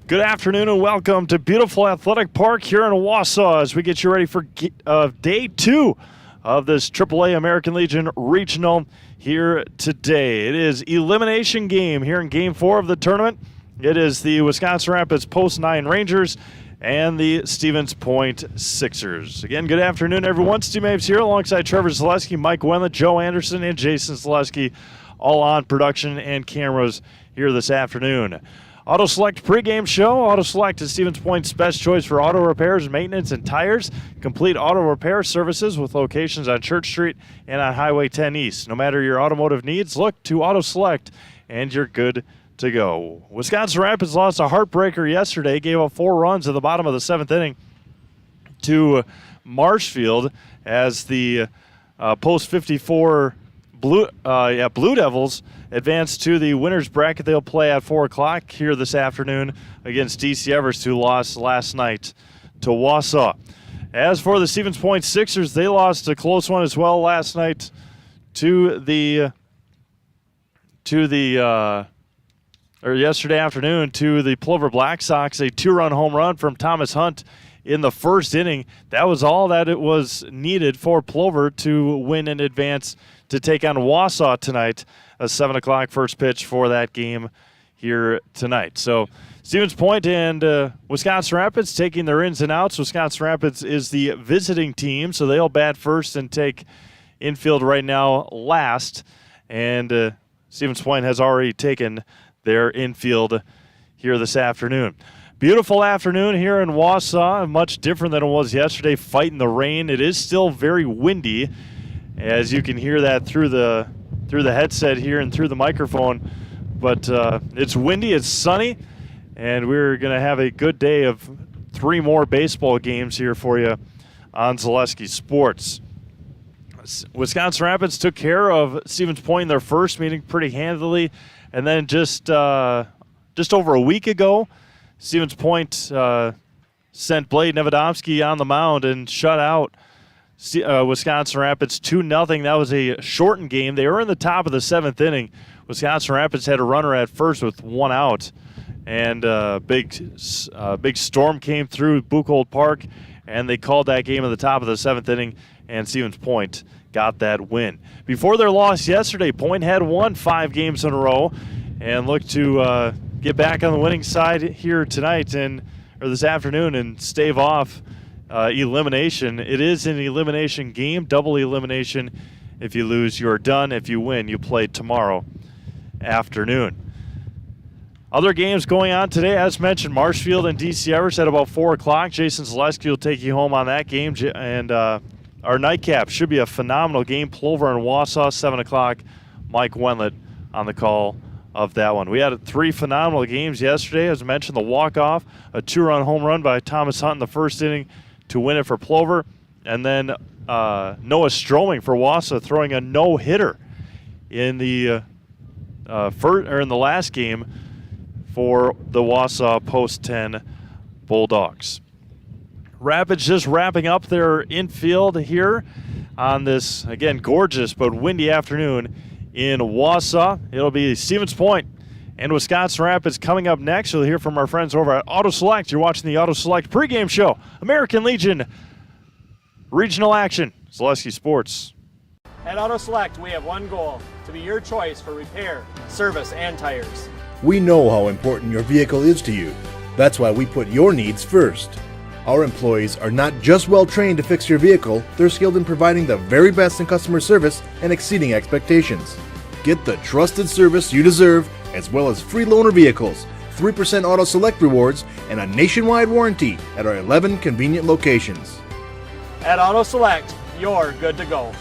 Good afternoon and welcome to beautiful Athletic Park here in Wausau as we get you ready for day 2 of this AAA American Legion Regional here today. It is elimination game here in Game 4 of the tournament. It is the Wisconsin Rapids Post 9 Rangers and the Stevens Point Sixers. Again, good afternoon, everyone. Stu Mapes here alongside Trevor Zaleski, Mike Wendlandt, Joe Anderson, and Jason Zaleski, all on production and cameras here this afternoon. Auto Select pregame show. Auto Select is Stevens Point's best choice for auto repairs, maintenance, and tires. Complete auto repair services with locations on Church Street and on Highway 10 East. No matter your automotive needs, look to Auto Select and you're good to go. Wisconsin Rapids lost a heartbreaker yesterday, gave up 4 runs at the bottom of the 7th inning to Marshfield as the post 54 Blue Devils advance to the winner's bracket. They'll play at 4 o'clock here this afternoon against DC Everest, who lost last night to Wausau. As for the Stevens Point Sixers, they lost a close one as well last night yesterday afternoon to the Plover Black Sox. A 2-run home run from Thomas Hunt in the first inning. That was all that it was needed for Plover to win in advance to take on Wausau tonight. A 7 o'clock first pitch for that game here tonight. So Stevens Point and Wisconsin Rapids taking their ins and outs. Wisconsin Rapids is the visiting team, so they'll bat first and take infield right now last. And Stevens Point has already taken their infield here this afternoon. Beautiful afternoon here in Wausau, much different than it was yesterday, fighting the rain. It is still very windy, as you can hear that through the headset here and through the microphone. But it's windy, it's sunny, and we're going to have a good day of 3 more baseball games here for you on Zaleski Sports. Wisconsin Rapids took care of Stevens Point in their first meeting pretty handily, and then just over a week ago, Stevens Point sent Blade Nevedomski on the mound and shut out Wisconsin Rapids 2-0. That was a shortened game. They were in the top of the 7th inning. Wisconsin Rapids had a runner at first with 1 out, and a big storm came through Buchholz Park, and they called that game at the top of the 7th inning, and Stevens Point got that win. Before their loss yesterday, Point had won 5 games in a row and looked to get back on the winning side here tonight or this afternoon and stave off elimination. It is an elimination game, double elimination. If you lose, you're done. If you win, you play tomorrow afternoon. Other games going on today, as mentioned, Marshfield and DC Everest at about 4 o'clock. Jason Zaleski will take you home on that game. And our nightcap should be a phenomenal game. Plover and Wausau, 7 o'clock. Mike Wendlandt on the call of that one. We had 3 phenomenal games yesterday. As mentioned, the walk-off, a 2-run home run by Thomas Hunt in the first inning to win it for Plover, and then Noah Stroming for Wausau throwing a no-hitter in the last game for the Wausau Post 10 Bulldogs. Rapids just wrapping up their infield here on this, again, gorgeous but windy afternoon in Wausau. It'll be Stevens Point and Wisconsin Rapids coming up next. You'll hear from our friends over at Auto Select. You're watching the Auto Select pregame show. American Legion Regional Action, Zaleski Sports. At Auto Select, we have one goal: to be your choice for repair, service, and tires. We know how important your vehicle is to you. That's why we put your needs first. Our employees are not just well trained to fix your vehicle, they're skilled in providing the very best in customer service and exceeding expectations. Get the trusted service you deserve, as well as free loaner vehicles, 3% Auto Select rewards, and a nationwide warranty at our 11 convenient locations. At Auto Select, you're good to go.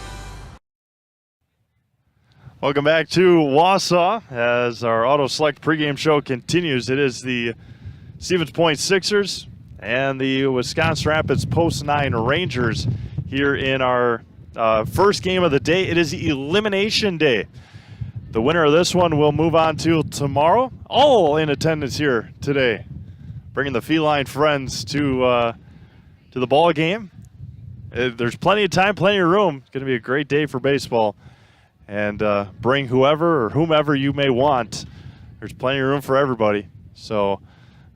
Welcome back to Wausau as our Auto Select pregame show continues. It is the Stevens Point Sixers and the Wisconsin Rapids Post 9 Rangers here in our first game of the day. It is Elimination Day. The winner of this one will move on to tomorrow. All in attendance here today, bringing the feline friends to the ball game. There's plenty of time, plenty of room. It's going to be a great day for baseball. And bring whoever or whomever you may want. There's plenty of room for everybody. So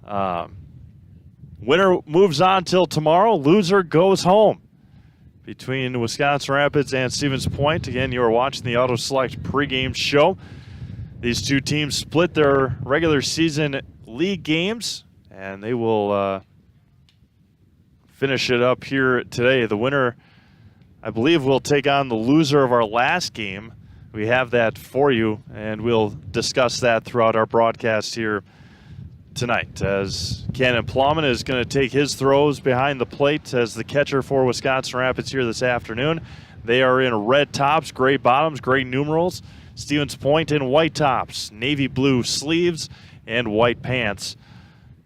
Winner moves on till tomorrow. Loser goes home. Between Wisconsin Rapids and Stevens Point, again, you are watching the Auto Select pregame show. These two teams split their regular season league games, and they will finish it up here today. The winner, I believe, will take on the loser of our last game. We have that for you, and we'll discuss that throughout our broadcast here tonight, as Cannon Plowman is going to take his throws behind the plate as the catcher for Wisconsin Rapids here this afternoon. They are in red tops, gray bottoms, gray numerals. Stevens Point in white tops, navy blue sleeves, and white pants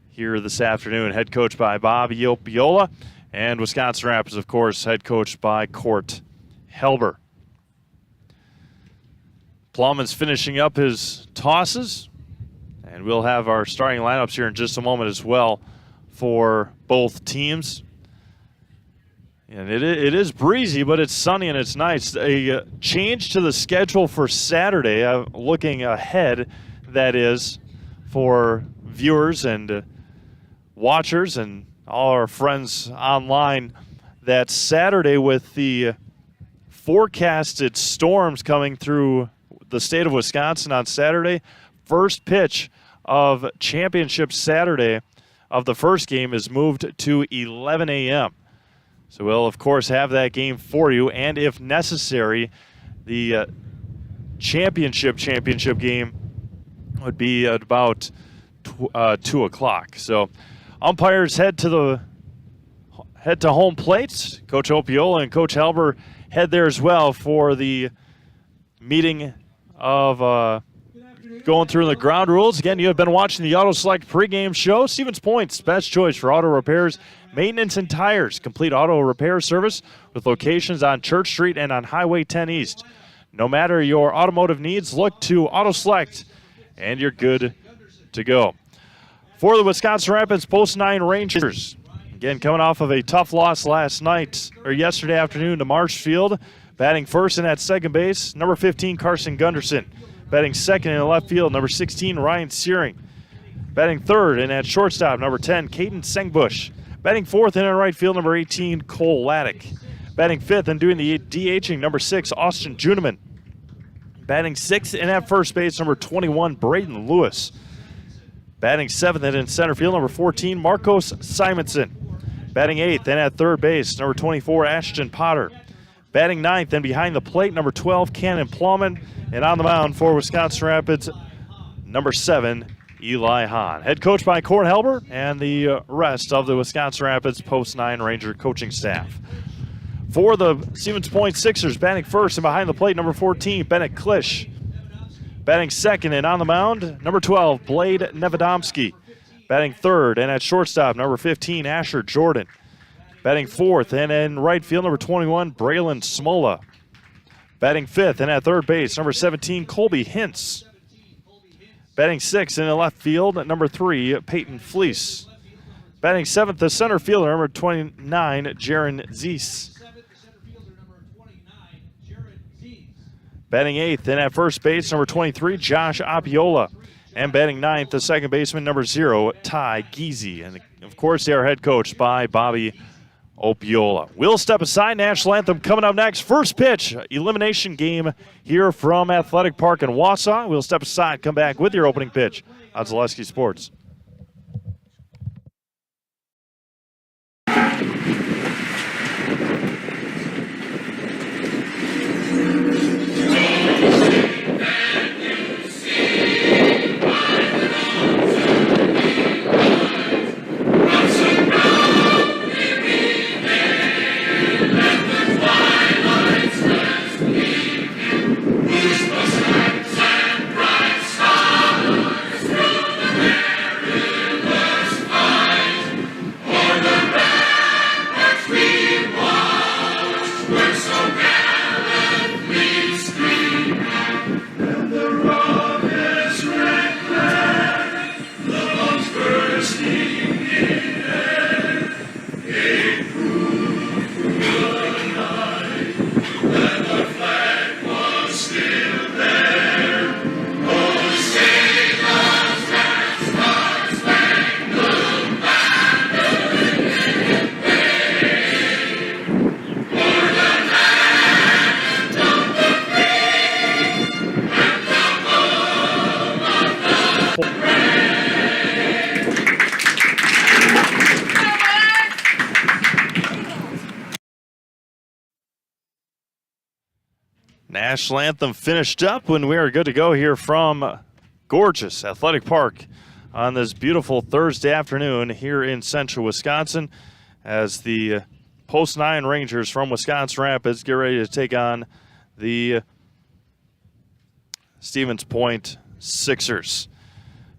here this afternoon. Head coached by Bob Iopiola, and Wisconsin Rapids, of course, head coached by Court Helber. Plowman's finishing up his tosses. And we'll have our starting lineups here in just a moment as well for both teams. And it is breezy, but it's sunny and it's nice. A change to the schedule for Saturday, looking ahead, that is, for viewers and watchers and all our friends online, that Saturday with the forecasted storms coming through the state of Wisconsin on Saturday, first pitch of Championship Saturday of the first game is moved to 11 a.m. So we'll, of course, have that game for you. And if necessary, the championship game would be at about 2 o'clock. So umpires head to home plate. Coach Opiola and Coach Helber head there as well for the meeting of going through the ground rules. Again, you have been watching the Auto Select pregame show. Stevens Point's best choice for auto repairs, maintenance, and tires. Complete auto repair service with locations on Church Street and on Highway 10 East. No matter your automotive needs, look to Auto Select, and you're good to go. For the Wisconsin Rapids Post 9 Rangers, again, coming off of a tough loss yesterday afternoon to Marshfield. Batting first and at second base, number 15, Carson Gunderson. Batting second in the left field, number 16, Ryan Searing. Batting third and at shortstop, number 10, Caden Sengbush. Batting fourth and in right field, number 18, Cole Laddick. Batting fifth and doing the DHing, number 6, Austin Juneman. Batting sixth and at first base, number 21, Braden Lewis. Batting seventh and in center field, number 14, Marcos Simonson. Batting eighth and at third base, number 24, Ashton Potter. Batting ninth and behind the plate, number 12, Cannon Plowman. And on the mound for Wisconsin Rapids, number 7, Eli Hahn. Head coached by Court Helber and the rest of the Wisconsin Rapids Post 9 Ranger coaching staff. For the Stevens Point Sixers, batting first and behind the plate, number 14, Bennett Klisch. Batting second and on the mound, number 12, Blade Nevedomski. Batting third and at shortstop, number 15, Asher Jordan. Batting fourth and in right field, number 21, Braylon Smola. Batting fifth and at third base, number 17, Colby Hintz. Batting sixth in the left field, number 3, Peyton Fleece. Batting seventh, the center fielder, number 29, Jaron Zeese. Batting eighth and at first base, number 23, Josh Opiola. And batting ninth, the second baseman, number 0, Ty Giese. And, of course, they are head coached by Bobby Opiola. We'll step aside. National Anthem coming up next. First pitch, elimination game here from Athletic Park in Wausau. We'll step aside, come back with your opening pitch on Zaleski Sports. National anthem finished up when we are good to go here from gorgeous Athletic Park on this beautiful Thursday afternoon here in central Wisconsin as the Post 9 Rangers from Wisconsin Rapids get ready to take on the Stevens Point Sixers.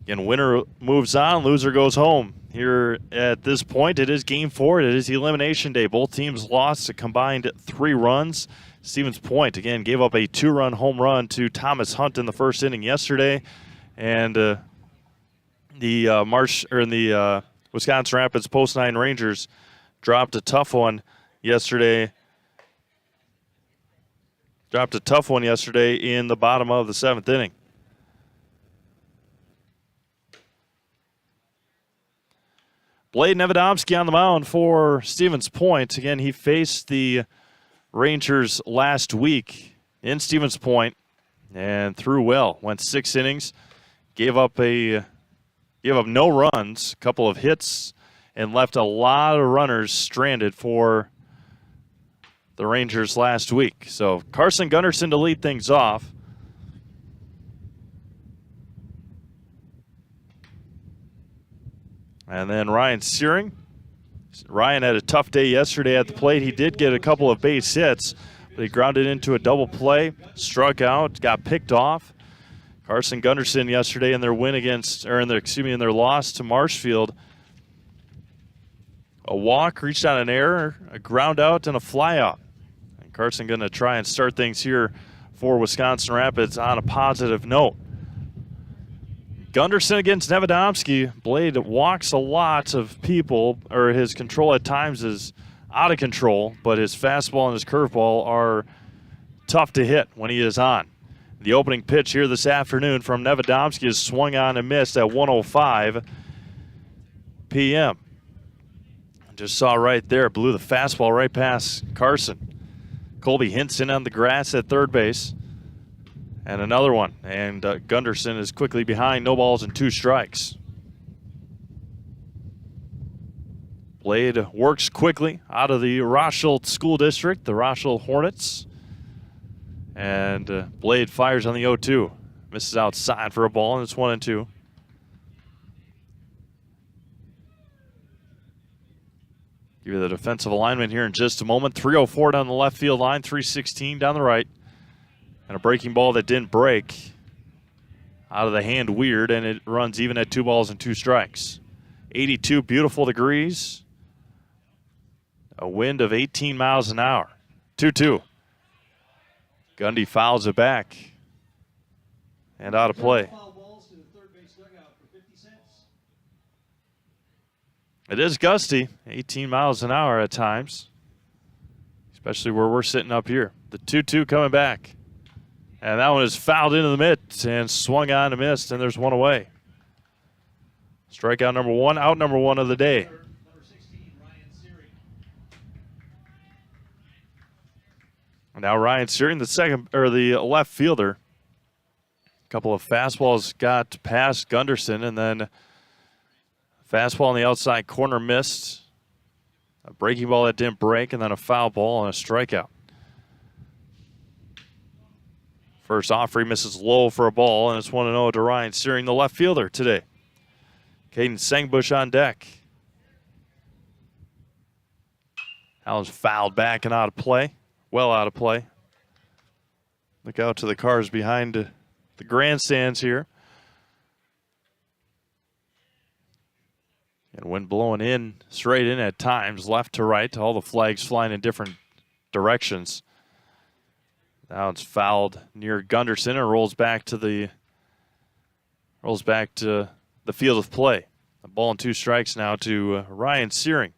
Again, winner moves on, loser goes home. Here at this point, it is Game 4. It is Elimination Day. Both teams lost a combined 3 runs. Stevens Point, again, gave up a 2-run home run to Thomas Hunt in the first inning yesterday. And the Wisconsin Rapids Post 9 Rangers dropped a tough one yesterday. Dropped a tough one yesterday in the bottom of the 7th inning. Blade Nevedomski on the mound for Stevens Point. Again, he faced the Rangers last week in Stevens Point and threw well. Went 6 innings, gave up no runs, a couple of hits, and left a lot of runners stranded for the Rangers last week. So Carson Gunderson to lead things off. And then Ryan Searing. Ryan had a tough day yesterday at the plate. He did get a couple of base hits, but he grounded into a double play, struck out, got picked off. Carson Gunderson yesterday in their in their loss to Marshfield. A walk, reached on an error, a ground out, and a fly out. And Carson going to try and start things here for Wisconsin Rapids on a positive note. Gunderson against Nevedomski. Blade walks a lot of people, or his control at times is out of control, but his fastball and his curveball are tough to hit when he is on. The opening pitch here this afternoon from Nevedomski is swung on and missed at 1:05 p.m. Just saw right there, blew the fastball right past Carson. Colby Hinson on the grass at third base. And another one. And Gunderson is quickly behind, no balls and 2 strikes. Blade works quickly out of the Marshfield School District, the Marshfield Hornets. And Blade fires on the 0-2. Misses outside for a ball, and it's 1-2. Give you the defensive alignment here in just a moment. 304 down the left field line, 316 down the right. And a breaking ball that didn't break out of the hand weird, and it runs even at 2 balls and 2 strikes. 82 beautiful degrees. A wind of 18 miles an hour. 2-2. Gundy fouls it back. And out of play. It is gusty, 18 miles an hour at times, especially where we're sitting up here. The 2-2 coming back. And that one is fouled into the mitt and swung on and missed, and there's one away. Strikeout number 1, out number 1 of the day. Now Ryan Searing, the left fielder. A couple of fastballs got past Gunderson, and then fastball on the outside corner missed. A breaking ball that didn't break, and then a foul ball and a strikeout. First offer, he misses low for a ball, and it's 1-0 to Ryan Searing, the left fielder today. Caden Sangbush on deck. That was fouled back and out of play. Well out of play. Look out to the cars behind the grandstands here. And wind blowing in, straight in at times, left to right. All the flags flying in different directions. Now it's fouled near Gunderson and rolls back to the field of play. A ball and 2 strikes now to Ryan Searing.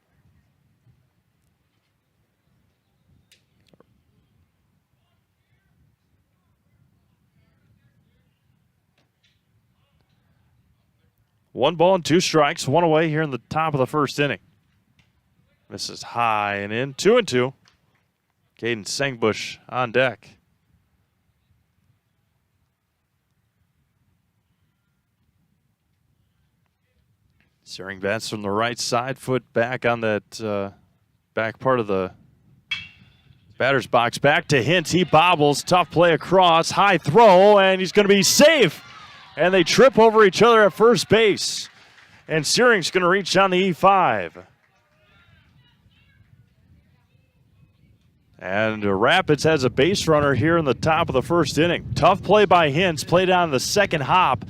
One ball and 2 strikes, 1 away here in the top of the first inning. Misses high and in, 2-2. Caden Sangbush on deck. Searing bats from the right side, foot back on that back part of the Batter's box back to Hintz. He bobbles. Tough play across. High throw, and he's going to be safe. And they trip over each other at first base. And Searing's going to reach down the E5. And Rapids has a base runner here in the top of the first inning. Tough play by Hintz. Played on the second hop.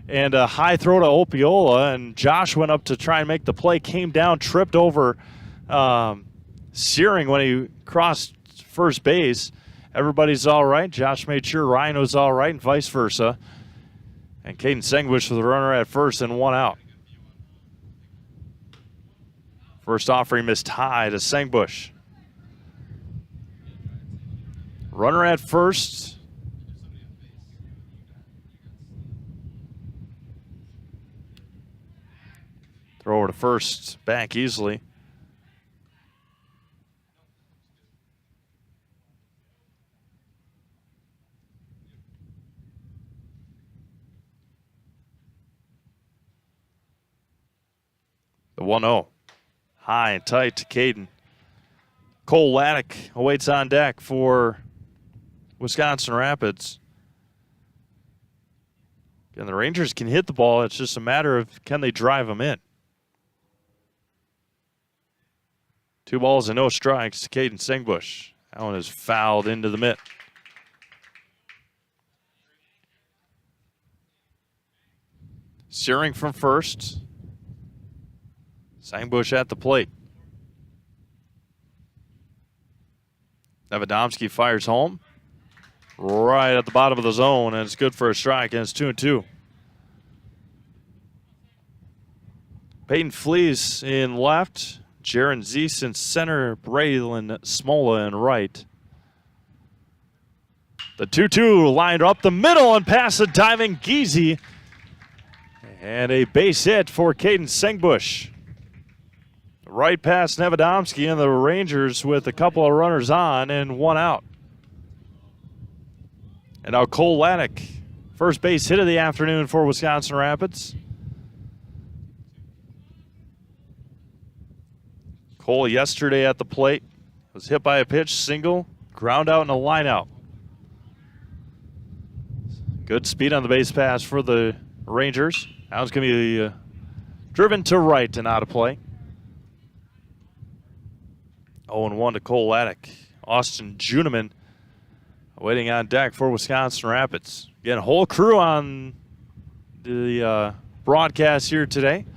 And a high throw to Opiola. And Josh went up to try and make the play. Came down, tripped over Searing when he crossed first base. Everybody's all right. Josh made sure Ryan was all right and vice versa. And Caden Sengbush with the runner at first and one out. First offering missed high to Sengbush. Runner at first. Throw over to first, back easily. The 1-0. High and tight to Caden. Cole Laddick awaits on deck for Wisconsin Rapids. Again, the Rangers can hit the ball. It's just a matter of can they drive them in. 2 balls and no strikes to Caden Sengbush. That one is fouled into the mitt. Searing from first. Sengbush at the plate. Nevedomski fires home. Right at the bottom of the zone, and it's good for a strike, and it's 2-2. Peyton Flees in left. Jaron Zeese in center. Braylon Smola in right. The 2-2 lined up the middle and past the diving Geezy. And a base hit for Caden Sengbush. Right past Nevedomski and the Rangers with a couple of runners on and one out. And now Cole Laddick, first base hit of the afternoon for Wisconsin Rapids. Cole yesterday at the plate was hit by a pitch, single, ground out and a line out. Good speed on the base pass for the Rangers. Now it's going to be driven to right and out of play. 0-1 to Cole Laddick. Austin Juniman waiting on deck for Wisconsin Rapids. Again, whole crew on the broadcast here today.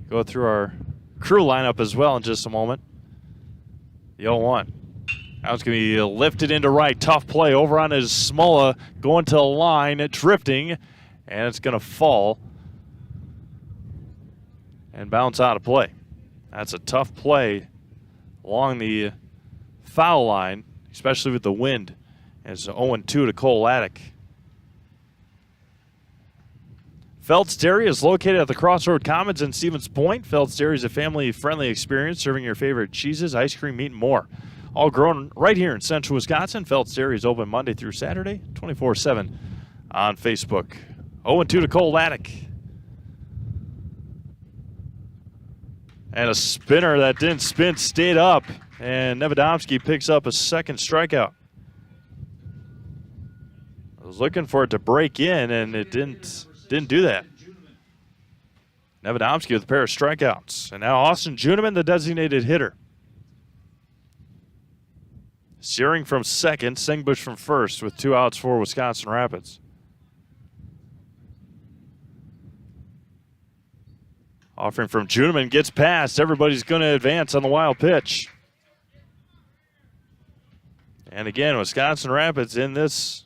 Go through our crew lineup as well in just a moment. The 0-1. Now it's going to be lifted into right. Tough play over on his Smola. Going to the line, drifting. And it's going to fall. And bounce out of play. That's a tough play along the foul line, especially with the wind. It's 0-2 to Cole Laddick. Felt's Dairy is located at the Crossroad Commons in Stevens Point. Felt's Dairy is a family-friendly experience serving your favorite cheeses, ice cream, meat, and more. All grown right here in central Wisconsin. Felt's Dairy is open Monday through Saturday, 24/7 on Facebook. 0-2 to Cole Laddick. And a spinner that didn't spin stayed up. And Nevedomski picks up a second strikeout. I was looking for it to break in, and it didn't do that. Nevedomski with a pair of strikeouts. And now Austin Juniman, the designated hitter. Searing from second, Sengbush from first with 2 outs for Wisconsin Rapids. Offering from Juniman gets past. Everybody's going to advance on the wild pitch. And again, Wisconsin Rapids in this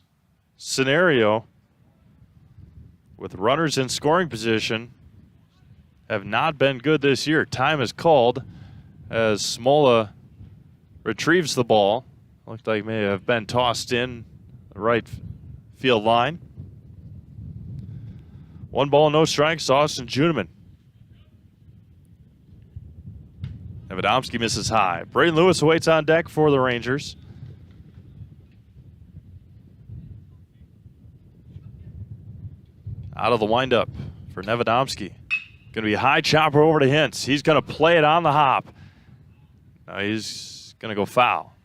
scenario with runners in scoring position have not been good this year. Time is called as Smola retrieves the ball. Looked like it may have been tossed in the right field line. 1 ball, no strikes, Austin Juniman. Nevedomski misses high. Braden Lewis awaits on deck for the Rangers. Out of the windup for Nevedomski. Going to be a high chopper over to Hintz. He's going to play it on the hop. Now he's going to go foul.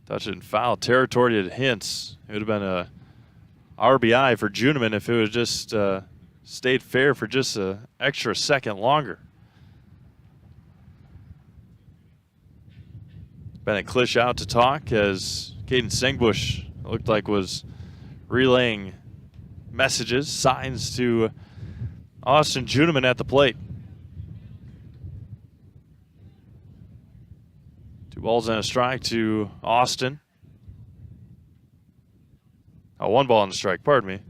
Touch it in foul territory to Hintz. It would have been a RBI for Juneman if it would just stayed fair for just an extra second longer. Bennett Klisch out to talk as Caden Sengbush looked like was relaying messages, signs to Austin Juneman at the plate. 2 balls and a strike to Austin. Oh, 1 ball and a strike, pardon me.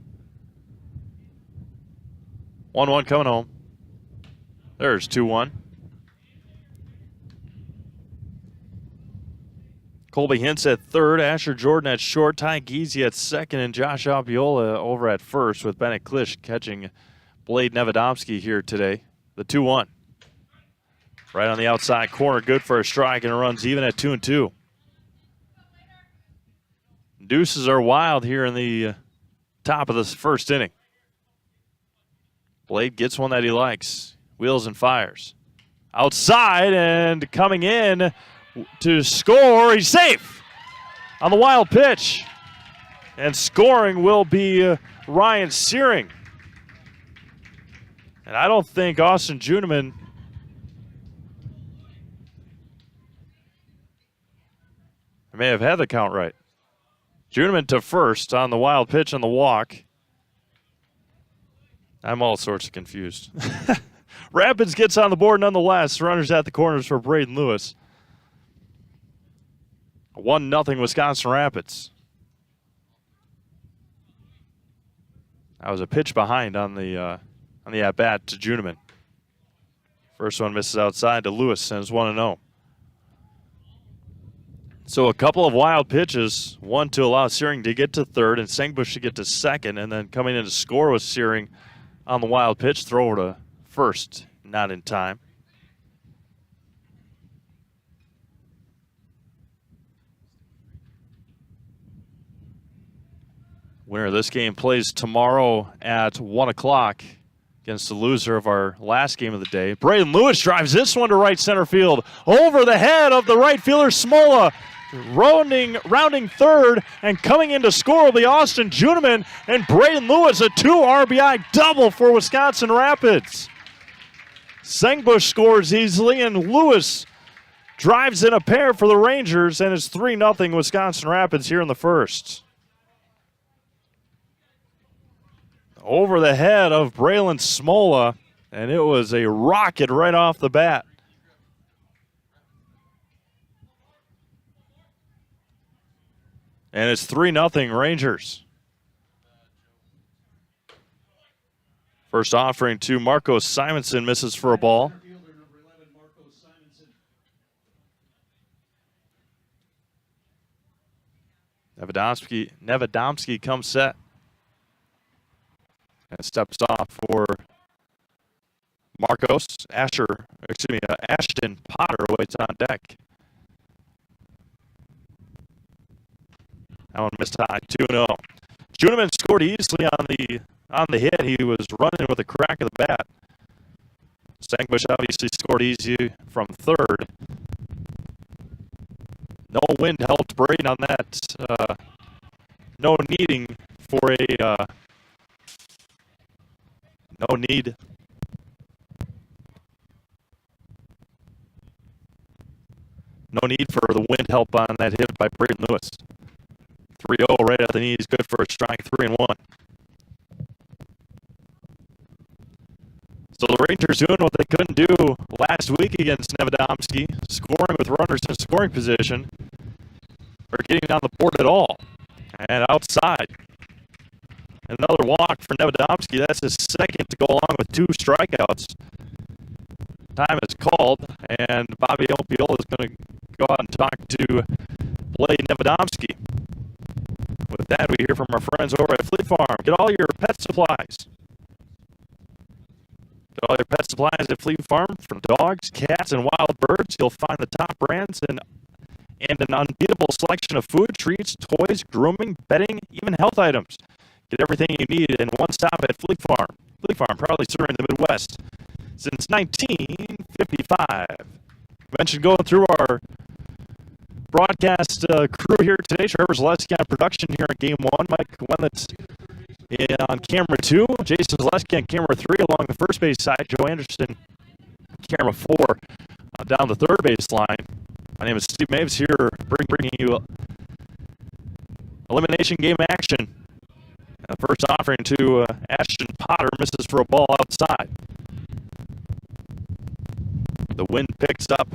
1-1 coming home. There's 2-1. Colby Hintz at third, Asher Jordan at short, Ty Giese at second, and Josh Albiola over at first with Bennett Klisch catching Blade Nevedomski here today. The 2-1. Right on the outside corner, good for a strike, and it runs even at 2-2. Deuces are wild here in the top of this first inning. Blade gets one that he likes. Wheels and fires. Outside and coming in to score. He's safe on the wild pitch. And scoring will be Ryan Searing. And I don't think Austin Juneman may have had the count right. Juneman to first on the wild pitch and the walk. I'm all sorts of confused. Rapids gets on the board nonetheless. Runners at the corners for Braden Lewis. 1-0 Wisconsin Rapids. That was a pitch behind on the at-bat to Juneman. First one misses outside to Lewis, and it's 1-0. So a couple of wild pitches, one to allow Searing to get to third and Sengbush to get to second, and then coming in to score was Searing on the wild pitch, throw over to first, not in time. Winner of this game plays tomorrow at 1 o'clock against the loser of our last game of the day. Braden Lewis drives this one to right center field, over the head of the right fielder Smola. Rounding third and coming in to score will be Austin Juneman, and Braden Lewis, a 2 RBI double for Wisconsin Rapids. Sengbush scores easily, and Lewis drives in a pair for the Rangers, and it's 3-0 Wisconsin Rapids here in the first. Over the head of Braylon Smola, and it was a rocket right off the bat. And it's 3-0 Rangers. First offering to Marcos Simonson, misses for a ball. Nevedomski comes set. And steps off for Marcos. Ashton Potter waits on deck. That one missed high, 2-0. Juneman scored easily on the hit. He was running with a crack of the bat. Sengbush obviously scored easy from third. No wind helped Braden on that. No need for the wind help on that hit by Braden Lewis. 3-0 right at the knees, good for a strike, 3-1. So the Rangers doing what they couldn't do last week against Nevedomski, scoring with runners in scoring position, or getting on the board at all. And outside, another walk for Nevedomski. That's his second to go along with 2 strikeouts. Time is called, and Bobby Opiola is going to go out and talk to Blade Nevedomski. With that, we hear from our friends over at Fleet Farm. Get all your pet supplies. Get all your pet supplies at Fleet Farm. From dogs, cats, and wild birds, you'll find the top brands and an unbeatable selection of food, treats, toys, grooming, bedding, even health items. Get everything you need in one stop at Fleet Farm. Fleet Farm, proudly serving the Midwest since 1955. Mentioned going through our broadcast crew here today. Trevor Zaleski on production here in Game 1. Mike Wendlandt on camera 2. Jason Zaleski on camera 3 along the first base side. Joe Anderson, camera 4 down the third base line. My name is Steve Maves here, bringing you elimination game action. First offering to Ashton Potter, misses for a ball outside. The wind picks up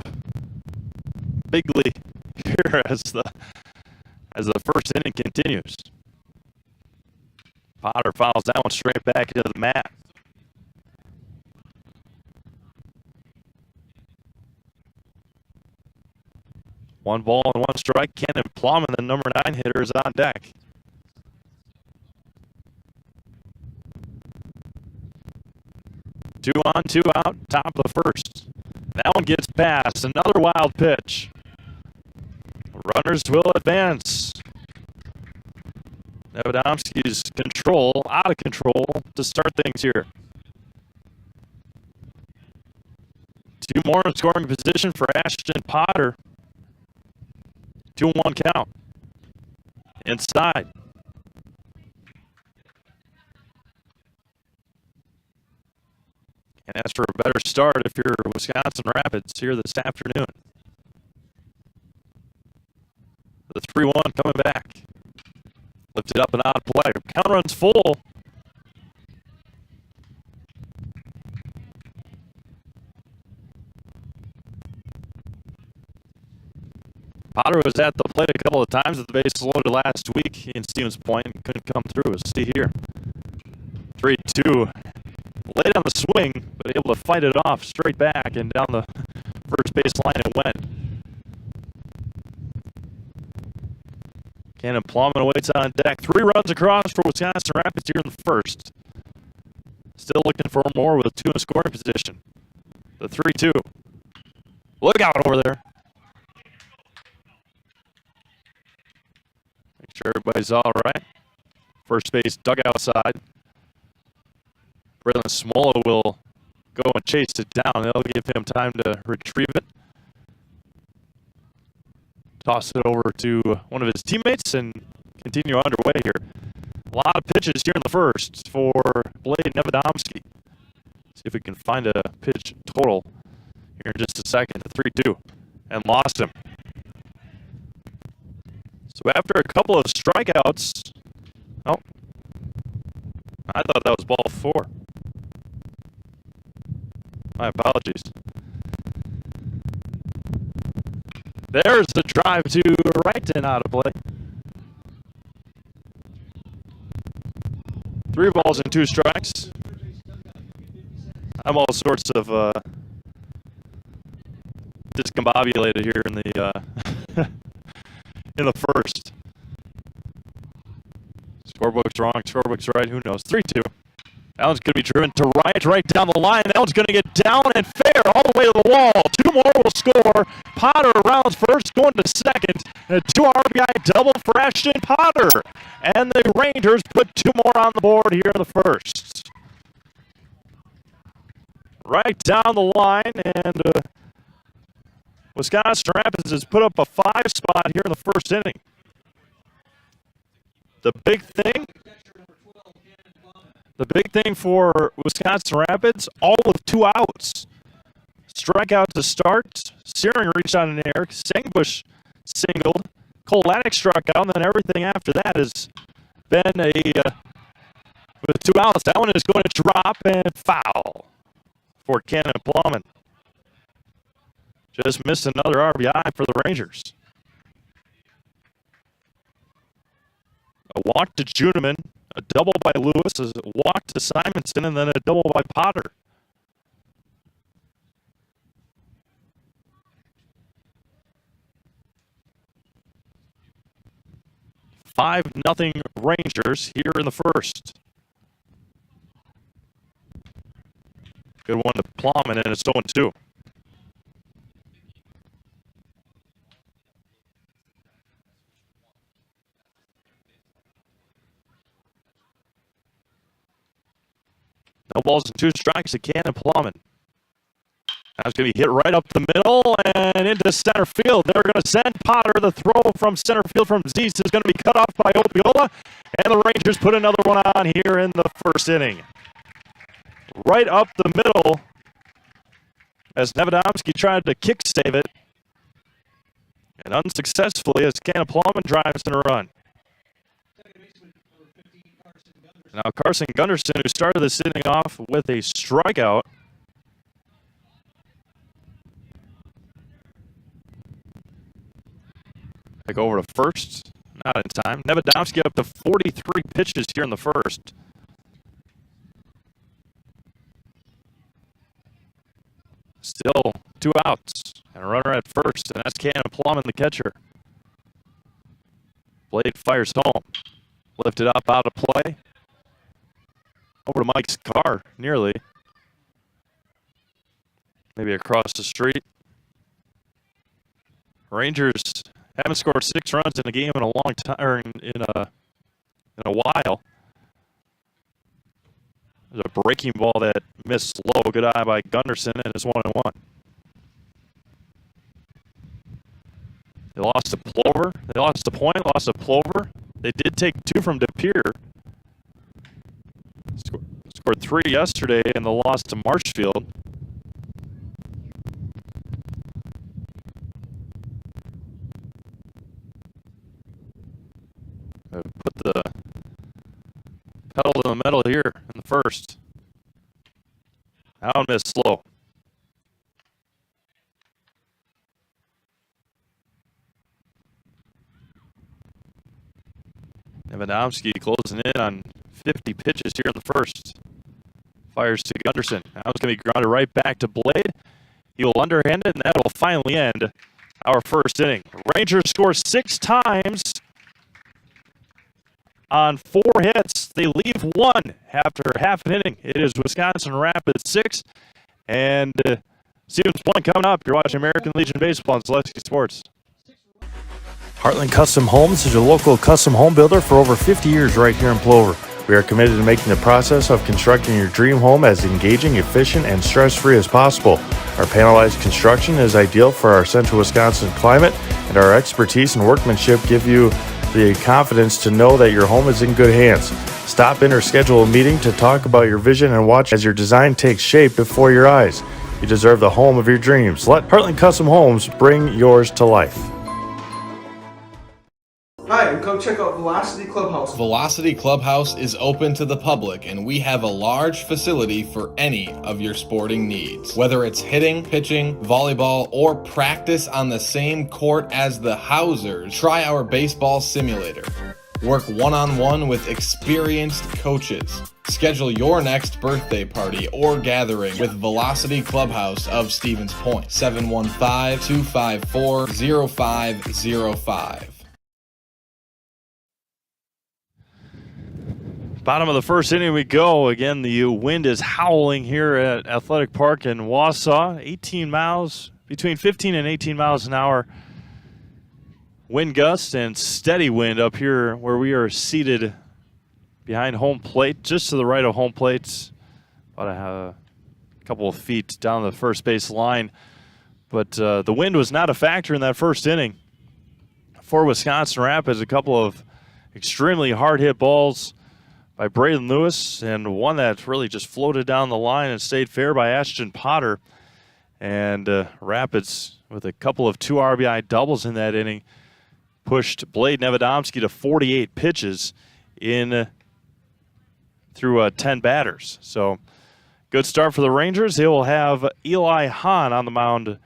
bigly here as the first inning continues. Potter fouls that one straight back into the mat. One ball and one strike. Cannon Plowman, the number 9 hitter, is on deck. Two on, two out, top of the first. That one gets past. Another wild pitch. Runners will advance. Nevedomski's out of control to start things here. Two more in scoring position for Ashton Potter. 2-1 count. Inside. And as for a better start if you're Wisconsin Rapids here this afternoon. The 3-1 coming back. Lifted up and out of play. Count runs full. Potter was at the plate a couple of times at the base loaded last week in Stevens Point and couldn't come through. Let's see here. 3-2. Late on the swing, but able to fight it off straight back and down the first base line it went. Cannon Plowman awaits on deck. 3 runs across for Wisconsin Rapids here in the first. Still looking for more with 2 in scoring position. The 3-2. Look out over there. Make sure everybody's all right. First base dugout side. Braylon Smola will go and chase it down. That'll give him time to retrieve it. Toss it over to one of his teammates and continue underway here. A lot of pitches here in the first for Blade Nevedomski. See if we can find a pitch total here in just a second. The 3-2 and lost him. So after a couple of strikeouts, oh, I thought that was ball 4. My apologies. There's the drive to right and out of play. 3 balls and 2 strikes. I'm all sorts of discombobulated here in the in the first. Scorebook's wrong, scorebook's right, who knows. 3-2. That one's going to be driven to right down the line. That one's going to get down and fair all the way to the wall. 2 more will score. Potter rounds first, going to second. And a 2 RBI double for Ashton Potter. And the Rangers put 2 more on the board here in the first. Right down the line, and Wisconsin Rapids has put up a 5 spot here in the first inning. The big thing for Wisconsin Rapids, all with 2 outs. Strikeout to start. Searing reached on an air. Sangbush singled. Cole Laddick struck out, and then everything after that has been with 2 outs. That one is going to drop and foul for Cannon Plowman. Just missed another RBI for the Rangers. A walk to Juneman, a double by Lewis, a walk to Simonson, and then a double by Potter. Five nothing Rangers here in the first. Good one to Plowman, and it's 0-2. No balls and 2 strikes to Cannon Plowman. That's going to be hit right up the middle and into center field. They're going to send Potter. The throw from center field from Zeese is going to be cut off by Opiola. And the Rangers put another one on here in the first inning. Right up the middle as Nevadomski tried to kick save it. And unsuccessfully as Canaploman drives in a run. Now Carson Gunderson, who started this inning off with a strikeout. They go over to first. Not in time. Nevadomski up to 43 pitches here in the first. Still 2 outs and a runner at first, and that's Cannon Plum, the catcher. Blade fires home. Lifted up out of play. Over to Mike's car, nearly. Maybe across the street. Rangers haven't scored 6 runs in a game in a long time, or in a while. There's a breaking ball that missed low. Good eye by Gunderson, and it's 1-1. They lost to Plover. They lost to Point, lost to Plover. They did take 2 from DePere. Scored 3 yesterday in the loss to Marshfield. Put the pedal to the metal here in the first. Out missed slow. Nevadomski closing in on 50 pitches here in the first. Fires to Gunderson. Now it's going to be grounded right back to Blade. He'll underhand it, and that will finally end our first inning. Rangers score 6 times on 4 hits. They leave 1 after half an inning. It is Wisconsin Rapids 6. And Stevens Point coming up. You're watching American Legion Baseball on Zaleski Sports. Heartland Custom Homes is your local custom home builder for over 50 years right here in Plover. We are committed to making the process of constructing your dream home as engaging, efficient, and stress-free as possible. Our panelized construction is ideal for our central Wisconsin climate, and our expertise and workmanship give you the confidence to know that your home is in good hands. Stop in or schedule a meeting to talk about your vision and watch as your design takes shape before your eyes. You deserve the home of your dreams. Let Heartland Custom Homes bring yours to life. Hi, and come check out Velocity Clubhouse. Velocity Clubhouse is open to the public, and we have a large facility for any of your sporting needs. Whether it's hitting, pitching, volleyball, or practice on the same court as the Housers, try our baseball simulator. Work one-on-one with experienced coaches. Schedule your next birthday party or gathering with Velocity Clubhouse of Stevens Point. 715-254-0505. Bottom of the first inning we go. Again, the wind is howling here at Athletic Park in Wausau. 18 miles, between 15 and 18 miles an hour. Wind gusts and steady wind up here where we are seated behind home plate, just to the right of home plate, about a couple of feet down the first base line. But the wind was not a factor in that first inning. For Wisconsin Rapids, a couple of extremely hard-hit balls by Braden Lewis, and one that really just floated down the line and stayed fair by Ashton Potter. And Rapids, with a couple of 2 RBI doubles in that inning, pushed Blade Nevadomski to 48 pitches in through 10 batters. So good start for the Rangers. They will have Eli Hahn on the mound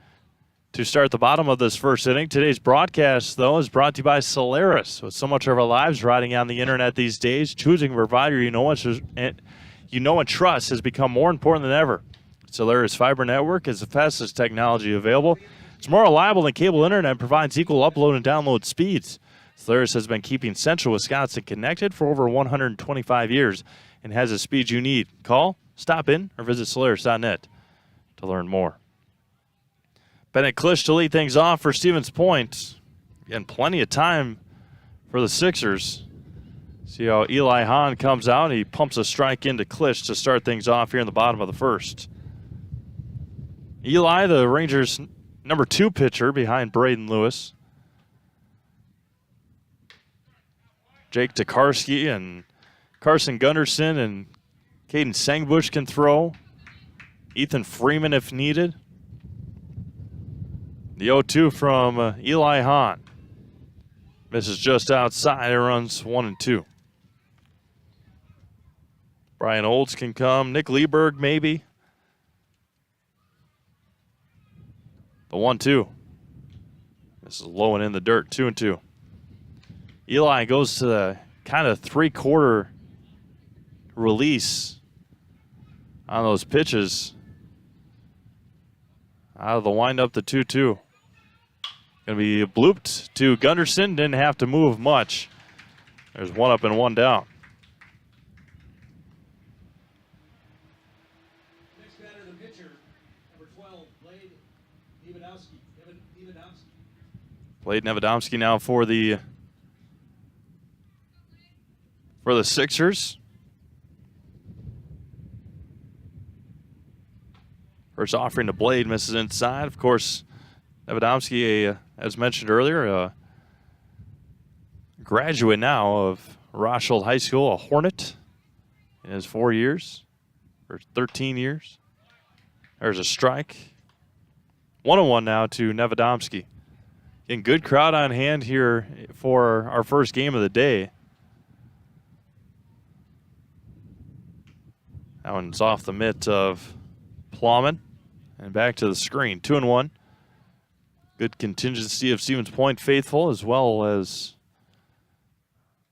to start the bottom of this first inning. Today's broadcast, though, is brought to you by Solaris. With so much of our lives riding on the internet these days, choosing a provider you know and trust has become more important than ever. Solaris Fiber Network is the fastest technology available. It's more reliable than cable internet and provides equal upload and download speeds. Solaris has been keeping Central Wisconsin connected for over 125 years and has the speed you need. Call, stop in, or visit Solaris.net to learn more. Bennett Klisch to lead things off for Stevens Point. Again, plenty of time for the Sixers. See how Eli Hahn comes out. He pumps a strike into Klisch to start things off here in the bottom of the first. Eli, the Rangers' number 2 pitcher behind Braden Lewis. Jake Tokarski and Carson Gunderson and Caden Sangbush can throw. Ethan Freeman if needed. The 0-2 from Eli Hahn. Misses just outside. It runs 1-2. Brian Olds can come. Nick Lieberg maybe. The 1-2. This is low and in the dirt. 2-2. Eli goes to the kind of 3/4 release on those pitches. Out of the windup, the 2-2. Going to be blooped to Gunderson. Didn't have to move much. There's 1 up and 1 down. Next batter, the pitcher, number 12, Blade Nevadomski. Blade Nevadomski now for the Sixers. First offering to Blade, misses inside. Of course, Nevadomski, as mentioned earlier, a graduate now of Marshfield High School, a Hornet in his 4 years, or 13 years. There's a strike. 1-1 now to Nevadomski. Getting good crowd on hand here for our first game of the day. That one's off the mitt of Plowman. And back to the screen. 2-1. Good contingency of Stevens Point faithful as well as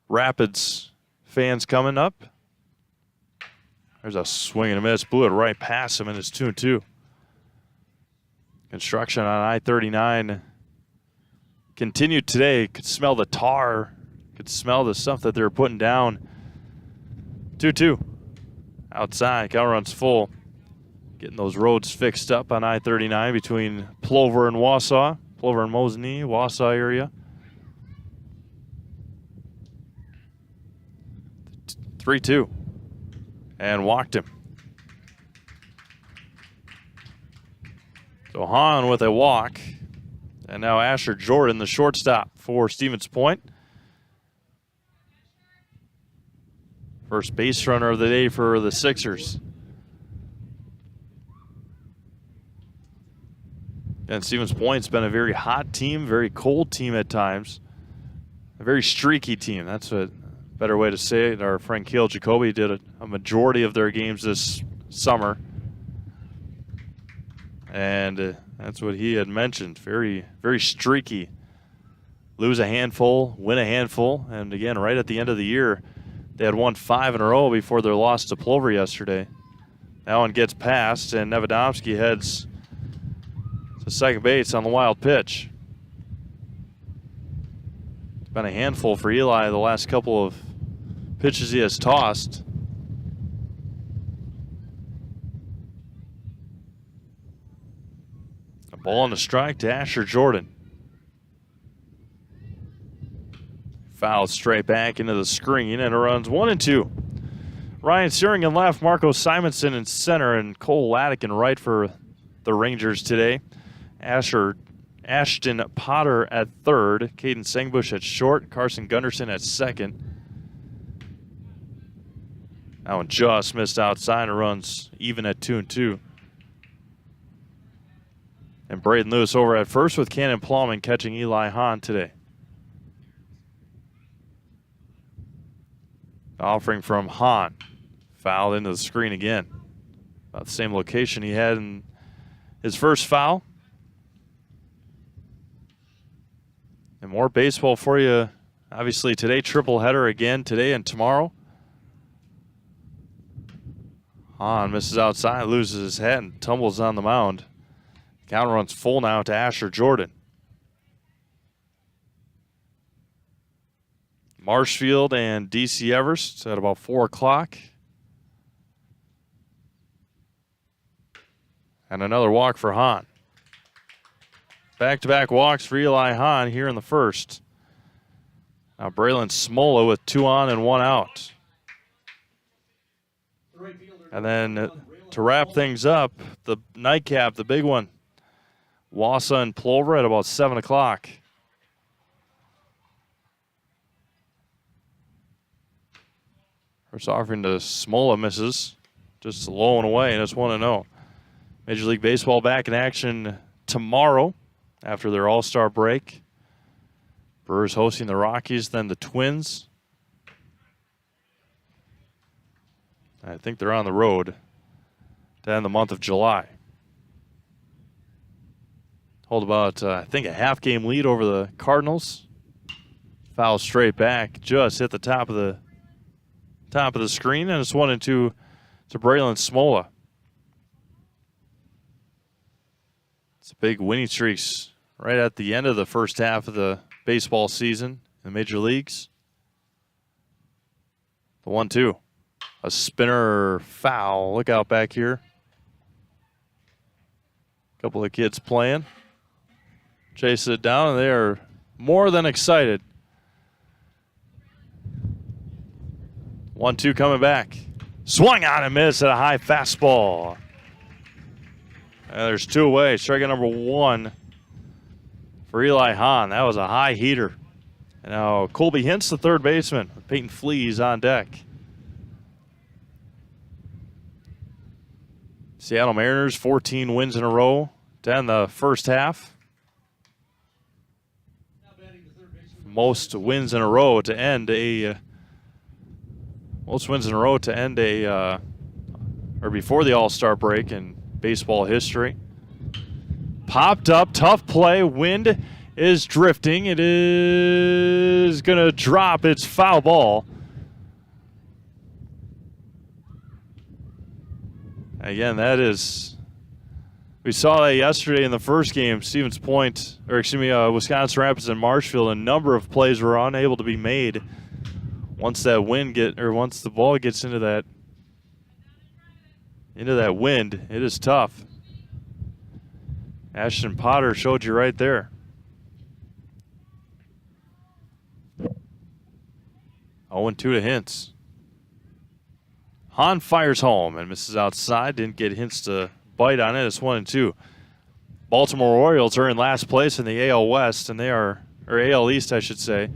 Rapids fans coming up. There's a swing and a miss. Blew it right past him, and it's 2-2. Construction on I-39 continued today. Could smell the tar. Could smell the stuff that they're putting down. 2-2. Outside, count runs full. Getting those roads fixed up on I-39 between Plover and Wausau. Plover and Mosinee, Wausau area. 3-2. And walked him. So Hahn with a walk. And now Asher Jordan, the shortstop for Stevens Point. First base runner of the day for the Sixers. And Stevens Point's been a very hot team, very cold team at times. A very streaky team. That's a better way to say it. Our friend Cale Jacoby did a majority of their games this summer. And that's what he had mentioned. Very, very streaky. Lose a handful, win a handful. And again, right at the end of the year, they had won 5 in a row before their loss to Plover yesterday. That one gets past, and Nevadomski heads to second base on the wild pitch. It's been a handful for Eli the last couple of pitches he has tossed. A ball and a strike to Asher Jordan. Fouled straight back into the screen, and it runs 1-2. Ryan Searing in left, Marco Simonson in center, and Cole Laddick in right for the Rangers today. Ashton Potter at third, Caden Sangbush at short, Carson Gunderson at second. That one just missed outside and runs even at 2-2. And Braden Lewis over at first with Cannon Plowman catching Eli Hahn today. Offering from Hahn. Fouled into the screen again. About the same location he had in his first foul. And more baseball for you, obviously, today. Triple header again today and tomorrow. Hahn misses outside, loses his head, and tumbles on the mound. Count runs full now to Asher Jordan. Marshfield and DC Everest at about 4 o'clock. And another walk for Hahn. Back-to-back walks for Eli Hahn here in the first. Now Braylon Smola with 2 on and 1 out. And then to wrap things up, the nightcap, the big one, Wausau and Plover at about 7 o'clock. First offering to Smola misses, just low and away, and it's 1-0. Major League Baseball back in action tomorrow after their All-Star break. Brewers hosting the Rockies, then the Twins. I think they're on the road to end the month of July. Hold about, I think, a half-game lead over the Cardinals. Foul straight back, just hit the top of the screen, and it's 1-2 to Braylon Smola. It's a big winning streaks right at the end of the first half of the baseball season in the major leagues. The 1-2. A spinner foul. Look out back here. A couple of kids playing. Chase it down, and they are more than excited. 1-2 coming back. Swung on and missed at a high fastball. And there's 2 away. Strikeout number 1 for Eli Hahn. That was a high heater. And now Colby Hintz, the third baseman. Peyton Fleas on deck. Seattle Mariners, 14 wins in a row to end the first half. Most wins in a row to end a or before the All-Star break in baseball history. Popped up, tough play. Wind is drifting. It is going to drop. It's foul ball. Again, we saw that yesterday in the first game. Wisconsin Rapids and Marshfield, a number of plays were unable to be made once the ball gets into that wind. It is tough. Ashton Potter showed you right there. 0-2 to Hintz. Hahn fires home and misses outside. Didn't get Hintz to bite on it. It's 1-2. Baltimore Orioles are in last place in the AL West, and or AL East, I should say.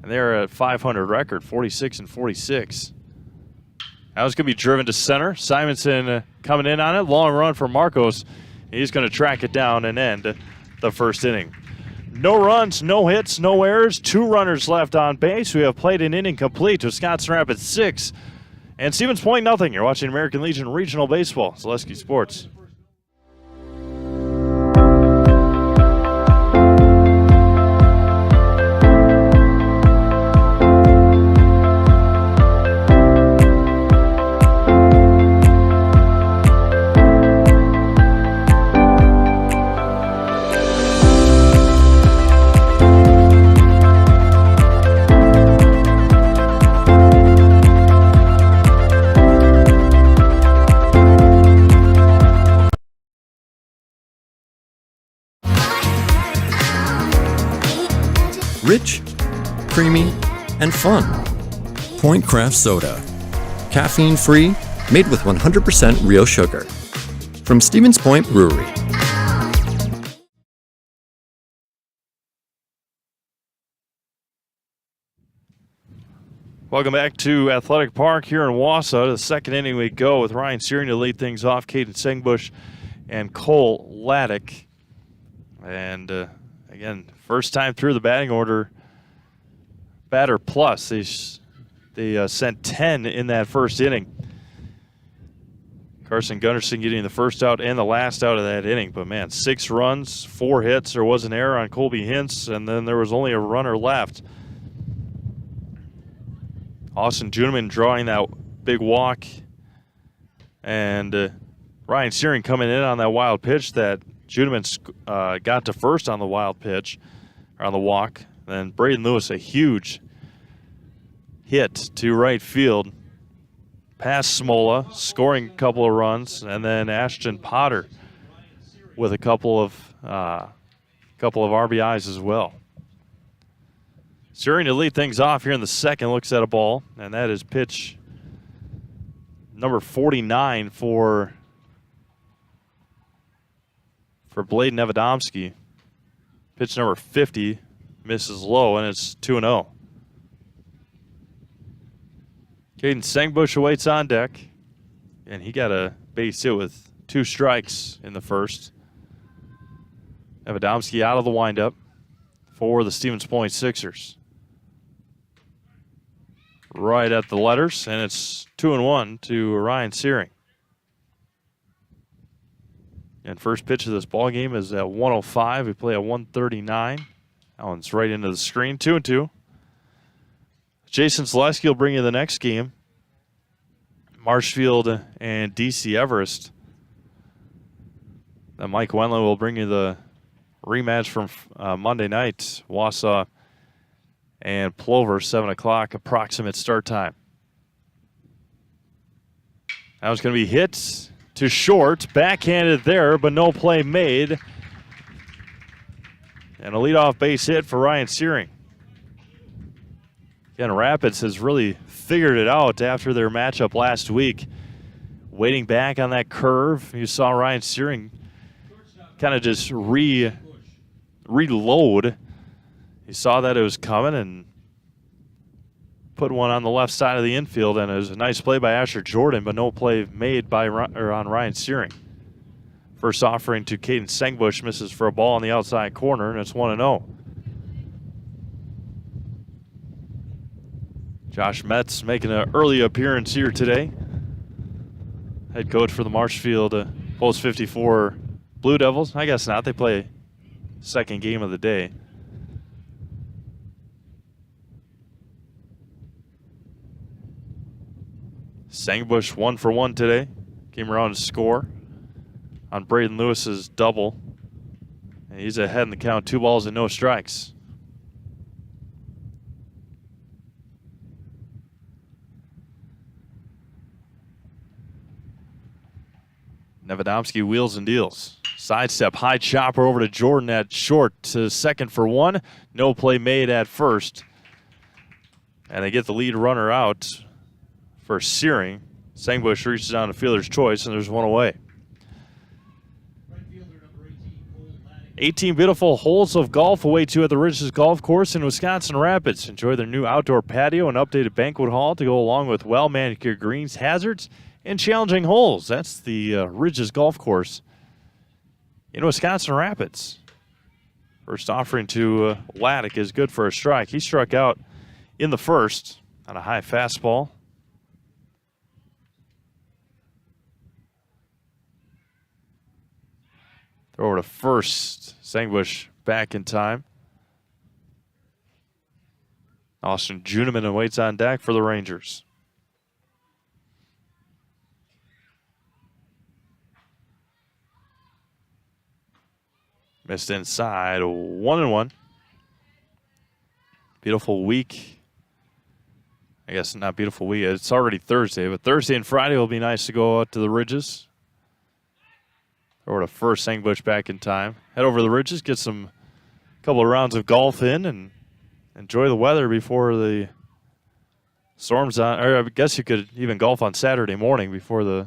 And they are at 500 record, 46-46. That was going to be driven to center. Simonson coming in on it. Long run for Marcos. He's going to track it down and end the first inning. No runs, no hits, no errors. 2 runners left on base. We have played an inning complete. Wisconsin Rapids 6 and Stevens Point nothing. You're watching American Legion Regional Baseball. Zaleski Sports. Rich, creamy, and fun. Point Craft Soda. Caffeine-free, made with 100% real sugar. From Stevens Point Brewery. Welcome back to Athletic Park here in Wausau. To the second inning we go with Ryan Searing to lead things off, Caden Sengbush and Cole Laddick. And again, first time through the batting order, batter plus. They sent 10 in that first inning. Carson Gunnarsson getting the first out and the last out of that inning. But, man, 6 runs, 4 hits. There was an error on Colby Hintz, and then there was only a runner left. Austin Juneman drawing that big walk. And Ryan Searing coming in on that wild pitch that Juneman got to first on the wild pitch, or on the walk. Then Braden Lewis, a huge hit to right field. Past Smola, scoring a couple of runs, and then Ashton Potter with a couple of RBIs as well. Searing to lead things off here in the second, looks at a ball, and that is pitch number 49 for for Blade Nevadomski. Pitch number 50 misses low, and it's 2-0. Caden Sengbush awaits on deck, and he got a base hit with 2 strikes in the first. Nevadomski out of the windup for the Stevens Point Sixers. Right at the letters, and it's 2-1 to Ryan Searing. And first pitch of this ball game is at 105. We play at 139. That one's right into the screen. 2-2. Jason Zaleski will bring you the next game. Marshfield and DC Everest. Then Mike Wenlin will bring you the rematch from Monday night. Wausau and Plover, 7 o'clock, approximate start time. That was going to be hit to short, backhanded there, but no play made. And a leadoff base hit for Ryan Searing. Again, Rapids has really figured it out after their matchup last week. Waiting back on that curve, you saw Ryan Searing kind of just reload. He saw that it was coming and put one on the left side of the infield, and it was a nice play by Asher Jordan, but no play made by on Ryan Searing. First offering to Caden Sengbush, misses for a ball on the outside corner, and it's 1-0. Josh Metz making an early appearance here today. Head coach for the Marshfield Post 54 Blue Devils. I guess not. They play second game of the day. Sengbush 1 for 1 today. Came around to score on Braden Lewis's double. And he's ahead in the count, 2 balls and no strikes. Nevadomski wheels and deals. Sidestep, high chopper over to Jordan at short to second for 1. No play made at first. And they get the lead runner out for Searing. Sengbush reaches on to fielder's choice, and there's 1 away. 18 beautiful holes of golf await you at the Ridges Golf Course in Wisconsin Rapids. Enjoy their new outdoor patio and updated banquet hall to go along with well-manicured greens, hazards, and challenging holes. That's the Ridges Golf Course in Wisconsin Rapids. First offering to Laddick is good for a strike. He struck out in the first on a high fastball. Throw over to first. Sengbush back in time. Austin Juniman awaits on deck for the Rangers. Missed inside, 1-1. Beautiful week. I guess not beautiful week. It's already Thursday, but Thursday and Friday will be nice to go out to the Ridges. Over to first, Sengbush back in time. Head over to the Ridges, get some couple of rounds of golf in, and enjoy the weather before the storms on. Or I guess you could even golf on Saturday morning before the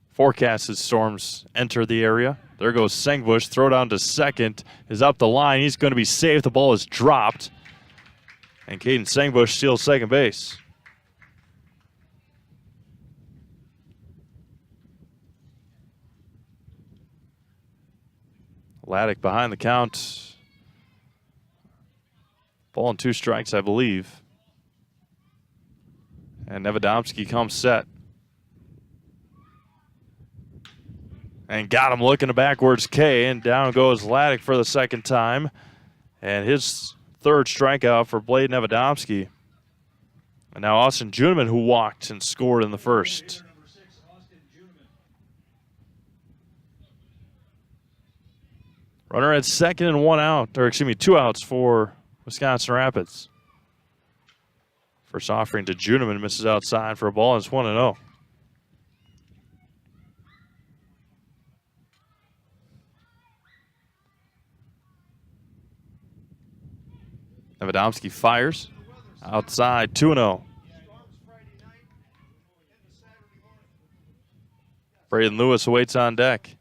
forecasted storms enter the area. There goes Sengbush. Throw down to second is up the line. He's going to be safe. The ball is dropped. And Caden Sengbush steals second base. Laddick behind the count. Ball and 2 strikes, I believe. And Nevadomski comes set. And got him looking a backwards K, and down goes Laddick for the second time. And his third strikeout for Blade Nevadomski. And now Austin Juniman, who walked and scored in the first. Runner at second and 1 out, or excuse me, 2 outs for Wisconsin Rapids. First offering to Juniman, misses outside for a ball, and it's 1-0. Nevadomski fires. Outside, 2-0. Braden Lewis awaits on deck.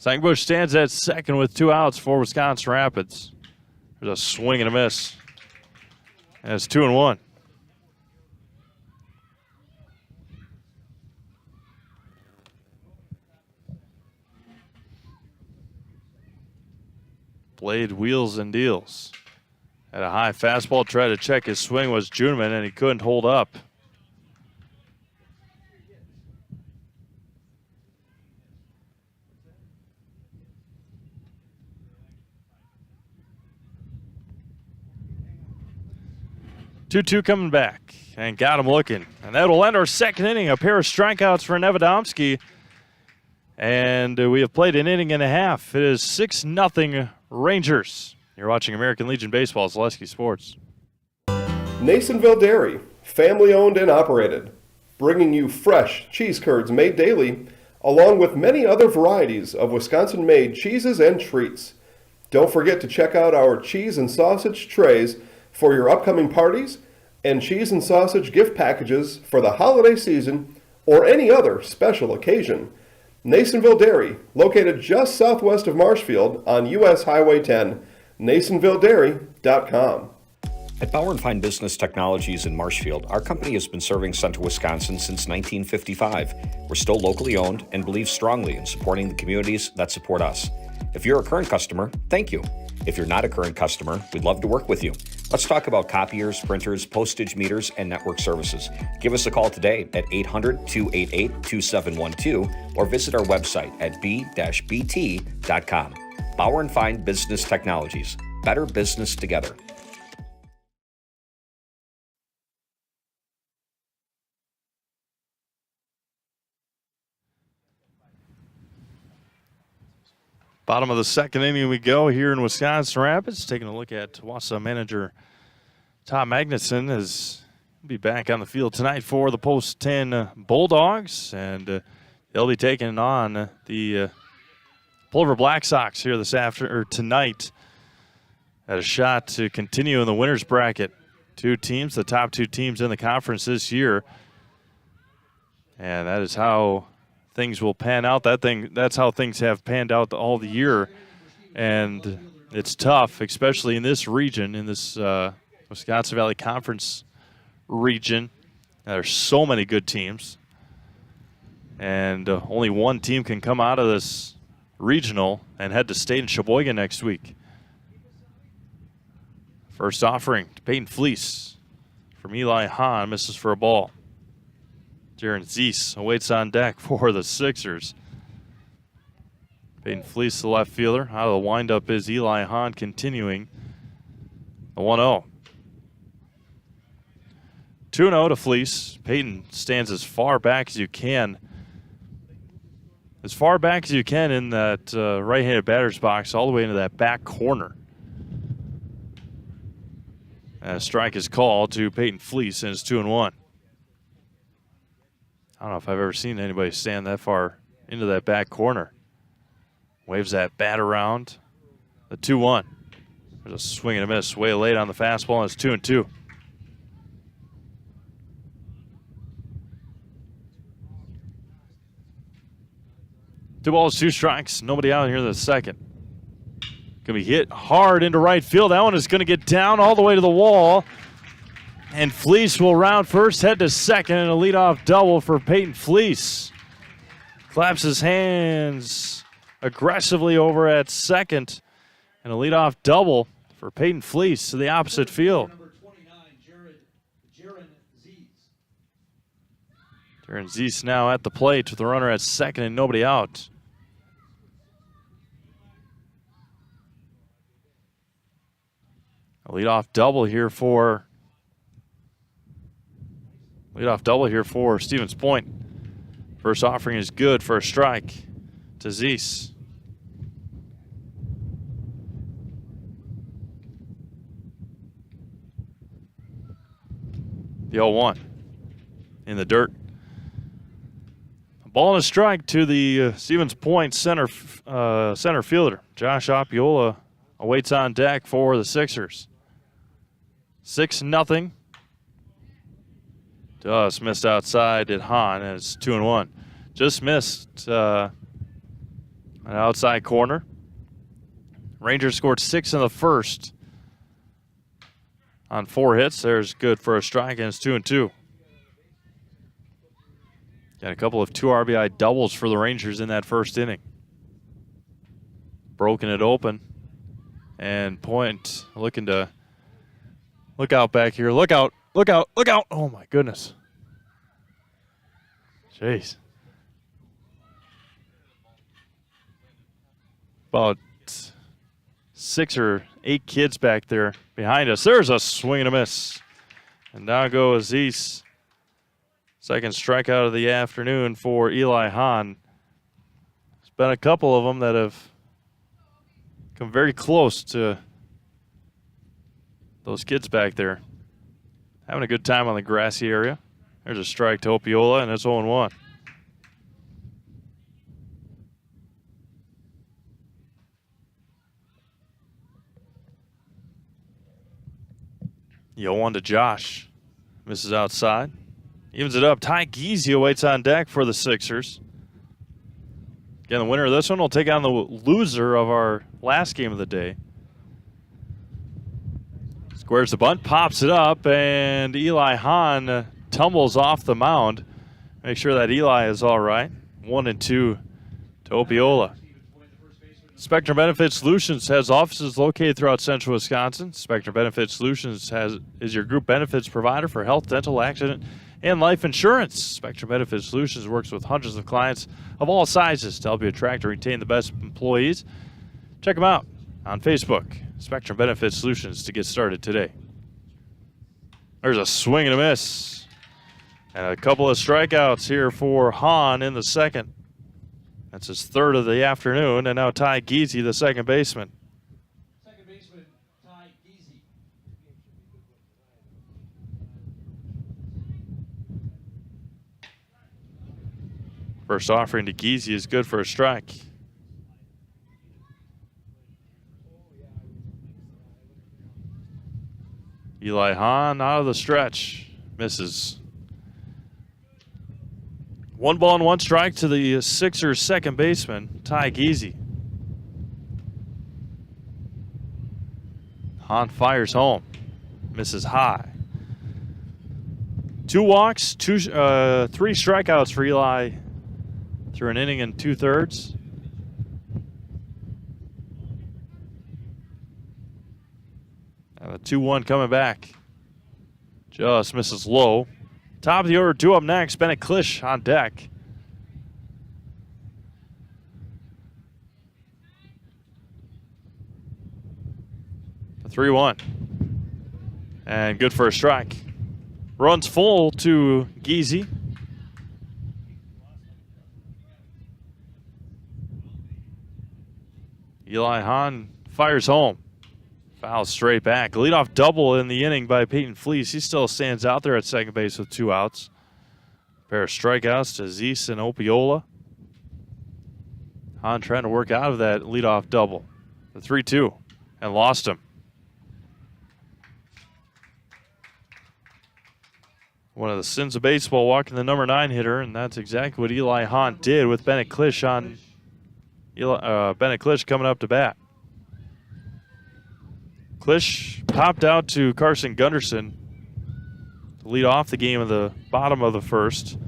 Sangbush stands at second with 2 outs for Wisconsin Rapids. There's a swing and a miss. And it's 2-1. Blade wheels and deals. Had a high fastball, tried to check his swing was Juneman, and he couldn't hold up. Two coming back and got him looking. And that will end our second inning. A pair of strikeouts for Nevedomski. And we have played an inning and a half. It is 6-0 Rangers. You're watching American Legion Baseball, Zaleski Sports. Nasonville Dairy, family owned and operated, bringing you fresh cheese curds made daily, along with many other varieties of Wisconsin-made cheeses and treats. Don't forget to check out our cheese and sausage trays for your upcoming parties and cheese and sausage gift packages for the holiday season or any other special occasion. Nasonville Dairy, located just southwest of Marshfield on U.S. Highway 10, NasonvilleDairy.com. At Bauer & Fine Business Technologies in Marshfield, our company has been serving Central Wisconsin since 1955. We're still locally owned and believe strongly in supporting the communities that support us. If you're a current customer, thank you. If you're not a current customer, we'd love to work with you. Let's talk about copiers, printers, postage meters, and network services. Give us a call today at 800-288-2712 or visit our website at b-bt.com. Bauer & Fine Business Technologies. Better business together. Bottom of the second inning we go here in Wisconsin Rapids. Taking a look at Wausau manager Tom Magnuson as he'll be back on the field tonight for the Post 10 Bulldogs. And they'll be taking on the Plover Black Sox here tonight at a shot to continue in the winner's bracket. Two teams, the top two teams in the conference this year. And that is how things will pan out. That's how things have panned out all the year. And it's tough, especially in this region, in this Wisconsin Valley Conference region. There's so many good teams. And only one team can come out of this regional and head to state in Sheboygan next week. First offering to Peyton Fleece from Eli Hahn, misses for a ball. Jaron Zeese awaits on deck for the Sixers. Peyton Fleece, the left fielder. Out of the windup is Eli Hahn, continuing the 1-0. 2-0 to Fleece. Peyton stands as far back as you can. As far back as you can in that right-handed batter's box, all the way into that back corner. And a strike is called to Peyton Fleece, and it's 2-1. I don't know if I've ever seen anybody stand that far into that back corner. Waves that bat around. The 2-1. There's a swing and a miss way late on the fastball, and it's 2-2. Two balls, two strikes. Nobody out here in the second. Going to be hit hard into right field. That one is going to get down all the way to the wall. And Fleece will round first, head to second, and a leadoff double for Peyton Fleece. Claps his hands aggressively over at second, and a leadoff double for Peyton Fleece to the opposite field. Number 29, Jaron Zeese. Jaron Zeese now at the plate with the runner at second and nobody out. A leadoff double here for Stevens Point. First offering is good for a strike to Zeese. The 0-1 in the dirt. A ball and a strike to the Stevens Point center fielder. Josh Opiola awaits on deck for the Sixers. 6-0. Just missed outside at Hahn, and it's 2-1. Just missed on An outside corner. Rangers scored 6 in the first on 4 hits. There's good for a strike, and it's 2-2. Got a couple of 2 RBI doubles for the Rangers in that first inning. Broken it open. And Point looking to look out back here. Look out, look out, look out. Oh, my goodness. Jeez. About 6 or 8 kids back there behind us. There's a swing and a miss. And now goes Aziz. Second strikeout of the afternoon for Eli Hahn. There's been a couple of them that have come very close to those kids back there. Having a good time on the grassy area. There's a strike to Opiola, and it's 0-1. Yo, 1 to Josh. Misses outside. Evens it up. Ty Giese waits on deck for the Sixers. Again, the winner of this one will take on the loser of our last game of the day. Squares the bunt, pops it up, and Eli Hahn tumbles off the mound. Make sure that Eli is all right. 1-2 to Opiola. Spectrum Benefit Solutions has offices located throughout central Wisconsin. Spectrum Benefit Solutions is your group benefits provider for health, dental, accident, and life insurance. Spectrum Benefit Solutions works with hundreds of clients of all sizes to help you attract and retain the best employees. Check them out on Facebook, Spectrum Benefit Solutions, to get started today. There's a swing and a miss. And a couple of strikeouts here for Hahn in the second. That's his third of the afternoon, and now Ty Giese, the second baseman. Second baseman, Ty Giese. First offering to Giese is good for a strike. Eli Hahn out of the stretch. Misses. 1 ball and 1 strike to the Sixers' second baseman, Ty Giese. Hahn fires home. Misses high. 2 walks, 3 strikeouts for Eli through an inning and 2/3. And the 2-1 coming back. Just misses low. Top of the order, 2 up next. Bennett Klisch on deck. The 3-1. And good for a strike. Runs full to Giese. Eli Hahn fires home. Foul straight back. Leadoff double in the inning by Peyton Fleece. He still stands out there at second base with 2 outs. Pair of strikeouts to Zeese and Opiola. Hahn trying to work out of that leadoff double. The 3-2, and lost him. One of the sins of baseball, walking the number 9 hitter, and that's exactly what Eli Hahn did with Bennett Klisch on Bennett Klisch coming up to bat. Klisch popped out to Carson Gunderson to lead off the game of the bottom of the first.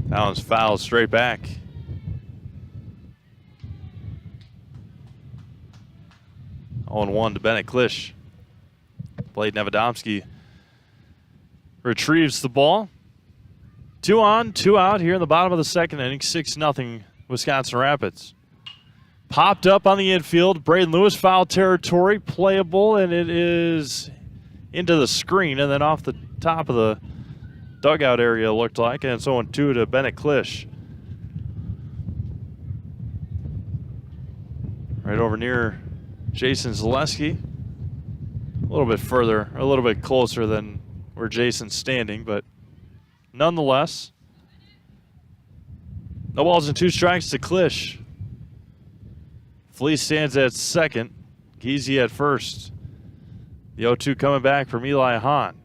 That one's fouled straight back. On 1 to Bennett Klisch. Blade Nevedomski retrieves the ball. 2 on, 2 out here in the bottom of the second inning. 6-0 Wisconsin Rapids. Popped up on the infield. Braden Lewis foul territory. Playable, and it is into the screen and then off the top of the dugout area, looked like. And it's 0-2 to Bennett Klisch. Right over near Jason Zaleski. A little bit further, a little bit closer than where Jason's standing, but nonetheless, no balls and 2 strikes to Klisch. Fleece stands at second. Giese at first. The 0-2 coming back from Eli Hahn.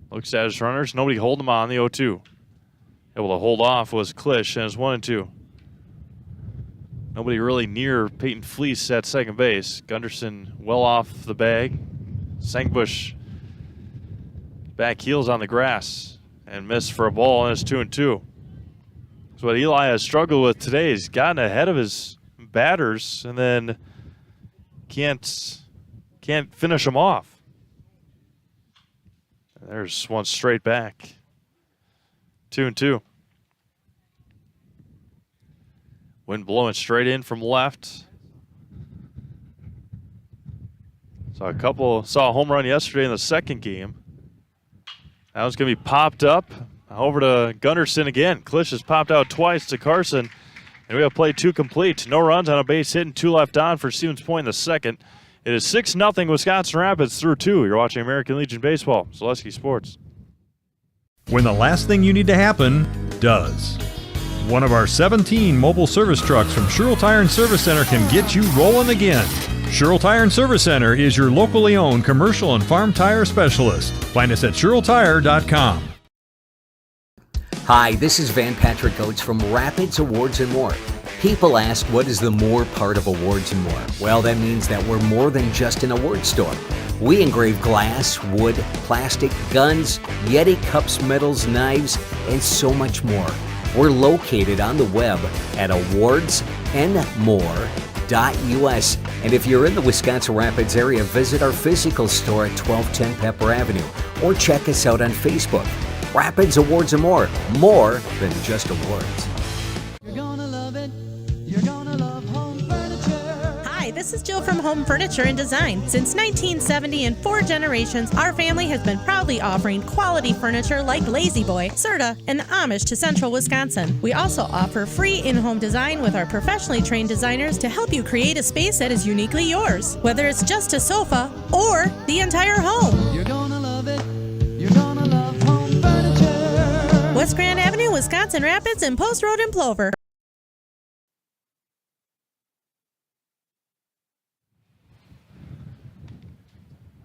Looks at his runners. Nobody holding him on the 0-2. Able to hold off was Klisch, and it's 1-2. Nobody really near Peyton Fleece at second base. Gunderson well off the bag. Sangbush back heels on the grass and missed for a ball, and it's 2-2. So what Eli has struggled with today. He's gotten ahead of his batters and then can't finish them off. And there's one straight back. 2-2. Wind blowing straight in from left. Saw a home run yesterday in the second game. That was going to be popped up. Over to Gunderson again. Klisch has popped out twice to Carson. And we have played 2 complete. No runs on a base hit and 2 left on for Stevens Point in the second. It is 6-0 Wisconsin Rapids through 2. You're watching American Legion Baseball. Zaleski Sports. When the last thing you need to happen does. One of our 17 mobile service trucks from Sherrill Tire and Service Center can get you rolling again. Sherrill Tire and Service Center is your locally owned commercial and farm tire specialist. Find us at SherrillTire.com. Hi, this is Van Patrick Oates from Rapids Awards and More. People ask, what is the more part of Awards and More? Well, that means that we're more than just an award store. We engrave glass, wood, plastic, guns, Yeti cups, medals, knives, and so much more. We're located on the web at awardsandmore.us. And if you're in the Wisconsin Rapids area, visit our physical store at 1210 Pepper Avenue or check us out on Facebook. Rapids Awards and More than just awards. You're gonna love it. You're gonna love home furniture. Hi, this is Jill from Home Furniture and Design. Since 1970 and 4 generations, our family has been proudly offering quality furniture like Lazy Boy, Serta, and Amish to Central Wisconsin. We also offer free in-home design with our professionally trained designers to help you create a space that is uniquely yours, whether it's just a sofa or the entire home. You're gonna love it. You're gonna love home furniture. West Grand Avenue, Wisconsin Rapids, and Post Road in Plover.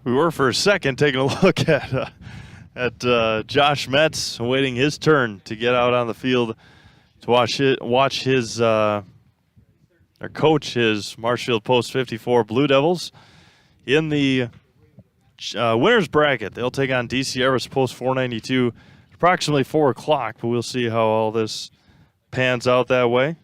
We were for a second taking a look at Josh Metz awaiting his turn to get out on the field to watch his or coach his Marshfield Post 54 Blue Devils in the winners bracket. They'll take on DC Everest Post 492 approximately 4 o'clock, but we'll see how all this pans out that way.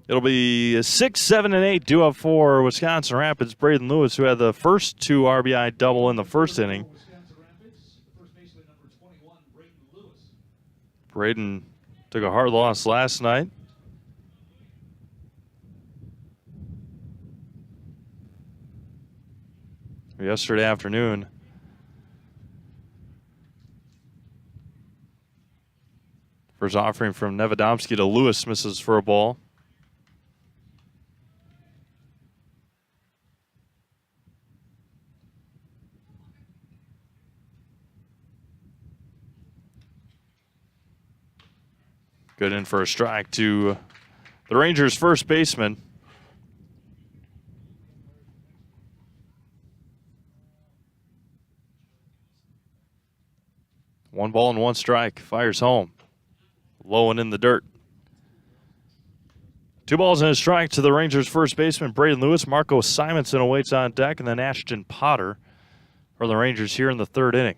It'll be 6, 7, and 8 due up for Wisconsin Rapids. Braden Lewis, who had the first 2 RBI double in the first inning. Braden took a hard loss last night. Yesterday afternoon. First offering from Nevadomski to Lewis misses for a ball. Good in for a strike to the Rangers' first baseman. One ball and 1 strike. Fires home. Low and in the dirt. 2 balls and a strike to the Rangers' first baseman, Braden Lewis. Marco Simonson awaits on deck, and then Ashton Potter for the Rangers here in the 3rd inning.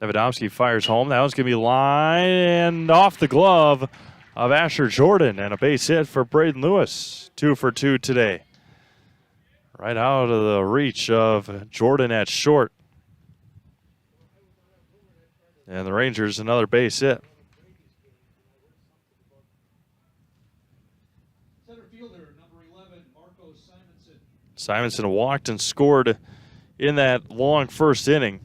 Nevadomski fires home. That one's going to be line and off the glove of Asher Jordan, and a base hit for Braden Lewis. 2 for 2 today. Right out of the reach of Jordan at short. And the Rangers another base hit. Center fielder, number 11, Marco Simonson. Simonson walked and scored in that long first inning.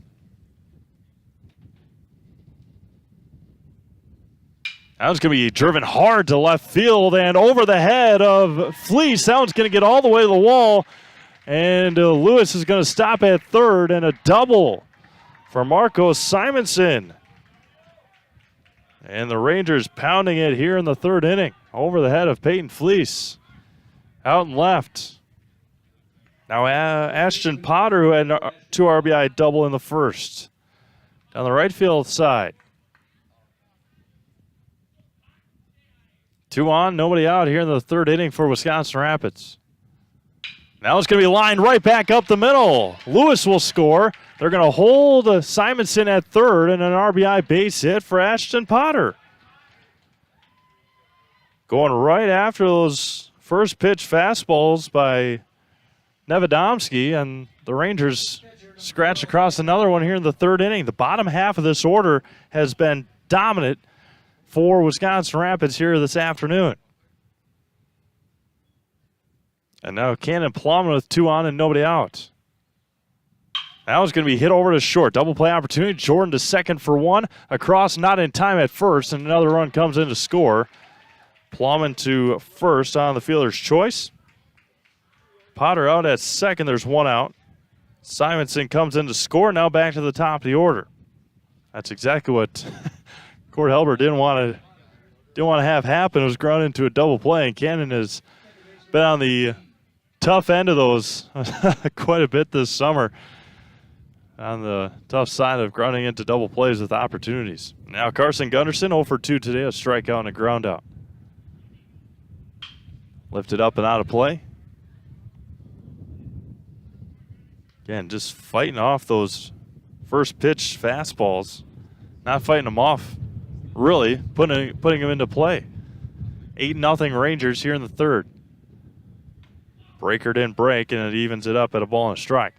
That one's going to be driven hard to left field and over the head of Fleece. That one's going to get all the way to the wall. And Lewis is going to stop at third, and a double for Marco Simonson. And the Rangers pounding it here in the third inning. Over the head of Peyton Fleece. Out and left. Now Ashton Potter, who had 2 RBI double in the first. Down the right field side. 2 on, nobody out here in the third inning for Wisconsin Rapids. Now it's going to be lined right back up the middle. Lewis will score. They're going to hold Simonson at third and an RBI base hit for Ashton Potter. Going right after those first pitch fastballs by Nevedomski, and the Rangers scratch across another one here in the third inning. The bottom half of this order has been dominant for Wisconsin Rapids here this afternoon. And now Cannon Plowman with 2 on and nobody out. Now it's going to be hit over to short. Double play opportunity. Jordan to second for 1. Across, not in time at first, and another run comes in to score. Plowman to first on the fielder's choice. Potter out at second. There's 1 out. Simonson comes in to score. Now back to the top of the order. That's exactly what Cord Helber didn't want to have happen. It was ground into a double play, and Cannon has been on the tough end of those quite a bit this summer. On the tough side of grounding into double plays with opportunities. Now Carson Gunderson 0 for 2 today, a strikeout and a ground out. Lifted up and out of play. Again, just fighting off those first pitch fastballs. Not fighting them off, really, putting them into play. 8-0 Rangers here in the third. Breaker didn't break, and it evens it up at a ball and a strike.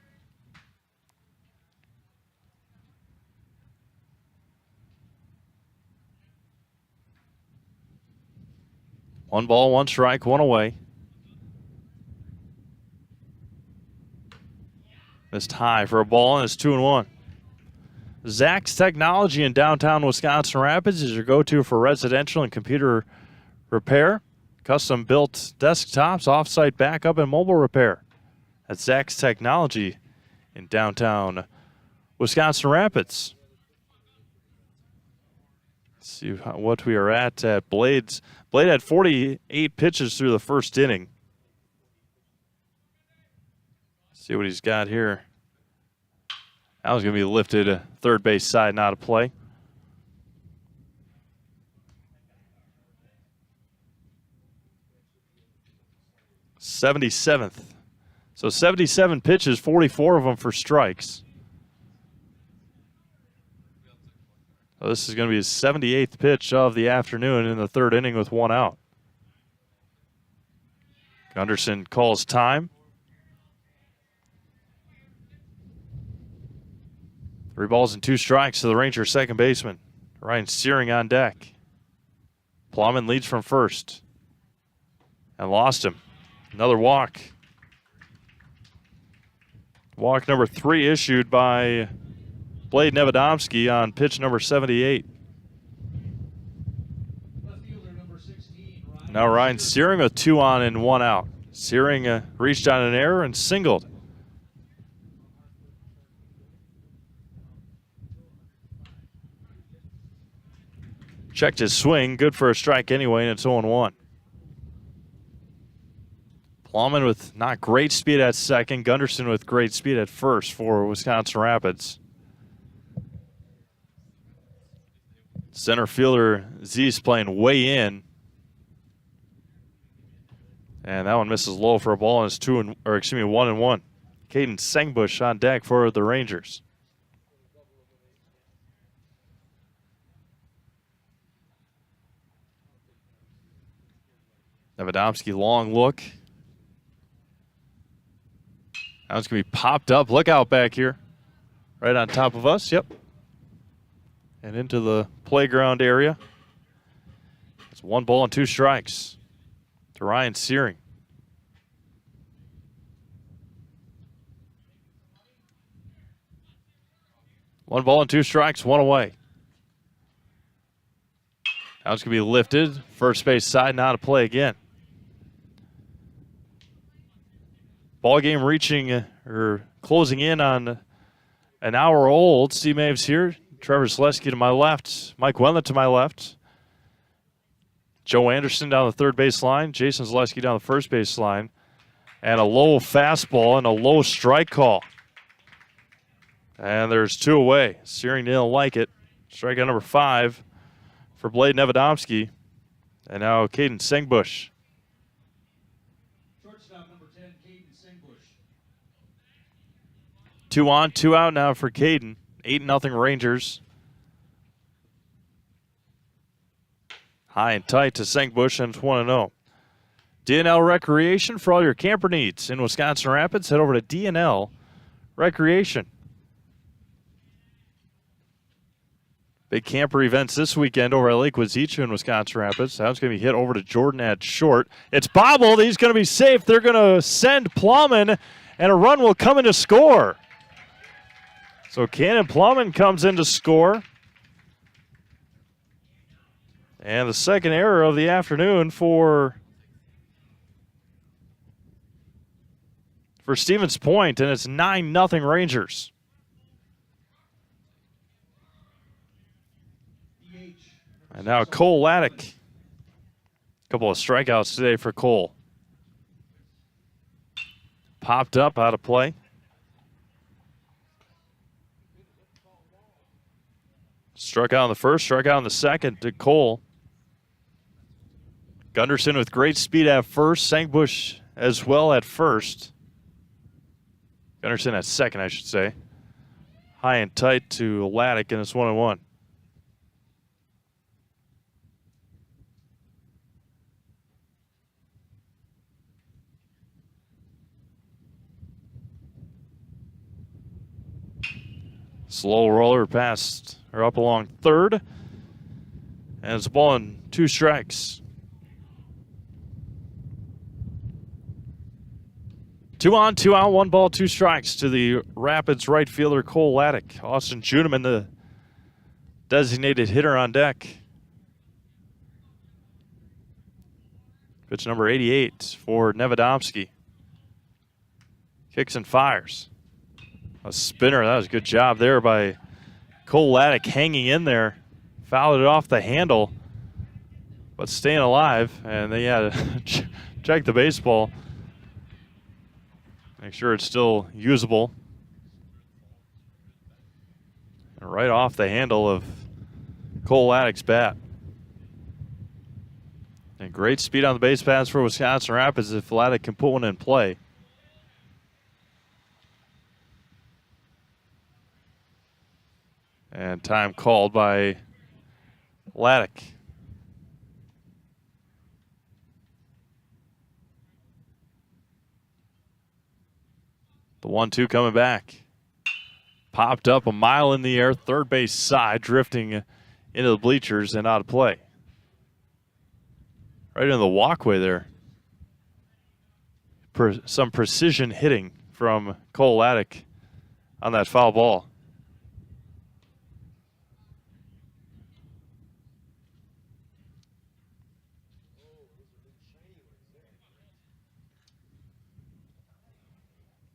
One ball, 1 strike, 1 away. Missed high for a ball, and it's 2-1. Zach's Technology in downtown Wisconsin Rapids is your go-to for residential and computer repair, custom-built desktops, off-site backup, and mobile repair. That's Zach's Technology in downtown Wisconsin Rapids. Let's see what we are at Blades. Blade had 48 pitches through the first inning. See what he's got here. That was going to be lifted third base side, not a play. '77th. So 77 pitches, 44 of them for strikes. So this is going to be his 78th pitch of the afternoon in the third inning with 1 out. Gunderson calls time. 3 balls and 2 strikes to the Ranger second baseman. Ryan Searing on deck. Plowman leads from first. And lost him. Another walk. Walk number 3 issued by Blade Nevedomski on pitch number 78. Now Ryan Searing with 2 on and 1 out. Searing reached on an error and singled. Checked his swing, good for a strike anyway, and it's 0-1. Plowman with not great speed at second, Gunderson with great speed at first for Wisconsin Rapids. Center fielder Z's playing way in. And that one misses low for a ball, and it's 1-1. Caden Sengbush on deck for the Rangers. Nevedomski, long look. Now it's going to be popped up. Look out back here. Right on top of us. Yep. And into the playground area. It's 1 ball and 2 strikes to Ryan Searing. One ball and 2 strikes, 1 away. Now it's going to be lifted. First base side, not a play again. Ball game reaching or closing in on an hour old. Steve Maves here Trevor Selesky to my left. Mike Wendland to my left. Joe Anderson down the third base line. Jason Selesky down the first base line. And a low fastball and a low strike call. And there's 2 away. Searing didn't like it. Strikeout number 5 for Blade Nevedomski. And now Caden Sengbush. Shortstop number 10, Caden Sengbush. 2 on, 2 out now for Caden. 8-0 Rangers. High and tight to Sengbush, and it's 1-0. DNL Recreation for all your camper needs in Wisconsin Rapids. Head over to DNL Recreation. Big camper events this weekend over at Lake Wazicha in Wisconsin Rapids. That's going to be hit over to Jordan at short. It's bobbled. He's going to be safe. They're going to send Plowman, and a run will come in to score. So Cannon Plowman comes in to score. And the second error of the afternoon for Stevens Point, and it's 9-0 Rangers. And now Cole Laddick. A couple of strikeouts today for Cole. Popped up out of play. Struck out in the first, struck out in the second to Cole. Gunderson with great speed at first. Sengbush as well at first. Gunderson at second, I should say. High and tight to Laddick, and it's 1-1. Slow roller past or up along third. And it's a ball and 2 strikes. 2 on, 2 out, 1 ball, 2 strikes to the Rapids right fielder Cole Laddick. Austin Juneman, the designated hitter on deck. Pitch number 88 for Nevedomski. Kicks and fires. A spinner. That was a good job there by Cole Laddick, hanging in there. Fouled it off the handle, but staying alive. And they had to check the baseball. Make sure it's still usable. And right off the handle of Cole Laddick's bat. And great speed on the base paths for Wisconsin Rapids if Laddick can put one in play. And time called by Laddick. The 1-2 coming back. Popped up a mile in the air, third base side, drifting into the bleachers and out of play. Right into the walkway there. Some precision hitting from Cole Laddick on that foul ball.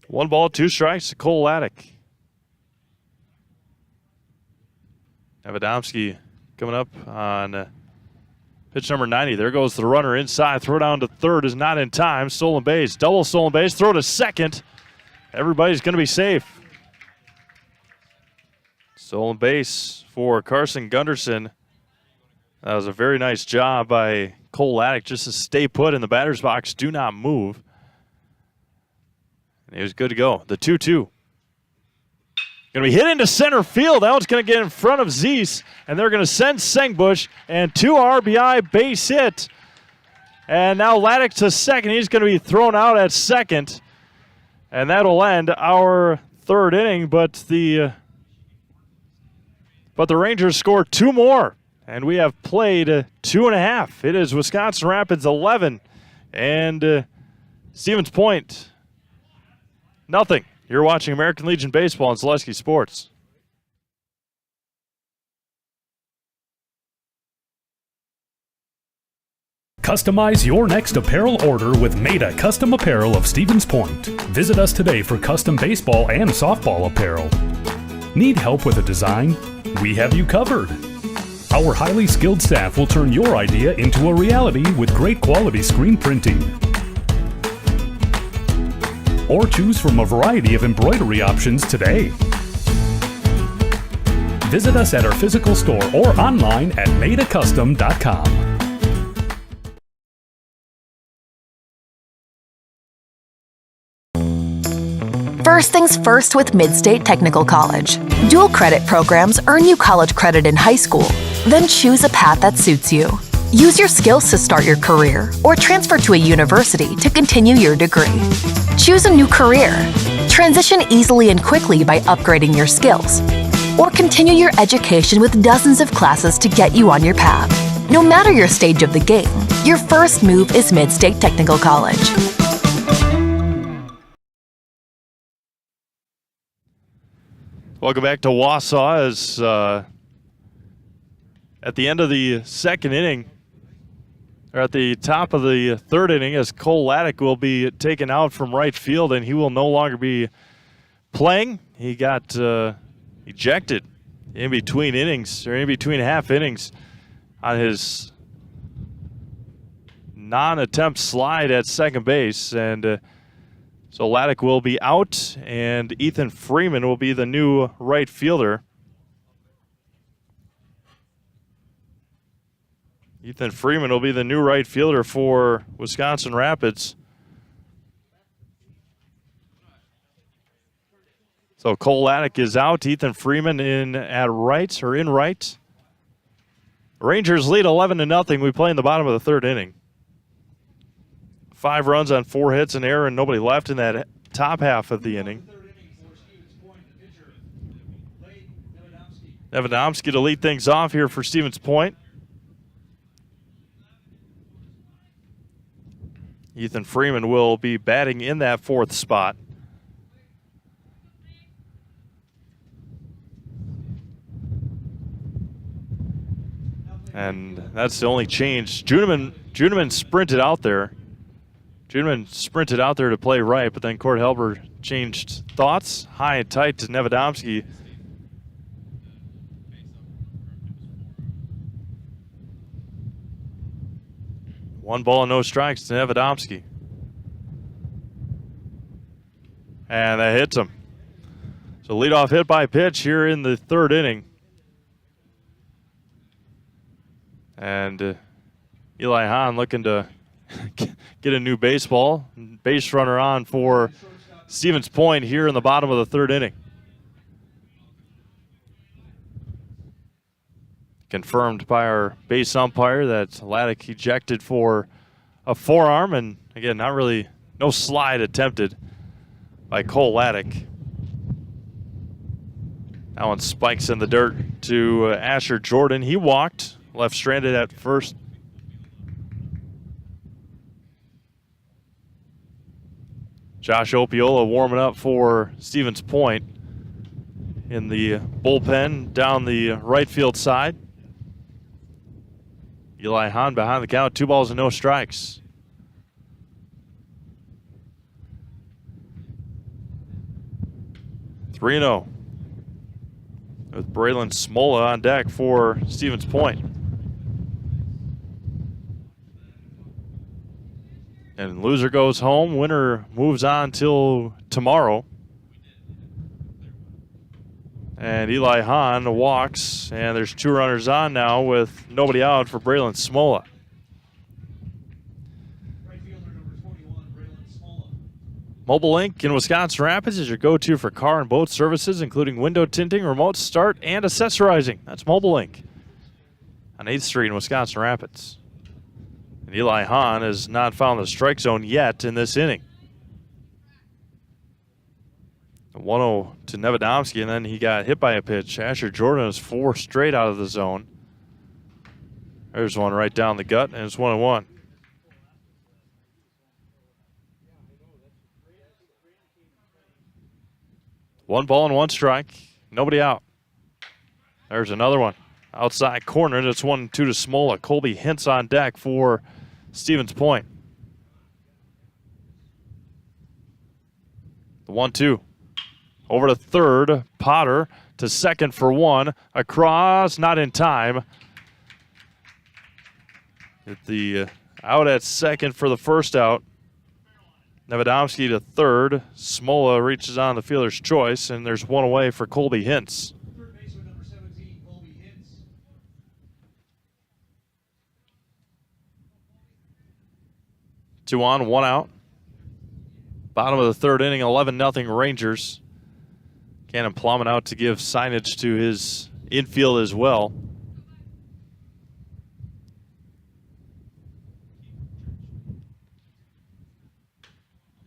One ball, 2 strikes to Cole Laddick. Nevedomski coming up on pitch number 90. There goes the runner inside. Throw down to third is not in time. Stolen base. Double stolen base. Throw to second. Everybody's going to be safe. Stolen base for Carson Gunderson. That was a very nice job by Cole Laddick just to stay put in the batter's box. Do not move. And he was good to go. The 2-2. Going to be hit into center field. That one's going to get in front of Zeese. And they're going to send Sengbush. And 2 RBI base hit. And now Laddick to second. He's going to be thrown out at second. And that'll end our third inning. But the Rangers score 2 more. And we have played 2.5. It is Wisconsin Rapids 11. And Stevens Point nothing. You're watching American Legion Baseball on Zaleski Sports. Customize your next apparel order with Maida Custom Apparel of Stevens Point. Visit us today for custom baseball and softball apparel. Need help with a design? We have you covered. Our highly skilled staff will turn your idea into a reality with great quality screen printing. Or choose from a variety of embroidery options today. Visit us at our physical store or online at madeacustom.com. First things first with Mid-State Technical College. Dual credit programs earn you college credit in high school. Then choose a path that suits you. Use your skills to start your career or transfer to a university to continue your degree. Choose a new career. Transition easily and quickly by upgrading your skills. Or continue your education with dozens of classes to get you on your path. No matter your stage of the game, your first move is Mid-State Technical College. Welcome back to Wausau as at the end of the second inning, or at the top of the third inning, as Cole Laddick will be taken out from right field and he will no longer be playing. He got ejected in between innings, or in between half innings, on his non-attempt slide at second base, and so Laddick will be out, and Ethan Freeman will be the new right fielder. Ethan Freeman will be the new right fielder for Wisconsin Rapids. So Cole Laddick is out. Ethan Freeman in right. Rangers lead 11-0. We play in the bottom of the third inning. 5 runs on 4 hits, an error, and nobody left in that top half of the inning. Nevadomski to lead things off here for Stevens Point. Ethan Freeman will be batting in that 4th spot. And that's the only change. Juneman sprinted out there. Juneman sprinted out there to play right, but then Cord Helber changed thoughts. High and tight to Nevadomski. One ball and no strikes to Nevadomski. And that hits him. So leadoff hit by pitch here in the third inning. And Eli Hahn looking to get a new baseball. Base runner on for Stevens Point here in the bottom of the third inning. Confirmed by our base umpire that Laddick ejected for a forearm, and again, no slide attempted by Cole Laddick. That one spikes in the dirt to Asher Jordan. He walked, left stranded at first. Josh Opiola warming up for Stevens Point in the bullpen down the right field side. Eli Hahn behind the count, 2 balls and no strikes. (3-0) with Braylon Smola on deck for Stevens Point. And loser goes home. Winner moves on till tomorrow. And Eli Hahn walks, and there's 2 runners on now with nobody out for Braylon Smola. Mobile Link in Wisconsin Rapids is your go-to for car and boat services, including window tinting, remote start, and accessorizing. That's Mobile Link on 8th Street in Wisconsin Rapids. And Eli Hahn has not found the strike zone yet in this inning. 1-0 to Nevadomski, and then he got hit by a pitch. Asher Jordan is 4 straight out of the zone. There's one right down the gut, and it's 1-1. One ball and 1 strike. Nobody out. There's another one. Outside corner. That's 1-2 to Smola. Colby Hintz on deck for Stevens Point. The 1-2. Over to third. Potter to second for one. Across, not in time. Get the out at second for the first out. Nevedomski to third. Smola reaches on the fielder's choice, and there's one away for Colby Hintz. 2 on, 1 out. Bottom of the third inning, 11-0 Rangers. Cannon Plowman out to give signage to his infield as well.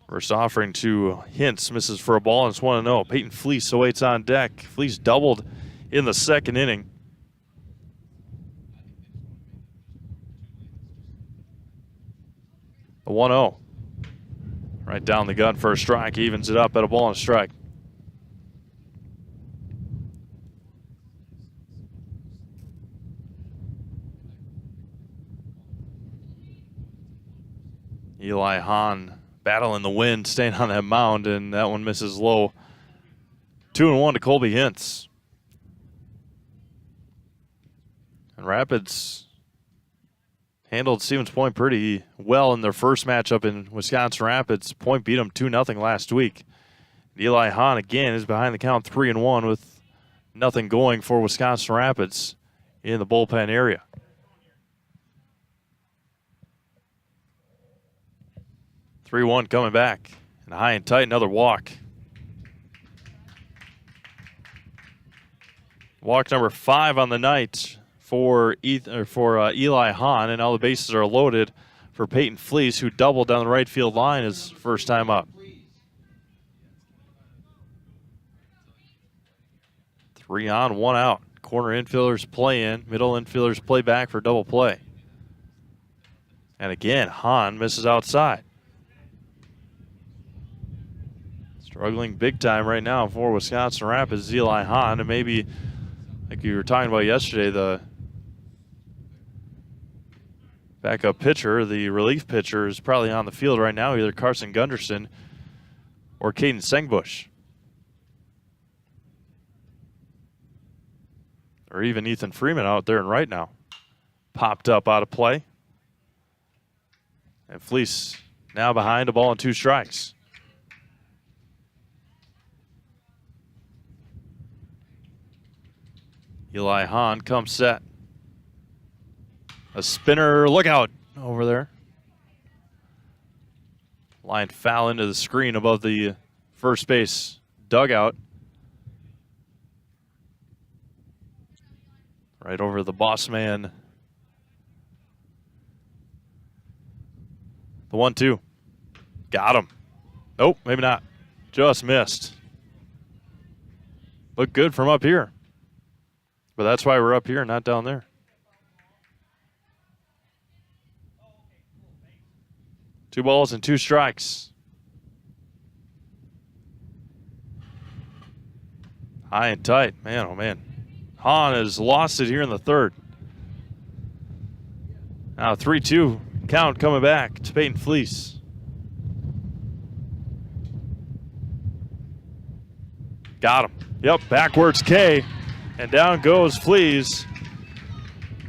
First offering to Hintz, misses for a ball, and it's 1-0. Peyton Fleece awaits on deck. Fleece doubled in the second inning. A 1-0. Right down the gun for a strike. Evens it up at a ball and a strike. Eli Hahn battling the wind, staying on that mound, and that one misses low. 2-1 to Colby Hintz. And Rapids handled Stevens Point pretty well in their first matchup in Wisconsin Rapids. Point beat them 2-0 last week. Eli Hahn again is behind the count 3-1 with nothing going for Wisconsin Rapids in the bullpen area. Three-1 coming back, and high and tight, another walk. Walk number 5 on the night for Eli Hahn, and all the bases are loaded for Peyton Fleece, who doubled down the right field line his first time up. 3 on, 1 out. Corner infielders play in, middle infielders play back for double play. And again, Hahn misses outside. Struggling big time right now for Wisconsin Rapids, Eli Hahn, and maybe, like you were talking about yesterday, the backup pitcher, the relief pitcher, is probably on the field right now, either Carson Gunderson or Caden Sengbush. Or even Ethan Freeman out there and right now. Popped up out of play. And Fleece now behind, a ball and 2 strikes. Eli Hahn comes set. A spinner, look out over there. Line foul into the screen above the first base dugout. Right over the boss man. The 1-2. Got him. Nope, maybe not. Just missed. Looked good from up here. But that's why we're up here, not down there. Two balls and 2 strikes. High and tight. Man, oh man. Hahn has lost it here in the third. Now 3-2 count coming back to Peyton Fleece. Got him. Yep, backwards K. And down goes Fleece.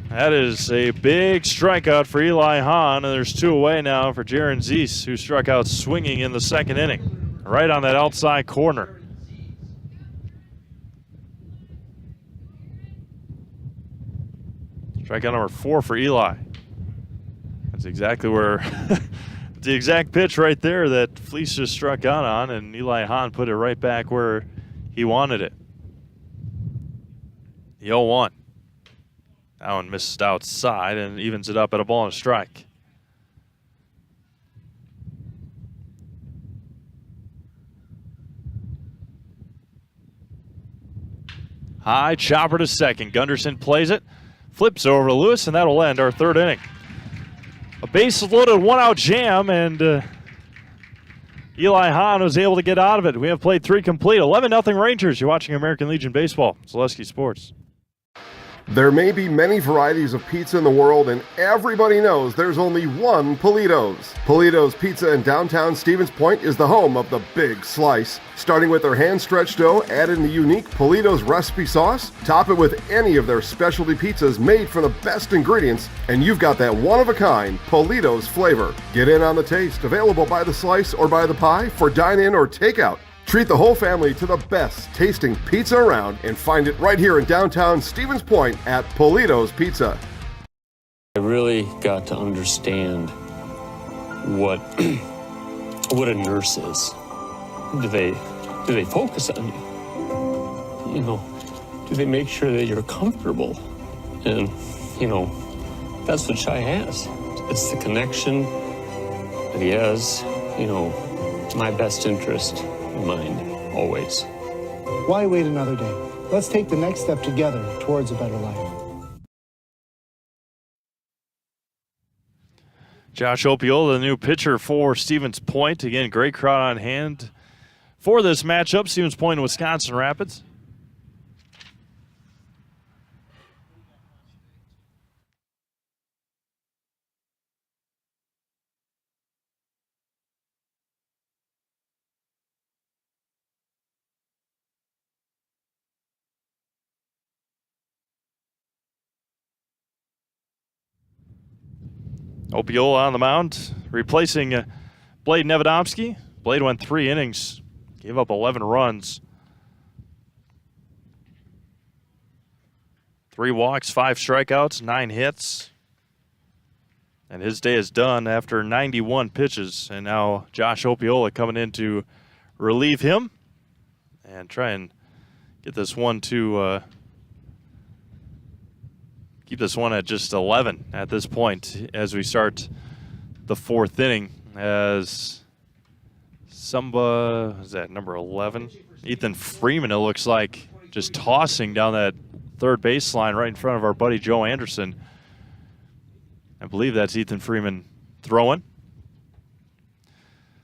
That is a big strikeout for Eli Hahn, and there's 2 away now for Jaron Zeese, who struck out swinging in the second inning, right on that outside corner. Strikeout number 4 for Eli. That's exactly where, the exact pitch right there that Fleece just struck out on, and Eli Hahn put it right back where he wanted it. The 0-1. That one missed outside and evens it up at a ball and a strike. High chopper to second. Gunderson plays it, flips over to Lewis, and that'll end our third inning. A base-loaded 1-out jam, and Eli Hahn was able to get out of it. We have played 3 complete. 11-0 Rangers. You're watching American Legion Baseball. Zaleski Sports. There may be many varieties of pizza in the world, and everybody knows there's only one Polito's. Polito's Pizza in downtown Stevens Point is the home of the big slice. Starting with their hand-stretched dough, add in the unique Polito's recipe sauce, top it with any of their specialty pizzas made from the best ingredients, and you've got that one-of-a-kind Polito's flavor. Get in on the taste, available by the slice or by the pie for dine-in or takeout. Treat the whole family to the best tasting pizza around and find it right here in downtown Stevens Point at Polito's Pizza. I really got to understand what a nurse is. Do they focus on you? You know, do they make sure that you're comfortable? And, you know, that's what Shai has. It's the connection that he has, you know, my best interest in mind, always. Why wait another day? Let's take the next step together towards a better life. Josh Opiola, the new pitcher for Stevens Point. Again, great crowd on hand for this matchup, Stevens Point and Wisconsin Rapids. Opiola on the mound, replacing Blade Nevedomski. Blade went 3 innings, gave up 11 runs. 3 walks, 5 strikeouts, 9 hits. And his day is done after 91 pitches. And now Josh Opiola coming in to relieve him and try and get this one to keep this one at just 11 at this point as we start the 4th inning. As is that number 11? Ethan Freeman, it looks like, just tossing down that third baseline right in front of our buddy Joe Anderson. I believe that's Ethan Freeman throwing.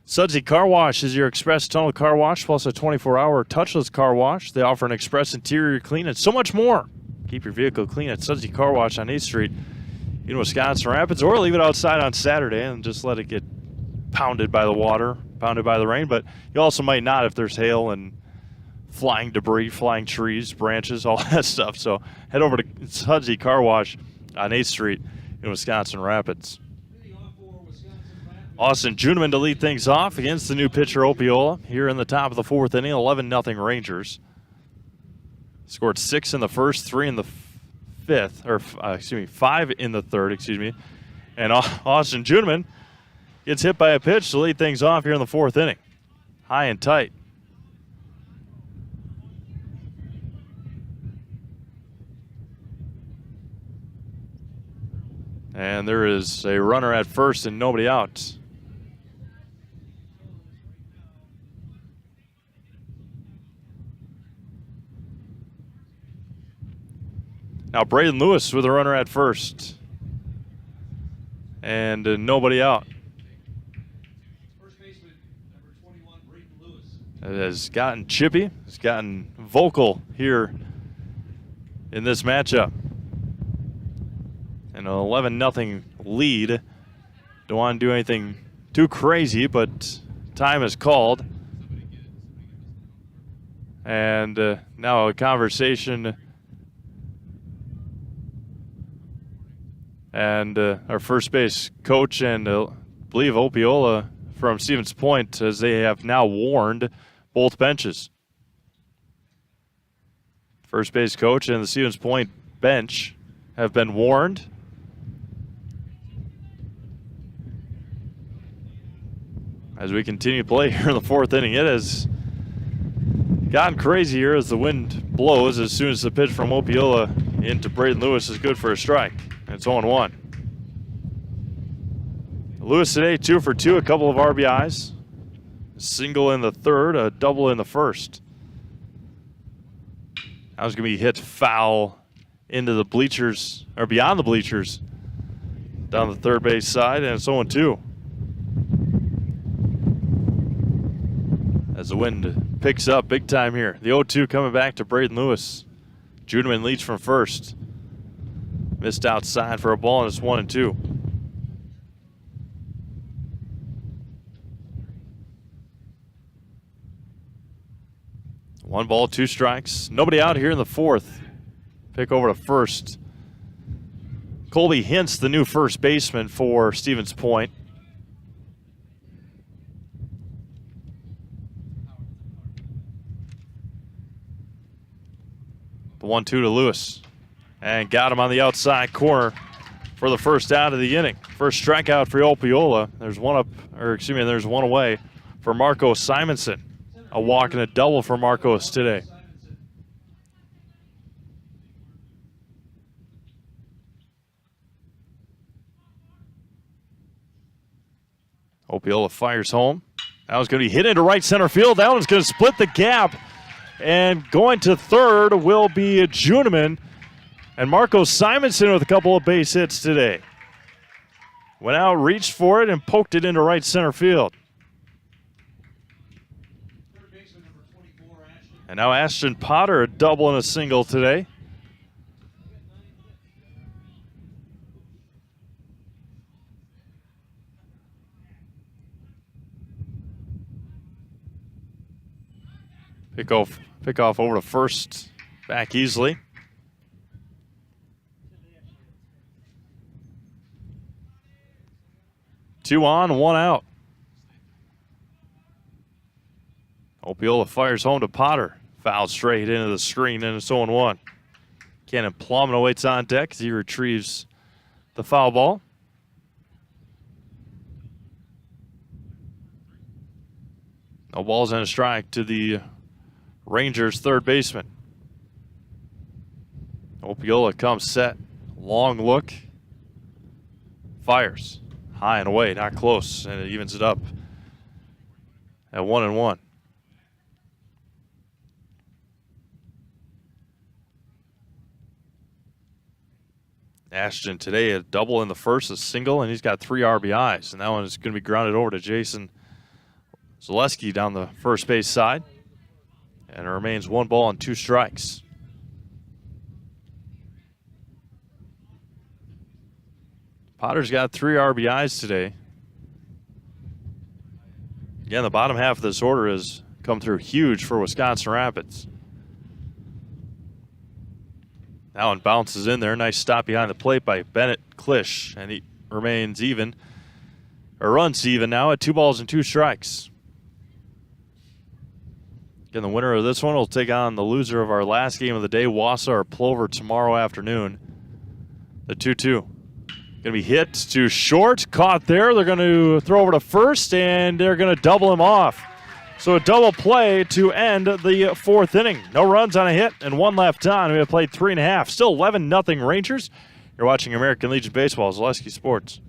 Sudsy Car Wash is your express tunnel car wash plus a 24-hour touchless car wash. They offer an express interior clean and so much more. Keep your vehicle clean at Sudsy Car Wash on 8th Street in Wisconsin Rapids, or leave it outside on Saturday and just let it get pounded by the water, pounded by the rain. But you also might not if there's hail and flying debris, flying trees, branches, all that stuff. So head over to Sudsy Car Wash on 8th Street in Wisconsin Rapids. Austin Juneman to lead things off against the new pitcher Opiola here in the top of the 4th inning, 11-0 Rangers. Scored 6 in the first, 3 in the 5th, or 5 in the 3rd, And Austin Juneman gets hit by a pitch to lead things off here in the 4th inning. High and tight. And there is a runner at first and nobody out. Now Braden Lewis with a runner at first. And nobody out. First baseman, number 21, Braden Lewis. It has gotten chippy. It's gotten vocal here in this matchup. An 11-0 lead. Don't want to do anything too crazy, but time is called. And now a conversation. And our first base coach and I believe Opiola from Stevens Point, as they have now warned both benches. First base coach and the Stevens Point bench have been warned. As we continue to play here in the 4th inning, it has gotten crazy here as the wind blows. As soon as the pitch from Opiola into Braden Lewis is good for a strike. It's 0-1. Lewis today 2 for 2, a couple of RBIs. A single in the 3rd, a double in the 1st. That was going to be hit foul into the bleachers, or beyond the bleachers, down the 3rd base side, and it's 0-2. As the wind picks up big time here. The 0-2 coming back to Braden Lewis. Juneman leads from first. Missed outside for a ball, and it's 1-2. One ball, two strikes. Nobody out here in the fourth. Pick over to first. Colby Hintz, the new first baseman for Stevens Point. The 1-2 to Lewis. And got him on the outside corner for the first out of the inning. First strikeout for Opiola. There's one away for Marco Simonson. A walk and a double for Marcos today. Opiola fires home. That was going to be hit into right center field. That one's going to split the gap. And going to third will be Juneman. And Marco Simonson with a couple of base hits today. Went out, reached for it, and poked it into right center field. And now Ashton Potter, a double and a single today. Pick off over to first, back easily. Two on, one out. Opiola fires home to Potter. Fouled straight into the screen, and it's 0-1. Cannon Plumman awaits on deck as he retrieves the foul ball. No balls and a strike to the Rangers' third baseman. Opiola comes set. Long look. Fires. High and away, not close, and it evens it up at 1-1. Ashton today a double in the first, a single, and he's got 3 RBIs. And that one is going to be grounded over to Jason Zaleski down the first base side. And it remains 1 ball and 2 strikes. Potter's got 3 RBIs today. Again, the bottom half of this order has come through huge for Wisconsin Rapids. That one bounces in there. Nice stop behind the plate by Bennett Klisch. And he remains even, or runs even now at 2 balls and 2 strikes. Again, the winner of this one will take on the loser of our last game of the day, Wausau or Plover, tomorrow afternoon. The 2-2. Going to be hit to short, caught there. They're going to throw over to first, and they're going to double him off. So a double play to end the 4th inning. No runs on a hit and 1 left on. We have played 3.5. Still 11-0 Rangers. You're watching American Legion Baseball, Zaleski Sports.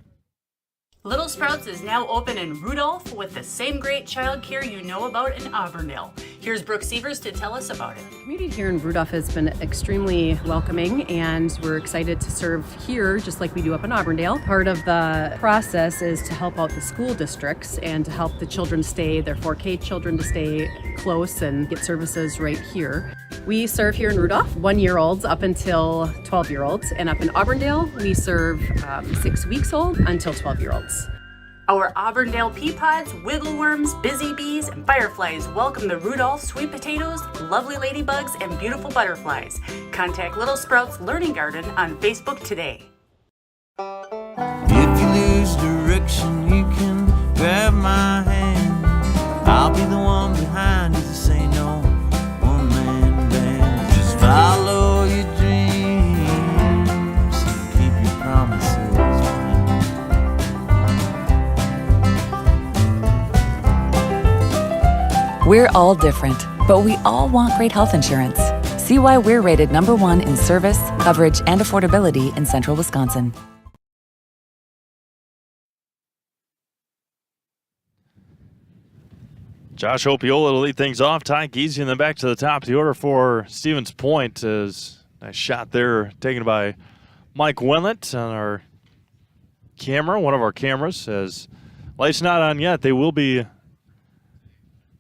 Little Sprouts is now open in Rudolph with the same great child care you know about in Auburndale. Here's Brooke Sievers to tell us about it. The community here in Rudolph has been extremely welcoming, and we're excited to serve here just like we do up in Auburndale. Part of the process is to help out the school districts and to help the children stay, their 4K children to stay close and get services right here. We serve here in Rudolph 1-year-olds up until 12-year-olds, and up in Auburndale we serve 6 weeks old until 12-year-olds. Our Auburndale pea pods, wiggle worms, busy bees, and fireflies welcome the Rudolph sweet potatoes, lovely ladybugs, and beautiful butterflies. Contact Little Sprouts Learning Garden on Facebook today. If you lose direction, you can grab my hand. I'll be the one behind you to say no. One-man band. Just follow your dreams and keep your promises. We're all different, but we all want great health insurance. See why we're rated #1 in service, coverage, and affordability in Central Wisconsin. Josh Opiola to lead things off. Ty Giese, and then back to the top of the order for Stevens Point. As nice shot there taken by Mike Wenlett on our camera, one of our cameras. As lights not on yet, they will be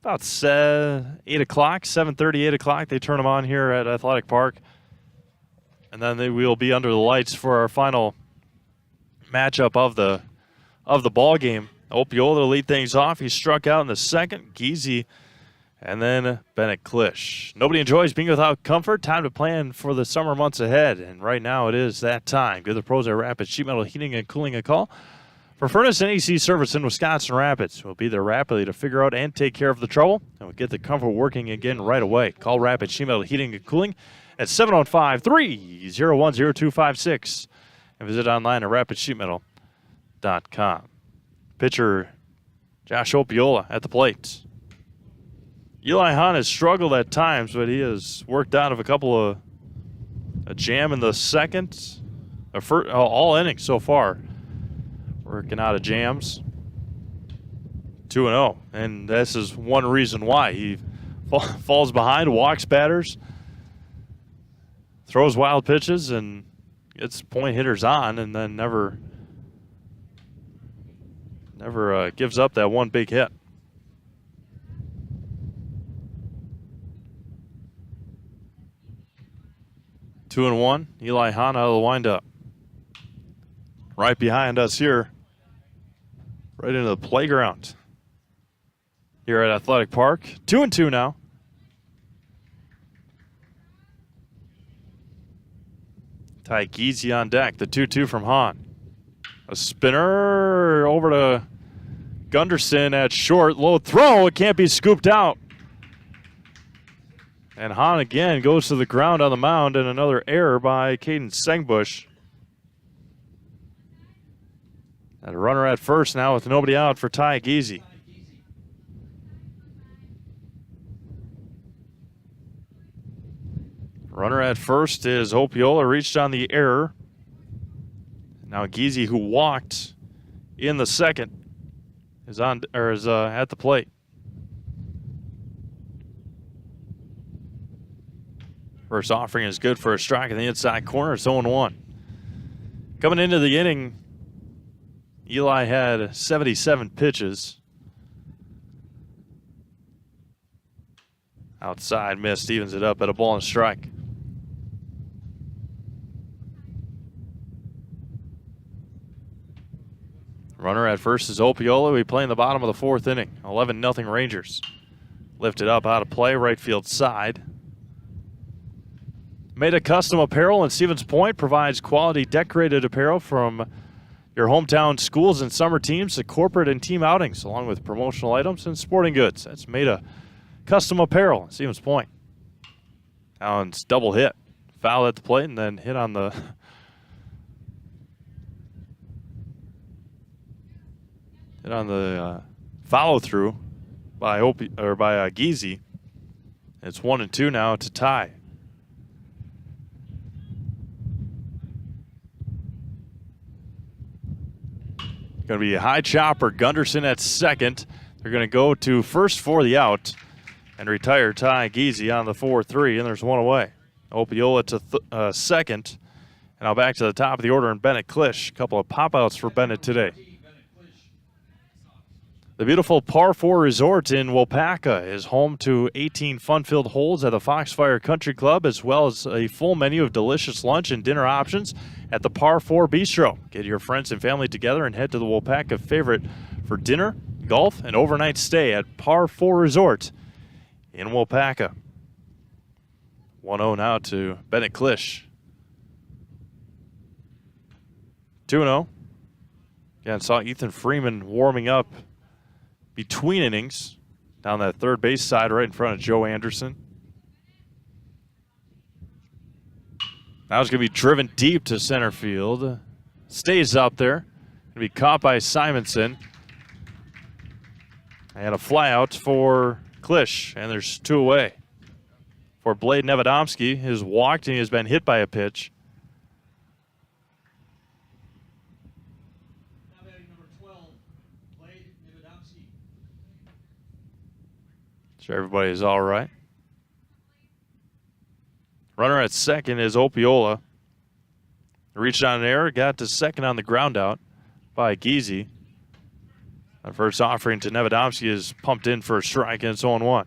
about 8 o'clock, 7:30, 8 o'clock. They turn them on here at Athletic Park. And then we will be under the lights for our final matchup of the ball game. Opiola to lead things off. He struck out in the second. Giese and then Bennett Klisch. Nobody enjoys being without comfort. Time to plan for the summer months ahead. And right now it is that time. Give the pros at Rapid Sheet Metal Heating and Cooling a call. For furnace and AC service in Wisconsin Rapids, we'll be there rapidly to figure out and take care of the trouble, and we'll get the comfort working again right away. Call Rapid Sheet Metal Heating and Cooling at 715-301-0256 and visit online at rapidsheetmetal.com. Pitcher Josh Opiola at the plate. Eli Hahn has struggled at times, but he has worked out of a couple of a jam in the second, all innings so far. Working out of jams. 2-0. And this is one reason why. He falls behind, walks batters, throws wild pitches, and gets point hitters on, and then never gives up that one big hit. Two and one. Eli Hahn out of the windup. Right behind us here. Right into the playground here at Athletic Park. 2-2 now. Ty Giese on deck. The 2-2 from Hahn. A spinner over to Gunderson at short. Low throw. It can't be scooped out. And Hahn again goes to the ground on the mound, and another error by Caden Sengbush. And a runner at first now with nobody out for Ty Giese. Runner at first is Opiola, reached on the error. Now Giese, who walked in the second, is at the plate. First offering is good for a strike in the inside corner. It's 0-1. Coming into the inning, Eli had 77 pitches. Outside missed, evens it up at a ball and strike. Runner at first is Opiola. We play in the bottom of the fourth inning. 11-0 Rangers. Lifted up out of play, right field side. Made a Custom Apparel in Stevens Point provides quality decorated apparel from your hometown schools and summer teams to corporate and team outings, along with promotional items and sporting goods. That's Made a Custom Apparel in Stevens Point. Allen's double hit. Foul at the plate and then hit on the follow through by Giese. It's 1-2 now to tie. Going to be a high chopper. Gunderson at second. They're going to go to first for the out and retire Ty Giese on the 4-3, and there's one away. Opiola to second. And now back to the top of the order, and Bennett Klisch. A couple of pop-outs for Bennett today. The beautiful Par 4 Resort in Waupaca is home to 18 fun-filled holes at the Foxfire Country Club, as well as a full menu of delicious lunch and dinner options at the Par 4 Bistro. Get your friends and family together and head to the Waupaca favorite for dinner, golf, and overnight stay at Par 4 Resort in Waupaca. 1-0 now to Bennett Klisch. 2-0. Again, saw Ethan Freeman warming up between innings down that third base side right in front of Joe Anderson. Now it's going to be driven deep to center field. Stays up there. Going to be caught by Simonson. And a flyout for Klisch, and there's two away. For Blade Nevedomski, has walked and he has been hit by a pitch. Sure, everybody is all right. Runner at second is Opiola. Reached on an error, got to second on the ground out by Giese. The first offering to Nevedomski is pumped in for a strike, and it's 0-1.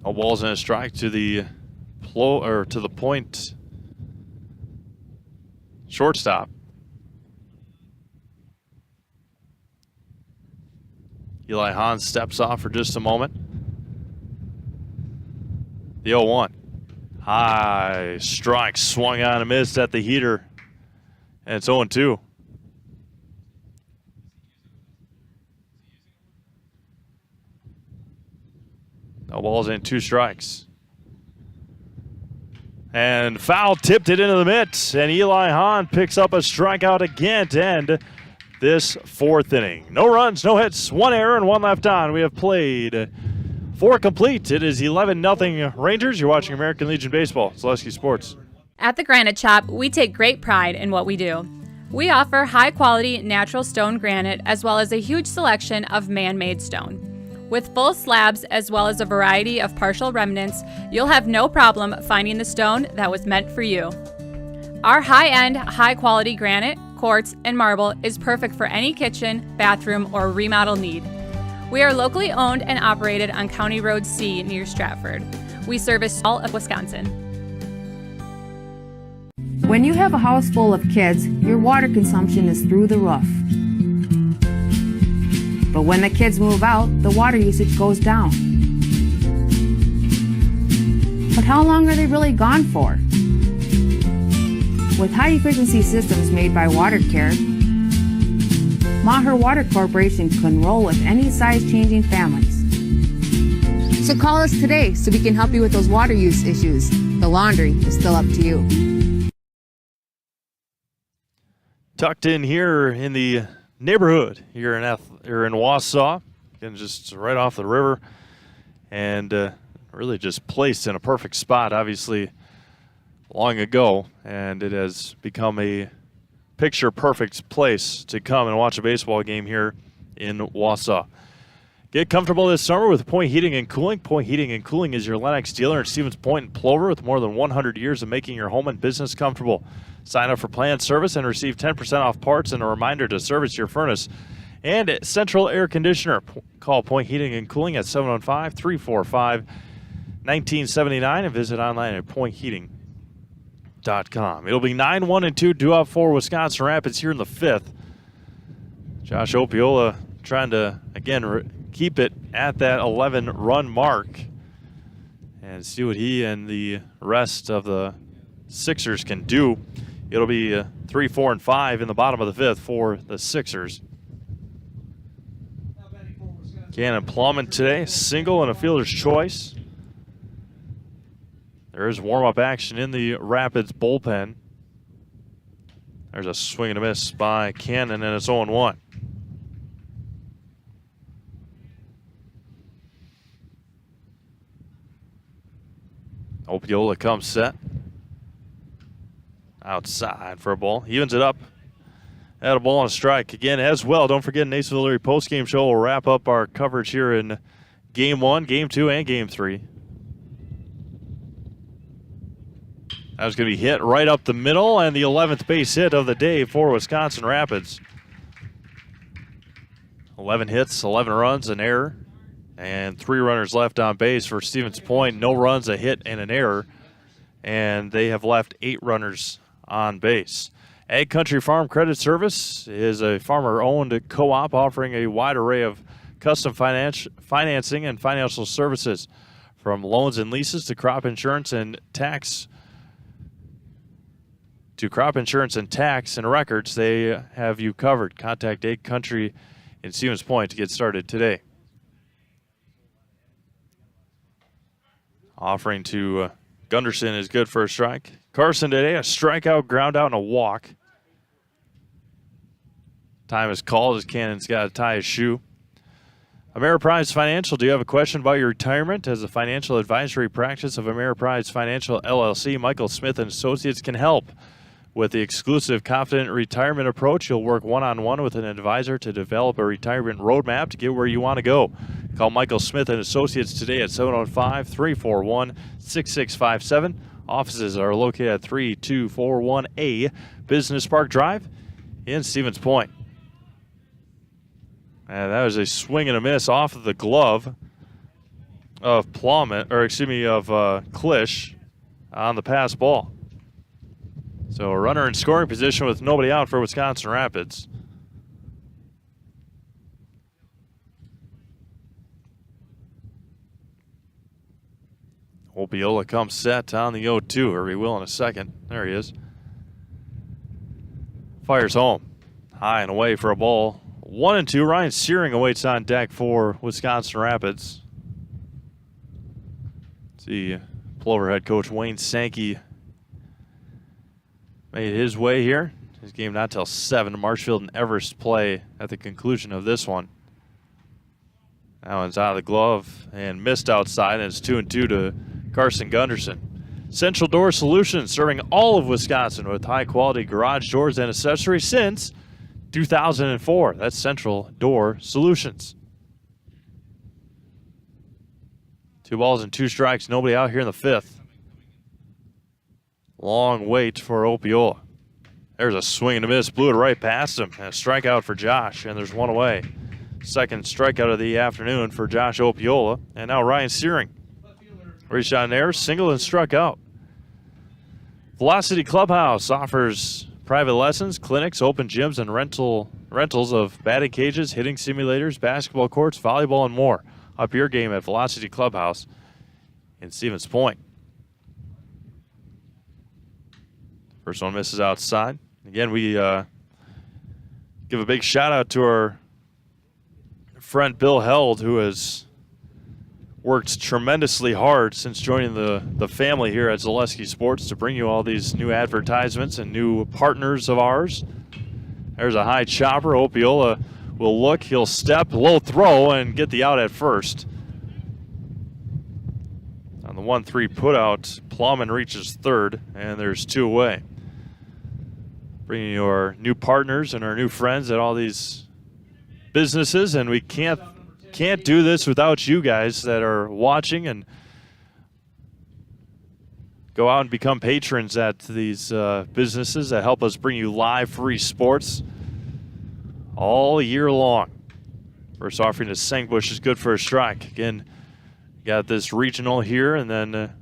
No balls and a strike to the point shortstop. Eli Hahn steps off for just a moment. The 0-1. High strike swung on and missed at the heater. And it's 0-2. No balls and 2 strikes. And foul tipped it into the mitt. And Eli Hahn picks up a strikeout again to end this 4th inning. No runs, no hits, 1 error, and 1 left on. We have played 4 complete. It is 11-0 Rangers. You're watching American Legion Baseball. Zaleski Sports. At the Granite Shop, we take great pride in what we do. We offer high-quality natural stone granite as well as a huge selection of man-made stone. With full slabs as well as a variety of partial remnants, you'll have no problem finding the stone that was meant for you. Our high-end, high-quality granite, quartz, and marble is perfect for any kitchen, bathroom, or remodel need. We are locally owned and operated on County Road C near Stratford. We service all of Wisconsin. When you have a house full of kids, your water consumption is through the roof. But when the kids move out, the water usage goes down. But how long are they really gone for? With high-efficiency systems made by WaterCare, Maher Water Corporation can roll with any size-changing families. So call us today so we can help you with those water use issues. The laundry is still up to you. Tucked in here in the neighborhood here in Wausau, again, just right off the river, and really just placed in a perfect spot, obviously long ago, and it has become a picture-perfect place to come and watch a baseball game here in Wausau. Get comfortable this summer with Point Heating and Cooling. Point Heating and Cooling is your Lennox dealer in Stevens Point and Plover with more than 100 years of making your home and business comfortable. Sign up for planned service and receive 10% off parts and a reminder to service your furnace and central air conditioner. Call Point Heating and Cooling at 715-345-1979 and visit online at pointheating.com. It'll be 9-1-2 due up for Wisconsin Rapids here in the 5th. Josh Opiola trying to, again, keep it at that 11-run mark and see what he and the rest of the Sixers can do. It'll be 3, 4, and 5 in the bottom of the 5th for the Sixers. Cannon Plumman today, single and a fielder's choice. There is warm-up action in the Rapids bullpen. There's a swing and a miss by Cannon, and it's 0-1. Opiola comes set. Outside for a ball. Evens it up. At a ball and a strike again as well. Don't forget, Nason Leary post-game show will wrap up our coverage here in Game 1, Game 2, and Game 3. That was going to be hit right up the middle, and the 11th base hit of the day for Wisconsin Rapids. 11 hits, 11 runs, an error, and 3 runners left on base for Stevens Point. No runs, a hit, and an error, and they have left 8 runners on base. Ag Country Farm Credit Service is a farmer-owned co-op offering a wide array of custom financing and financial services, from loans and leases to crop insurance and tax. And records, they have you covered. Contact Ag Country in Stevens Point to get started today. Offering to Gunderson is good for a strike. Carson today, a strikeout, ground out, and a walk. Time is called as Cannon's got to tie his shoe. Ameriprise Financial, do you have a question about your retirement? As a financial advisory practice of Ameriprise Financial LLC, Michael Smith and Associates can help. With the exclusive Confident Retirement Approach, you'll work one-on-one with an advisor to develop a retirement roadmap to get where you want to go. Call Michael Smith and Associates today at 705-341-6657. Offices are located at 3241A Business Park Drive in Stevens Point. And that was a swing and a miss off of the glove of Klisch on the pass ball. So a runner in scoring position with nobody out for Wisconsin Rapids. Opiola comes set on the 0-2, or he will in a second. There he is. Fires home. High and away for a ball. 1-2. Ryan Searing awaits on deck for Wisconsin Rapids. See, Plover head coach Wayne Sankey made his way here. His game not till 7. Marshfield and Everest play at the conclusion of this one. That one's out of the glove and missed outside, and it's 2-2 to Carson Gunderson. Central Door Solutions, serving all of Wisconsin with high-quality garage doors and accessories since 2004. That's Central Door Solutions. 2 balls and 2 strikes. Nobody out here in the 5th. Long wait for Opiola. There's a swing and a miss. Blew it right past him. And a strikeout for Josh, and there's 1 away. Second strikeout of the afternoon for Josh Opiola. And now Ryan Searing. Reached out in there, single and struck out. Velocity Clubhouse offers private lessons, clinics, open gyms, and rentals of batting cages, hitting simulators, basketball courts, volleyball, and more. Up your game at Velocity Clubhouse in Stevens Point. First one misses outside. Again, we give a big shout out to our friend Bill Held, who has worked tremendously hard since joining the family here at Zaleski Sports to bring you all these new advertisements and new partners of ours. There's a high chopper. Opiola will look, he'll step, low throw, and get the out at first. On the 1-3 putout, Plowman reaches third, and there's 2 away. Bringing you our new partners and our new friends at all these businesses, and we can't do this without you guys that are watching and go out and become patrons at these businesses that help us bring you live free sports all year long. First offering to Sengbush is good for a strike. Again, got this regional here, and then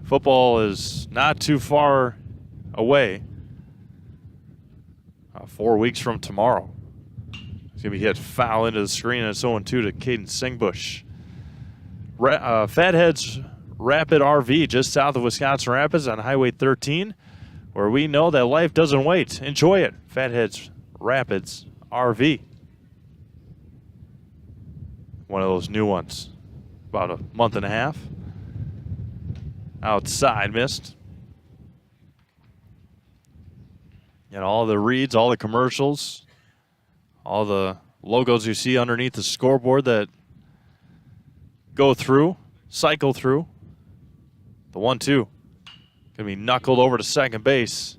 football is not too far away. 4 weeks from tomorrow. It's going to be hit foul into the screen, and it's 0-2 to Caden Sengbush. Fatheads Rapid RV just south of Wisconsin Rapids on Highway 13, where we know that life doesn't wait. Enjoy it. Fatheads Rapids RV. One of those new ones. About a month and a half. Outside, missed. And all the reads, all the commercials, all the logos you see underneath the scoreboard that go through, cycle through. The 1-2. Going to be knuckled over to second base.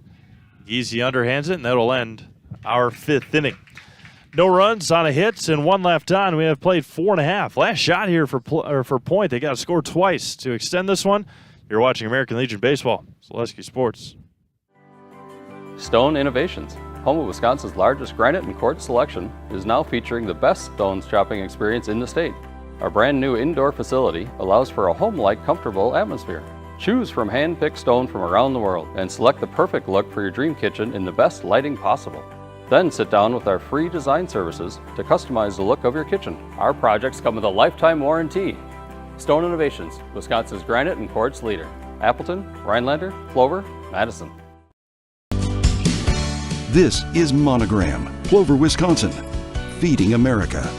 Easy underhands it, and that'll end our 5th inning. No runs on a hit and 1 left on. We have played 4.5. Last shot here for Point. They got to score twice to extend this one. You're watching American Legion Baseball. Zaleski Sports. Stone Innovations, home of Wisconsin's largest granite and quartz selection, is now featuring the best stones shopping experience in the state. Our brand new indoor facility allows for a home-like, comfortable atmosphere. Choose from hand-picked stone from around the world and select the perfect look for your dream kitchen in the best lighting possible. Then sit down with our free design services to customize the look of your kitchen. Our projects come with a lifetime warranty. Stone Innovations, Wisconsin's granite and quartz leader. Appleton, Rhinelander, Plover, Madison. This is Monogram, Plover, Wisconsin, feeding America.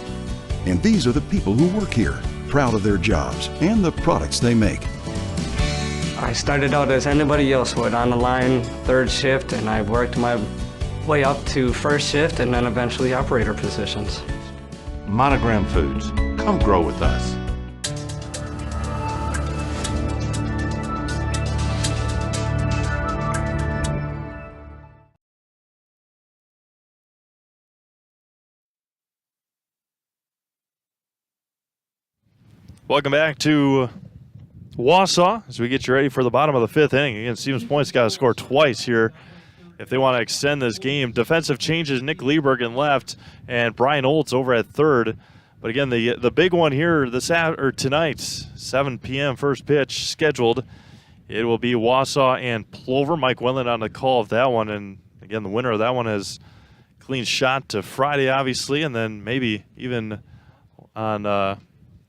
And these are the people who work here, proud of their jobs and the products they make. I started out as anybody else would, on the line, 3rd shift, and I worked my way up to 1st shift and then eventually operator positions. Monogram Foods, come grow with us. Welcome back to Wausau as we get you ready for the bottom of the 5th inning. Again, Stevens Point's got to score twice here if they want to extend this game. Defensive changes, Nick Lieberg in left and Brian Oltz over at third. But again, the big one here tonight, 7 p.m. first pitch scheduled. It will be Wausau and Plover. Mike Wendland on the call of that one. And again, the winner of that one has clean shot to Friday, obviously, and then maybe even on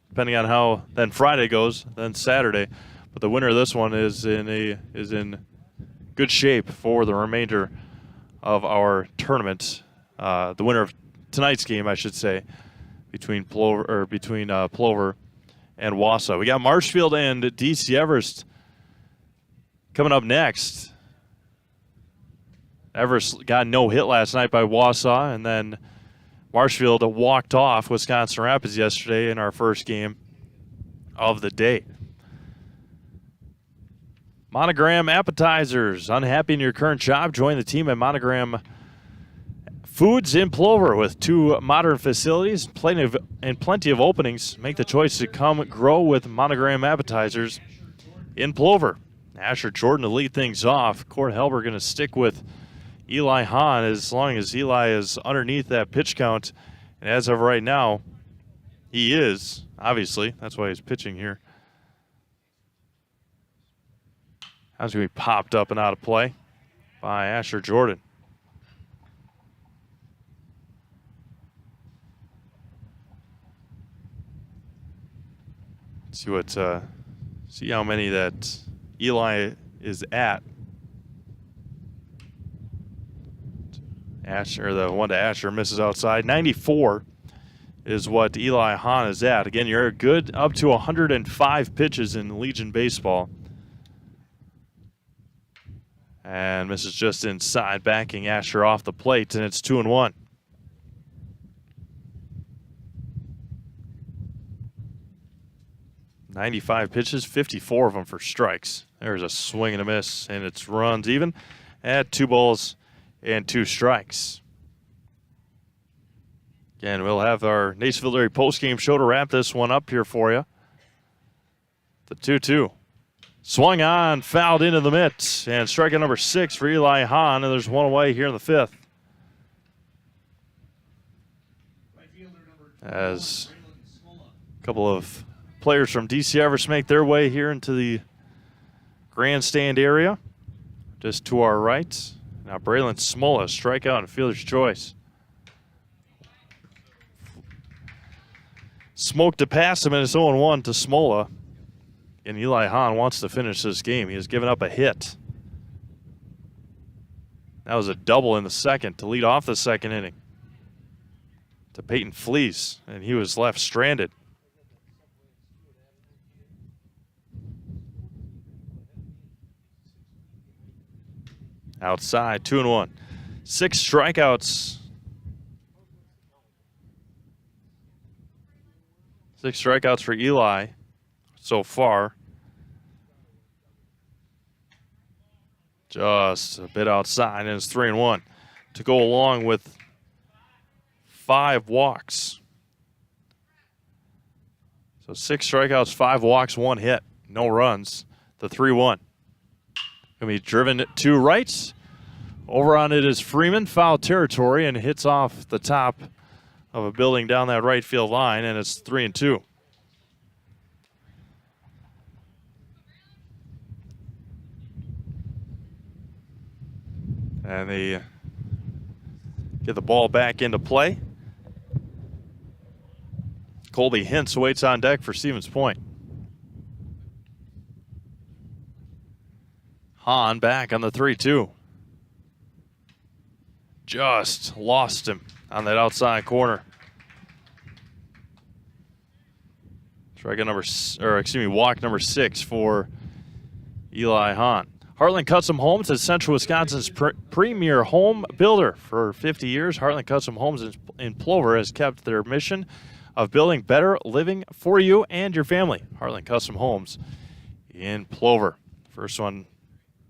depending on how then Friday goes, then Saturday. But the winner of this one is in good shape for the remainder of our tournament. The winner of tonight's game, I should say, between Plover and Wausau. We got Marshfield and DC Everest coming up next. Everest got no hit last night by Wausau, and then Marshfield walked off Wisconsin Rapids yesterday in our first game of the day. Monogram Appetizers. Unhappy in your current job? Join the team at Monogram Foods in Plover with 2 modern facilities, plenty of openings. Make the choice to come grow with Monogram Appetizers in Plover. Asher Jordan to lead things off. Court Helber going to stick with Eli Hahn as long as Eli is underneath that pitch count. And as of right now, he is, obviously. That's why he's pitching here. That's going to be popped up and out of play by Asher Jordan. See how many that Eli is at. Asher, the one to Asher, misses outside. 94 is what Eli Hahn is at. Again, you're good up to 105 pitches in Legion baseball. And misses just inside, backing Asher off the plate, and it's 2-1. .95 pitches, 54 of them for strikes. There's a swing and a miss, and it's runs even at 2 balls and 2 strikes. Again, we'll have our Nationville Dairy postgame show to wrap this one up here for you. The 2-2. Swung on, fouled into the mitt, and strikeout number 6 for Eli Hahn, and there's one away here in the 5th. As a couple of players from DC Everest make their way here into the grandstand area, just to our right. Now Braylon Smola, strikeout and fielder's choice. Smoked to pass him, and it's 0-1 to Smola. And Eli Hahn wants to finish this game. He has given up a hit. That was a double in the second to lead off the second inning to Peyton Fleece, and he was left stranded. Outside, 2-1. 6 strikeouts. 6 strikeouts for Eli so far. Just a bit outside, and it's 3-1 to go along with 5 walks. So 6 strikeouts, 5 walks, 1 hit, no runs. The 3-1. Going to be driven to right. Over on it is Freeman, foul territory, and hits off the top of a building down that right field line, and it's 3-2. And they get the ball back into play. Colby Hintz waits on deck for Stevens Point. Hahn back on the 3-2. Just lost him on that outside corner. Walk number 6 for Eli Hahn. Heartland Custom Homes is Central Wisconsin's premier home builder. For 50 years, Heartland Custom Homes in Plover has kept their mission of building better living for you and your family. Heartland Custom Homes in Plover. First one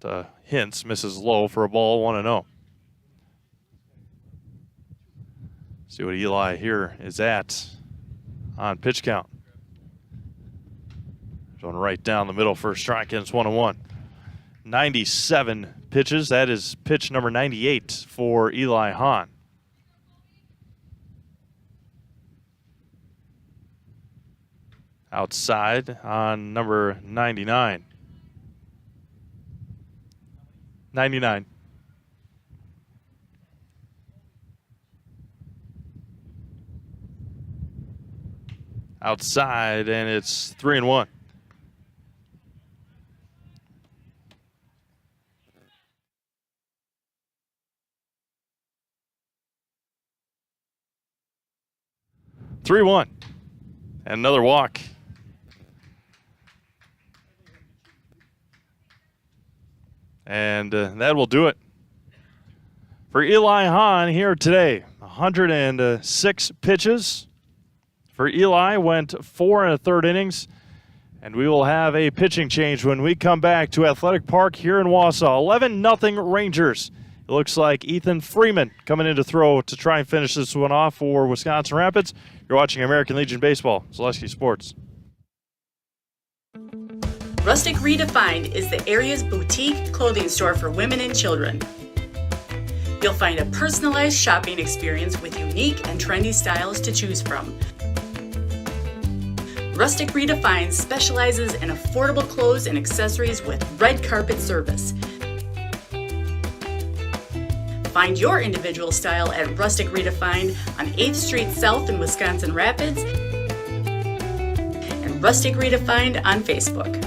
to Hintz, misses low for a ball, 1-0. See what Eli here is at on pitch count. Going right down the middle for a strike, and it's 1-1. 97 pitches. That is pitch number 98 for Eli Hahn. outside on number 99. 99. Outside, and it's 3-1. And another walk. And that will do it for Eli Hahn here today. 106 pitches. For Eli, went 4 1/3 innings. And we will have a pitching change when we come back to Athletic Park here in Wausau. 11-0 Rangers. It looks like Ethan Freeman coming in to throw to try and finish this one off for Wisconsin Rapids. You're watching American Legion Baseball, Zaleski Sports. Rustic Redefined is the area's boutique clothing store for women and children. You'll find a personalized shopping experience with unique and trendy styles to choose from. Rustic Redefined specializes in affordable clothes and accessories with red carpet service. Find your individual style at Rustic Redefined on 8th Street South in Wisconsin Rapids and Rustic Redefined on Facebook.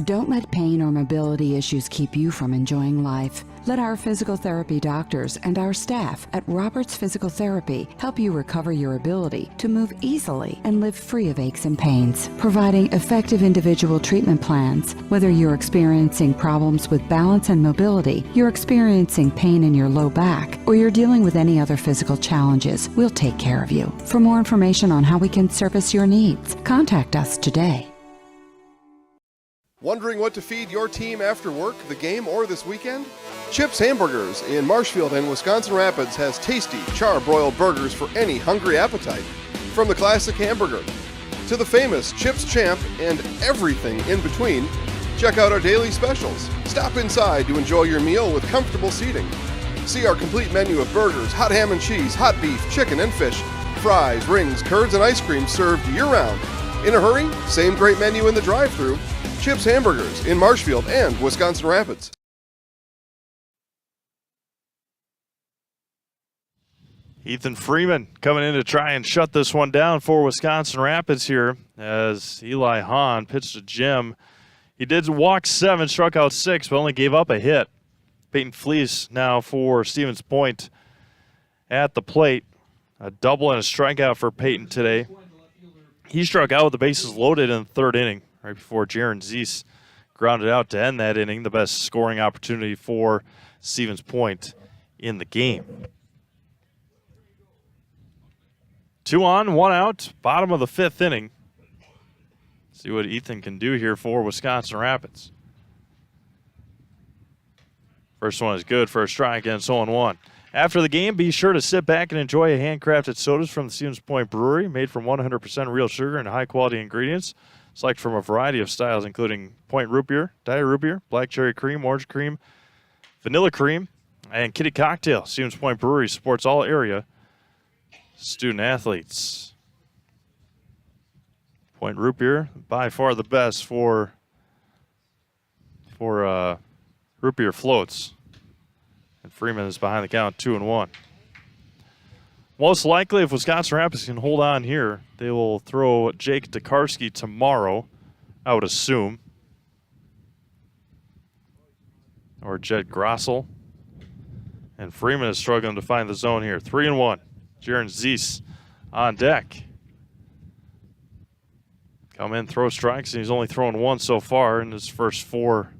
Don't let pain or mobility issues keep you from enjoying life. Let our physical therapy doctors and our staff at Roberts Physical Therapy help you recover your ability to move easily and live free of aches and pains, providing effective individual treatment plans. Whether you're experiencing problems with balance and mobility, you're experiencing pain in your low back, or you're dealing with any other physical challenges, we'll take care of you. For more information on how we can service your needs, contact us today. Wondering what to feed your team after work, the game, or this weekend? Chips Hamburgers in Marshfield and Wisconsin Rapids has tasty char-broiled burgers for any hungry appetite. From the classic hamburger to the famous Chips Champ and everything in between, check out our daily specials. Stop inside to enjoy your meal with comfortable seating. See our complete menu of burgers, hot ham and cheese, hot beef, chicken and fish, fries, rings, curds, and ice cream served year-round. In a hurry? Same great menu in the drive-thru. Chips Hamburgers in Marshfield and Wisconsin Rapids. Ethan Freeman coming in to try and shut this one down for Wisconsin Rapids here as Eli Hahn pitched to Jim. He did walk 7, struck out 6, but only gave up a hit. Peyton Fleece now for Stevens Point at the plate. A double and a strikeout for Peyton today. He struck out with the bases loaded in the 3rd inning, right before Jaron Zeese grounded out to end that inning, the best scoring opportunity for Stevens Point in the game. 2 on, 1 out, bottom of the 5th inning. See what Ethan can do here for Wisconsin Rapids. First one is good for a strike, and it's 0-1. After the game, be sure to sit back and enjoy a handcrafted sodas from the Stevens Point Brewery, made from 100% real sugar and high-quality ingredients. Selected from a variety of styles, including Point Root Beer, Diet Root Beer, Black Cherry Cream, Orange Cream, Vanilla Cream, and Kitty Cocktail. Stevens Point Brewery supports all area student athletes. Point Root Beer, by far the best for root beer floats. And Freeman is behind the count, 2-1. Most likely, if Wisconsin Rapids can hold on here, they will throw Jake Tokarski tomorrow, I would assume. Or Jed Grossel. And Freeman is struggling to find the zone here. 3-1. Jaron Zeese on deck. Come in, throw strikes, and he's only thrown 1 so far in his first 4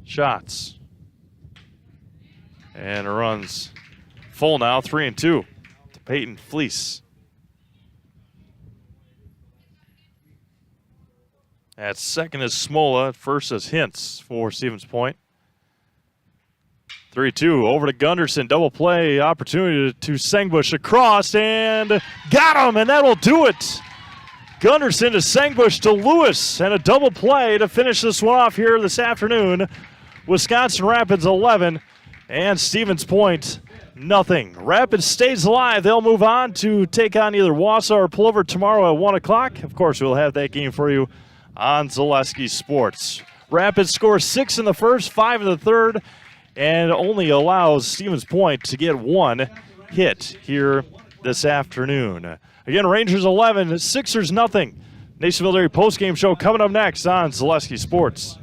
shots. And it runs full now, 3-2 to Peyton Fleece. At second is Smola. At first is Hintz for Stevens Point. 3-2 over to Gunderson. Double play opportunity to Sengbush across and got him, and that'll do it. Gunderson to Sengbush to Lewis, and a double play to finish this one off here this afternoon. Wisconsin Rapids 11 and Stevens Point Rapids stays alive. They'll move on to take on either Wausau or Plover tomorrow at 1 o'clock. Of course, we'll have that game for you on Zaleski Sports. Rapids scores 6 in the first, 5 in the third, and only allows Stevens Point to get 1 hit here this afternoon. Again, Rangers 11, Sixers nothing. Nasonville Dairy postgame show coming up next on Zaleski Sports.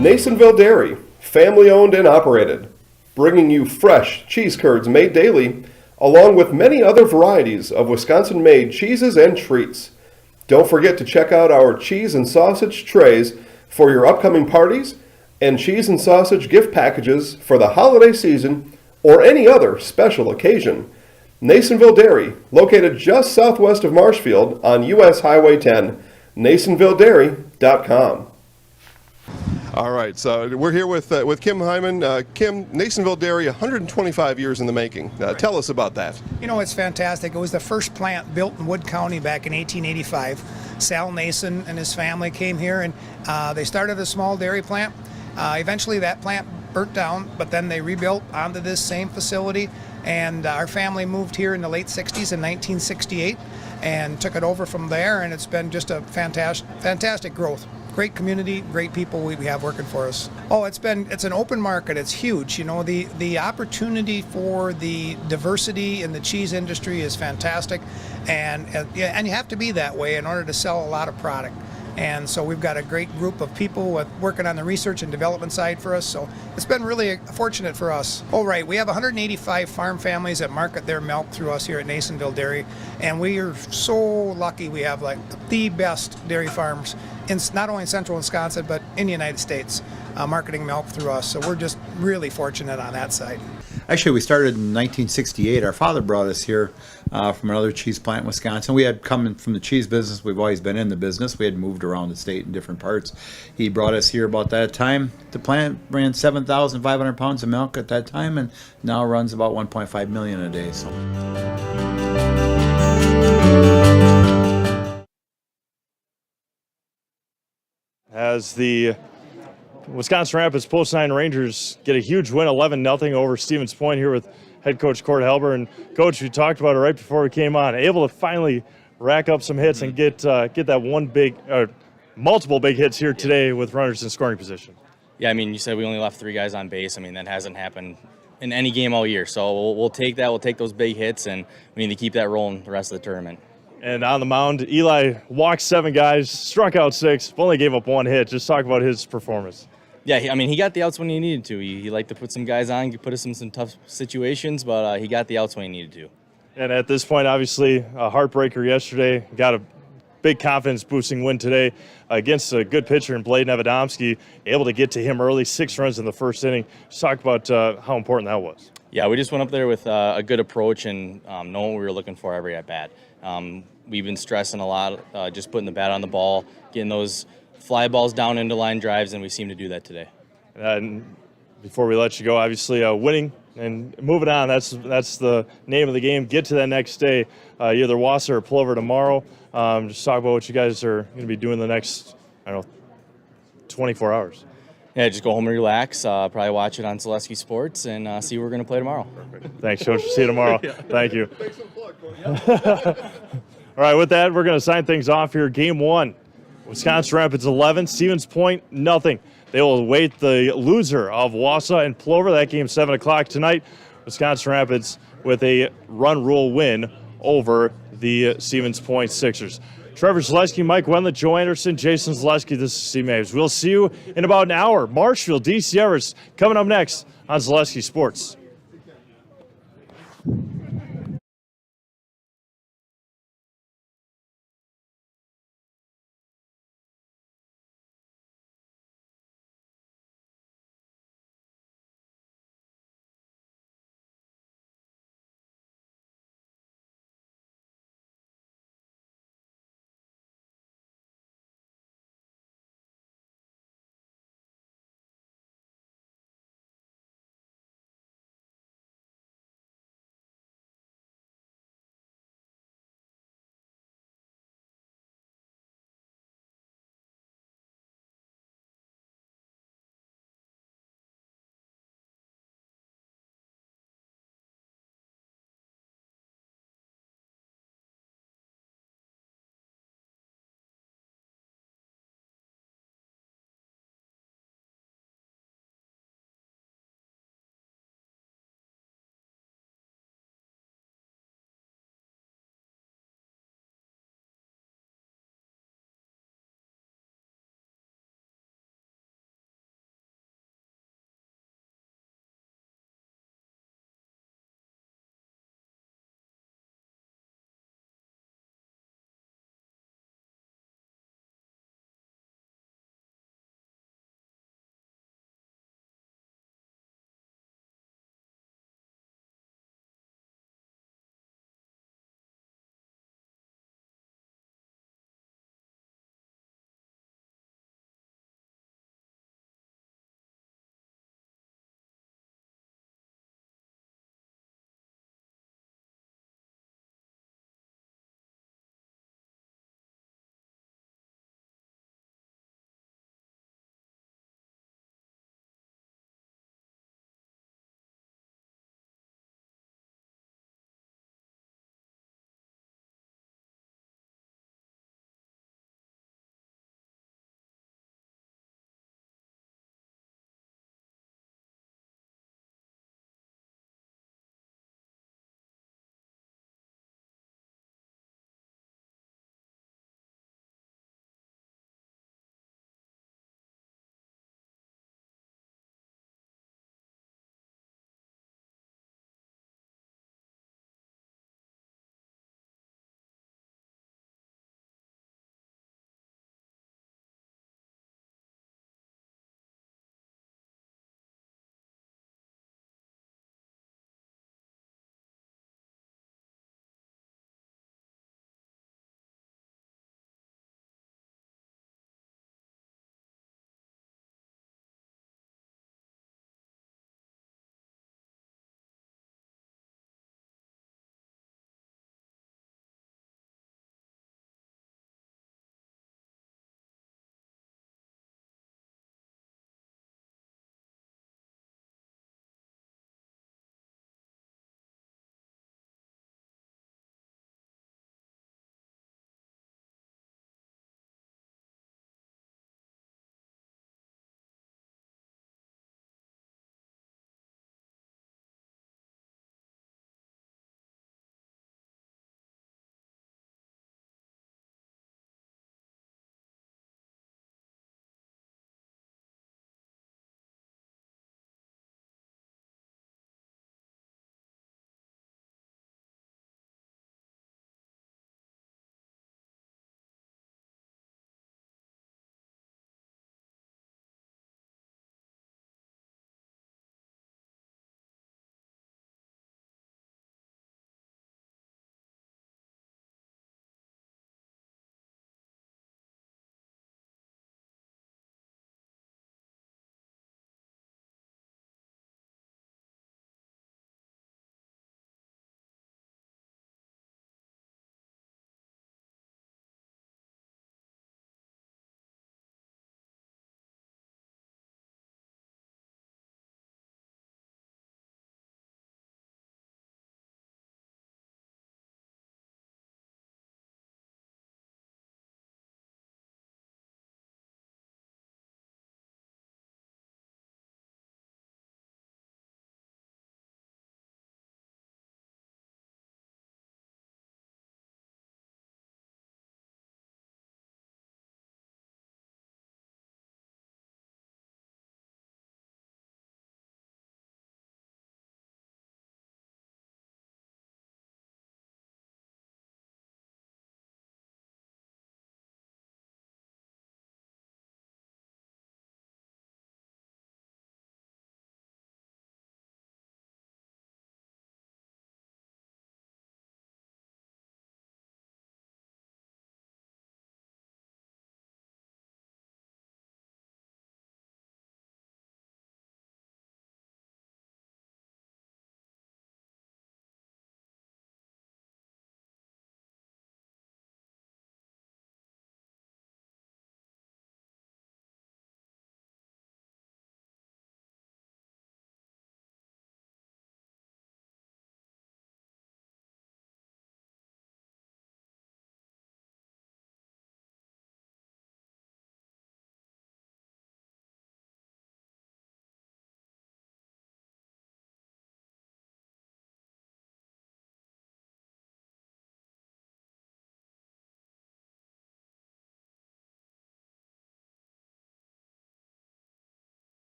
Nasonville Dairy, family owned and operated, bringing you fresh cheese curds made daily, along with many other varieties of Wisconsin-made cheeses and treats. Don't forget to check out our cheese and sausage trays for your upcoming parties and cheese and sausage gift packages for the holiday season or any other special occasion. Nasonville Dairy, located just southwest of Marshfield on US Highway 10, NasonvilleDairy.com. All right, so we're here with Kim Hyman. Kim, Nasonville Dairy, 125 years in the making. Tell us about that. You know, it's fantastic. It was the first plant built in Wood County back in 1885. Sal Nason and his family came here, and they started a small dairy plant. Eventually that plant burnt down, but then they rebuilt onto this same facility, and our family moved here in the late 60s in 1968 and took it over from there, and it's been just a fantastic growth. Great community, great people we have working for us. Oh, it's an open market. It's huge. You know, the opportunity for the diversity in the cheese industry is fantastic, and you have to be that way in order to sell a lot of product. And so we've got a great group of people working on the research and development side for us. So it's been really fortunate for us. Oh, right. We have 185 farm families that market their milk through us here at Nasonville Dairy. And we are so lucky we have like the best dairy farms in not only in central Wisconsin, but in the United States, marketing milk through us. So we're just really fortunate on that side. Actually, we started in 1968. Our father brought us here from another cheese plant in Wisconsin. We had come from the cheese business. We've always been in the business. We had moved around the state in different parts. He brought us here about that time. The plant ran 7,500 pounds of milk at that time, and now runs about 1.5 million a day. So. As the Wisconsin Rapids Post 9 Rangers get a huge win, 11-0 over Stevens Point here with head coach Court Helber. And coach, we talked about it right before we came on, able to finally rack up some hits and get that multiple big hits here today with runners in scoring position. Yeah, I mean, you said we only left 3 guys on base. I mean, that hasn't happened in any game all year. So we'll take that. We'll take those big hits, and we need to keep that rolling the rest of the tournament. And on the mound, Eli walked 7 guys, struck out 6, only gave up 1 hit. Just talk about his performance. Yeah, he got the outs when he needed to. He liked to put some guys on, put us in some tough situations, but he got the outs when he needed to. And at this point, obviously, a heartbreaker yesterday. Got a big confidence-boosting win today against a good pitcher in Blade Nevadomski. Able to get to him early, 6 runs in the first inning. Just talk about how important that was. Yeah, we just went up there with a good approach and knowing what we were looking for every at-bat. We've been stressing a lot, just putting the bat on the ball, getting those fly balls down into line drives, and we seem to do that today. And before we let you go, obviously winning and moving on, that's the name of the game. Get to that next day, either Wausau or Plover tomorrow. Just talk about what you guys are going to be doing the next, 24 hours. Yeah, just go home and relax, probably watch it on Zaleski Sports, and see who we're going to play tomorrow. Perfect. Thanks, Coach. See you tomorrow. Thank you. All right, with that, we're going to sign things off here. Game 1, Wisconsin Rapids 11, Stevens Point nothing. They will await the loser of Wausau and Plover. That game 7 o'clock tonight. Wisconsin Rapids with a run rule win over the Stevens Point Sixers. Trevor Zaleski, Mike Wendlandt, Joe Anderson, Jason Zaleski, this is C-Maves. We'll see you in about an hour. Marshfield, DC Everest, coming up next on Zaleski Sports.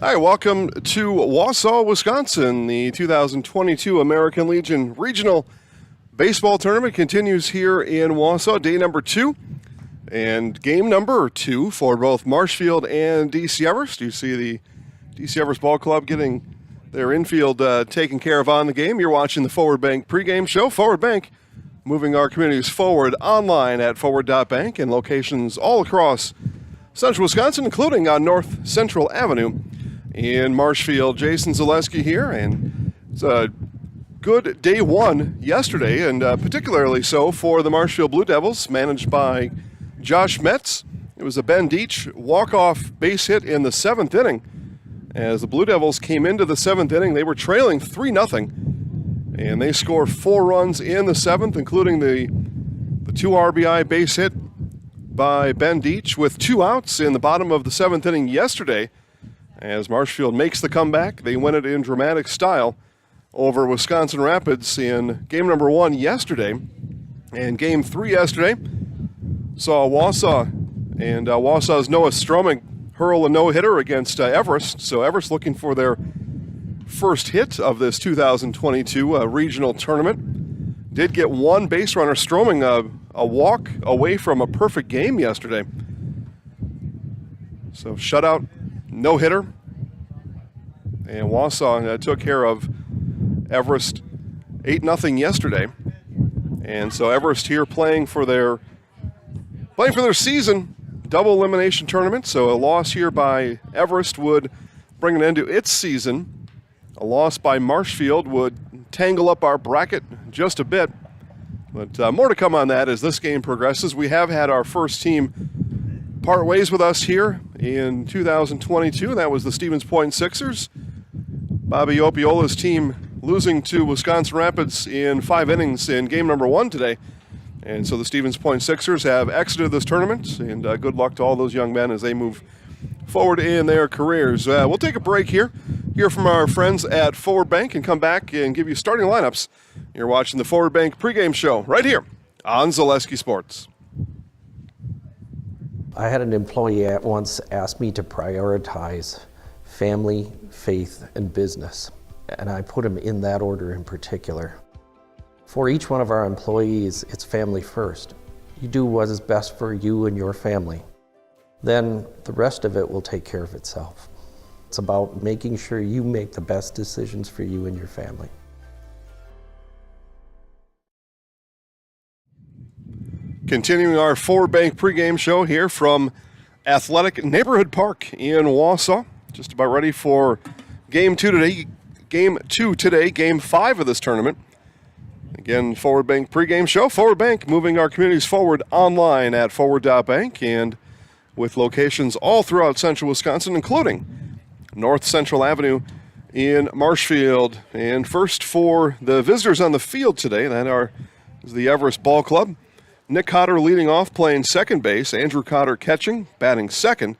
Hi, welcome to Wausau, Wisconsin. The 2022 American Legion Regional Baseball Tournament continues here in Wausau, day number 2. And game number 2 for both Marshfield and DC Everest. You see the DC Everest Ball Club getting their infield taken care of on the game. You're watching the Forward Bank pregame show. Forward Bank, moving our communities forward online at forward.bank and locations all across central Wisconsin, including on North Central Avenue in Marshfield. Jason Zaleski here, and it's a good day 1 yesterday, and particularly so for the Marshfield Blue Devils, managed by Josh Metz. It was a Ben Deach walk-off base hit in the 7th inning. As the Blue Devils came into the 7th inning, they were trailing 3-0, and they scored 4 runs in the 7th, including the 2 RBI base hit by Ben Deach with 2 outs in the bottom of the 7th inning yesterday. As Marshfield makes the comeback, they win it in dramatic style over Wisconsin Rapids in game number 1 yesterday. And game 3 yesterday saw Wausau and Wausau's Noah Stroming hurl a no-hitter against Everest. So Everest looking for their first hit of this 2022 regional tournament. Did get 1 base runner. Stroming a walk away from a perfect game yesterday. So shutout, no-hitter, and Wausau took care of Everest 8-0 yesterday. And so Everest here playing for their season double elimination tournament. So a loss here by Everest would bring an end to its season. A loss by Marshfield would tangle up our bracket just a bit. But more to come on that as this game progresses. We have had our first team part ways with us here in 2022. That was the Stevens Point Sixers. Bobby Opiola's team losing to Wisconsin Rapids in 5 innings in game number 1 today. And so the Stevens Point Sixers have exited this tournament, and good luck to all those young men as they move forward in their careers. We'll take a break here, hear from our friends at Forward Bank, and come back and give you starting lineups. You're watching the Forward Bank pregame show right here on Zaleski Sports. I had an employee at once ask me to prioritize family, faith, and business, and I put them in that order in particular. For each one of our employees, it's family first. You do what is best for you and your family. Then the rest of it will take care of itself. It's about making sure you make the best decisions for you and your family. Continuing our Forward Bank pregame show here from Athletic Neighborhood Park in Wausau. Just about ready for game 2 today. Game 5 of this tournament. Again, Forward Bank pregame show. Forward Bank moving our communities forward online at forward.bank and with locations all throughout central Wisconsin, including North Central Avenue in Marshfield. And first for the visitors on the field today, that is the Everest Ball Club. Nick Cotter leading off, playing second base. Andrew Cotter catching, batting second.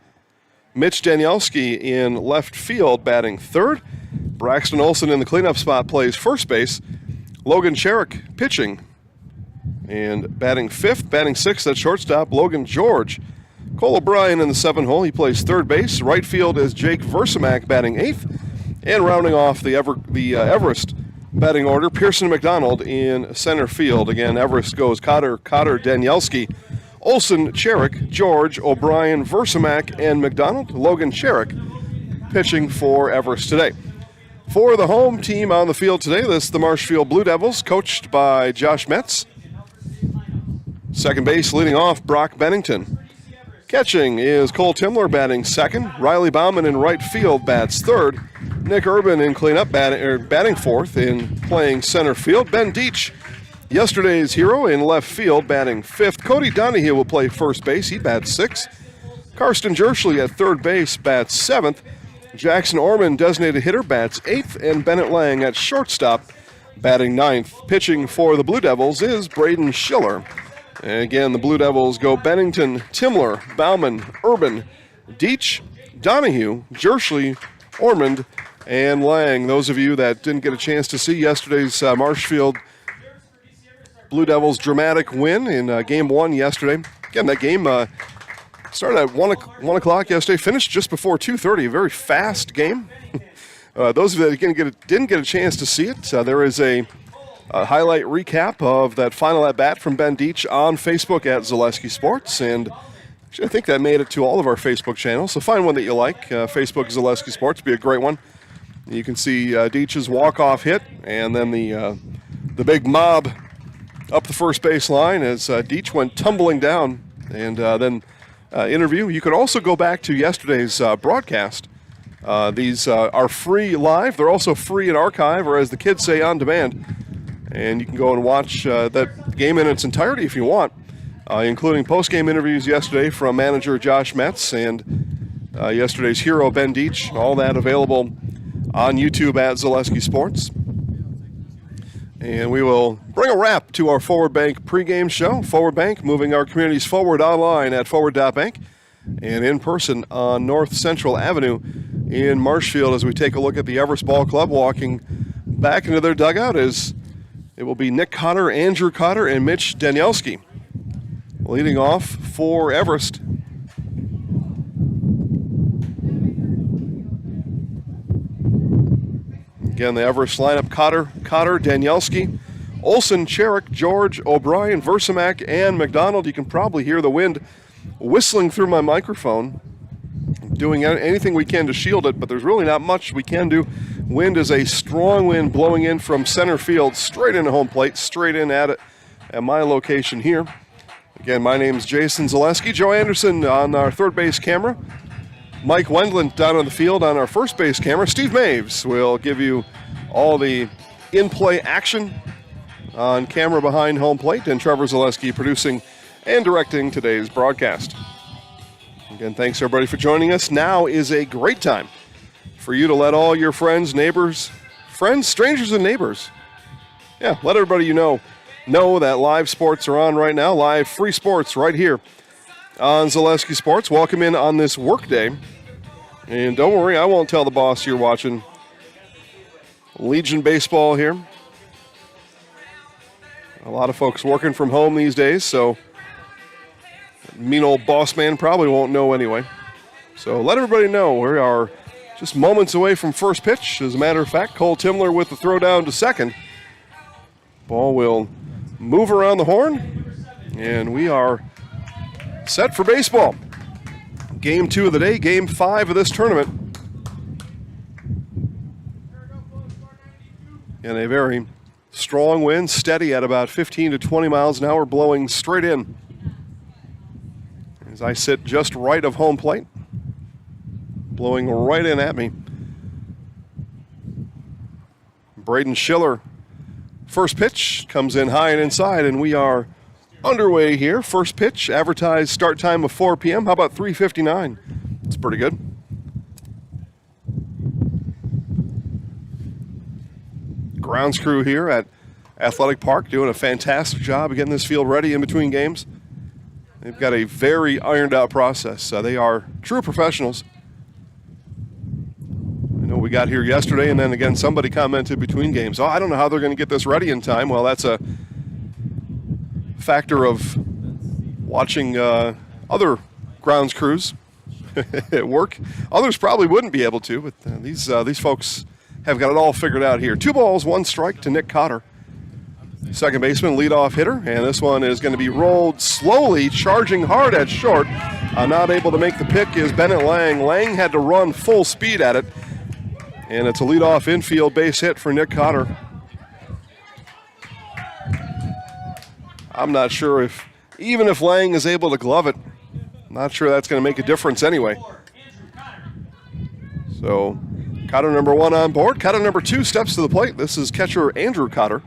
Mitch Danielski in left field, batting third. Braxton Olson in the cleanup spot plays first base. Logan Sherrick pitching and batting fifth. Batting sixth at shortstop, Logan George. Cole O'Brien in the 7 hole, he plays third base. Right field is Jake Versamak batting eighth. And rounding off the Everest batting order, Pearson McDonald in center field. Again, Everest goes Cotter, Danielski, Olson, Sherrick, George, O'Brien, Versamak, and McDonald. Logan Sherrick pitching for Everest today. For the home team on the field today, this is the Marshfield Blue Devils, coached by Josh Metz. Second base leading off, Brock Bennington. Catching is Cole Timler batting second. Riley Bauman in right field bats third. Nick Urban in cleanup batting fourth. In playing center field, Ben Deach, yesterday's hero, in left field batting fifth. Cody Donahue will play first base. He bats sixth. Karsten Jerschley at third base bats seventh. Jackson Orman, designated hitter, bats eighth. And Bennett Lang at shortstop batting ninth. Pitching for the Blue Devils is Braden Schiller. And again, the Blue Devils go Bennington, Timler, Bauman, Urban, Deach, Donahue, Jerschley, Ormond, and Lang. Those of you that didn't get a chance to see yesterday's Marshfield Blue Devils' dramatic win in Game 1 yesterday. Again, that game Started at 1 o'clock yesterday, finished just before 2:30. A very fast game. Those of you that didn't get a chance to see it, there is a highlight recap of that final at-bat from Ben Deach on Facebook at Zaleski Sports. And actually, I think that made it to all of our Facebook channels. So find one that you like. Facebook Zaleski Sports would be a great one. You can see Deach's walk-off hit and then the big mob up the first base line as Deach went tumbling down. And then interview. You could also go back to yesterday's broadcast. These are free live. They're also free in archive, or as the kids say, on demand. And you can go and watch that game in its entirety if you want, including post-game interviews yesterday from manager Josh Metz and yesterday's hero Ben Deach. All that available on YouTube at Zaleski Sports. And we will bring a wrap to our Forward Bank pregame show. Forward Bank moving our communities forward online at forward.bank and in person on North Central Avenue in Marshfield as we take a look at the Everest Ball Club walking back into their dugout as it will be Nick Cotter, Andrew Cotter, and Mitch Danielski leading off for Everest. Again, the Everest lineup: Cotter, Danielski, Olson, Cherik, George, O'Brien, Versamak, and McDonald. You can probably hear the wind whistling through my microphone. Doing anything we can to shield it, but there's really not much we can do. Wind is a strong wind blowing in from center field, straight into home plate, straight in at my location here. Again, my name's Jason Zaleski. Joe Anderson on our third base camera. Mike Wendland down on the field on our first base camera. Steve Maves will give you all the in-play action on camera behind home plate, and Trevor Zaleski producing and directing today's broadcast. Again, thanks everybody for joining us. Now is a great time for you to let all your friends, neighbors, strangers, and neighbors, let everybody you know that live sports are on right now. Live free sports right here on Zaleski Sports. Welcome in on this work day. And don't worry, I won't tell the boss you're watching Legion baseball here. A lot of folks working from home these days, so mean old boss man probably won't know anyway. So let everybody know we are just moments away from first pitch. As a matter of fact, Cole Timler with the throw down to second. Ball will move around the horn, and we are set for baseball. Game 2 of the day, game 5 of this tournament. And a very strong wind, steady at about 15 to 20 miles an hour, blowing straight in. As I sit just right of home plate, blowing right in at me. Braden Schiller, first pitch, comes in high and inside, and we are underway here. First pitch, advertised start time of 4 p.m. How about 3:59? It's pretty good. Grounds crew here at Athletic Park doing a fantastic job of getting this field ready in between games. They've got a very ironed out process. They are true professionals. I know we got here yesterday, and then again somebody commented between games, I don't know how they're going to get this ready in time. Well, that's a factor of watching other grounds crews at work. Others probably wouldn't be able to, but these folks have got it all figured out here. 2 balls, 1 strike to Nick Cotter. Second baseman, leadoff hitter, and this one is going to be rolled slowly, charging hard at short. Not able to make the pick is Bennett Lang. Lang had to run full speed at it, and it's a leadoff infield base hit for Nick Cotter. I'm not sure even if Lang is able to glove it, I'm not sure that's going to make a difference anyway. So, Cotter number 1 on board. Cotter number 2 steps to the plate. This is catcher Andrew Cotter.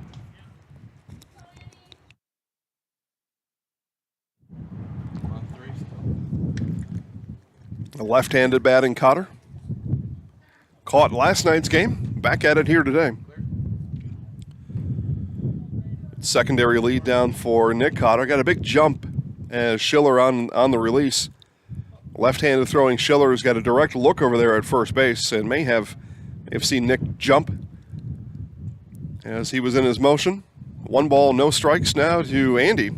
A left-handed batting Cotter. Caught last night's game. Back at it here today. Secondary lead down for Nick Cotter. Got a big jump as Schiller on the release. Left-handed throwing Schiller has got a direct look over there at first base and may have seen Nick jump as he was in his motion. 1 ball, no strikes now to Andy.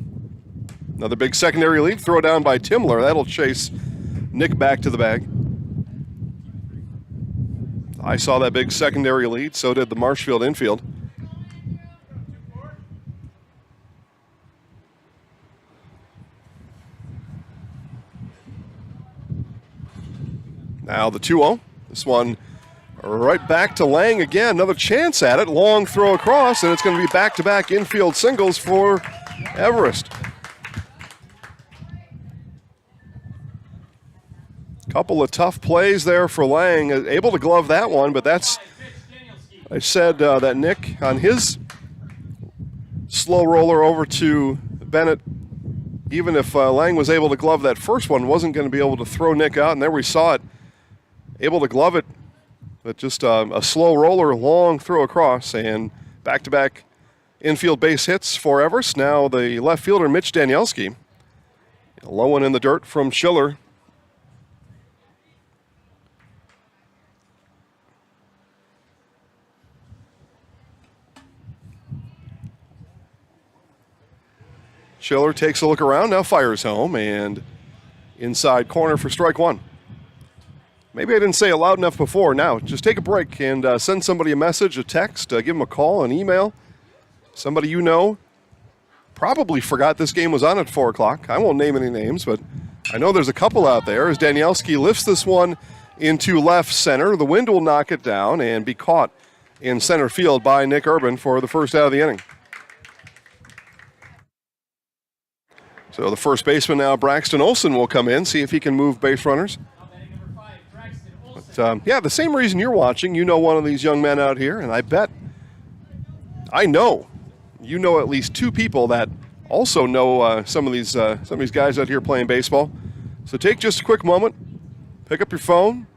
Another big secondary lead. Throw down by Timler. That'll chase Nick back to the bag. I saw that big secondary lead. So did the Marshfield infield. Now the 2-0. This one right back to Lang again. Another chance at it. Long throw across, and it's going to be back-to-back infield singles for Everest. Couple of tough plays there for Lang. Able to glove that one, but that's, I said that Nick on his slow roller over to Bennett, even if Lang was able to glove that first one, wasn't going to be able to throw Nick out, and there we saw it. Able to glove it, but just a slow roller, long throw across, and back-to-back infield base hits for Everest. Now the left fielder, Mitch Danielski. A low one in the dirt from Schiller. Schiller takes a look around, now fires home, and inside corner for strike one. Maybe I didn't say it loud enough before. Now, just take a break and send somebody a message, a text, give them a call, an email. Somebody you know probably forgot this game was on at 4 o'clock. I won't name any names, but I know there's a couple out there. As Danielski lifts this one into left center, the wind will knock it down and be caught in center field by Nick Urban for the first out of the inning. So the first baseman now, Braxton Olson, will come in, see if he can move base runners. Yeah, the same reason you're watching. You know one of these young men out here, and I know you know at least two people that also know some of these guys out here playing baseball. So take just a quick moment, pick up your phone,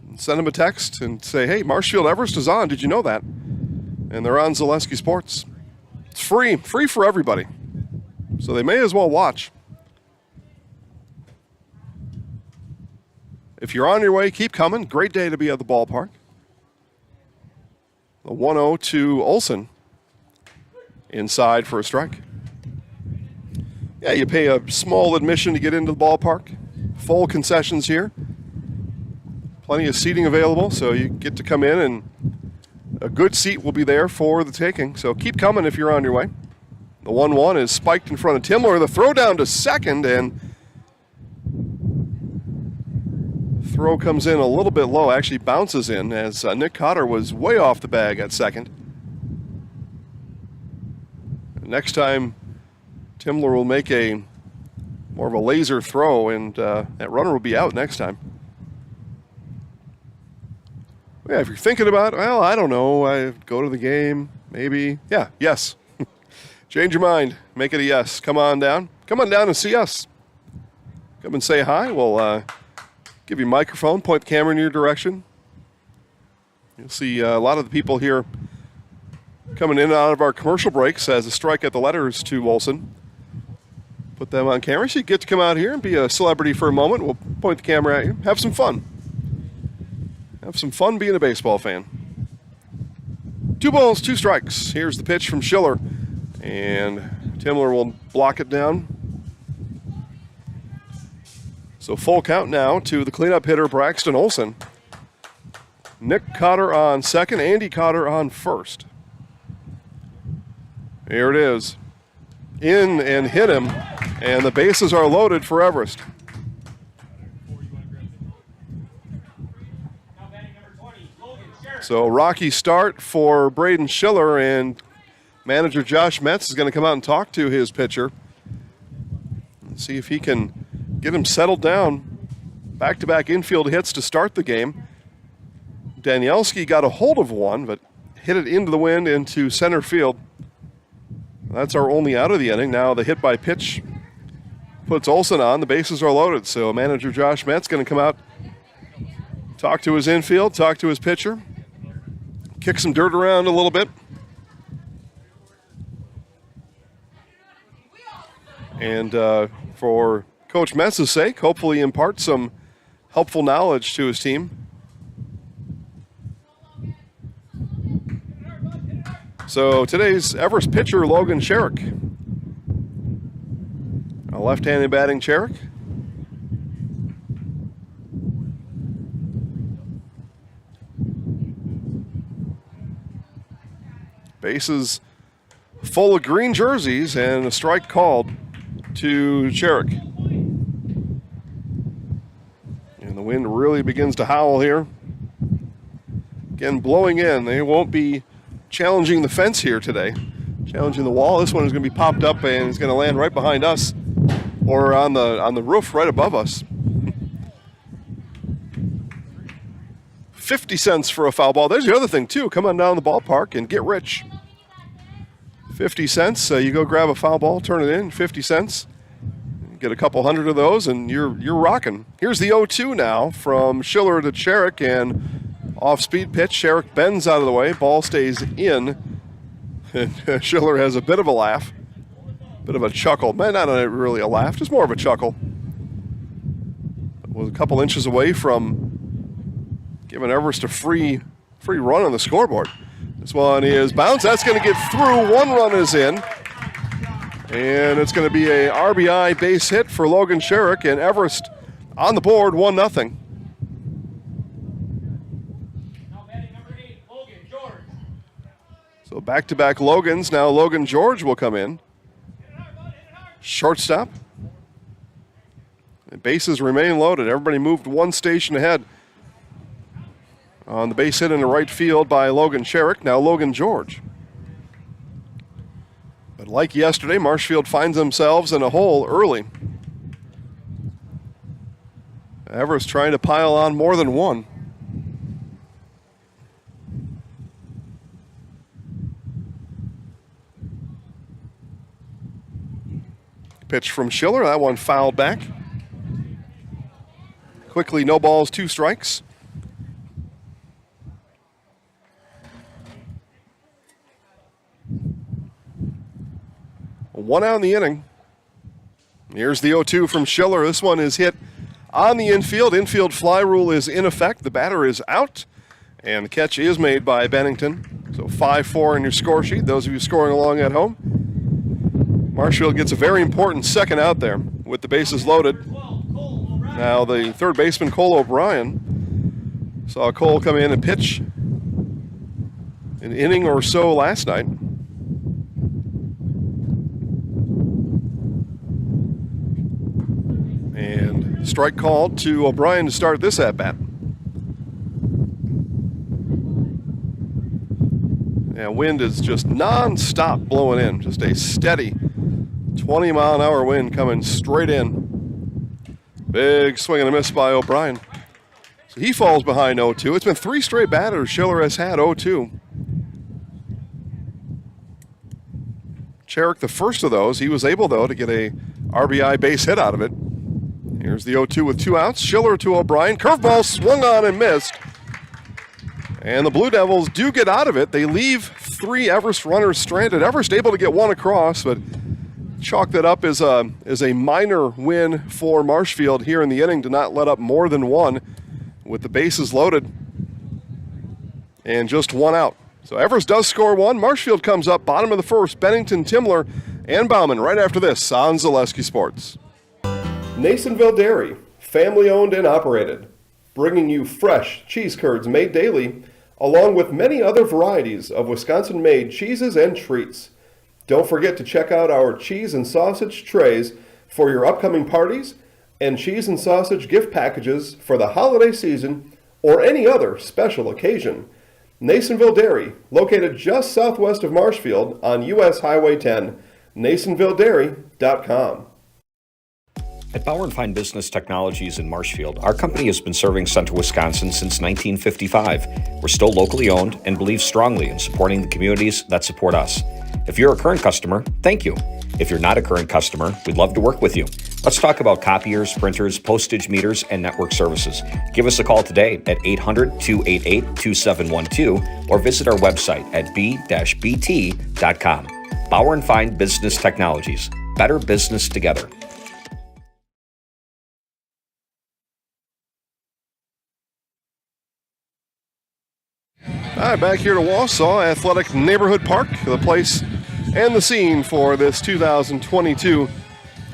and send them a text and say, hey, Marshfield Everest is on. Did you know that? And they're on Zaleski Sports. It's free for everybody. So they may as well watch. If you're on your way, keep coming. Great day to be at the ballpark. The 1-0 to Olson. Inside for a strike. Yeah, you pay a small admission to get into the ballpark. Full concessions here. Plenty of seating available, so you get to come in, and a good seat will be there for the taking. So keep coming if you're on your way. The 1-1 is spiked in front of Timler. The throw down to second, and throw comes in a little bit low, actually bounces in as Nick Cotter was way off the bag at second. Next time, Timler will make more of a laser throw, and that runner will be out next time. Yeah, if you're thinking about, well, I don't know, I go to the game, maybe. Yeah, yes. Change your mind. Make it a yes. Come on down. Come on down and see us. Come and say hi. We'll give you a microphone, point the camera in your direction. You'll see a lot of the people here coming in and out of our commercial breaks as a strike at the letters to Olson. Put them on camera so you get to come out here and be a celebrity for a moment. We'll point the camera at you. Have some fun. Have some fun being a baseball fan. 2 balls, 2 strikes. Here's the pitch from Schiller. And Timler will block it down. So full count now to the cleanup hitter, Braxton Olson. Nick Cotter on second, Andy Cotter on first. Here it is. In and hit him, and the bases are loaded for Everest. So rocky start for Braden Schiller, and manager Josh Metz is going to come out and talk to his pitcher. See if he can get him settled down. Back-to-back infield hits to start the game. Danielski got a hold of one, but hit it into the wind into center field. That's our only out of the inning. Now the hit by pitch puts Olson on. The bases are loaded. So manager Josh Metz going to come out, talk to his infield, talk to his pitcher, kick some dirt around a little bit. And for Coach Metz's sake, hopefully impart some helpful knowledge to his team. So today's Everest pitcher, Logan Sherrick. left-handed batting Cherrick. Bases full of green jerseys and a strike called to Cherrick. And the wind really begins to howl here. Again, blowing in. They won't be challenging the fence here today. Challenging the wall. This one is going to be popped up and it's going to land right behind us or on the roof right above us. 50 cents for a foul ball. There's the other thing, too. Come on down to the ballpark and get rich. 50 cents. You go grab a foul ball, turn it in, 50 cents. Get a couple hundred of those, and you're rocking. Here's the 0-2 now from Schiller to Cherrick, and off-speed pitch. Cherrick bends out of the way. Ball stays in. And Schiller has a bit of a laugh. Bit of a chuckle. Man, not really a laugh, just more of a chuckle. Was a couple inches away from giving Everest a free run on the scoreboard. This one is bounced. That's going to get through. One run is in. And it's going to be a RBI base hit for Logan Cherrick, and Everest on the board, 1-0. So back-to-back Logans. Now Logan George will come in. Shortstop. And bases remain loaded. Everybody moved one station ahead. On the base hit in the right field by Logan Cherrick. Now Logan George. But like yesterday, Marshfield finds themselves in a hole early. Everest trying to pile on more than one. Pitch from Schiller. That one fouled back. Quickly, no balls, 2 strikes. One out in the inning. Here's the 0-2 from Schiller. This one is hit on the infield. Infield fly rule is in effect. The batter is out. And the catch is made by Bennington. So 5-4 in your score sheet, those of you scoring along at home. Marshfield gets a very important second out there with the bases loaded. Now the third baseman, Cole O'Brien, saw Cole come in and pitch an inning or so last night. And strike called to O'Brien to start this at-bat. And wind is just non-stop blowing in. Just a steady 20-mile-an-hour wind coming straight in. Big swing and a miss by O'Brien. So he falls behind 0-2. It's been 3 straight batters Schiller has had 0-2. Cherrick, the first of those. He was able, though, to get a RBI base hit out of it. Here's the 0-2 with 2 outs. Schiller to O'Brien. Curveball swung on and missed. And the Blue Devils do get out of it. They leave 3 Everest runners stranded. Everest able to get one across, but chalk that up as a minor win for Marshfield here in the inning to not let up more than one with the bases loaded and just 1 out. So Everest does score 1. Marshfield comes up bottom of the first. Bennington, Timler, and Bauman right after this on Zaleski Sports. Nasonville Dairy, family owned and operated, bringing you fresh cheese curds made daily, along with many other varieties of Wisconsin-made cheeses and treats. Don't forget to check out our cheese and sausage trays for your upcoming parties and cheese and sausage gift packages for the holiday season or any other special occasion. Nasonville Dairy, located just southwest of Marshfield on US Highway 10, nasonvilledairy.com. At Bauer & Fine Business Technologies in Marshfield, our company has been serving Central Wisconsin since 1955. We're still locally owned and believe strongly in supporting the communities that support us. If you're a current customer, thank you. If you're not a current customer, we'd love to work with you. Let's talk about copiers, printers, postage meters, and network services. Give us a call today at 800-288-2712 or visit our website at b-bt.com. Bauer & Fine Business Technologies. Better business together. All right, back here to Wausau Athletic Neighborhood Park, the place and the scene for this 2022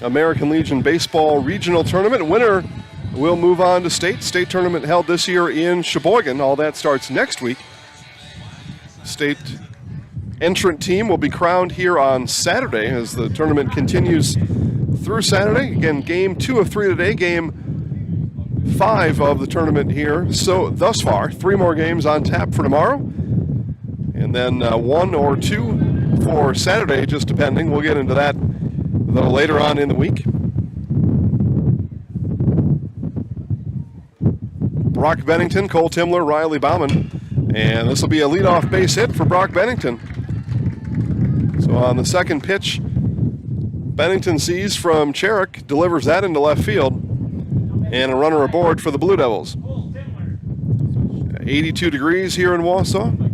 American Legion Baseball Regional Tournament. Winner will move on to state. State tournament held this year in Sheboygan. All that starts next week. State entrant team will be crowned here on Saturday as the tournament continues through Saturday. Again, game 2 of 3 today, game 5 of the tournament here. So thus far, 3 more games on tap for tomorrow. And then 1 or 2 for Saturday, just depending. We'll get into that a little later on in the week. Brock Bennington, Cole Timler, Riley Bauman. And this will be a leadoff base hit for Brock Bennington. So on the second pitch, Bennington sees from Cherrick, delivers that into left field, and a runner aboard for the Blue Devils. 82 degrees here in Wausau.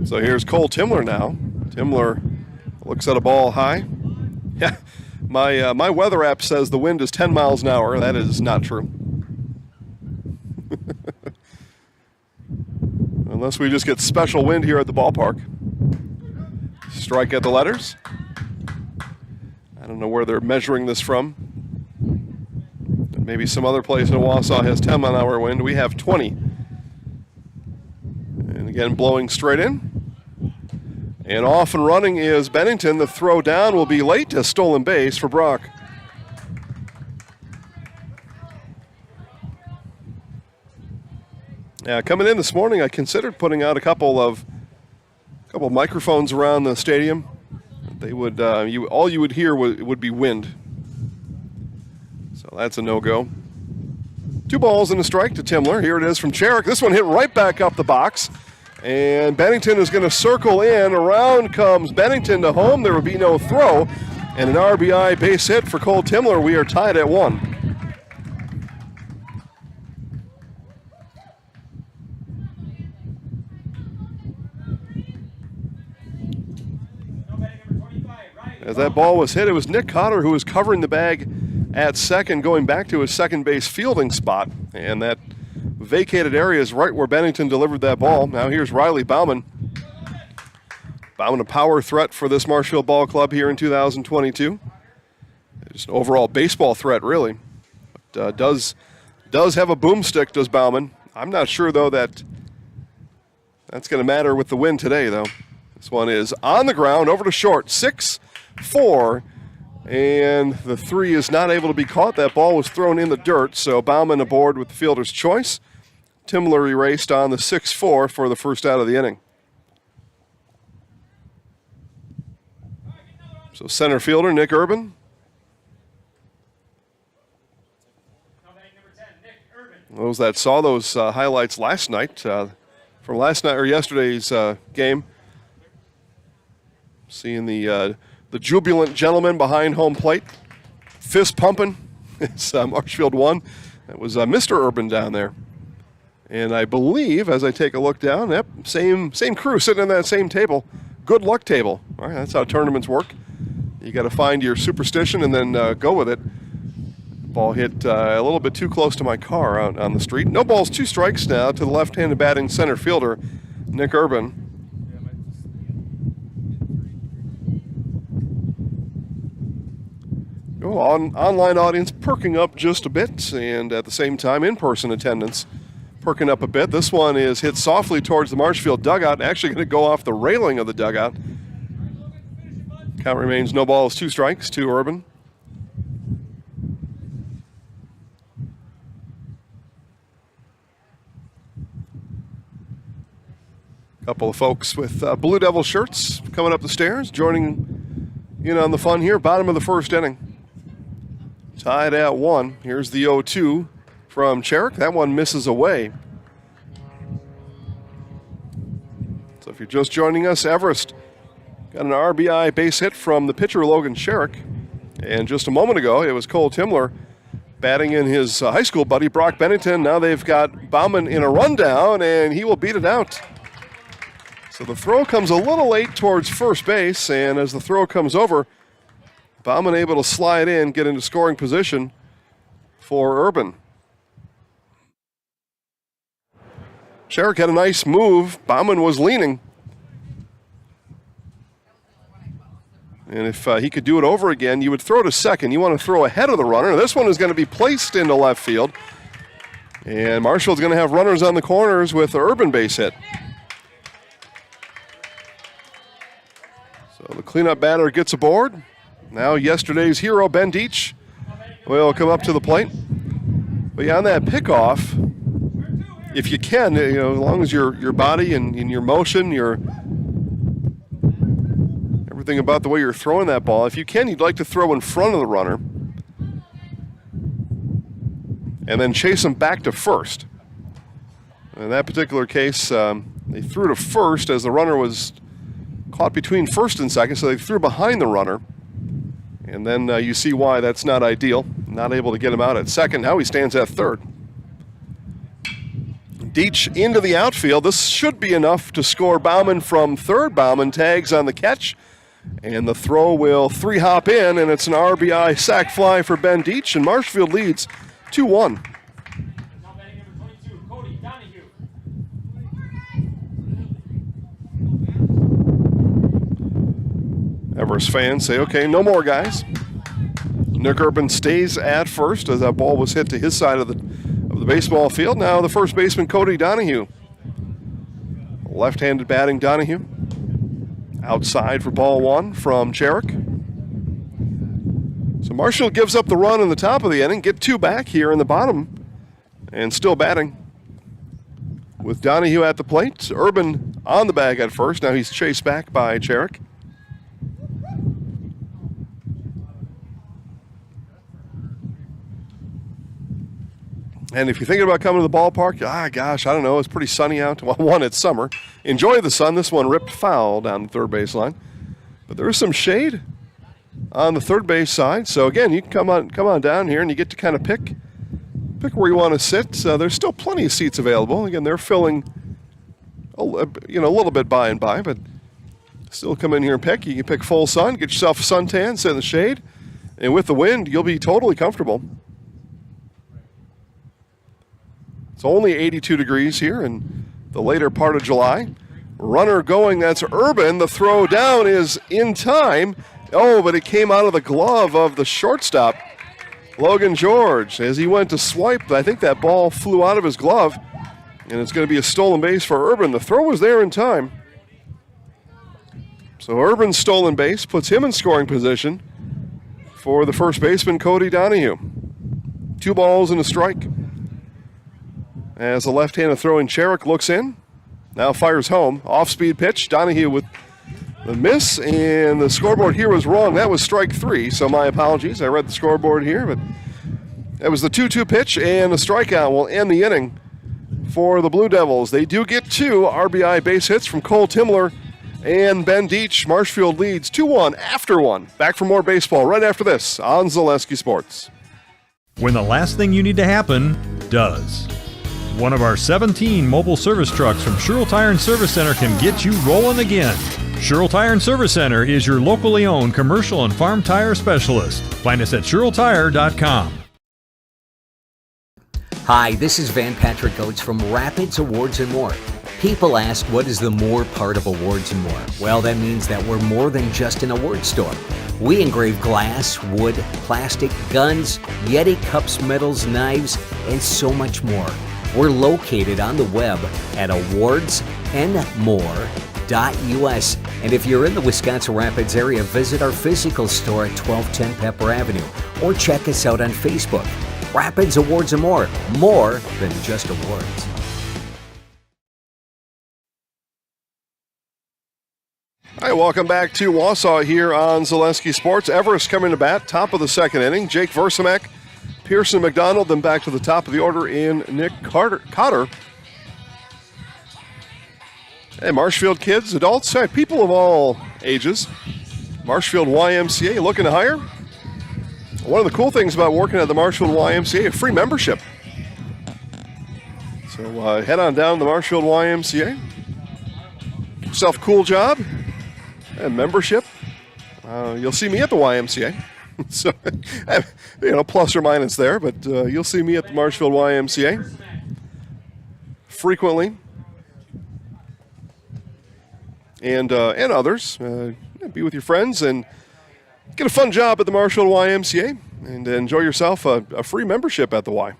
So here's Cole Timler now. Timler looks at a ball high. Yeah, my weather app says the wind is 10 miles an hour. That is not true. Unless we just get special wind here at the ballpark. Strike at the letters. I don't know where they're measuring this from. Maybe some other place in Wausau has 10 mile an hour wind. We have 20. And again, blowing straight in. And off and running is Bennington. The throw down will be late. A stolen base for Brock. Yeah, coming in this morning, I considered putting out a couple of microphones around the stadium. They would all you would hear would be wind. So that's a no-go. 2 balls and a strike to Timler. Here it is from Cherrick. This one hit right back up the box. And Bennington is going to circle in. Around comes Bennington to home. There will be no throw. And an RBI base hit for Cole Timler. We are tied at 1. As that ball was hit, it was Nick Cotter who was covering the bag at second, going back to his second base fielding spot. And that vacated area is right where Bennington delivered that ball. Now here's Riley Bauman. Bauman, a power threat for this Marshfield Ball Club here in 2022. Just an overall baseball threat, really. But, does have a boomstick, does Bauman. I'm not sure, though, that's going to matter with the win today, though. This one is on the ground, over to short, 6-4. And the 3 is not able to be caught. That ball was thrown in the dirt, so Bauman aboard with the fielder's choice. Timler erased on the 6-4 for the first out of the inning. So center fielder Nick Urban. Those that saw those highlights last night, from last night or yesterday's game, seeing the jubilant gentleman behind home plate, fist pumping. It's Marshfield 1. That was Mr. Urban down there. And I believe, as I take a look down, yep, same crew sitting at that same table. Good luck table. All right, that's how tournaments work. You got to find your superstition and then go with it. Ball hit a little bit too close to my car out on the street. No balls, 2 strikes now to the left-handed batting center fielder, Nick Urban. Online audience perking up just a bit, and at the same time, in-person attendance perking up a bit. This one is hit softly towards the Marshfield dugout, actually going to go off the railing of the dugout. Count remains no balls, 2 strikes to Urban. Couple of folks with Blue Devil shirts coming up the stairs, joining in on the fun here. Bottom of the first inning. Tied at 1. Here's the 0-2 from Cherrick. That one misses away. So if you're just joining us, Everest got an RBI base hit from the pitcher Logan Cherrick. And just a moment ago, it was Cole Timler batting in his high school buddy Brock Bennington. Now they've got Bauman in a rundown, and he will beat it out. So the throw comes a little late towards first base, and as the throw comes over, Bauman able to slide in, get into scoring position for Urban. Sherrick had a nice move. Bauman was leaning. And if he could do it over again, you would throw to second. You want to throw ahead of the runner. This one is going to be placed into left field. And Marshfield's going to have runners on the corners with the Urban base hit. So the cleanup batter gets aboard. Now yesterday's hero, Ben Deach, will come up to the plate. But yeah, on that pickoff, if you can, as long as your body and your motion, everything about the way you're throwing that ball, if you can, you'd like to throw in front of the runner and then chase him back to first. In that particular case, they threw to first as the runner was caught between first and second, so they threw behind the runner. And then you see why that's not ideal. Not able to get him out at second. Now he stands at third. Deach into the outfield. This should be enough to score Bauman from third. Bauman tags on the catch. And the throw will 3-hop in, and it's an RBI sac fly for Ben Deach, and Marshfield leads 2-1. Everest fans say, okay, no more guys. Nick Urban stays at first as that ball was hit to his side of the baseball field. Now the first baseman, Cody Donahue. Left-handed batting Donahue. Outside for ball one from Sherrick. So Marshall gives up the run in the top of the inning, get two back here in the bottom, and still batting. With Donahue at the plate, Urban on the bag at first. Now he's chased back by Sherrick. And if you're thinking about coming to the ballpark, gosh, I don't know, it's pretty sunny out. Well, one, it's summer. Enjoy the sun. This one ripped foul down the third base line. But there is some shade on the third base side. So again, you can come on down here and you get to kind of pick where you want to sit. There's still plenty of seats available. Again, they're filling a little bit by and by, but still come in here and pick. You can pick full sun, get yourself a suntan, sit in the shade, and with the wind, you'll be totally comfortable. It's only 82 degrees here in the later part of July. Runner going, that's Urban. The throw down is in time. Oh, but it came out of the glove of the shortstop, Logan George. As he went to swipe, I think that ball flew out of his glove, and it's going to be a stolen base for Urban. The throw was there in time. So Urban's stolen base puts him in scoring position for the first baseman, Cody Donahue. 2 balls and a strike. As the left-handed throwing Sherrick looks in, now fires home. Off-speed pitch, Donahue with the miss, and the scoreboard here was wrong. That was strike 3, so my apologies. I read the scoreboard here, but that was the 2-2 pitch, and the strikeout will end the inning for the Blue Devils. They do get 2 RBI base hits from Cole Timler and Ben Deach. Marshfield leads 2-1 after 1. Back for more baseball right after this on Zaleski Sports. When the last thing you need to happen does. One of our 17 mobile service trucks from Sherrill Tire and Service Center can get you rolling again. Sherrill Tire and Service Center is your locally owned commercial and farm tire specialist. Find us at SherrillTire.com. Hi, this is Van Patrick Oates from Rapids Awards and More. People ask, what is the more part of Awards and More? Well, that means that we're more than just an award store. We engrave glass, wood, plastic, guns, Yeti cups, medals, knives, and so much more. We're located on the web at awardsandmore.us. And if you're in the Wisconsin Rapids area, visit our physical store at 1210 Pepper Avenue or check us out on Facebook. Rapids Awards and More than just awards. All right, welcome back to Wausau here on Zaleski Sports. Everest coming to bat, top of the second inning. Jake Versamek, Pearson McDonald, then back to the top of the order in Nick Cotter. Hey, Marshfield kids, adults, people of all ages. Marshfield YMCA looking to hire. One of the cool things about working at the Marshfield YMCA, free membership. So head on down to the Marshfield YMCA. Get yourself a cool job and membership. You'll see me at the YMCA. So, plus or minus there, but you'll see me at the Marshfield YMCA frequently. and others. Be with your friends and get a fun job at the Marshfield YMCA and enjoy yourself a free membership at the Y.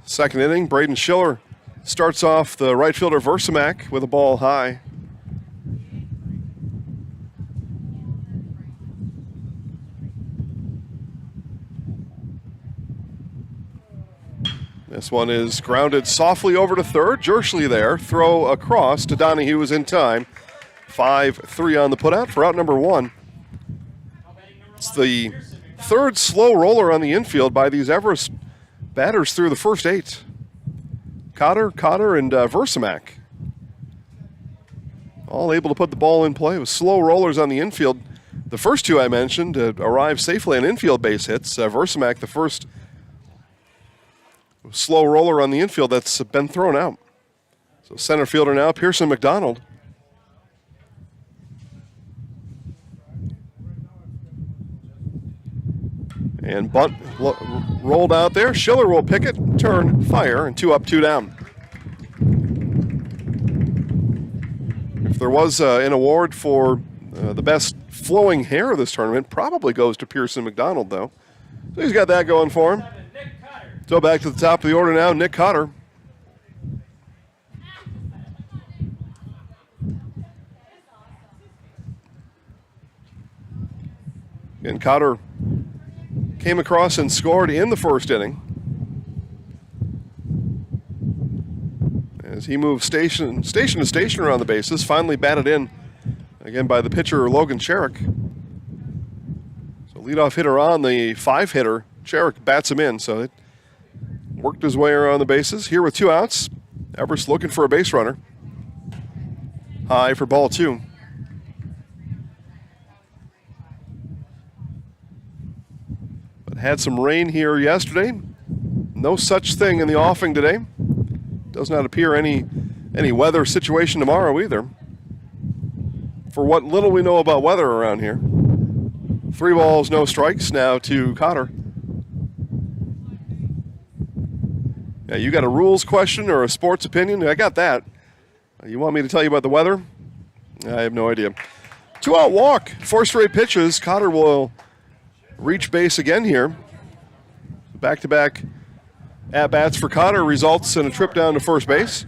Second inning, Braden Schiller starts off the right fielder Versamak with a ball high. This one is grounded softly over to third. Jersley there. Throw across to Donahue is in time. 5-3 on the putout for out number 1. It's the third slow roller on the infield by these Everest batters through the first 8. Cotter, and Versamak. All able to put the ball in play with slow rollers on the infield. The first 2 I mentioned arrived safely on infield base hits. Versamak, the first slow roller on the infield that's been thrown out. So center fielder now, Pearson McDonald. And bunt rolled out there. Schiller will pick it, turn, fire, and 2 up, 2 down. If there was an award for the best flowing hair of this tournament, probably goes to Pearson McDonald, though. So he's got that going for him. So back to the top of the order now, Nick Cotter. And Cotter came across and scored in the first inning. As he moved station to station around the bases, finally batted in again by the pitcher Logan Sherrick. So leadoff hitter on the 5-hitter, Sherrick bats him in, so it worked his way around the bases. Here with 2 outs, Everest looking for a base runner. High for ball 2. But had some rain here yesterday. No such thing in the offing today. Does not appear any weather situation tomorrow either. For what little we know about weather around here. 3 balls, no strikes now to Cotter. Yeah, you got a rules question or a sports opinion? I got that. You want me to tell you about the weather? I have no idea. 2-out walk, 4 straight pitches. Cotter will reach base again here. Back-to-back at-bats for Cotter results in a trip down to first base.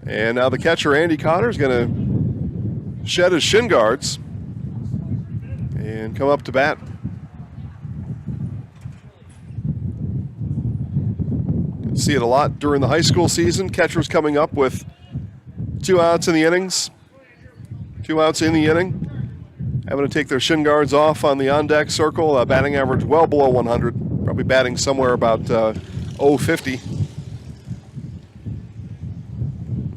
And now the catcher, Andy Cotter, is going to shed his shin guards and come up to bat. See it a lot during the high school season. Catchers coming up with 2 outs in the innings. 2 outs in the inning. Having to take their shin guards off on the on-deck circle. Batting average well below 100. Probably batting somewhere about 050.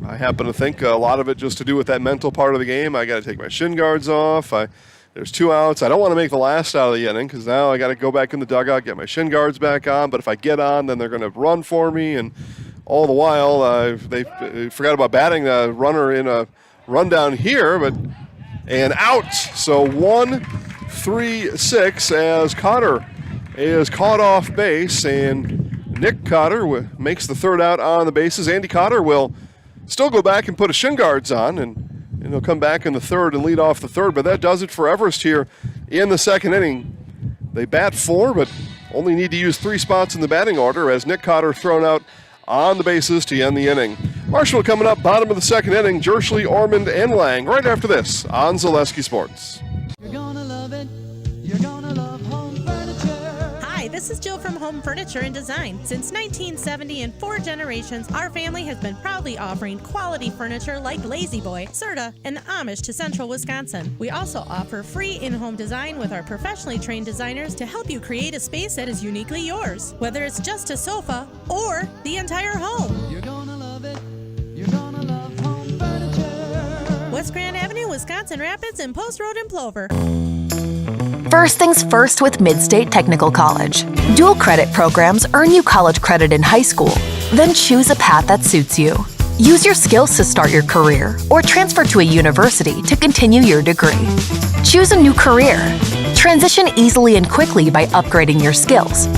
I happen to think a lot of it just to do with that mental part of the game. I got to take my shin guards off. There's 2 outs. I don't want to make the last out of the inning because now I got to go back in the dugout, get my shin guards back on. But if I get on, then they're going to run for me. And all the while, they forgot about batting a runner in a rundown here, and out. So 1-3-6 as Cotter is caught off base, and Nick Cotter makes the 3rd out on the bases. Andy Cotter will still go back and put his shin guards on, and he'll come back in the 3rd and lead off the 3rd. But that does it for Everest here in the 2nd inning. They bat 4, but only need to use 3 spots in the batting order as Nick Cotter thrown out on the bases to end the inning. Marshall coming up, bottom of the 2nd inning, Jersley, Ormond, and Lang right after this on Zaleski Sports. You're gonna love it. You're gonna love home furniture. Hi, this is Jill from Home Furniture and Design. Since 1970 and 4 generations, our family has been proudly offering quality furniture like Lazy Boy, Serta, and Amish to Central Wisconsin. We also offer free in-home design with our professionally trained designers to help you create a space that is uniquely yours, whether it's just a sofa or the entire home. You're gonna love it. You're gonna love home furniture. West Grand Avenue, Wisconsin Rapids, and Post Road in Plover. First things first with Midstate Technical College. Dual credit programs earn you college credit in high school. Then choose a path that suits you. Use your skills to start your career or transfer to a university to continue your degree. Choose a new career. Transition easily and quickly by upgrading your skills.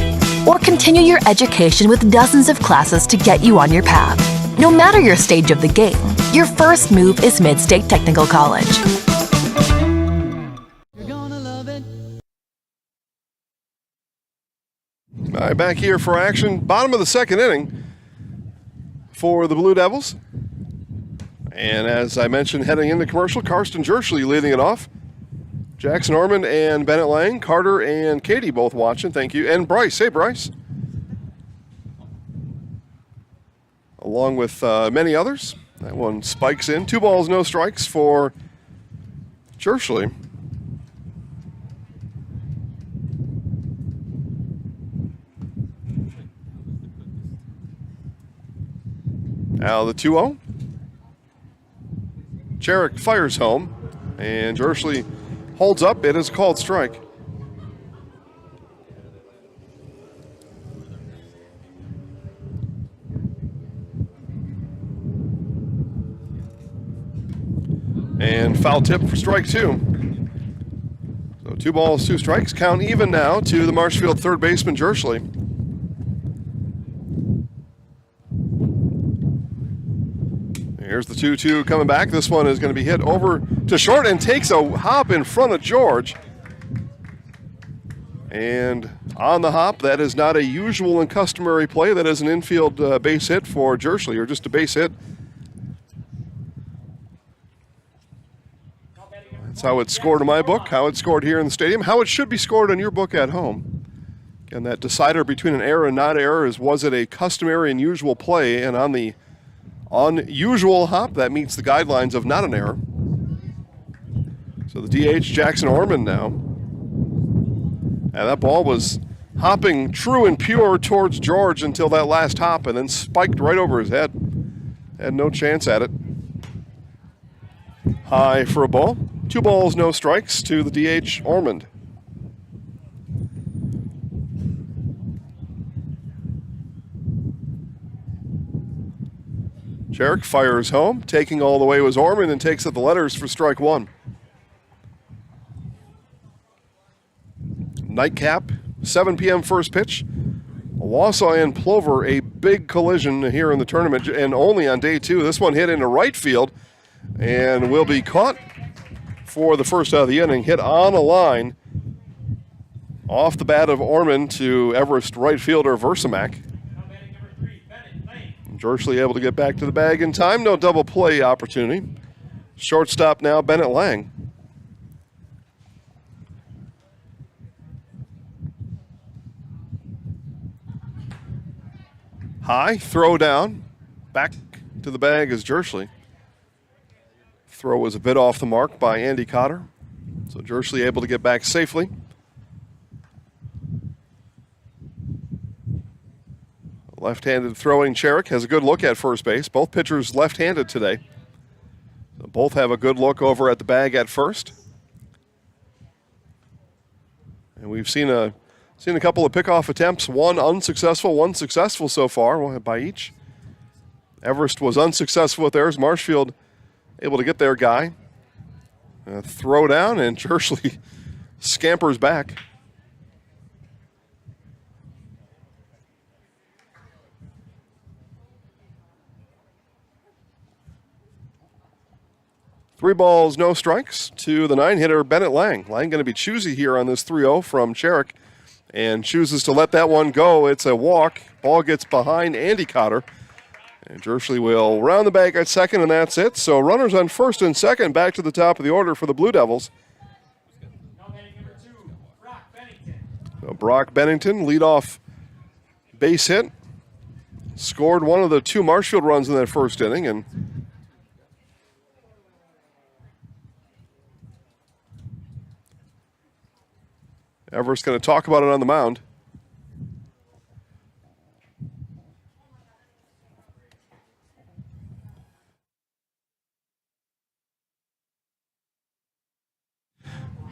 Or continue your education with dozens of classes to get you on your path. No matter your stage of the game, Your first move is Mid-State Technical College. All right, back here for action. Bottom of the second inning for the Blue Devils. And as I mentioned, heading into commercial, Karsten Jerschley leading it off. Jackson Ormond and Bennett Lang, Carter and Katie both watching. Thank you. And Bryce. Hey, Bryce. Along with many others. That one spikes in. 2 balls, no strikes for Jerschley. Now the 2-0. Jarek fires home, and Jerschley holds up. It is a called strike. And foul tip for strike 2. So 2 balls, 2 strikes. Count even now to the Marshfield third baseman, Jerschley. Here's the 2-2 coming back. This one is going to be hit over to short and takes a hop in front of George. And on the hop, that is not a usual and customary play. That is an infield base hit for Jerschley, or just a base hit. That's how it's scored in my book, how it's scored here in the stadium, how it should be scored in your book at home. Again, that decider between an error and not error is, was it a customary and usual play? And on the unusual hop, that meets the guidelines of not an error. So the DH, Jackson Ormond now. And that ball was hopping true and pure towards George until that last hop, and then spiked right over his head. Had no chance at it. High for a ball. 2 balls, no strikes to the DH, Ormond. Jarek fires home. Taking all the way was Ormond, and takes up the letters for strike 1. Nightcap, 7 p.m. first pitch. Wausau and Plover, a big collision here in the tournament, and only on day 2. This one hit into right field and will be caught for the first out of the inning. Hit on a line off the bat of Ormond to Everest right fielder Versamak. Jerschley able to get back to the bag in time. No double play opportunity. Shortstop now, Bennett Lang. High, throw down. Back to the bag is Jerschley. Throw was a bit off the mark by Andy Cotter. So Jerschley able to get back safely. Left-handed throwing Cherrick has a good look at first base. Both pitchers left-handed today. So both have a good look over at the bag at first. And we've seen a couple of pickoff attempts, one unsuccessful, one successful so far by each. Everest was unsuccessful with theirs. Marshfield able to get their guy. Throw down, and Jerschley scampers back. Three balls, no strikes to the 9-hitter, Bennett Lang. Lang going to be choosy here on this 3-0 from Cherrick, and chooses to let that one go. It's a walk. Ball gets behind Andy Cotter. And Jerschley will round the bag at second, and that's it. So runners on first and second, back to the top of the order for the Blue Devils. So Brock Bennington, leadoff base hit. Scored one of the 2 Marshfield runs in that first inning, and Everest going to talk about it on the mound.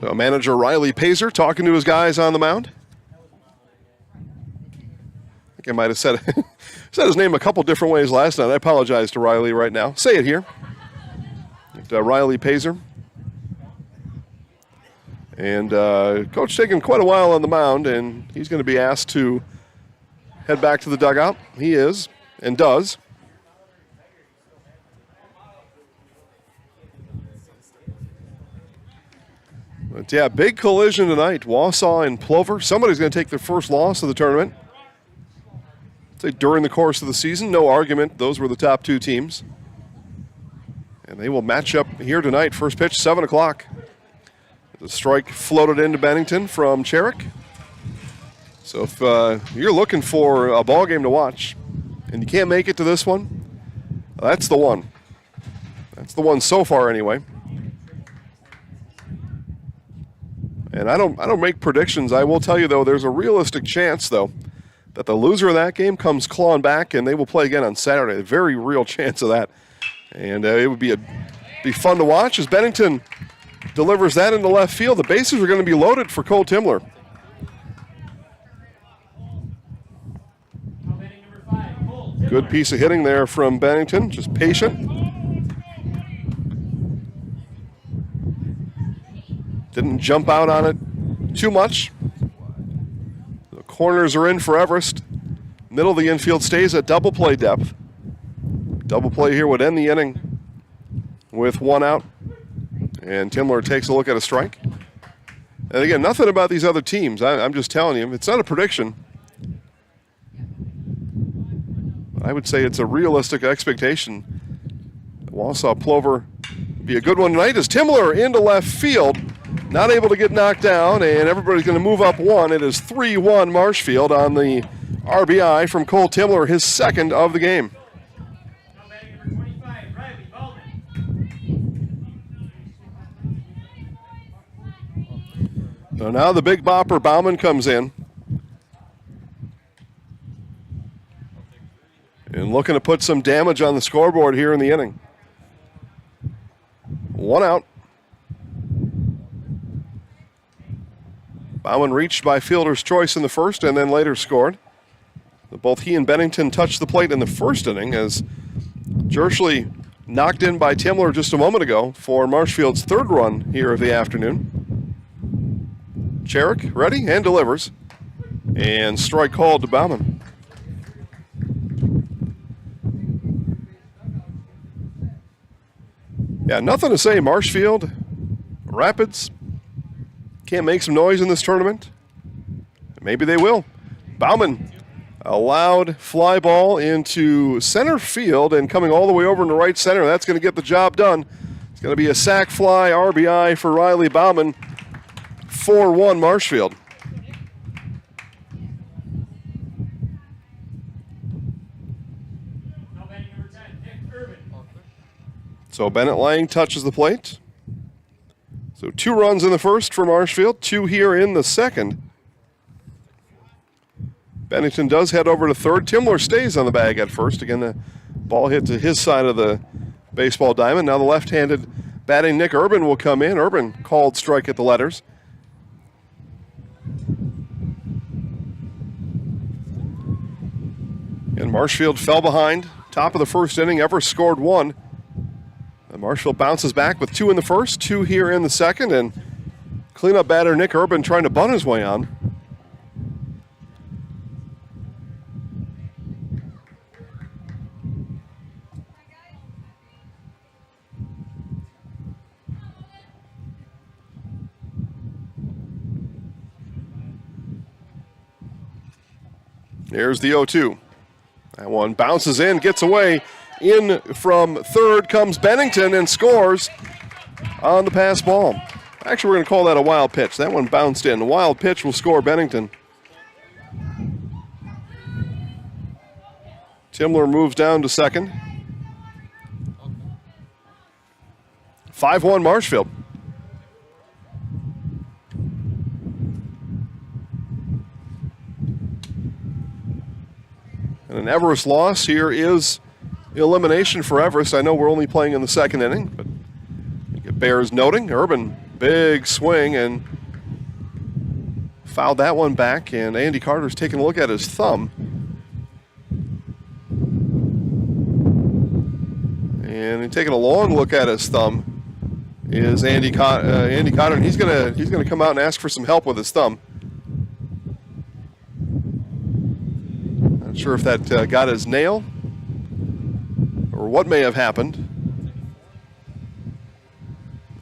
So manager Riley Pazer talking to his guys on the mound. I think I might have said his name a couple different ways last night. I apologize to Riley right now. Say it here. Riley Pazer. And coach taking quite a while on the mound, and he's going to be asked to head back to the dugout. He is, and does. But yeah, big collision tonight. Wausau and Plover. Somebody's going to take their first loss of the tournament. Say during the course of the season, no argument. Those were the top two teams. And they will match up here tonight. First pitch, 7 o'clock. The strike floated into Bennington from Cherrick. So if you're looking for a ball game to watch and you can't make it to this one, that's the one. That's the one so far anyway. And I don't make predictions. I will tell you, though, there's a realistic chance, though, that the loser of that game comes clawing back and they will play again on Saturday. A very real chance of that. And it would be fun to watch as Bennington delivers that into left field. The bases are going to be loaded for Cole Timler. Good piece of hitting there from Bennington, just patient. Didn't jump out on it too much. The corners are in for Everest. Middle of the infield stays at double play depth. Double play here would end the inning with 1 out. And Timler takes a look at a strike. And again, nothing about these other teams. I'm just telling you, it's not a prediction. I would say it's a realistic expectation. Wausau Plover be a good one tonight as Timler into left field. Not able to get knocked down, and everybody's going to move up 1. It is 3-1 Marshfield on the RBI from Cole Timler, his second of the game. So now the big bopper Bauman comes in. And looking to put some damage on the scoreboard here in the inning. 1 out. Bauman reached by fielder's choice in the first and then later scored. Both he and Bennington touched the plate in the first inning as Jerschley knocked in by Timler just a moment ago for Marshfield's third run here of the afternoon. Cherrick ready and delivers. And strike called to Bauman. Yeah, nothing to say. Marshfield, Rapids, can't make some noise in this tournament. Maybe they will. Bauman, a loud fly ball into center field and coming all the way over into right center. That's going to get the job done. It's going to be a sac fly RBI for Riley Bauman. 4-1 Marshfield. So Bennett Lang touches the plate. So 2 runs in the first for Marshfield, 2 here in the second. Bennington does head over to third. Timler stays on the bag at first. Again, the ball hit to his side of the baseball diamond. Now the left-handed batting Nick Urban will come in. Urban called strike at the letters. And Marshfield fell behind. Top of the first inning, Everest scored 1. Marshfield bounces back with 2 in the first, 2 here in the second, and cleanup batter Nick Urban trying to bunt his way on. There's the 0-2. That one bounces in, gets away. In from third comes Bennington and scores on the pass ball. Actually, we're going to call that a wild pitch. That one bounced in. The wild pitch will score Bennington. Timler moves down to second. 5-1 Marshfield. And an Everest loss here is elimination for Everest. I know we're only playing in the second inning, but it bears noting. Urban, big swing and fouled that one back, and Andy Carter's taking a look at his thumb. And taking a long look at his thumb is Andy Cotter, and he's gonna come out and ask for some help with his thumb. Not sure if that got his nail or what may have happened.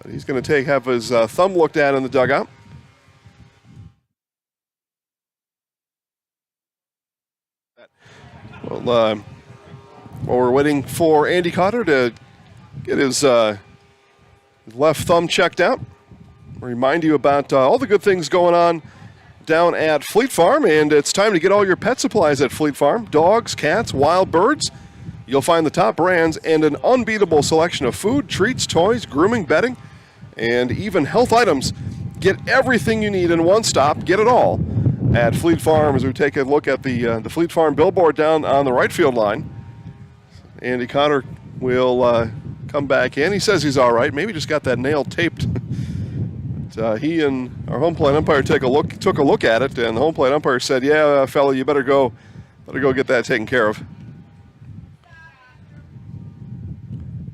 But So he's going to have his thumb looked at in the dugout. Well, while we're waiting for Andy Cotter to get his left thumb checked out, I'll remind you about all the good things going on down at Fleet Farm, and it's time to get all your pet supplies at Fleet Farm. Dogs, cats, wild birds. You'll find the top brands and an unbeatable selection of food, treats, toys, grooming, bedding, and even health items. Get everything you need in one stop. Get it all at Fleet Farm as we take a look at the Fleet Farm billboard down on the right field line. Andy Cotter will come back in. He says he's all right. Maybe just got that nail taped. He and our home plate umpire took a look at it, and the home plate umpire said, "Yeah, fella, you better go get that taken care of."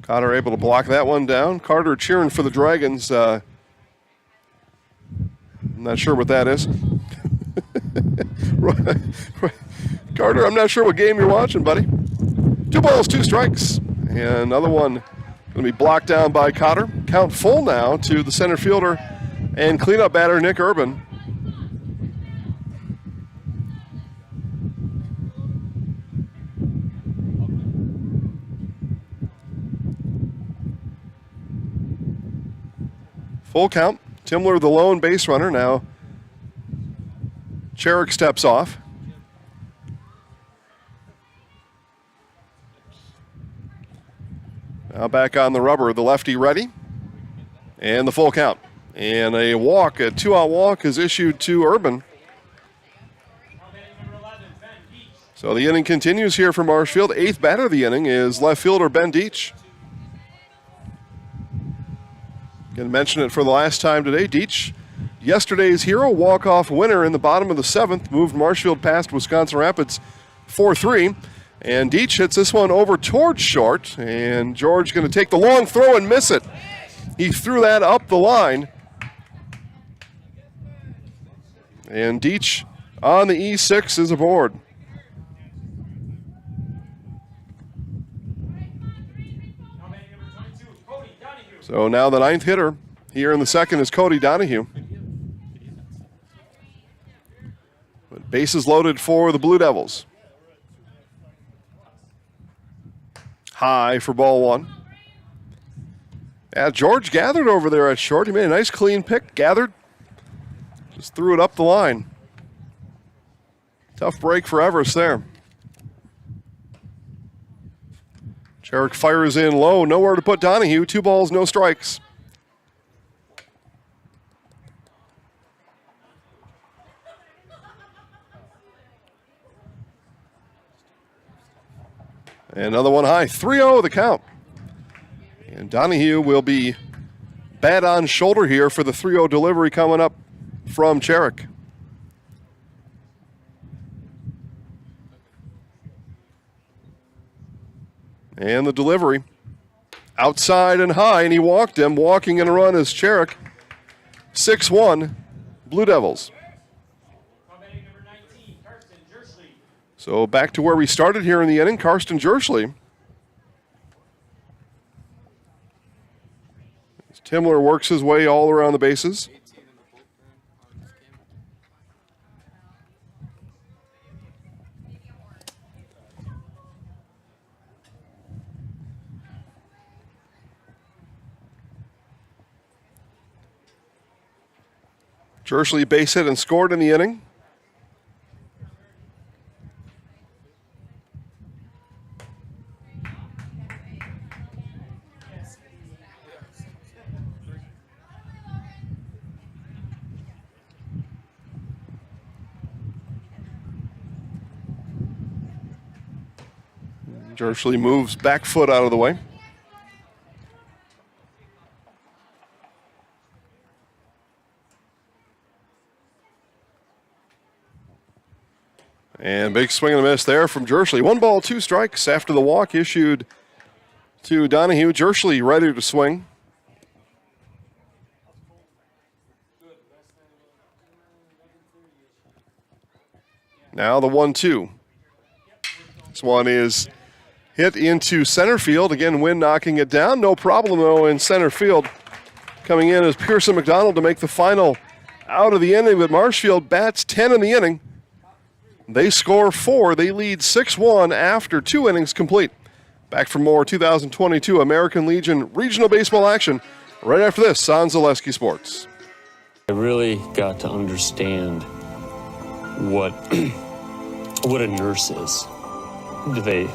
Cotter able to block that one down. Carter cheering for the Dragons. I'm not sure what that is. Carter, I'm not sure what game you're watching, buddy. 2 balls, 2 strikes. And another one going to be blocked down by Cotter. Count full now to the center fielder and cleanup batter, Nick Urban. Full count. Timler, the lone base runner. Now Cherrick steps off. Now back on the rubber, the lefty ready. And the full count. And a walk, a 2-out walk is issued to Urban. So the inning continues here for Marshfield. 8th batter of the inning is left fielder Ben Deach. Going to mention it for the last time today. Deach, yesterday's hero, walk-off winner in the bottom of the 7th, moved Marshfield past Wisconsin Rapids 4-3. And Deach hits this one over towards short, and George going to take the long throw and miss it. He threw that up the line. And Deach on the E6 is aboard. So now the 9th hitter here in the 2nd is Cody Donahue. But bases loaded for the Blue Devils. High for ball 1. George gathered over there at short. He made a nice clean pick, gathered. Just threw it up the line. Tough break for Everest there. Cherrick fires in low, nowhere to put Donahue. 2 balls, no strikes. And another one high, 3-0 the count. And Donahue will be bad on shoulder here for the 3-0 delivery coming up from Cherrick. And the delivery outside and high, and he walked him. Walking in a run is Cherrick. 6-1, Blue Devils. So back to where we started here in the inning, Karsten Jerschley. As Timler works his way all around the bases. Jerschley base hit and scored in the inning. Jerschley moves back foot out of the way. And big swing and a miss there from Jerschley. 1 ball, 2 strikes after the walk issued to Donahue. Jerschley ready to swing. Now the 1-2. This one is hit into center field. Again, Wynn knocking it down. No problem, though, in center field. Coming in is Pearson McDonald to make the final out of the inning, but Marshfield bats 10 in the inning. They score 4. They lead 6-1 after 2 innings complete. Back for more 2022 American Legion regional baseball action right after this on Zaleski Sports. I really got to understand what what a nurse is. Do they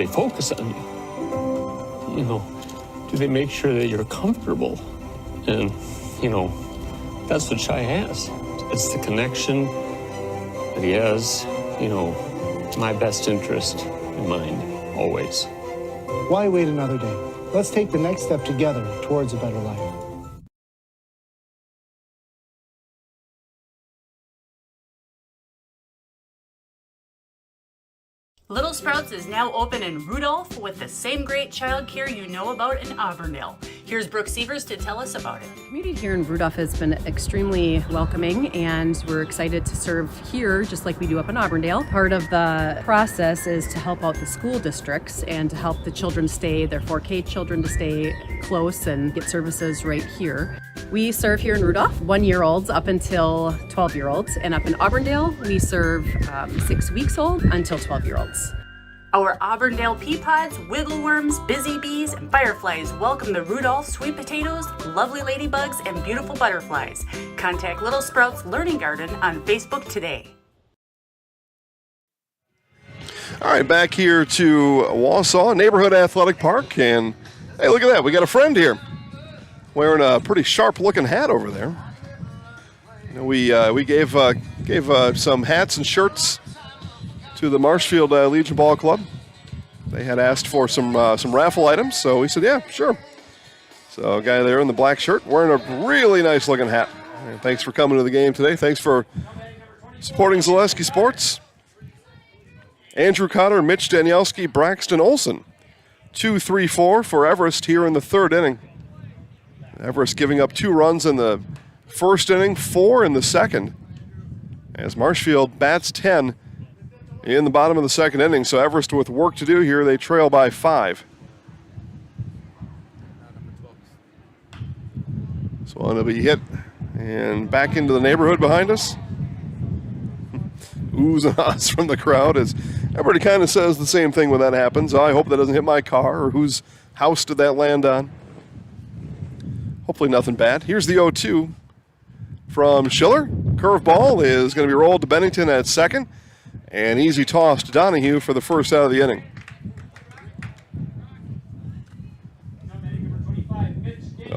focus on you? You know, do they make sure that you're comfortable? And, you know, that's what Shai has. It's the connection that he has, you know, my best interest in mind, always. Why wait another day? Let's take the next step together towards a better life. Little Sprouts is now open in Rudolph with the same great childcare you know about in Auburndale. Here's Brooke Sievers to tell us about it. The community here in Rudolph has been extremely welcoming, and we're excited to serve here just like we do up in Auburndale. Part of the process is to help out the school districts and to help the children stay, their 4K children to stay close and get services right here. We serve here in Rudolph 1-year-olds up until 12-year-olds, and up in Auburndale we serve 6 weeks old until 12-year-olds. Our Auburndale pea pods, wiggle worms, busy bees, and fireflies welcome the Rudolph sweet potatoes, lovely ladybugs, and beautiful butterflies. Contact Little Sprouts Learning Garden on Facebook today. All right, back here to Wausau Neighborhood Athletic Park, and hey, look at that. We got a friend here wearing a pretty sharp-looking hat over there. You know, we gave some hats and shirts to the Marshfield Legion Ball Club. They had asked for some raffle items, so we said, yeah, sure. So a guy there in the black shirt wearing a really nice-looking hat. And thanks for coming to the game today. Thanks for supporting Zaleski Sports. Andrew Cotter, Mitch Danielski, Braxton Olson. 2-3-4 for Everest here in the 3rd inning. Everest giving up 2 runs in the 1st inning, 4 in the 2nd. As Marshfield bats 10 in the bottom of the 2nd inning, so Everest with work to do here. They trail by 5. So one will be hit and back into the neighborhood behind us. Oohs and ahs from the crowd as everybody kind of says the same thing when that happens. Oh, I hope that doesn't hit my car, or whose house did that land on? Hopefully nothing bad. Here's the 0-2 from Schiller. Curveball is going to be rolled to Bennington at 2nd. And easy toss to Donahue for the 1st out of the inning.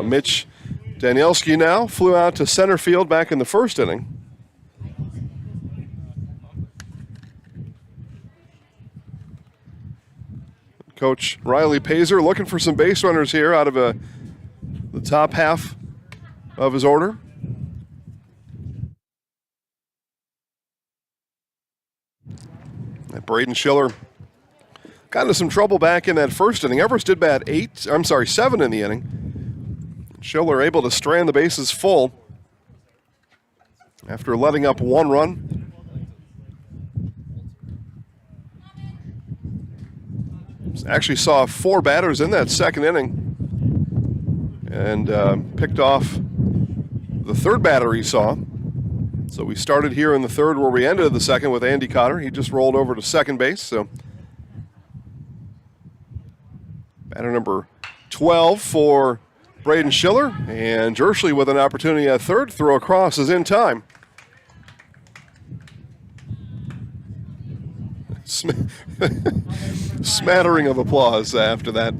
Mitch Danielski now flew out to center field back in the 1st inning. Coach Riley Pazer looking for some base runners here out of the top half of his order. Braden Schiller got into some trouble back in that 1st inning. Everest did bat 7 in the inning. Schiller able to strand the bases full after letting up 1 run. Actually saw 4 batters in that 2nd inning and picked off the 3rd batter he saw. So we started here in the 3rd where we ended the 2nd with Andy Cotter. He just rolled over to 2nd base. So batter number 12 for Braden Schiller. And Jerschley with an opportunity at 3rd. Throw across is in time. Smattering of applause after that.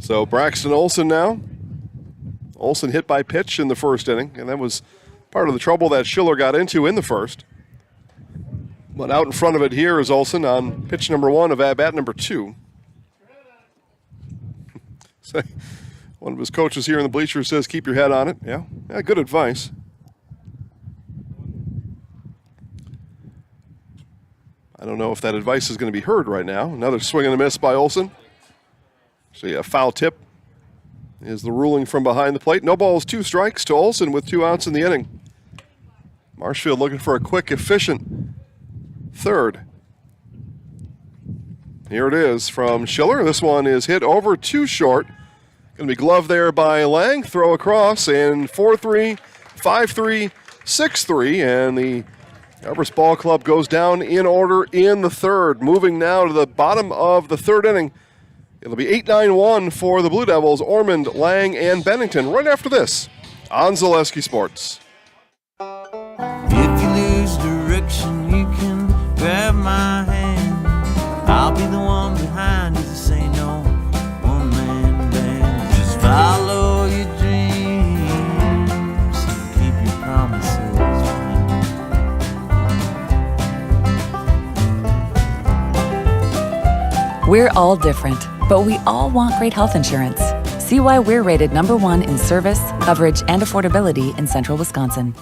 So Braxton Olson now. Olson hit by pitch in the 1st inning, and that was part of the trouble that Schiller got into in the 1st. But out in front of it here is Olson on pitch number 1 of at-bat number 2. So one of his coaches here in the bleachers says, keep your head on it. Yeah, good advice. I don't know if that advice is going to be heard right now. Another swing and a miss by Olson. See a foul tip is the ruling from behind the plate. No balls, 2 strikes to Olson with 2 outs in the inning. Marshfield looking for a quick, efficient third. Here it is from Schiller. This one is hit over too short. Going to be gloved there by Lang. Throw across, and 4-3, 5-3, 6-3, and the Everest Ball Club goes down in order in the third. Moving now to the bottom of the third inning. It'll be 8-9-1 for the Blue Devils, Ormond, Lang, and Bennington right after this on Zaleski Sports. If you lose direction, you can grab my hand. I'll be the one behind you to say no. One man band. Just follow your dreams and keep your promises. We're all different, but we all want great health insurance. See why we're rated #1 in service, coverage, and affordability in Central Wisconsin.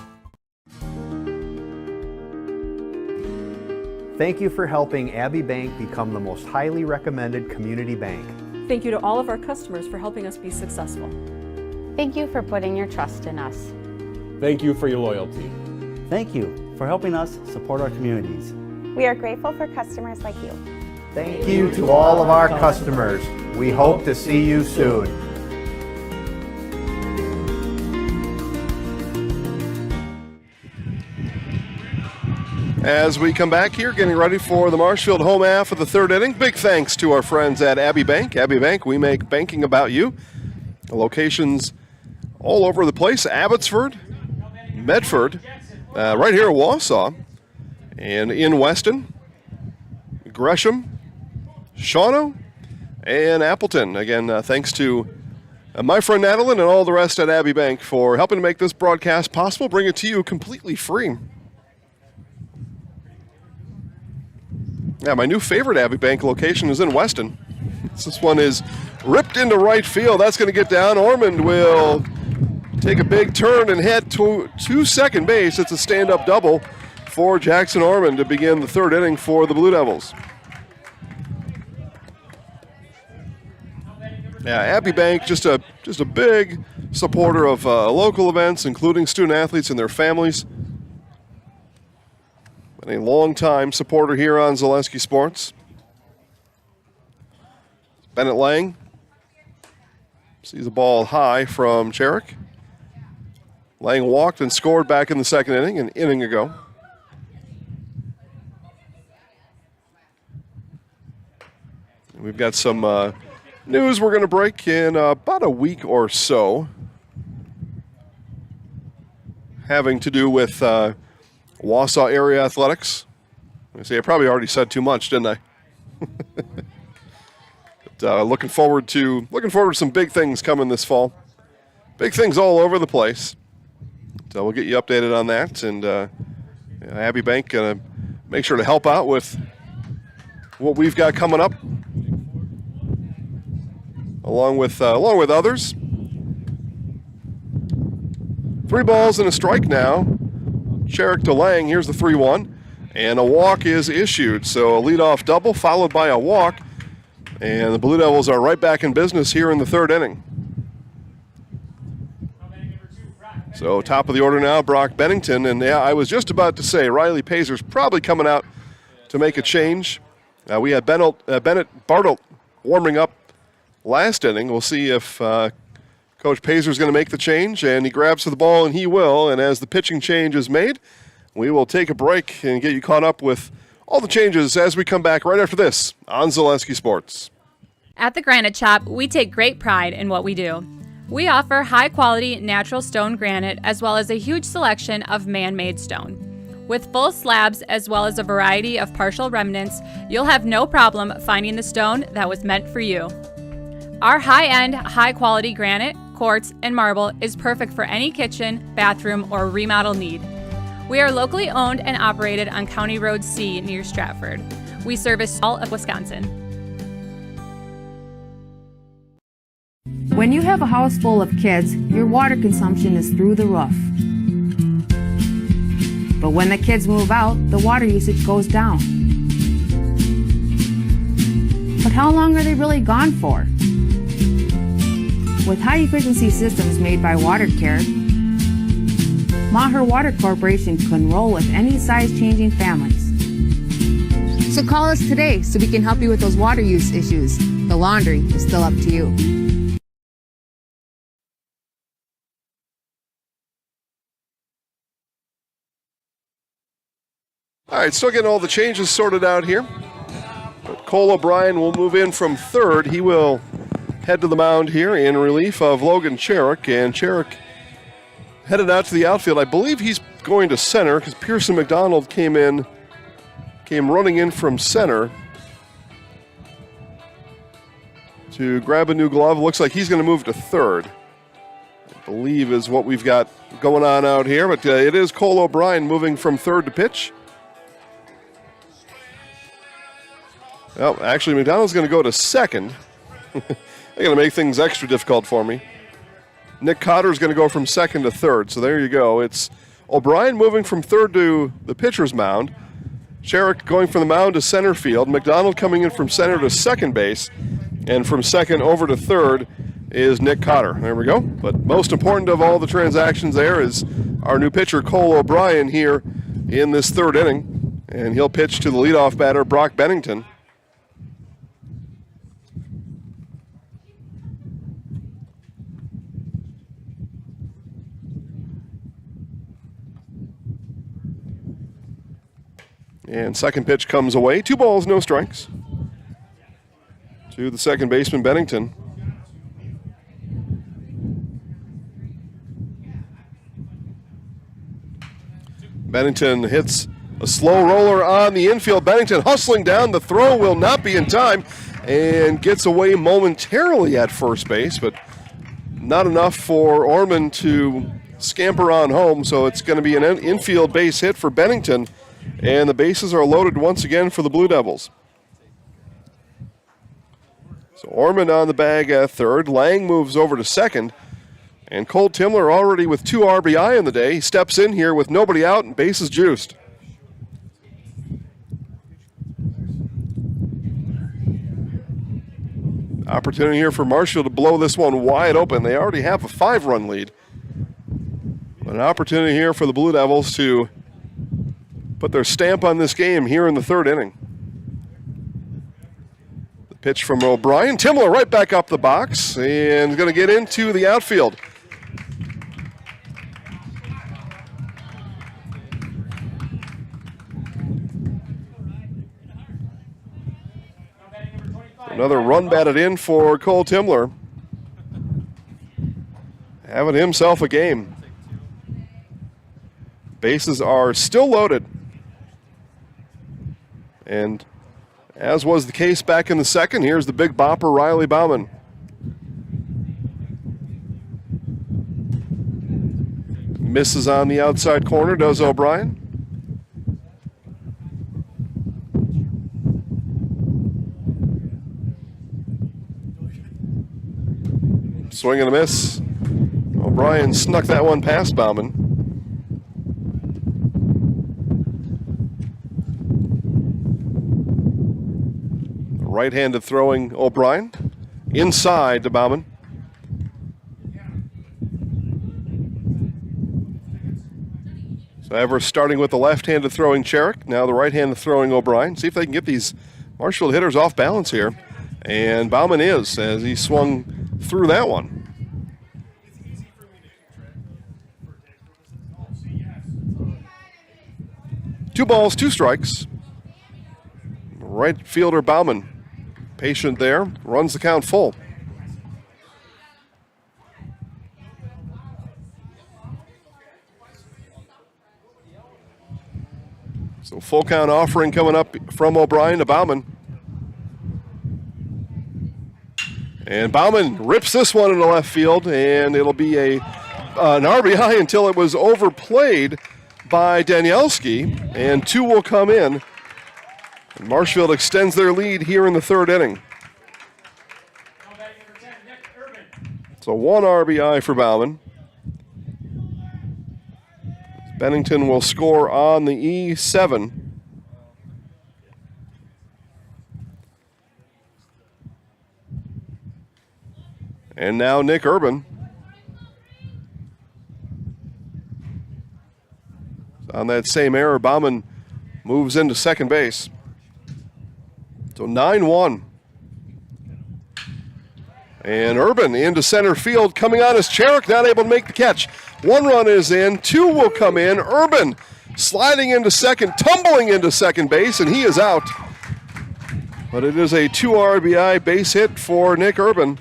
Thank you for helping Abbey Bank become the most highly recommended community bank. Thank you to all of our customers for helping us be successful. Thank you for putting your trust in us. Thank you for your loyalty. Thank you for helping us support our communities. We are grateful for customers like you. Thank you to all of our customers. We hope to see you soon. As we come back here, getting ready for the Marshfield home half of the third inning, big thanks to our friends at Abbey Bank. Abbey Bank, we make banking about you. Locations all over the place. Abbotsford, Medford, right here in Wausau, and in Weston, Gresham, Shawano, and Appleton. Again, thanks to my friend Madeline and all the rest at Abbey Bank for helping to make this broadcast possible, bring it to you completely free. Yeah, my new favorite Abbey Bank location is in Weston. This one is ripped into right field. That's going to get down. Ormond will take a big turn and head to second base. It's a stand-up double for Jackson Ormond to begin the third inning for the Blue Devils. Yeah, Abbey Bank, just a big supporter of local events, including student athletes and their families. A long-time supporter here on Zaleski Sports. Bennett Lang sees a ball high from Cherrick. Lang walked and scored back in the second inning, an inning ago. We've got some news we're going to break in about a week or so, having to do with Wausau area athletics. I probably already said too much, didn't I? But, looking forward to some big things coming this fall. Big things all over the place. So we'll get you updated on that, and Abbey Bank gonna make sure to help out with what we've got coming up, along with others. 3 balls and a strike now. Cherrick to Lang, here's the 3-1, and a walk is issued. So a leadoff double followed by a walk, and the Blue Devils are right back in business here in the third inning. So top of the order now, Brock Bennington, and yeah, I was just about to say Riley Pazer's probably coming out to make a change. We had Bennett Bartle warming up last inning. We'll see if Coach Pazer's going to make the change, and he grabs for the ball, and he will. And as the pitching change is made, we will take a break and get you caught up with all the changes as we come back right after this on Zaleski Sports. At the Granite Shop, we take great pride in what we do. We offer high-quality natural stone granite as well as a huge selection of man-made stone. With full slabs as well as a variety of partial remnants, you'll have no problem finding the stone that was meant for you. Our high-end, high-quality granite, quartz, and marble is perfect for any kitchen, bathroom, or remodel need. We are locally owned and operated on County Road C near Stratford. We service all of Wisconsin. When you have a house full of kids, your water consumption is through the roof. But when the kids move out, the water usage goes down. But how long are they really gone for? With high-efficiency systems made by WaterCare, Maher Water Corporation can roll with any size-changing families. So call us today so we can help you with those water use issues. The laundry is still up to you. All right, still getting all the changes sorted out here. But Cole O'Brien will move in from third. He will head to the mound here in relief of Logan Cherrick. And Cherrick headed out to the outfield. I believe he's going to center because Pearson McDonald came running in from center to grab a new glove. Looks like he's going to move to third, I believe is what we've got going on out here. But it is Cole O'Brien moving from third to pitch. Well, actually, McDonald's going to go to second. They're going to make things extra difficult for me. Nick Cotter's going to go from second to third. So there you go. It's O'Brien moving from third to the pitcher's mound. Cherrick going from the mound to center field. McDonald coming in from center to second base. And from second over to third is Nick Cotter. There we go. But most important of all the transactions there is our new pitcher, Cole O'Brien, here in this third inning. And he'll pitch to the leadoff batter, Brock Bennington. And second pitch comes away. 2 balls, no strikes. To the second baseman, Bennington. Bennington hits a slow roller on the infield. Bennington hustling down. The throw will not be in time and gets away momentarily at first base, but not enough for Orman to scamper on home. So it's going to be an infield base hit for Bennington. And the bases are loaded once again for the Blue Devils. So Orman on the bag at third. Lang moves over to second. And Cole Timler already with 2 RBI in the day. He steps in here with nobody out and bases juiced. Opportunity here for Marshfield to blow this one wide open. They already have a 5-run lead. But an opportunity here for the Blue Devils to put their stamp on this game here in the third inning. The pitch from O'Brien. Timler right back up the box and going to get into the outfield. Another run batted in for Cole Timler. Having himself a game. Bases are still loaded. And as was the case back in the second, here's the big bopper, Riley Bauman. Misses on the outside corner, does O'Brien. Swing and a miss. O'Brien snuck that one past Bauman. Right-handed throwing O'Brien. Inside to Bauman. So Everest starting with the left-handed throwing Cherrick. Now the right-handed throwing O'Brien. See if they can get these Marshfield hitters off balance here. And Bauman is, as he swung through that one. Two balls, 2 strikes. Right fielder Bauman. Patient there, runs the count full. So full count offering coming up from O'Brien to Bauman. And Bauman rips this one into left field, and it'll be an RBI until it was overplayed by Danielski, and 2 will come in. And Marshfield extends their lead here in the third inning. So 1 RBI for Bauman. Bennington will score on the E7. And now Nick Urban. On that same error, Bauman moves into second base. So 9-1. And Urban into center field, coming on as Cherrick, not able to make the catch. One run is in, two will come in. Urban sliding into second, tumbling into second base, and he is out. But it is a 2 RBI base hit for Nick Urban.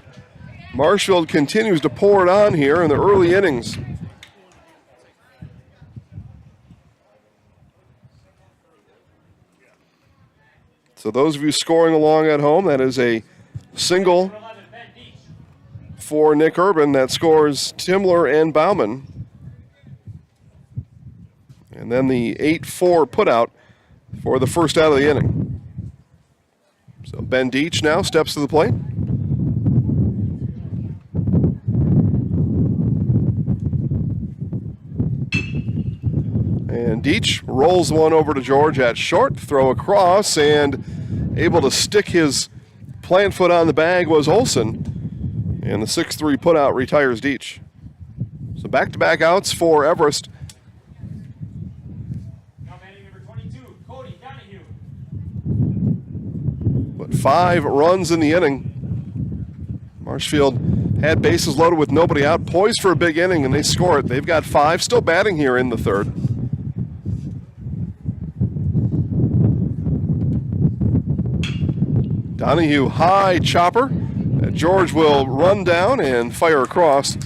Marshfield continues to pour it on here in the early innings. So those of you scoring along at home, that is a single for Nick Urban that scores Timler and Bauman. And then the 8-4 putout for the first out of the inning. So Ben Deach now steps to the plate. And Deach rolls one over to George at short, throw across, and able to stick his plant foot on the bag was Olson. And the 6-3 putout retires Deach. So back-to-back outs for Everest. But 5 runs in the inning. Marshfield had bases loaded with nobody out, poised for a big inning, and they score it. They've got 5, still batting here in the third. Donahue, high chopper. George will run down and fire across.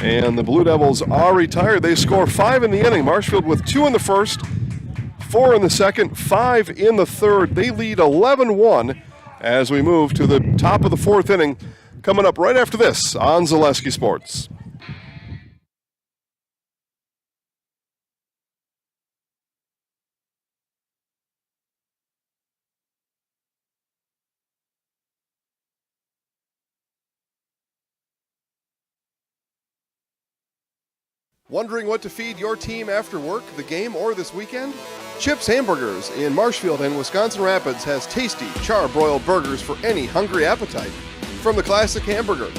And the Blue Devils are retired. They score 5 in the inning. Marshfield with 2 in the first, 4 in the second, 5 in the third. They lead 11-1 as we move to the top of the fourth inning. Coming up right after this on Zaleski Sports. Wondering what to feed your team after work, the game, or this weekend? Chips Hamburgers in Marshfield and Wisconsin Rapids has tasty, char-broiled burgers for any hungry appetite. From the classic hamburger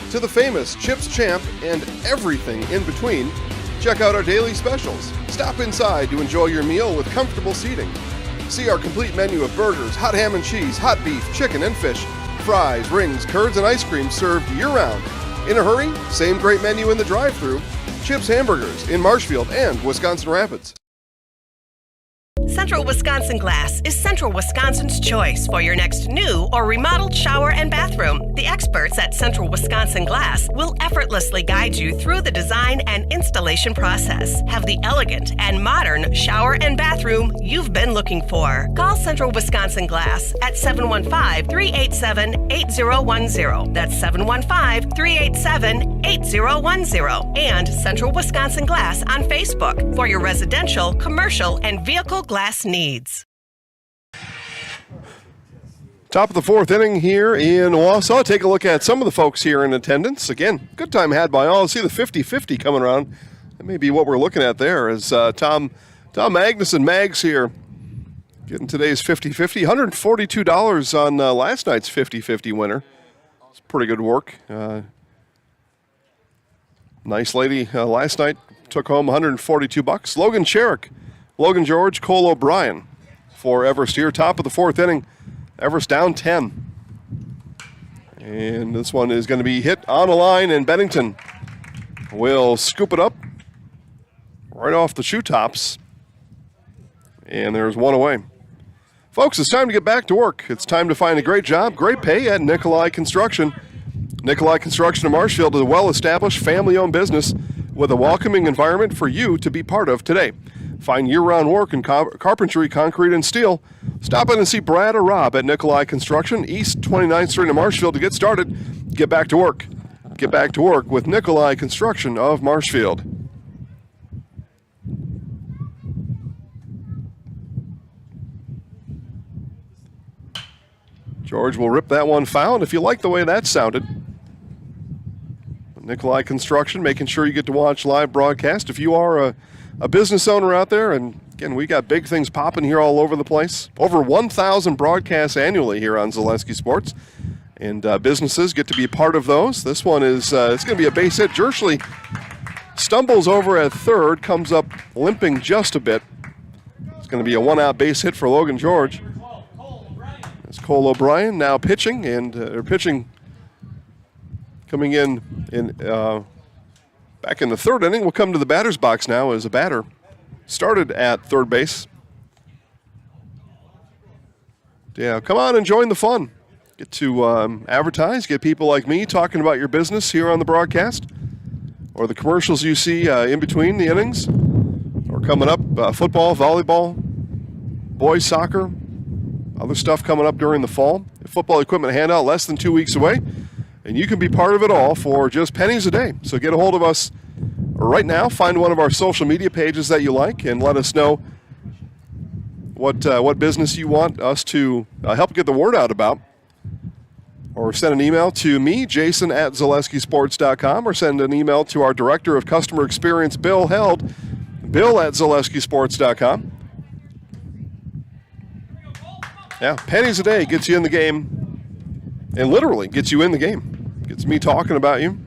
to the famous Chips Champ and everything in between, check out our daily specials. Stop inside to enjoy your meal with comfortable seating. See our complete menu of burgers, hot ham and cheese, hot beef, chicken and fish, fries, rings, curds, and ice cream served year-round. In a hurry? Same great menu in the drive-thru. Chips Hamburgers in Marshfield and Wisconsin Rapids. Central Wisconsin Glass is Central Wisconsin's choice for your next new or remodeled shower and bathroom. The experts at Central Wisconsin Glass will effortlessly guide you through the design and installation process. Have the elegant and modern shower and bathroom you've been looking for. Call Central Wisconsin Glass at 715-387-8010. That's 715-387-8010. And Central Wisconsin Glass on Facebook for your residential, commercial, and vehicle glass needs. Top of the fourth inning here in Wausau. Take a look at some of the folks here in attendance. Again, good time had by all. See the 50-50 coming around. That may be what we're looking at there as Tom Magnus and Mags here getting today's 50-50. $142 on last night's 50-50 winner. It's pretty good work. Nice lady last night took home $142. Logan Cherrick, Logan George, Cole O'Brien for Everest here. Top of the fourth inning. Everest down 10. And this one is going to be hit on a line, and Bennington will scoop it up right off the shoe tops. And there's one away. Folks, it's time to get back to work. It's time to find a great job, great pay at Nikolai Construction. Nikolai Construction of Marshfield is a well-established, family-owned business with a welcoming environment for you to be part of today. Find year-round work in carpentry, concrete, and steel. Stop in and see Brad or Rob at Nikolai Construction, East 29th Street in Marshfield to get started. Get back to work. Get back to work with Nikolai Construction of Marshfield. George will rip that one foul, and if you like the way that sounded, Nikolai Construction, making sure you get to watch live broadcast. If you are a business owner out there, and again, we got big things popping here all over the place. Over 1,000 broadcasts annually here on Zaleski Sports. And businesses get to be part of those. This one is it's going to be a base hit. Jersley stumbles over at third, comes up limping just a bit. It's going to be a one-out base hit for Logan George. It's Cole O'Brien now pitching, and coming in back in the third inning. We'll come to the batter's box now as a batter started at third base. Yeah, come on and join the fun. Get to advertise, get people like me talking about your business here on the broadcast, or the commercials you see in between the innings, or coming up, football, volleyball, boys soccer, other stuff coming up during the fall. Football equipment handout less than 2 weeks away, and you can be part of it all for just pennies a day. So get a hold of us right now. Find one of our social media pages that you like and let us know what business you want us to help get the word out about. Or send an email to me, Jason, at ZaleskiSports.com, or send an email to our Director of Customer Experience, Bill Held, Bill at ZaleskiSports.com. Yeah, pennies a day gets you in the game, and literally gets you in the game. Gets me talking about you.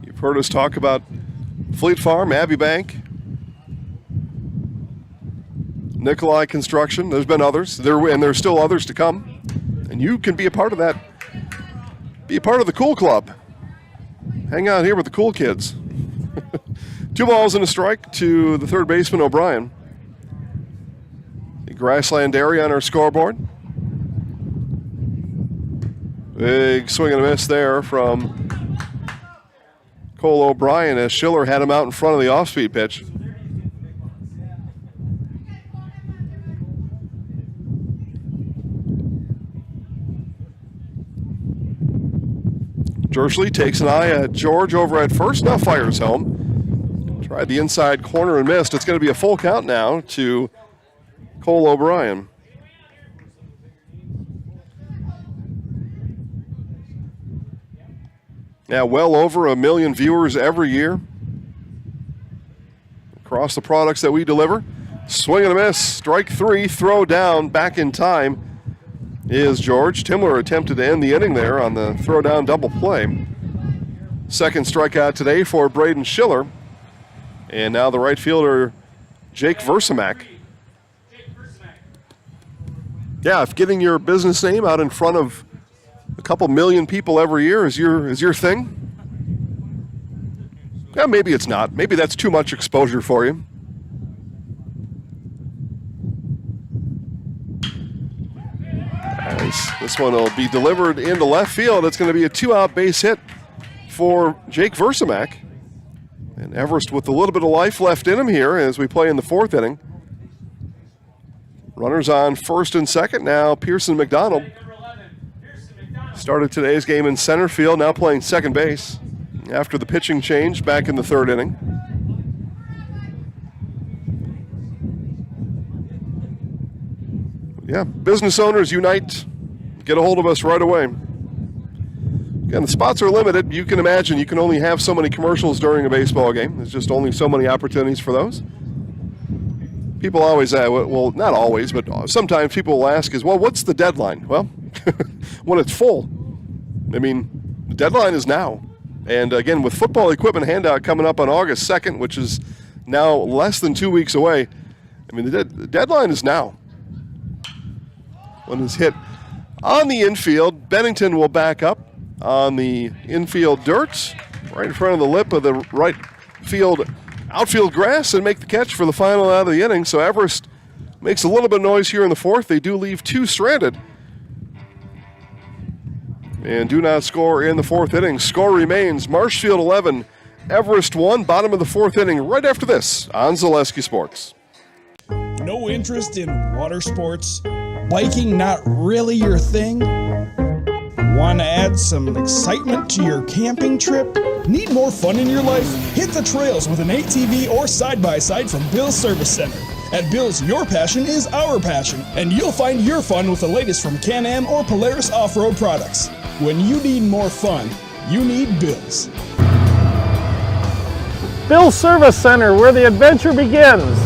You've heard us talk about Fleet Farm, Abbey Bank, Nikolai Construction. There's been others, and there's still others to come. And you can be a part of that. Be a part of the cool club. Hang out here with the cool kids. 2 balls and a strike to the third baseman, O'Brien. The grassland area on our scoreboard. Big swing and a miss there from Cole O'Brien as Schiller had him out in front of the off-speed pitch. Jersley takes an eye at George over at first, now fires home. Tried the inside corner and missed. It's going to be a full count now to Cole O'Brien. Now well over 1 million viewers every year across the products that we deliver. Swing and a miss, strike 3, throw down, back in time is George. Timler attempted to end the inning there on the throw down double play. Second strikeout today for Braden Schiller. And now the right fielder, Jake Versamak. Yeah, if getting your business name out in front of a couple million people every year is your thing, yeah, maybe it's not. Maybe that's too much exposure for you. This one will be delivered into left field. It's going to be a 2-out base hit for Jake Versamak. And Everest with a little bit of life left in him here as we play in the fourth inning. Runners on first and second. Now Pearson McDonald started today's game in center field, now playing second base after the pitching change back in the third inning. Yeah, business owners unite. Get a hold of us right away. Again, the spots are limited. You can imagine you can only have so many commercials during a baseball game. There's just only so many opportunities for those. People always, well, not always, but sometimes people will ask is, well, what's the deadline? Well, when it's full. I mean, the deadline is now. And again, with football equipment handout coming up on August 2nd, which is now less than 2 weeks away, I mean, the deadline is now. One is hit on the infield. Bennington will back up on the infield dirt, right in front of the lip of the right field outfield grass, and make the catch for the final out of the inning. So Everest makes a little bit of noise here in the fourth. They do leave 2 stranded and do not score in the fourth inning. Score remains Marshfield 11, Everest 1, bottom of the fourth inning, right after this on Zaleski Sports. No interest in water sports? Biking not really your thing? Want to add some excitement to your camping trip? Need more fun in your life? Hit the trails with an ATV or side-by-side from Bill's Service Center. At Bill's, your passion is our passion, and you'll find your fun with the latest from Can-Am or Polaris off-road products. When you need more fun, you need Bill's. Bill's Service Center, where the adventure begins.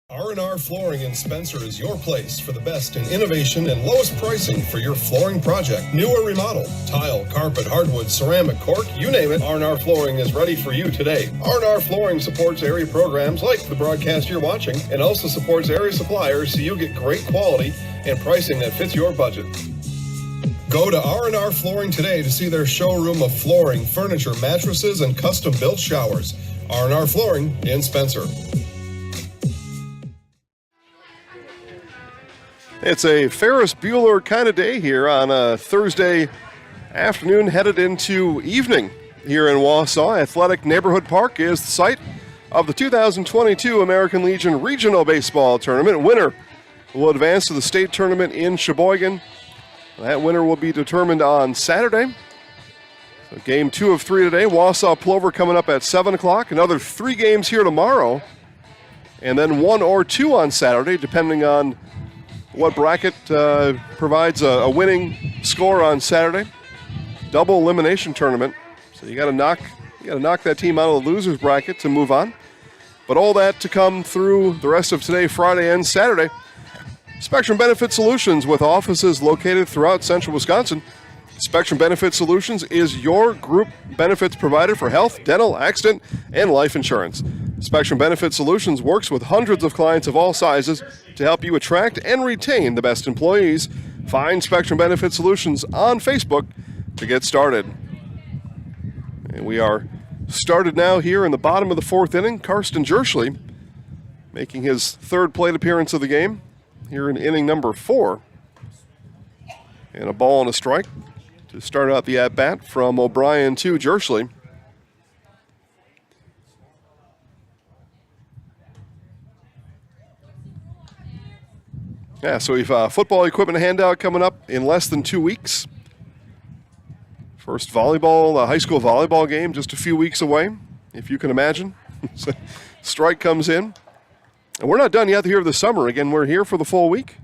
R&R Flooring in Spencer is your place for the best in innovation and lowest pricing for your flooring project. New or remodel, tile, carpet, hardwood, ceramic, cork, you name it, R&R Flooring is ready for you today. R&R Flooring supports area programs like the broadcast you're watching and also supports area suppliers so you get great quality and pricing that fits your budget. Go to R&R Flooring today to see their showroom of flooring, furniture, mattresses, and custom-built showers. R&R Flooring in Spencer. It's a Ferris Bueller kind of day here on a Thursday afternoon, headed into evening here in Wausau. Athletic Neighborhood Park is the site of the 2022 American Legion Regional Baseball Tournament. Winner will advance to the state tournament in Sheboygan. That winner will be determined on Saturday. So game 2 of 3 today. Wausau Plover coming up at 7 o'clock. Another 3 games here tomorrow. And then 1 or 2 on Saturday, depending on what bracket provides a winning score on Saturday. Double elimination tournament. So you got to knock that team out of the losers bracket to move on. But all that to come through the rest of today, Friday and Saturday. Spectrum Benefit Solutions, with offices located throughout central Wisconsin. Spectrum Benefit Solutions is your group benefits provider for health, dental, accident, and life insurance. Spectrum Benefit Solutions works with hundreds of clients of all sizes to help you attract and retain the best employees. Find Spectrum Benefit Solutions on Facebook to get started. And we are started now here in the bottom of the 4th inning. Karsten Jerschley making his 3rd plate appearance of the game here in inning number 4. And a ball and a strike to start out the at-bat from O'Brien to Jerschley. Yeah, so we've football equipment handout coming up in less than 2 weeks. First volleyball, high school volleyball game just a few weeks away, if you can imagine. So, strike comes in. And we're not done yet here this summer. Again, we're here for the full week.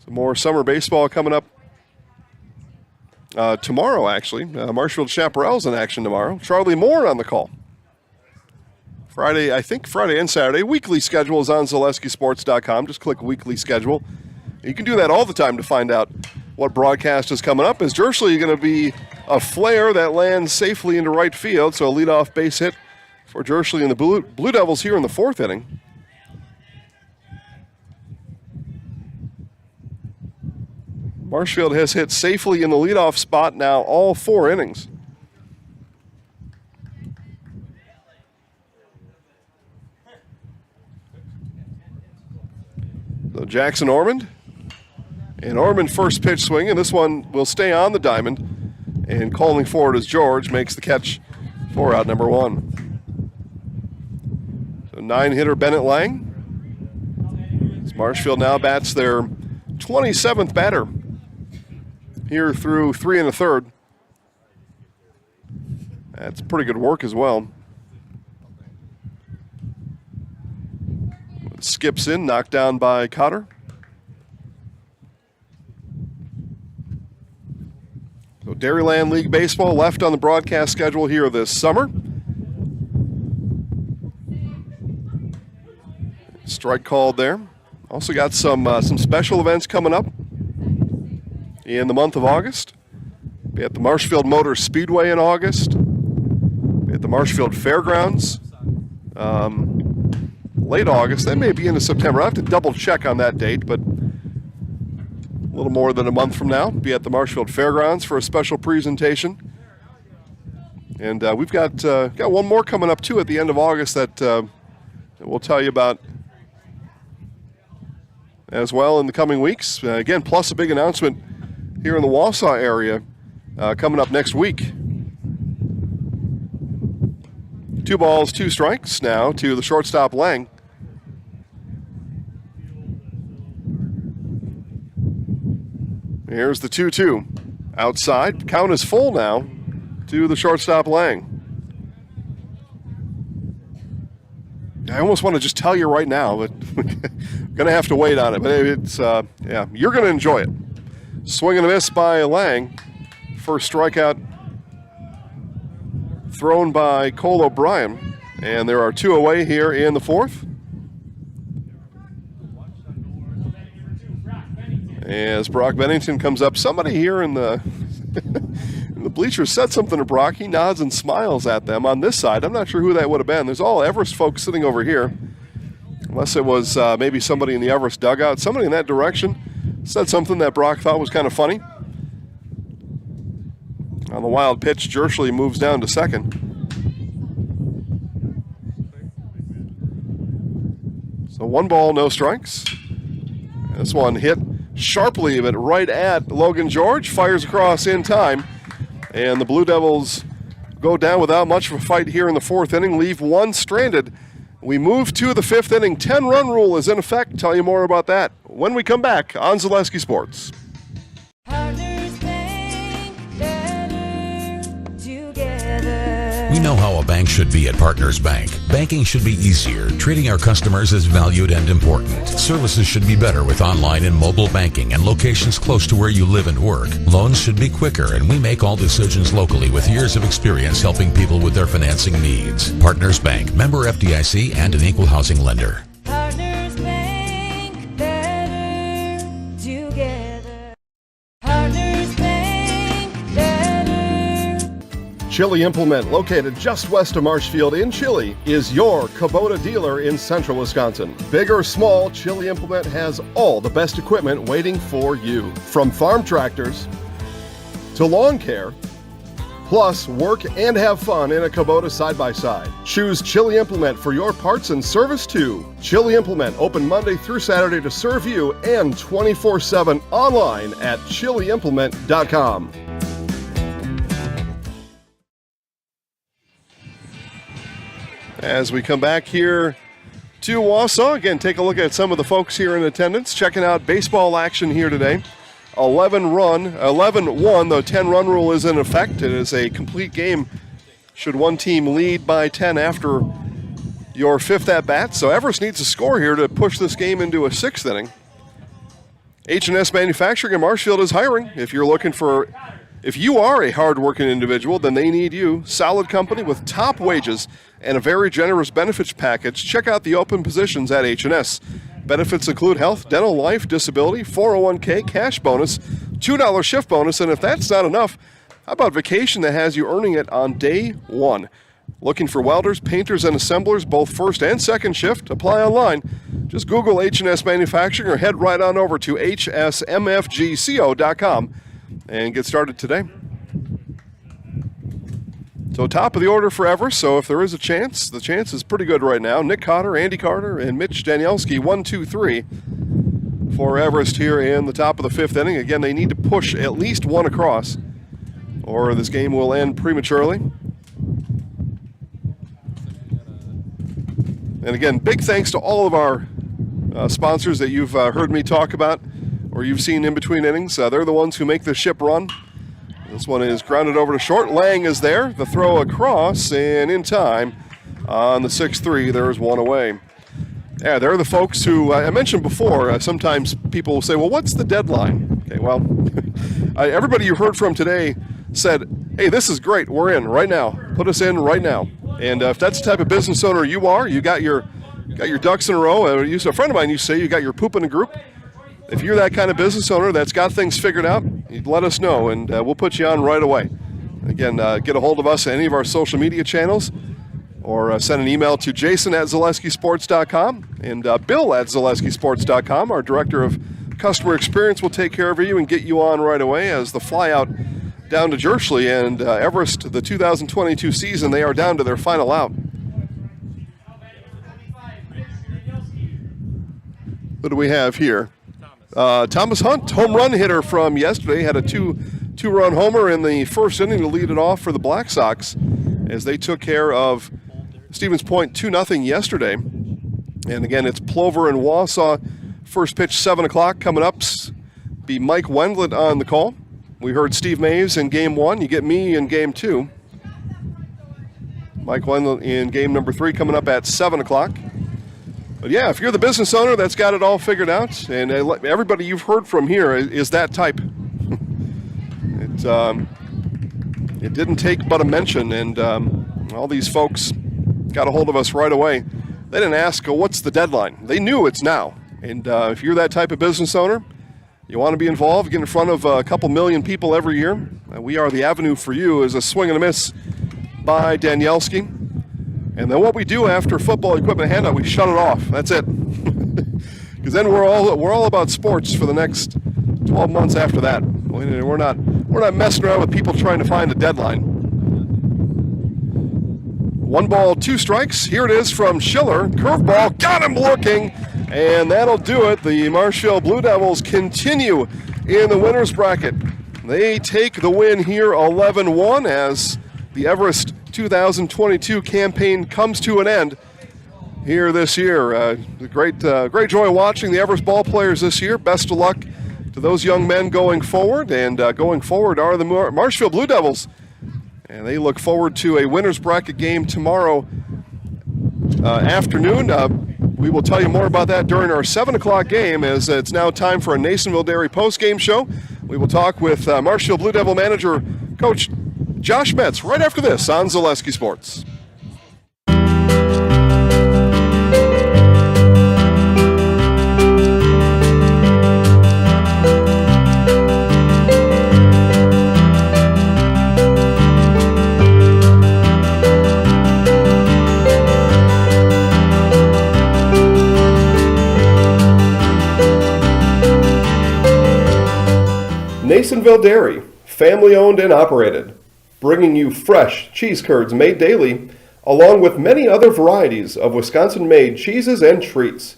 Some more summer baseball coming up tomorrow, actually. Marshfield Chaparral's in action tomorrow. Charlie Moore on the call. Friday and Saturday. Weekly schedule is on ZaleskiSports.com. Just click weekly schedule. You can do that all the time to find out what broadcast is coming up. As Jerschley going to be a flare that lands safely into right field, so a leadoff base hit for Jerschley and the Blue Devils here in the 4th inning. Marshfield has hit safely in the leadoff spot now all 4 innings. So Jackson Ormond. And Ormond first pitch swing, and this one will stay on the diamond. And calling for it as George makes the catch for out number 1. So 9-hitter Bennett Lang. As Marshfield now bats their 27th batter here through 3 1/3. That's pretty good work as well. Skips in, knocked down by Cotter. So Dairyland League Baseball left on the broadcast schedule here this summer. Strike called there. Also got some special events coming up in the month of August. Be at the Marshfield Motor Speedway in August. Be at the Marshfield Fairgrounds. Late August. That may be into September. I have to double check on that date, but a little more than a month from now. Be at the Marshfield Fairgrounds for a special presentation. And we've got one more coming up too at the end of August that we'll tell you about as well in the coming weeks. Again, plus a big announcement here in the Wausau area coming up next week. 2 balls, 2 strikes now to the shortstop Lang. Here's the 2-2. Outside. Count is full now to the shortstop Lang. I almost want to just tell you right now, but I'm going to have to wait on it. But it's, you're going to enjoy it. Swing and a miss by Lang. First strikeout thrown by Cole O'Brien And there are 2 away here in the 4th. As Brock Bennington comes up, somebody here in the in the bleachers said something to Brock. He nods and smiles at them on this side. I'm not sure who that would have been. There's all Everest folks sitting over here. Unless it was maybe somebody in the Everest dugout. Somebody in that direction said something that Brock thought was kind of funny. On the wild pitch, Jerschley moves down to second. So 1 ball, no strikes. This one hit sharply, but right at Logan George. Fires across in time. And the Blue Devils go down without much of a fight here in the 4th inning. Leave 1 stranded. We move to the 5th inning. 10-run rule is in effect. Tell you more about that when we come back on Zaleski Sports. We know how a bank should be at Partners Bank. Banking should be easier. Treating our customers as valued and important. Services should be better with online and mobile banking and locations close to where you live and work. Loans should be quicker, and we make all decisions locally with years of experience helping people with their financing needs. Partners Bank, member FDIC, and an equal housing lender. Partners Bank, better together. Partners Bank, better. Chili Implement, located just west of Marshfield in Chili, is your Kubota dealer in central Wisconsin. Big or small, Chili Implement has all the best equipment waiting for you. From farm tractors to lawn care, plus work and have fun in a Kubota side-by-side. Choose Chili Implement for your parts and service too. Chili Implement, open Monday through Saturday to serve you and 24/7 online at chiliimplement.com. As we come back here to Wausau, again, take a look at some of the folks here in attendance, checking out baseball action here today. 11-1, the 10-run rule is in effect. It is a complete game should one team lead by 10 after your 5th at-bat. So Everest needs a score here to push this game into a 6th inning. H&S Manufacturing in Marshfield is hiring. If you are a hard-working individual, then they need you. Solid company with top wages and a very generous benefits package. Check out the open positions at H&S. Benefits include health, dental, life, disability, 401k, cash bonus, $2 shift bonus, and if that's not enough, how about vacation that has you earning it on day 1? Looking for welders, painters, and assemblers, both first and second shift? Apply online. Just Google H&S Manufacturing or head right on over to hsmfgco.com and get started today. So top of the order for Everest, so if there is a chance, the chance is pretty good right now. Nick Cotter, Andy Carter, and Mitch Danielski, 1, 2, 3 for Everest here in the top of the 5th inning. Again, they need to push at least 1 across, or this game will end prematurely. And again, big thanks to all of our sponsors that you've heard me talk about or you've seen in between innings. They're the ones who make the ship run. This one is grounded over to short. Lang is there. The throw across, and in time on the 6-3, there's 1 away. Yeah, they're the folks who I mentioned before. Sometimes people will say, well, what's the deadline? Okay, well, everybody you heard from today said, hey, this is great. We're in right now. Put us in right now. And if that's the type of business owner you are, you got your ducks in a row. A friend of mine used to say you got your poop in a group. If you're that kind of business owner that's got things figured out, you'd let us know, and we'll put you on right away. Again, get a hold of us at any of our social media channels, or send an email to jason@zaleskisports.com and bill@zaleskisports.com. Our Director of Customer Experience will take care of you and get you on right away as the flyout down to Jerschley and Everest, the 2022 season, they are down to their final out. What do we have here? Thomas Hunt, home run hitter from yesterday, had a two-run homer in the 1st inning to lead it off for the Black Sox as they took care of Stevens Point 2-0 yesterday. And again, it's Plover and Wausau. First pitch, 7 o'clock coming up. Be Mike Wendlandt on the call. We heard Steve Mays in Game 1. You get me in Game 2. Mike Wendlandt in Game number 3 coming up at 7 o'clock. But yeah, if you're the business owner that's got it all figured out, and everybody you've heard from here is that type. It didn't take but a mention, and all these folks got a hold of us right away. They didn't ask, what's the deadline? They knew it's now. And if you're that type of business owner, you want to be involved, get in front of a couple million people every year. We Are the Avenue for You is a swing and a miss by Danielski. And then what we do after football equipment handout, we shut it off. That's it. Because then we're all about sports for the next 12 months after that. We're not messing around with people trying to find a deadline. 1 ball, 2 strikes. Here it is from Schiller. Curveball, got him looking, and that'll do it. The Marshfield Blue Devils continue in the winner's bracket. They take the win here 11-1 as the Everest 2022 campaign comes to an end here this year. Great joy watching the Everest ball players this year. Best of luck to those young men going forward, and going forward are the Marshfield Blue Devils. And they look forward to a winner's bracket game tomorrow afternoon. We will tell you more about that during our 7 o'clock game, as it's now time for a Nasonville Dairy post-game show. We will talk with Marshfield Blue Devil manager, Coach Josh Metz, right after this on Zaleski Sports. Nasonville Dairy, family owned and operated, bringing you fresh cheese curds made daily, along with many other varieties of Wisconsin-made cheeses and treats.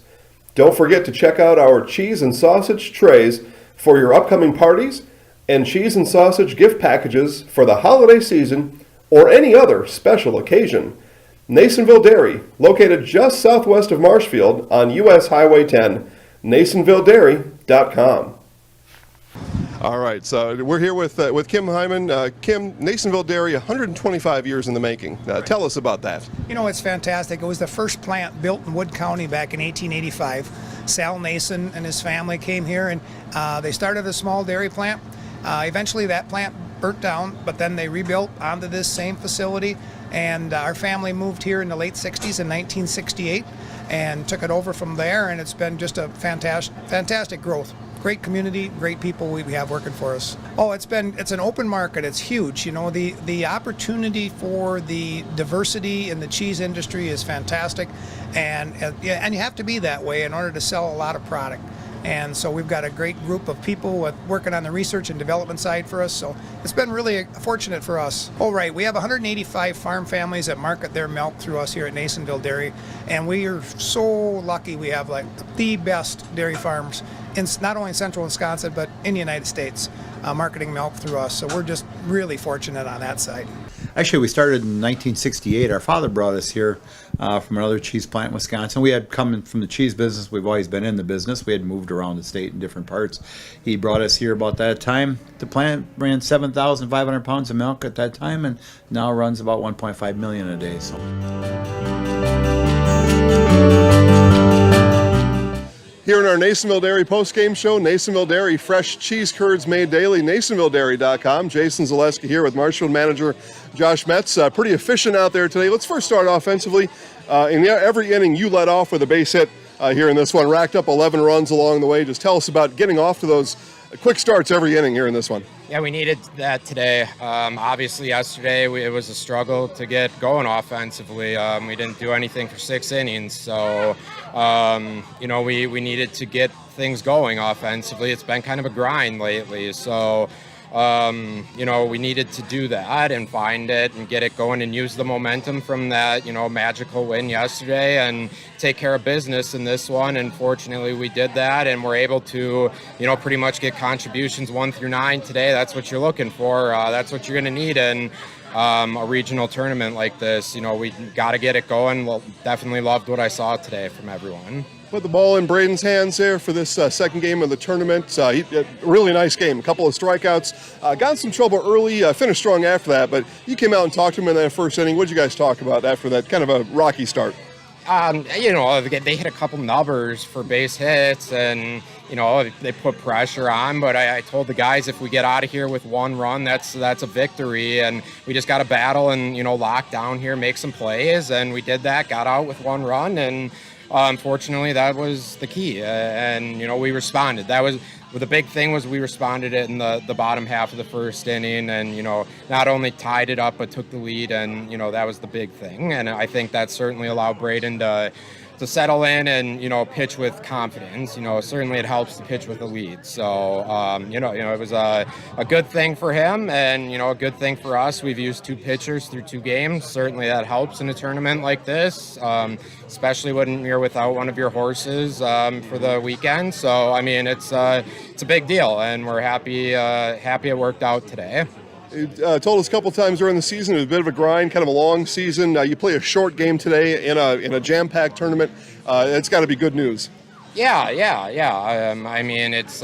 Don't forget to check out our cheese and sausage trays for your upcoming parties and cheese and sausage gift packages for the holiday season or any other special occasion. Nasonville Dairy, located just southwest of Marshfield on US Highway 10, NasonvilleDairy.com. All right, so we're here with Kim Hyman. Kim, Nasonville Dairy, 125 years in the making. Tell us about that. You know, it's fantastic. It was the first plant built in Wood County back in 1885. Sal Nason and his family came here, and they started a small dairy plant. Eventually that plant burnt down, but then they rebuilt onto this same facility, and our family moved here in the late 60s in 1968 and took it over from there, and it's been just a fantastic growth. Great community, great people we have working for us. Oh, it's an open market. It's huge. You know, the opportunity for the diversity in the cheese industry is fantastic, and you have to be that way in order to sell a lot of product. And so we've got a great group of people working on the research and development side for us. So it's been really fortunate for us. Oh, right. We have 185 farm families that market their milk through us here at Nasonville Dairy. And we are so lucky we have like the best dairy farms in not only in central Wisconsin, but in the United States, marketing milk through us. So we're just really fortunate on that side. Actually, we started in 1968. Our father brought us here from another cheese plant in Wisconsin. We had come from the cheese business. We've always been in the business. We had moved around the state in different parts. He brought us here about that time. The plant ran 7,500 pounds of milk at that time, and now runs about 1.5 million a day. So. Here in our Nasonville Dairy post-game show, Nasonville Dairy, fresh cheese curds made daily, NasonvilleDairy.com. Jason Zaleski here with Marshfield manager Josh Metz. Pretty efficient out there today. Let's first start offensively. In every inning, you led off with a base hit here in this one. Racked up 11 runs along the way. Just tell us about getting off to those quick starts every inning here in this one. Yeah, we needed that today. Obviously, yesterday it was a struggle to get going offensively. We didn't do anything for 6 innings, so we needed to get things going offensively. It's been kind of a grind lately, so we needed to do that and find it and get it going and use the momentum from that, magical win yesterday and take care of business in this one. And fortunately, we did that, and we're able to, pretty much get contributions 1 through 9 today. That's what you're looking for. That's what you're going to need in a regional tournament like this. We got to get it going. Well, definitely loved what I saw today from everyone. Put the ball in Braden's hands there for this second game of the tournament. Really nice game. A couple of strikeouts. Got in some trouble early, finished strong after that, but you came out and talked to him in that first inning. What did you guys talk about after that kind of a rocky start? You know, they hit a couple nubbers for base hits, and you know they put pressure on. But I told the guys, if we get out of here with one run, that's a victory, and we just got to battle and, you know, lock down here, make some plays, and we did that. Got out with one run, and unfortunately, that was the key. And you know, we responded. That was. Well, the big thing was we responded it in the bottom half of the first inning, and, you know, not only tied it up, but took the lead, and, you know, that was the big thing. And I think that certainly allowed Braden to settle in and, you know, pitch with confidence. You know, certainly it helps to pitch with a lead. So, you know, it was a good thing for him, and, you know, a good thing for us. We've used 2 pitchers through 2 games. Certainly that helps in a tournament like this, especially when you're without one of your horses for the weekend. So, I mean, it's a big deal, and we're happy it worked out today. You told us a couple times during the season it was a bit of a grind, kind of a long season. You play a short game today in a jam-packed tournament. It's got to be good news. Yeah. I mean, it's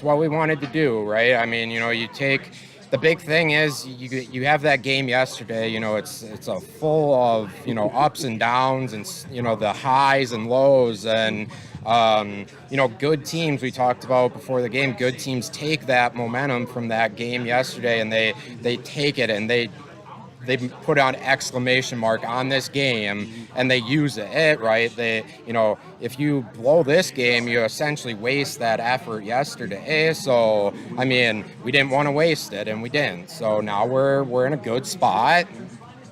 what we wanted to do, right? I mean, you know, the big thing is you have that game yesterday. You know, it's a full of, you know, ups and downs, and, you know, the highs and lows, and you know, good teams, we talked about before the game, good teams take that momentum from that game yesterday, and they take it, and they put on exclamation mark on this game, and they use it, right? You know, if you blow this game, you essentially waste that effort yesterday. So, I mean, we didn't want to waste it, and we didn't. So now we're in a good spot.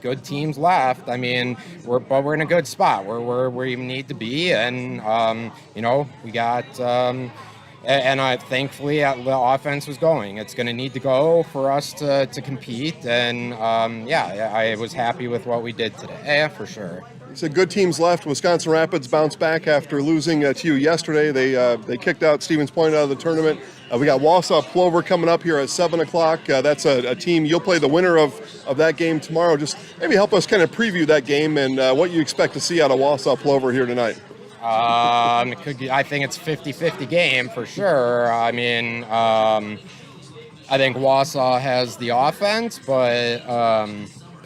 Good teams left. I mean, we're in a good spot where we need to be, and you know, we got and thankfully the offense was going. It's going to need to go for us to compete, and yeah, I was happy with what we did today for sure. You said good teams left. Wisconsin Rapids bounced back after losing to you yesterday. They kicked out Stevens Point out of the tournament. We got Wausau Plover coming up here at 7 o'clock. That's a team. You'll play the winner of that game tomorrow. Just maybe help us kind of preview that game and what you expect to see out of Wausau Plover here tonight. I think it's 50-50 game for sure. I mean, I think Wausau has the offense, but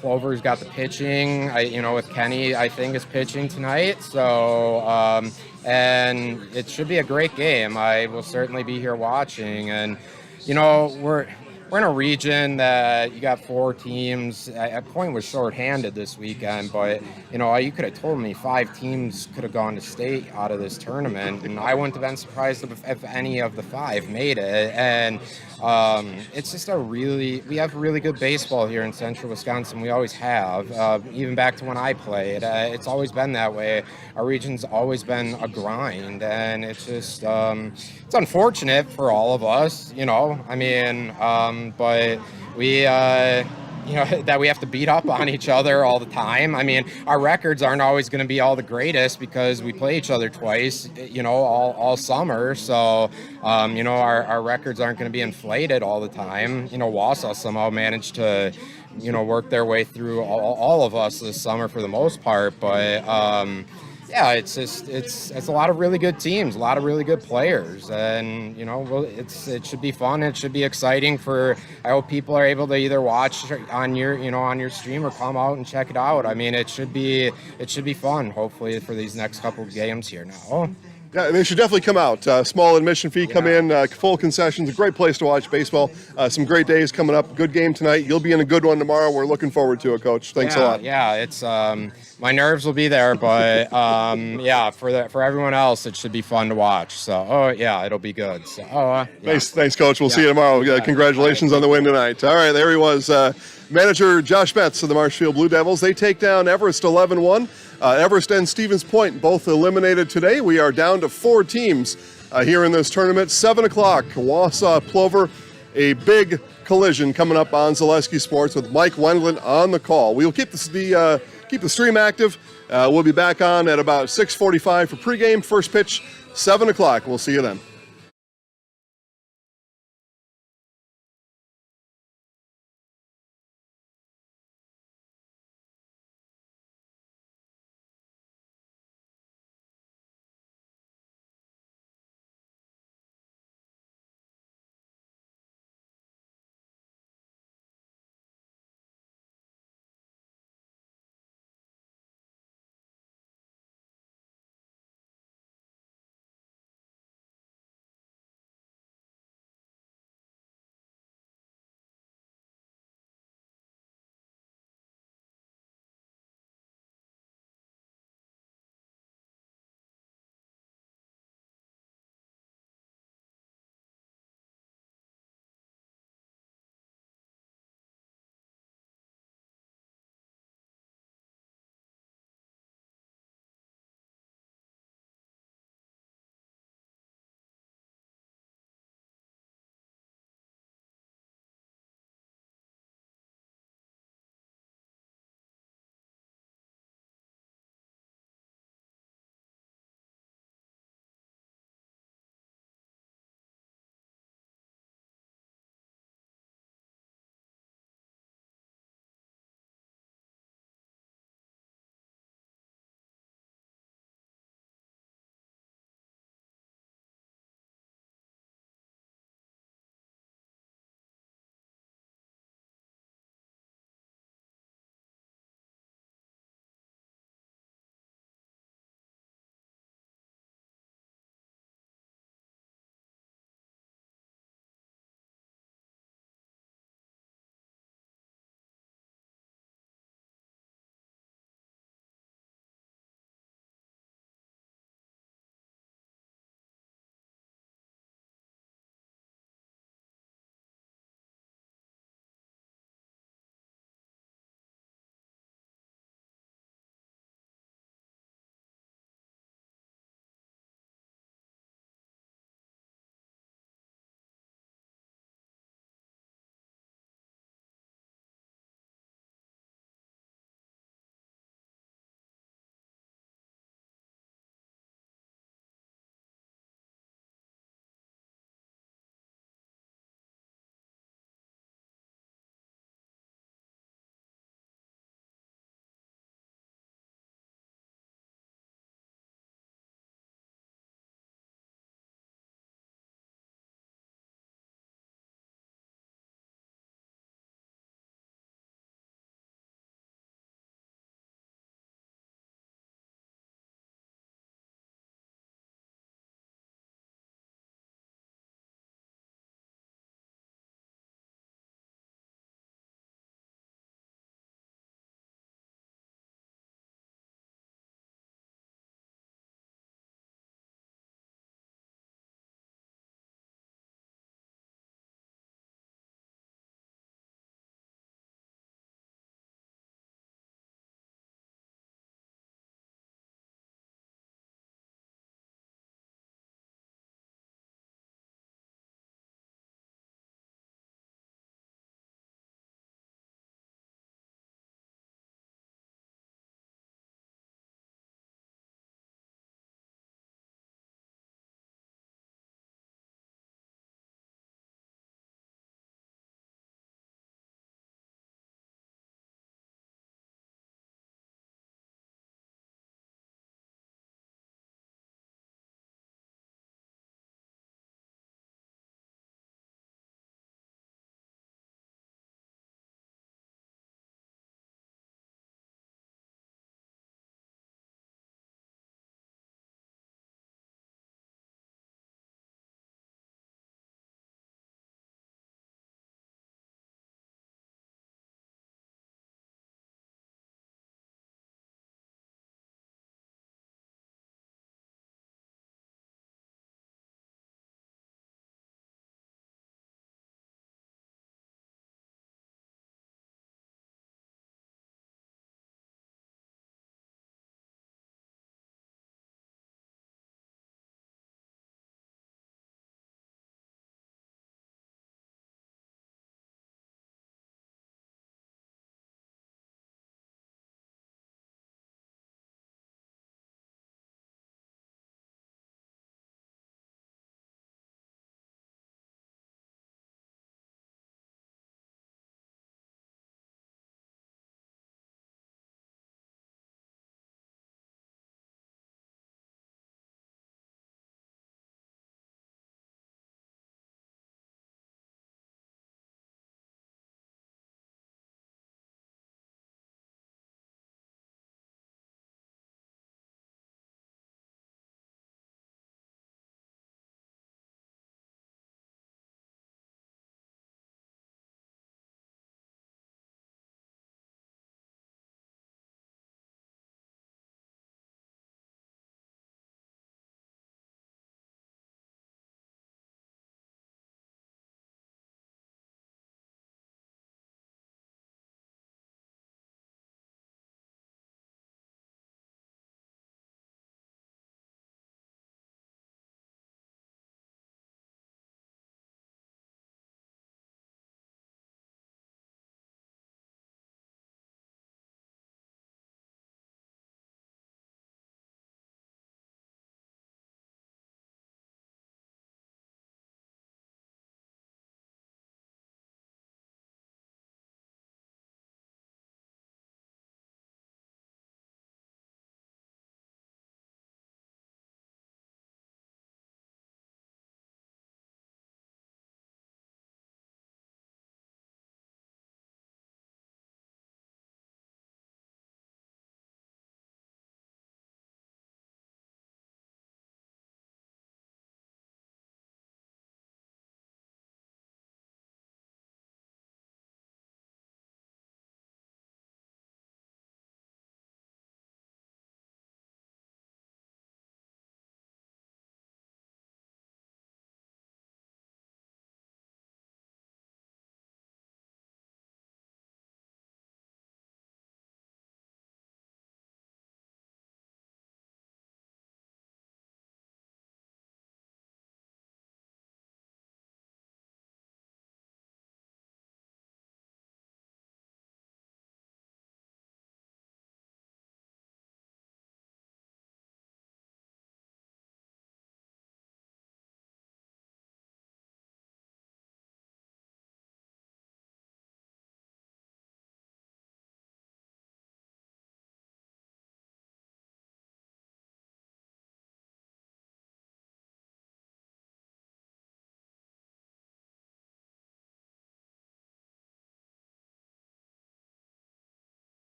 Plover's got the pitching. You know, with Kenny, I think is pitching tonight. So, and it should be a great game. I will certainly be here watching. And, you know, we're in a region that you got 4 teams. Point was shorthanded this weekend, but, you know, you could have told me 5 teams could have gone to state out of this tournament, and I wouldn't have been surprised if any of the 5 made it. And it's just we have really good baseball here in central Wisconsin. We always have, even back to when I played. It's always been that way. Our region's always been a grind, and it's just, it's unfortunate for all of us, you know. I mean, but we, you know, that we have to beat up on each other all the time. I mean, our records aren't always going to be all the greatest because we play each other twice, you know, all summer. So, you know, our records aren't going to be inflated all the time. You know, Wausau somehow managed to, you know, work their way through all of us this summer for the most part. But, yeah, it's a lot of really good teams, a lot of really good players, and, you know, well, it should be fun. It should be exciting I hope people are able to either watch on your stream or come out and check it out. I mean, it should be fun, hopefully, for these next couple of games here now. Yeah, they should definitely come out. Small admission fee, come in, full concessions. A great place to watch baseball. Some great days coming up. Good game tonight. You'll be in a good one tomorrow. We're looking forward to it, Coach. Thanks a lot. Yeah, it's my nerves will be there, but yeah, for everyone else, it should be fun to watch. So, yeah, it'll be good. So, yeah. Thanks, Coach. We'll see you tomorrow. Congratulations on the win tonight. All right, there he was. Manager Josh Betts of the Marshfield Blue Devils. They take down Everest 11-1. Everest and Stevens Point both eliminated today. We are down to 4 teams here in this tournament. 7 o'clock, Wausau Plover. A big collision coming up on Zaleski Sports with Mike Wendland on the call. We'll keep the stream active. We'll be back on at about 6:45 for pregame. First pitch, 7 o'clock. We'll see you then.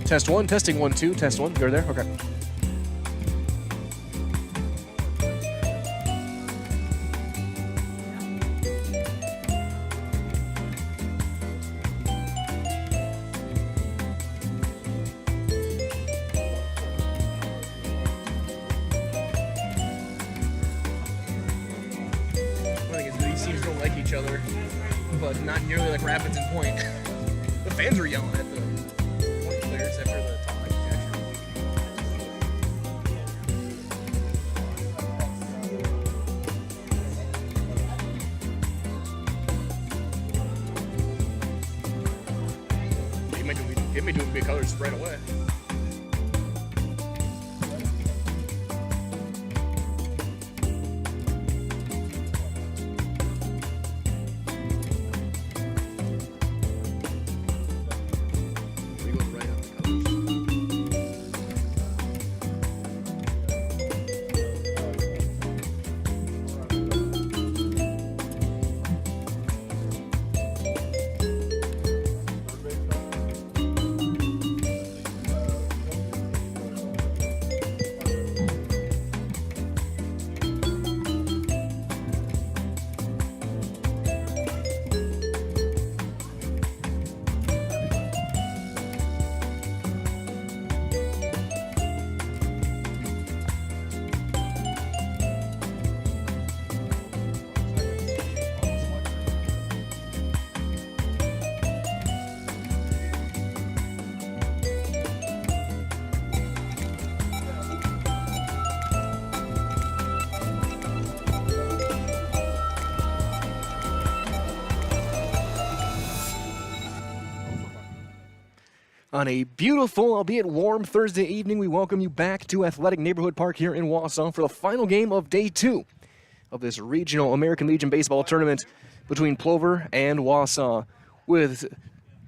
Test 1, testing 1, 2, test 1. You're there? Okay. These teams don't like each other, but not nearly like Rapids and Point. The fans are yelling at the Point players after the talk. Get me doing big colors right away. On a beautiful, albeit warm, Thursday evening, we welcome you back to Athletic Neighborhood Park here in Wausau for the final game of Day 2 of this regional American Legion baseball tournament between Plover and Wausau. With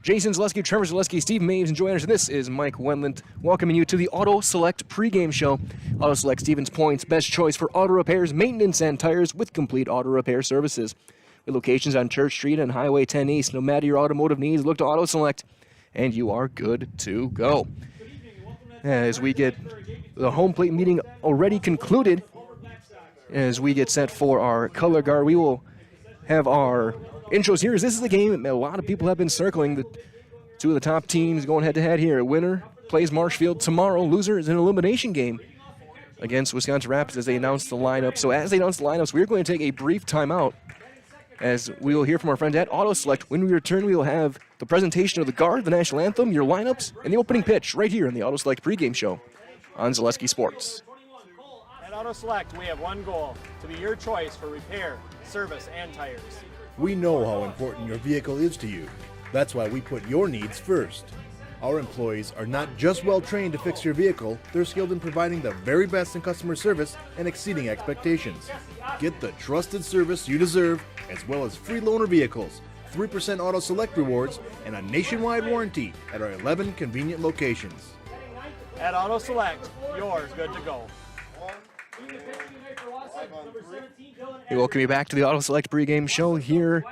Jason Zaleski, Trevor Zaleski, Steve Maves, and Joy Anderson, this is Mike Wendland welcoming you to the Auto Select pregame show. Auto Select, Stevens Point's best choice for auto repairs, maintenance, and tires with complete auto repair services. With locations on Church Street and Highway 10 East, no matter your automotive needs, look to Auto Select, and you are good to go. As we get the home plate meeting already concluded, as we get set for our color guard, we will have our intros here. As this is the game a lot of people have been circling. The two of the top teams going head-to-head here. Winner plays Marshfield tomorrow. Loser is an elimination game against Wisconsin Rapids as they announce the lineup. So as they announce the lineups, we're going to take a brief timeout as we will hear from our friends at Auto Select. When we return, we will have the presentation of the guard, the national anthem, your lineups, and the opening pitch right here in the Auto Select pregame show on Zaleski Sports. At Auto Select, we have one goal, to be your choice for repair, service, and tires. We know how important your vehicle is to you. That's why we put your needs first. Our employees are not just well trained to fix your vehicle, they're skilled in providing the very best in customer service and exceeding expectations. Get the trusted service you deserve, as well as free loaner vehicles, 3% Auto Select rewards, and a nationwide warranty at our 11 convenient locations. At Auto Select, you're good to go. We welcome you back to the Auto Select pregame show here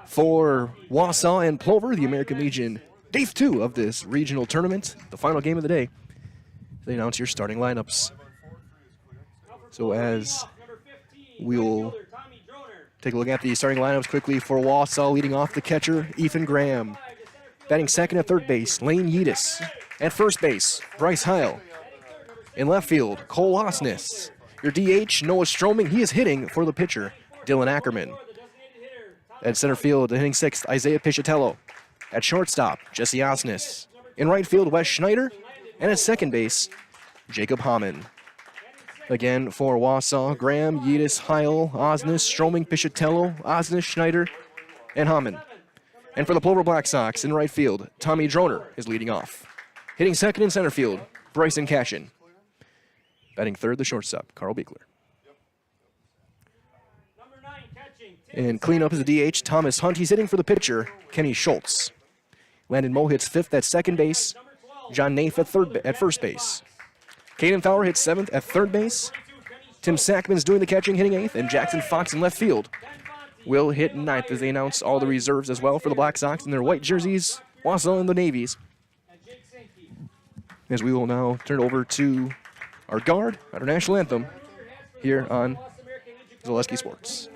for Wausau and Plover, the American Legion, Day 2 of this regional tournament, the final game of the day. They announce your starting lineups. So as we'll take a look at the starting lineups quickly for Wausau, leading off the catcher, Ethan Graham. Batting second at third base, Lane Yeatis. At first base, Bryce Heil. In left field, Cole Osnes. Your DH, Noah Stroming, he is hitting for the pitcher, Dylan Ackerman. At center field, hitting sixth, Isaiah Pichatello. At shortstop, Jesse Osnes. In right field, Wes Schneider. And at second base, Jacob Hamann. Again, for Wausau, Graham, Yeatis, Heil, Osnes, Stroming, Pichatello, Osnes, Schneider, and Hamann. And for the Plover Black Sox, in right field, Tommy Droner is leading off. Hitting second in center field, Bryson Cashin. Batting third, the shortstop, Carl Beekler. And cleanup is the DH, Thomas Hunt. He's hitting for the pitcher, Kenny Schultz. Landon Moe hits fifth at second base. John Naif at first base. Caden Fowler hits seventh at third base. Tim Sackman's doing the catching, hitting eighth. And Jackson Fox in left field will hit ninth as they announce all the reserves as well for the Black Sox in their white jerseys, Wausau in the navies. as we will now turn it over to our guard at our national anthem here on Zaleski Sports.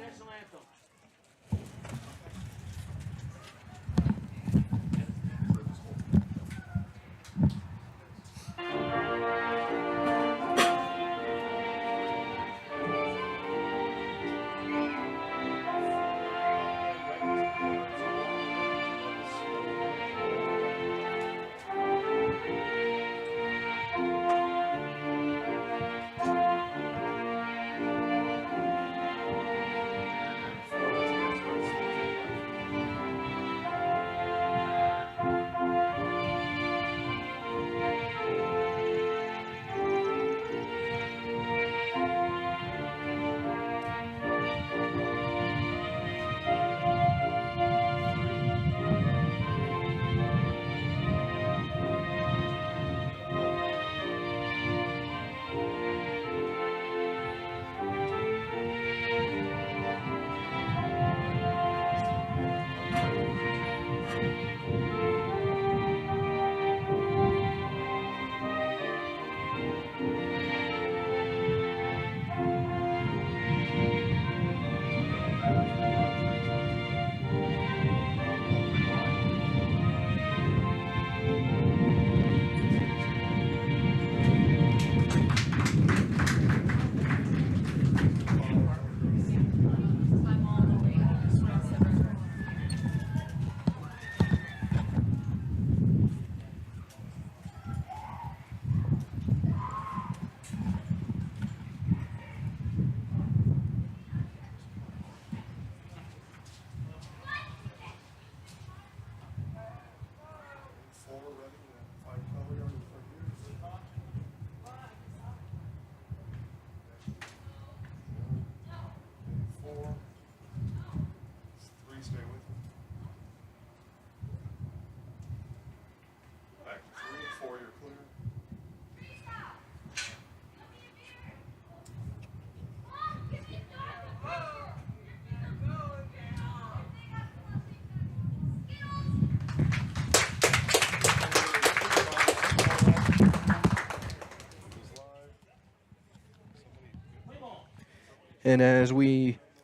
And as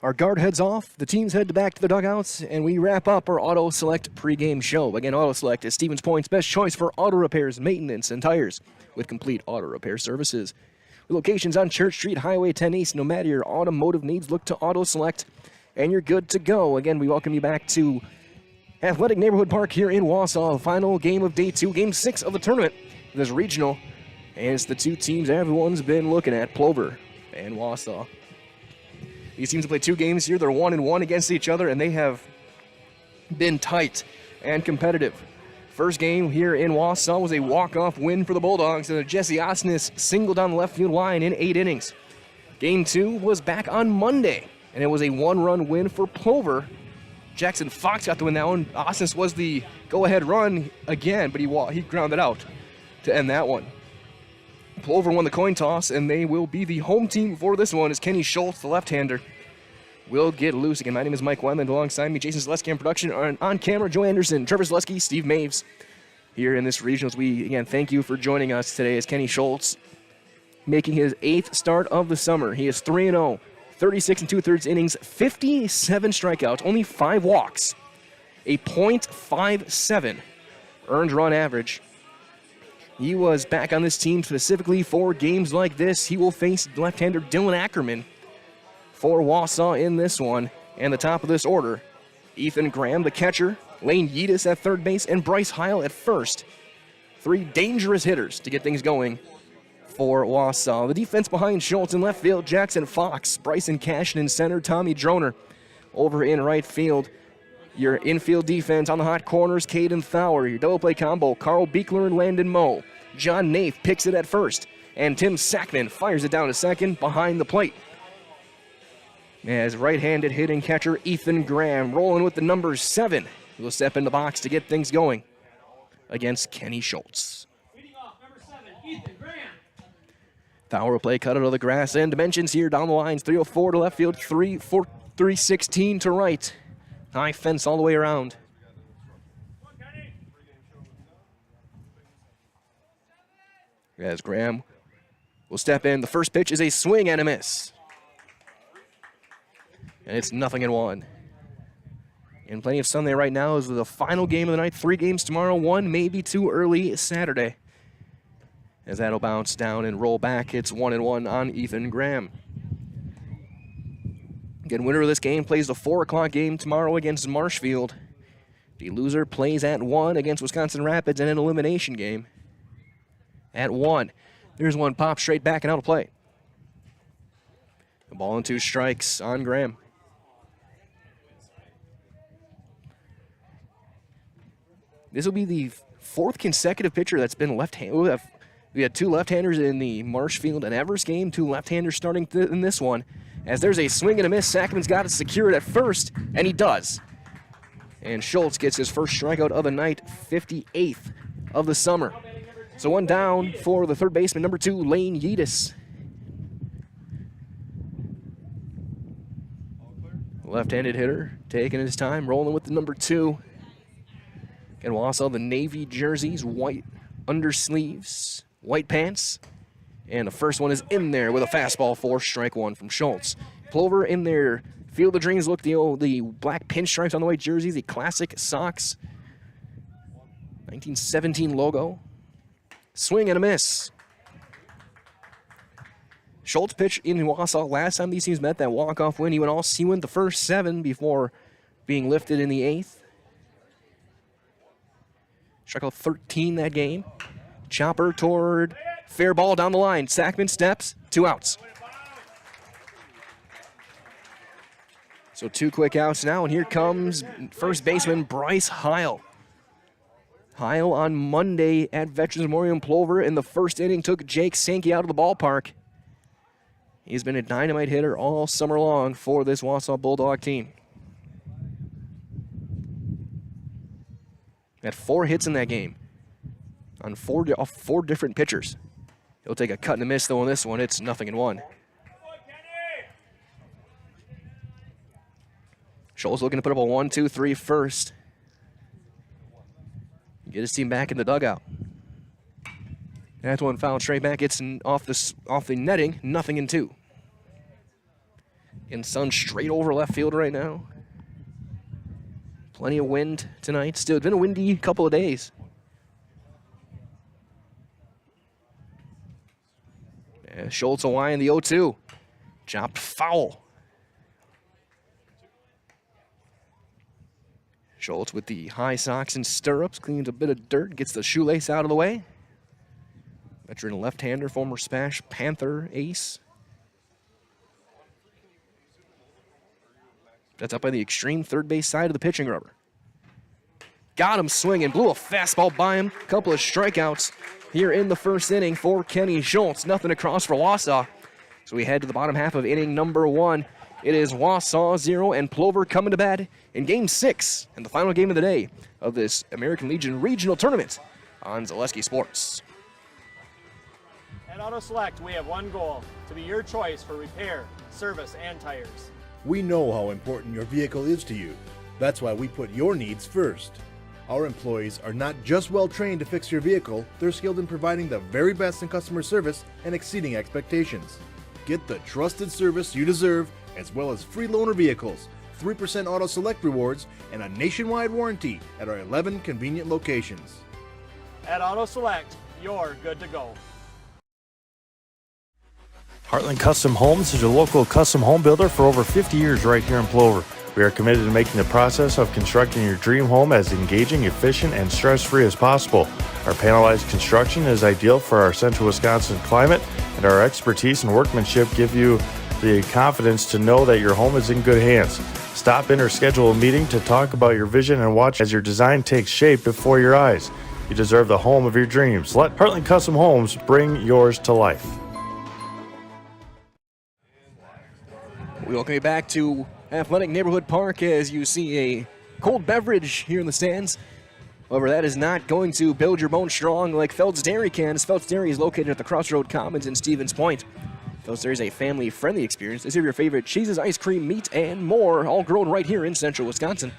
our guard heads off, the teams head back to the dugouts, and we wrap up our Auto Select pregame show. Again, Auto Select is Stevens Point's best choice for auto repairs, maintenance, and tires with complete auto repair services. With locations on Church Street, Highway 10 East, no matter your automotive needs, look to Auto Select, and you're good to go. Again, we welcome you back to Athletic Neighborhood Park here in Wausau, the final game of Day 2, Game 6 of the tournament. This regional, and it's the two teams everyone's been looking at, Plover and Wausau. These teams have played 2 games here. They're 1-1 against each other, and they have been tight and competitive. First game here in Wausau was a walk-off win for the Bulldogs, and Jesse Osnes singled down the left field line in 8 innings. Game 2 was back on Monday, and it was a 1-run win for Plover. Jackson Fox got the win that one. Osnes was the go-ahead run again, but he grounded out to end that one. Plover won the coin toss, and they will be the home team for this one as Kenny Schultz, the left-hander, will get loose. Again, my name is Mike Wendland. Alongside me, Jason Zaleski on production. On camera, Joe Anderson, Trevor Zaleski, Steve Maves. Here in this regionals, we, again, thank you for joining us today as Kenny Schultz making his 8th start of the summer. He is 3-0, 36 2/3 innings, 57 strikeouts, only 5 walks, a .57 earned run average. He was back on this team specifically for games like this. He will face left-hander Dylan Ackerman for Wausau in this one. And the top of this order, Ethan Graham, the catcher, Lane Yeatis at third base, and Bryce Heil at first. 3 dangerous hitters to get things going for Wausau. The defense behind Schultz in left field, Jackson Fox, Bryson Cashin in center, Tommy Droner over in right field. Your infield defense on the hot corners, Caden Thawer. Your double play combo, Carl Beekler and Landon Moe. John Nath picks it at first, and Tim Sackman fires it down to second behind the plate. As right-handed hitting catcher Ethan Graham rolling with the number 7. He'll step in the box to get things going against Kenny Schultz. Thawer will play cut out of the grass, and dimensions here down the lines. 304 to left field, 316 to right. High fence all the way around. As Graham will step in. The first pitch is a swing and a miss. And it's 0-1. And plenty of sun there right now is the final game of the night. 3 games tomorrow, 1 maybe too early Saturday. As that'll bounce down and roll back, it's 1-1 on Ethan Graham. Again, winner of this game plays the 4 o'clock game tomorrow against Marshfield. The loser plays at 1 against Wisconsin Rapids in an elimination game. At 1. There's one pop straight back and out of play. A ball and 2 strikes on Graham. This will be the 4th consecutive pitcher that's been left-handed. We had 2 left-handers in the Marshfield and Everest game, 2 left-handers starting in this one. As there's a swing and a miss, Sackman's got it secured at first, and he does. And Schultz gets his first strikeout of the night, 58th of the summer. So 1 down for the third baseman, number 2, Lane Yeatis. Left-handed hitter, taking his time, rolling with the number 2. And Wausau, the navy jerseys, white undersleeves, white pants. And the first one is in there with a fastball for strike 1 from Schultz. Plover in their Field of Dreams look, the black pinstripes on the white jerseys, the classic socks. 1917 logo. Swing and a miss. Schultz pitched in Wausau last time these teams met, that walk-off win. He went the first 7 before being lifted in the 8th. Struck out 13 that game. Chopper toward fair ball down the line. Sackman steps, 2 outs. So 2 quick outs now, and here comes first baseman Bryce Heil. Heil on Monday at Veterans Memorial in Plover in the first inning took Jake Sankey out of the ballpark. He's been a dynamite hitter all summer long for this Wausau Bulldog team. Had 4 hits in that game on 4 different pitchers. He'll take a cut and a miss, though, on this one. It's 0-1. Schultz looking to put up a 1-2-3 first. Get his team back in the dugout. That's one foul straight back. It's off the netting, 0-2. And sun straight over left field right now. Plenty of wind tonight. Still, it's been a windy couple of days. Schultz away in the 0-2. Chopped foul. Schultz with the high socks and stirrups, cleans a bit of dirt, gets the shoelace out of the way. Veteran left-hander, former Smash Panther ace. That's up by the extreme third base side of the pitching rubber. Got him swinging, blew a fastball by him. Couple of strikeouts here in the first inning for Kenny Schultz. Nothing across for Wausau. So we head to the bottom half of inning number 1. It is Wausau 0 and Plover coming to bat in Game 6 and the final game of the day of this American Legion Regional Tournament on Zaleski Sports. At Auto Select, we have one goal: to be your choice for repair, service, and tires. We know how important your vehicle is to you. That's why we put your needs first. Our employees are not just well trained to fix your vehicle, they're skilled in providing the very best in customer service and exceeding expectations. Get the trusted service you deserve, as well as free loaner vehicles, 3% Auto Select rewards, and a nationwide warranty at our 11 convenient locations. At Auto Select, you're good to go. Heartland Custom Homes is your local custom home builder for over 50 years right here in Plover. We are committed to making the process of constructing your dream home as engaging, efficient, and stress-free as possible. Our panelized construction is ideal for our central Wisconsin climate, and our expertise and workmanship give you the confidence to know that your home is in good hands. Stop in or schedule a meeting to talk about your vision and watch as your design takes shape before your eyes. You deserve the home of your dreams. Let Heartland Custom Homes bring yours to life. We welcome you back to Athletic Neighborhood Park as you see a cold beverage here in the stands. However, that is not going to build your bones strong like Feld's Dairy can, as Feld's Dairy is located at the Crossroad Commons in Stevens Point. Feld's Dairy is a family-friendly experience. They serve your favorite cheeses, ice cream, meat, and more, all grown right here in central Wisconsin.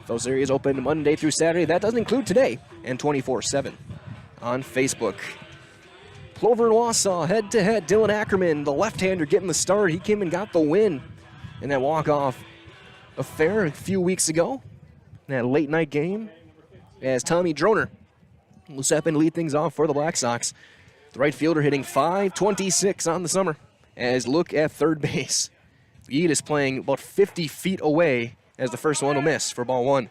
Feld's Dairy is open Monday through Saturday. That doesn't include today, and 24/7 on Facebook. Plover and Wausau head-to-head. Dylan Ackerman, the left-hander, getting the start. He came and got the win in that walk-off affair a few weeks ago. That late-night game as Tommy Droner will step in and lead things off for the Black Sox. The right fielder hitting .526 on the summer. As look at third base. Yeet is playing about 50 feet away as the first one will miss for ball one.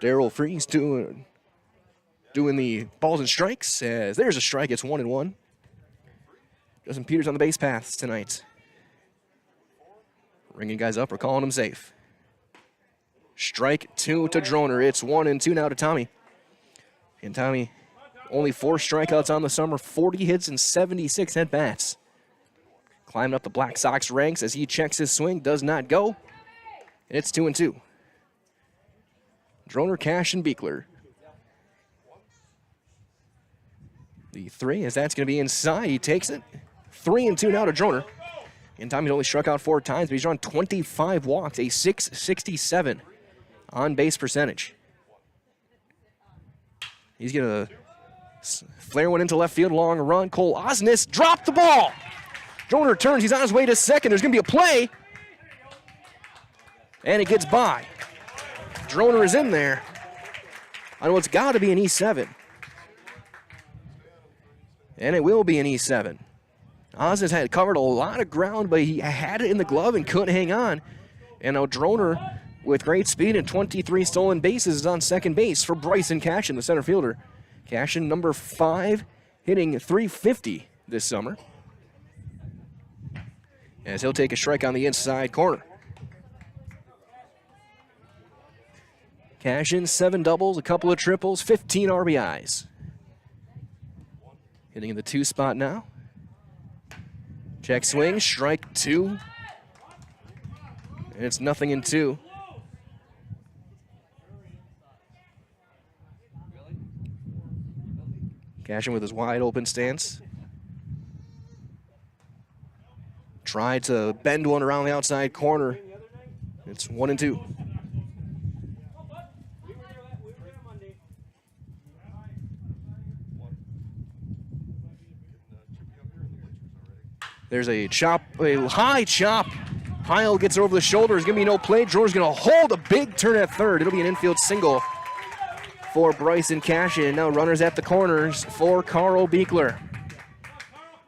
Darryl Freeze doing the balls and strikes as there's a strike. It's 1-1. Justin Peters on the base paths tonight. Ringing guys up or calling them safe. Strike 2 to Droner. It's 1-2 now to Tommy. And Tommy, only 4 strikeouts on the summer, 40 hits and 76 at-bats. Climbing up the Black Sox ranks as he checks his swing, does not go. And it's 2-2. Droner, Cash, and Beekler. The 3, as that's going to be inside, he takes it. 3-2 now to Droner. And Tommy's only struck out 4 times, but he's drawn 25 walks, a .667 on-base percentage. He's going to flare one into left field, long run. Cole Osnes dropped the ball. Droner turns, he's on his way to second. There's going to be a play. And it gets by. Droner is in there on what's got to be an E7. And it will be an E7. Osnes had covered a lot of ground, but he had it in the glove and couldn't hang on. And now Droner, with great speed and 23 stolen bases, is on second base for Bryson Cashin, the center fielder. Cashin, number 5, hitting .350 this summer. As he'll take a strike on the inside corner. Cashin, 7 doubles, a couple of triples, 15 RBIs. Hitting in the 2 spot now. Check swing, strike 2. And it's 0-2. Cashin with his wide open stance. Tried to bend one around the outside corner. It's 1-2. There's a chop, a high chop. Heil gets it over the shoulder. There's going to be no play. Droner's going to hold a big turn at third. It'll be an infield single for Bryson Cashin. Now runners at the corners for Carl Beekler.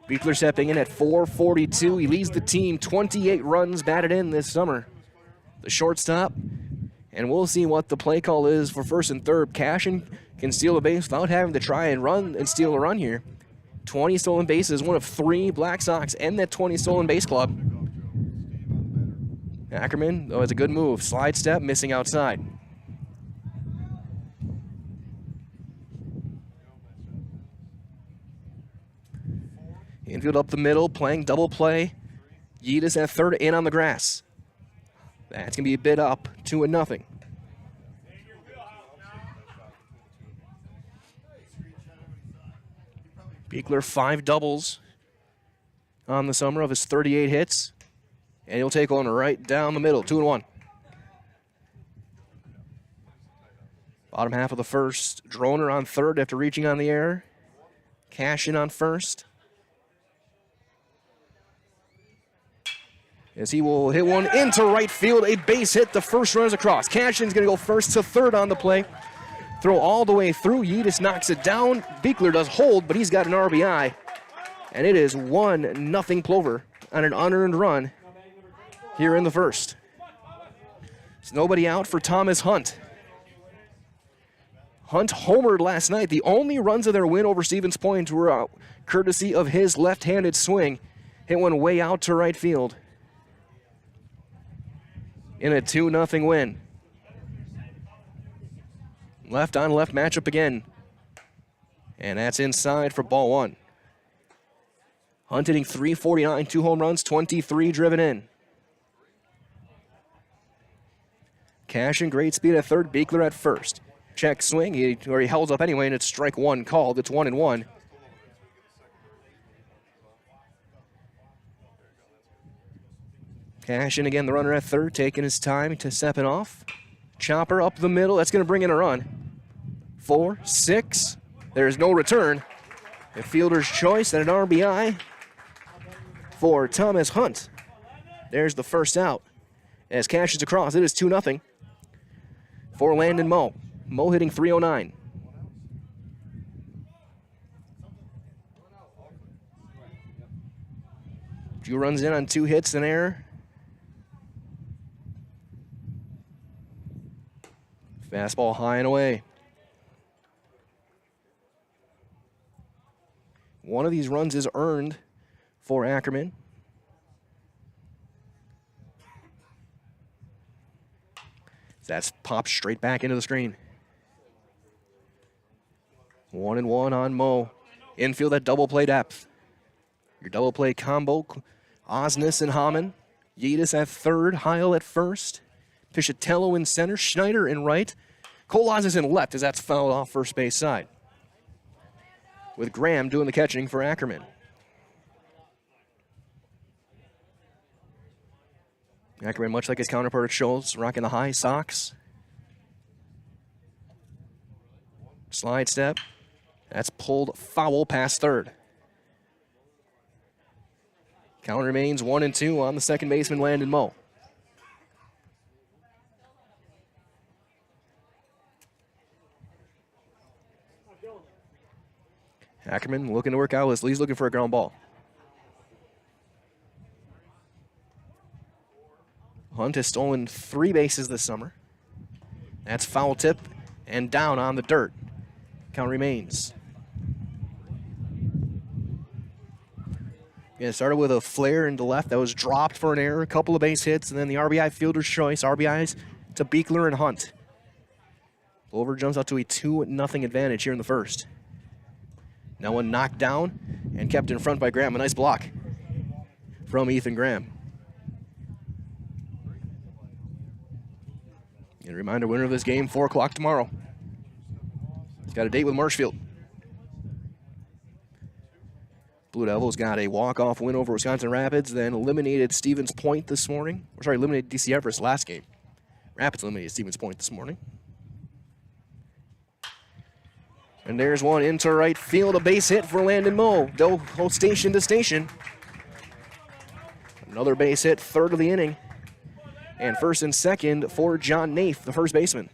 Beekler stepping in at .442. He leads the team, 28 runs batted in this summer. The shortstop, and we'll see what the play call is for first and third. Cashin can steal a base without having to try and run and steal a run here. 20 stolen bases, one of 3 Black Sox and that 20 stolen base club. Ackerman, though, has a good move. Slide step, missing outside. Infield up the middle, playing double play. Yeetus at third, in on the grass. That's going to be a bit up, 2-0. Beekler 5 doubles on the summer of his 38 hits. And he'll take one right down the middle, 2-1. Bottom half of the first, Droner on third after reaching on the air. Cashin on first. As he will hit one into right field, a base hit, the first runner's across. Cashin's going to go first to third on the play. Throw all the way through, Yeetus knocks it down. Beekler does hold, but he's got an RBI. And it is 1-0 Plover on an unearned run here in the first. There's nobody out for Thomas Hunt. Hunt homered last night. The only runs of their win over Stevens Point were out, courtesy of his left-handed swing. Hit one way out to right field in a 2-0 win. Left on left matchup again. And that's inside for ball one. Hunt hitting .349, 2 home runs, 23 driven in. Cashin, great speed at third, Beekler at first. Check swing, he holds up anyway, and it's strike 1 called. It's 1-1. Cashin again, the runner at third, taking his time to step it off. Chopper up the middle, that's going to bring in a run. 4, 6, There's no return. A fielder's choice and an RBI for Thomas Hunt. There's the first out. As cashes across, it is 2-0 for Landon Moe. Moe hitting .309. Drew runs in on 2 hits, an error. Fastball high and away. One of these runs is earned for Ackerman. That's popped straight back into the screen. 1-1 on Moe. Infield at double play depth. Your double play combo, Osnes and Hamann. Yedis at third, Heil at first. Pichatello in center, Schneider in right. Cole Osnes in left as that's fouled off first base side. With Graham doing the catching for Ackerman. Ackerman, much like his counterpart Schultz, rocking the high socks. Slide step. That's pulled foul past third. Count remains 1-2 on the second baseman, Landon Moe. Ackerman looking to work out. He's looking for a ground ball. Hunt has stolen 3 bases this summer. That's foul tip and down on the dirt. Count remains. Yeah, it started with a flare into left that was dropped for an error, a couple of base hits, and then the RBI fielder's choice. RBIs to Beekler and Hunt. Plover jumps out to a 2-0 advantage here in the first. Now one knocked down and kept in front by Graham. A nice block from Ethan Graham. And a reminder, winner of this game, 4 o'clock tomorrow. He's got a date with Marshfield. Blue Devils got a walk-off win over Wisconsin Rapids, then eliminated Stevens Point this morning. Eliminated DC Everest last game. Rapids eliminated Stevens Point this morning. And there's one into right field, a base hit for Landon Moe. Go station to station. Another base hit, third of the inning. And first and second for John Naif, the first baseman.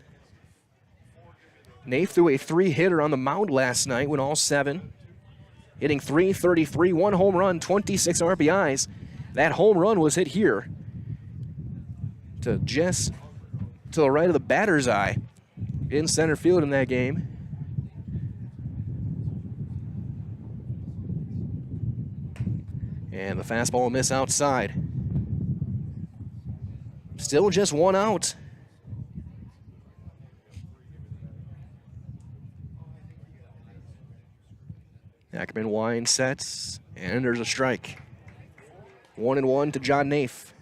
Naif threw a 3-hitter on the mound last night, went all 7. Hitting .333, 1 home run, 26 RBIs. That home run was hit here to just to the right of the batter's eye in center field in that game. And the fastball will miss outside. Still just 1 out. Ackerman winds, sets, and there's a strike. 1-1 to John Naif.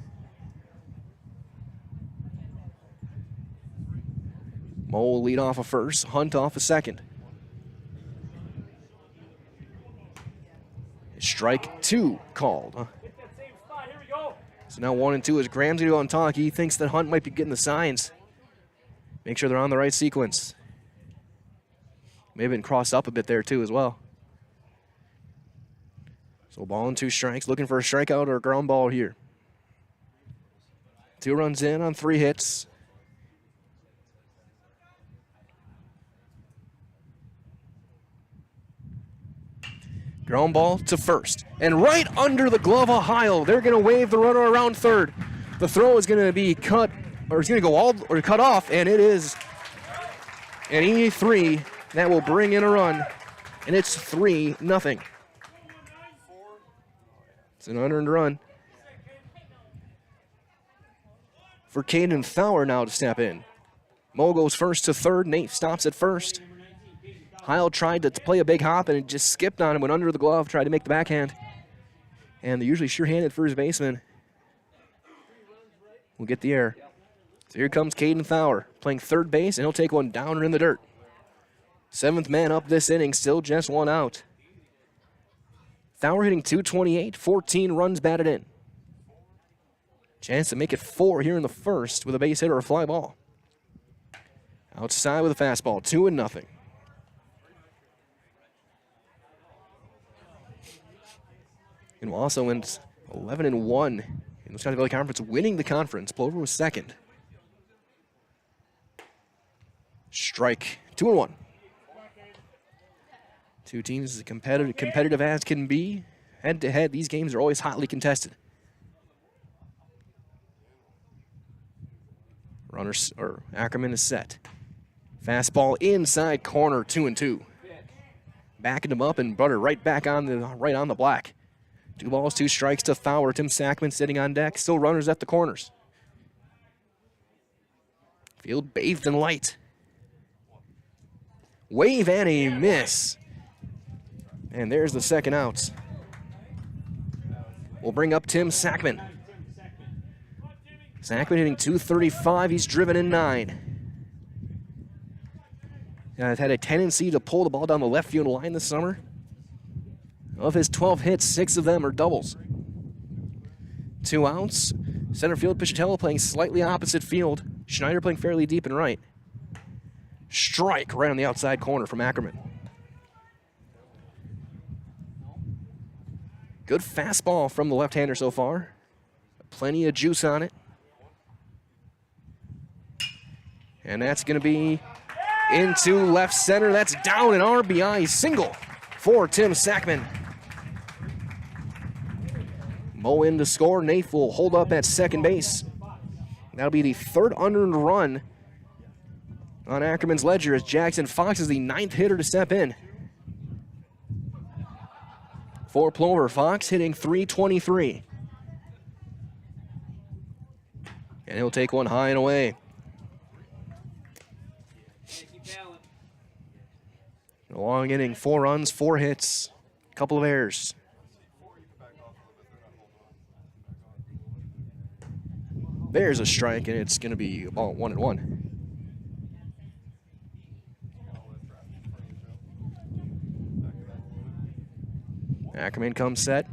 Moe will lead off a first, Hunt off a second. Strike 2 called. So now 1-2 as Graham's going to go on talk. He thinks that Hunt might be getting the signs. Make sure they're on the right sequence. May have been crossed up a bit there too as well. So ball and 2 strikes, looking for a strikeout or a ground ball here. 2 runs in on 3 hits. Ground ball to first. And right under the glove of Heil. They're going to wave the runner around third. The throw is going to be cut, or it's going to go cut off, and it is an E3 that will bring in a run. And it's 3-0. It's an unearned run for Caden Thaur now to step in. Moe goes first to third. Nate stops at first. Heil tried to play a big hop and it just skipped on him, went under the glove, tried to make the backhand. And the usually sure-handed first baseman will get the error. So here comes Caden Thaur playing third base, and he'll take one down in the dirt. 7th man up this inning, still just 1 out. Thaur hitting .228, 14 runs batted in. Chance to make it 4 here in the first with a base hit or a fly ball. Outside with a fastball, 2-0. And Wausau went 11-1 in the Wisconsin Valley Conference, winning the conference. Plover was second. Strike, 2-1. Two teams as competitive as can be. Head-to-head, these games are always hotly contested. Ackerman is set. Fastball inside corner, 2-2. Backing him up and Butter right on the black. 2 balls, 2 strikes to Fowler. Tim Sackman sitting on deck. Still runners at the corners. Field bathed in light. Wave and a miss. And there's the second out. We'll bring up Tim Sackman. Sackman hitting .235. He's driven in 9. Has had a tendency to pull the ball down the left field line this summer. Of his 12 hits, 6 of them are doubles. 2 outs. Center field, Pichatello playing slightly opposite field. Schneider playing fairly deep and right. Strike right on the outside corner from Ackerman. Good fastball from the left-hander so far. Plenty of juice on it. And that's going to be into left center. That's down, an RBI single for Tim Sackman. Moe in to score. Nath will hold up at second base. That'll be the 3rd unearned run on Ackerman's ledger as Jackson Fox is the 9th hitter to step in. For Plover, Fox hitting .323. And he'll take one high and away. A long inning, 4 runs, 4 hits, a couple of errors. There's a strike, and it's going to be a ball 1-1. Ackerman comes set.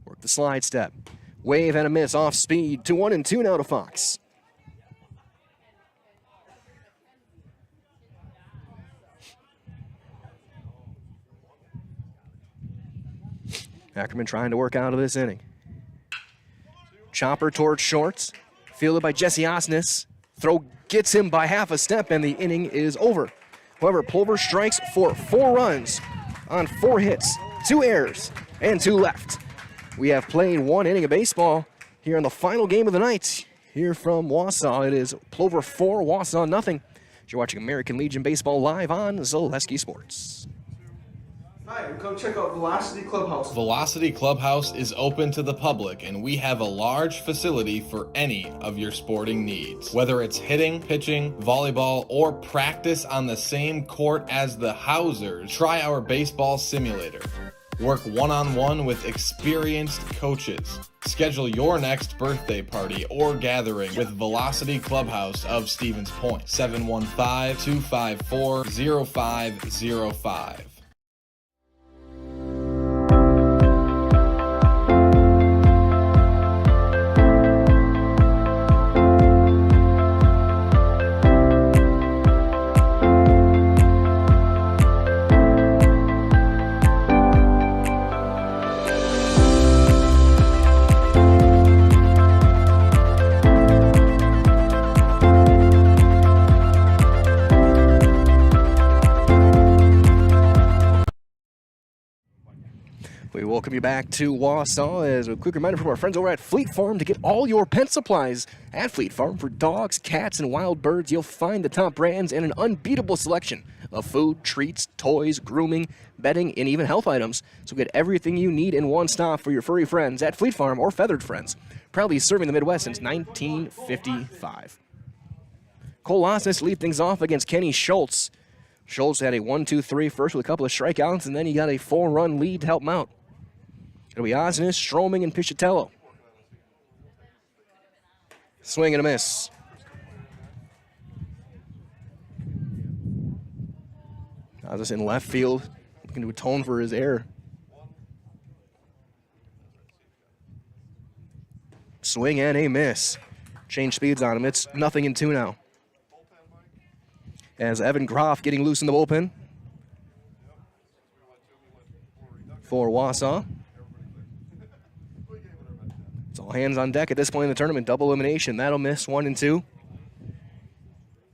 Work the slide step. Wave and a miss off speed. 2-1-2 now to Fox. Ackerman trying to work out of this inning. Chopper towards short. Fielded by Jesse Osnes. Throw gets him by half a step, and the inning is over. However, Plover strikes for 4 runs on 4 hits, 2 errors, and 2 left. We have played 1 inning of baseball here in the final game of the night. Here from Wausau, it is Plover 4, Wausau nothing. You're watching American Legion Baseball live on Zaleski Sports. Hi, come check out Velocity Clubhouse. Velocity Clubhouse is open to the public, and we have a large facility for any of your sporting needs. Whether it's hitting, pitching, volleyball, or practice on the same court as the Housers, try our baseball simulator. Work one-on-one with experienced coaches. Schedule your next birthday party or gathering with Velocity Clubhouse of Stevens Point. 715-254-0505. We welcome you back to Wausau as a quick reminder from our friends over at Fleet Farm to get all your pet supplies at Fleet Farm. For dogs, cats, and wild birds, you'll find the top brands and an unbeatable selection of food, treats, toys, grooming, bedding, and even health items. So get everything you need in one stop for your furry friends at Fleet Farm or Feathered Friends. Proudly serving the Midwest since 1955. Cole Osnes lead things off against Kenny Schultz. Schultz had a 1-2-3 first with a couple of strikeouts, and then he got a 4-run lead to help him out. It'll be Osnes, Stroming, and Pichatello. Swing and a miss. Osnes in left field, looking to atone for his error. Swing and a miss. Change speeds on him. It's 0-2 now. As Evan Groff getting loose in the bullpen. for Wausau. It's all hands on deck at this point in the tournament. Double elimination. That'll miss 1 and 2.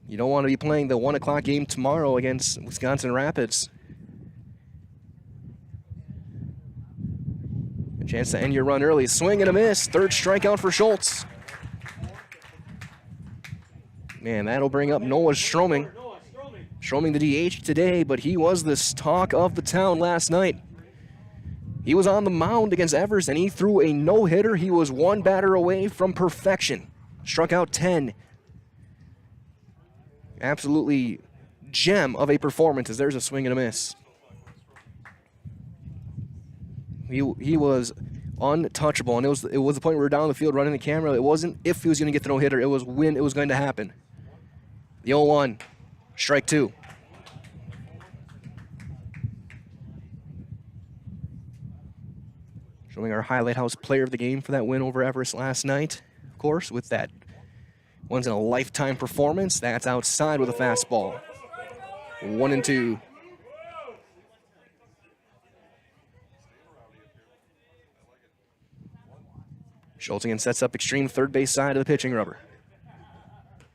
You don't want to be playing the 1 o'clock game tomorrow against Wisconsin Rapids. A chance to end your run early. Swing and a miss. Third strikeout for Schultz. Man, that'll bring up Noah Stroming. Stroming the DH today, but he was the talk of the town last night. He was on the mound against Everest, and he threw a no-hitter. He was one batter away from perfection. Struck out 10. Absolutely gem of a performance as there's a swing and a miss. He was untouchable, and it was the point where we were down the field running the camera. It wasn't if he was going to get the no-hitter. It was when it was going to happen. The 0-1, strike 2. Showing our highlight house player of the game for that win over Everest last night, of course, with that once-in-a-lifetime performance. That's outside with a fastball. 1 and 2. Schultz again sets up extreme third base side of the pitching rubber.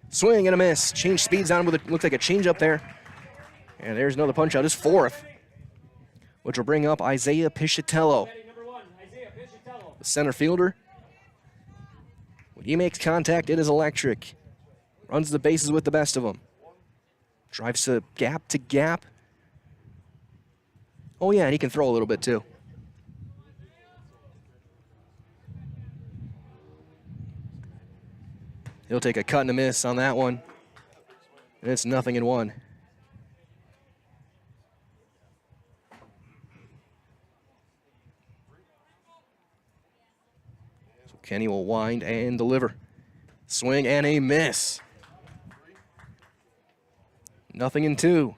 Swing and a miss. Change speeds on with it. Looks like a change up there. And there's another punch out. His 4th, which will bring up Isaiah Piscitello. The center fielder. When he makes contact, it is electric. Runs the bases with the best of them. Drives to gap. Oh yeah, and he can throw a little bit too. He'll take a cut and a miss on that one. And it's 0-1. Kenny will wind and deliver. Swing and a miss. 0-2.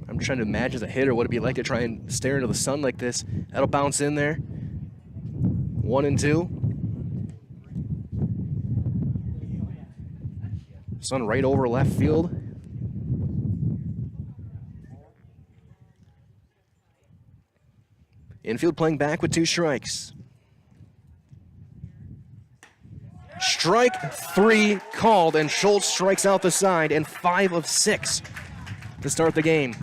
I'm trying to imagine as a hitter what it'd be like to try and stare into the sun like this. That'll bounce in there. 1 and 2. Sun right over left field. Infield playing back with 2 strikes. Strike 3 called, and Schultz strikes out the side, and 5 of 6 to start the game.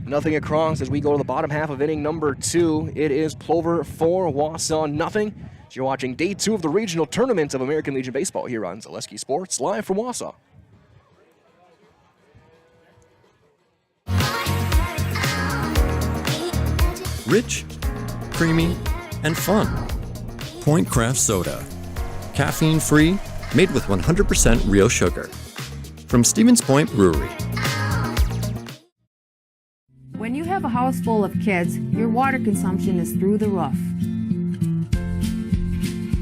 0 across as we go to the bottom half of inning number 2. It is Plover 4, Wausau 0. So you're watching day 2 of the regional tournament of American Legion Baseball here on Zaleski Sports, live from Wausau. Rich, creamy, and fun. Point Craft Soda. Caffeine-free, made with 100% real sugar. From Stevens Point Brewery. When you have a house full of kids, your water consumption is through the roof.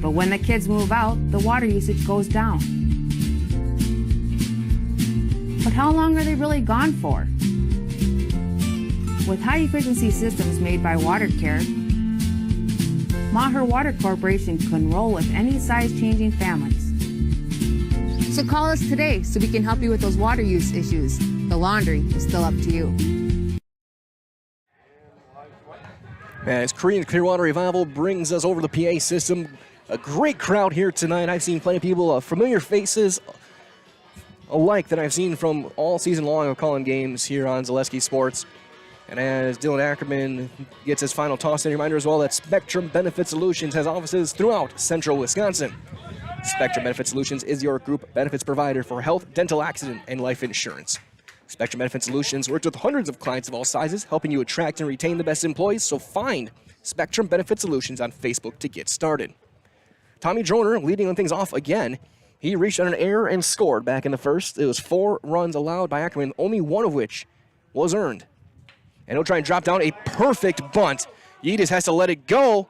But when the kids move out, the water usage goes down. But how long are they really gone for? With high-efficiency systems made by WaterCare, Maher Water Corporation can roll with any size-changing families. So call us today so we can help you with those water use issues. The laundry is still up to you. As Korean Clearwater Revival brings us over the PA system, a great crowd here tonight. I've seen plenty of people, familiar faces alike that I've seen from all season long of calling games here on Zaleski Sports. And as Dylan Ackerman gets his final toss, a reminder as well that Spectrum Benefit Solutions has offices throughout central Wisconsin. Spectrum Benefit Solutions is your group benefits provider for health, dental, accident, and life insurance. Spectrum Benefit Solutions works with hundreds of clients of all sizes, helping you attract and retain the best employees, so find Spectrum Benefit Solutions on Facebook to get started. Tommy Droner leading things off again. He reached on an error and scored back in the first. It was 4 runs allowed by Ackerman, only 1 of which was earned. And he'll try and drop down a perfect bunt. Yedis has to let it go,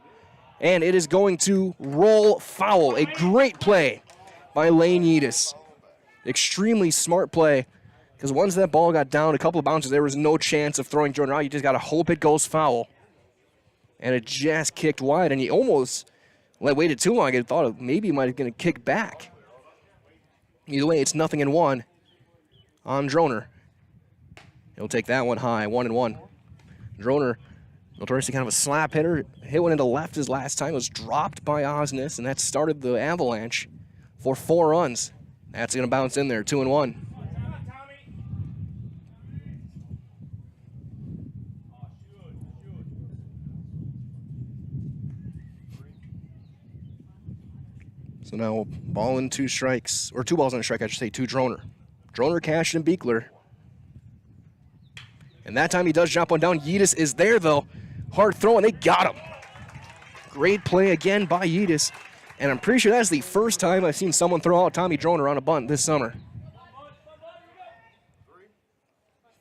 and it is going to roll foul. A great play by Lane Yedis. Extremely smart play, because once that ball got down a couple of bounces, there was no chance of throwing Jordan out. You just got to hope it goes foul. And it just kicked wide, and he almost waited too long and thought maybe he might have going to kick back. Either way, it's 0-1 on Droner. He'll take that one high, 1-1. Droner, notoriously kind of a slap hitter, hit one into left his last time, was dropped by Osnes, and that started the avalanche for 4 runs. That's going to bounce in there, 2-1. So now ball and 2 strikes, or 2 balls and a strike, I should say, to Droner. Droner, Cash, and Beekler. And that time he does drop one down. Yeetus is there, though. Hard throw, and they got him. Great play again by Yeetus. And I'm pretty sure that's the first time I've seen someone throw out Tommy Droner on a bunt this summer.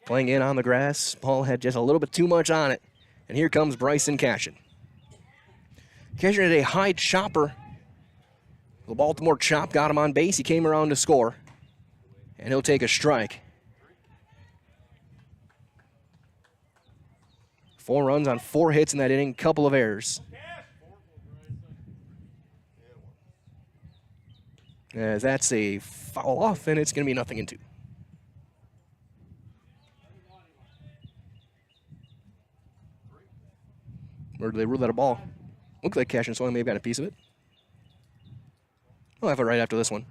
Playing in on the grass. Ball had just a little bit too much on it. And here comes Bryson Cashin. Cashin had a high chopper. The Baltimore chop got him on base. He came around to score. And he'll take a strike. 4 runs on 4 hits in that inning, couple of errors. As that's a foul off, and it's going to be 0-2. Or do they rule that a ball? Looks like Cash and Soil may have got a piece of it. We'll have it right after this one.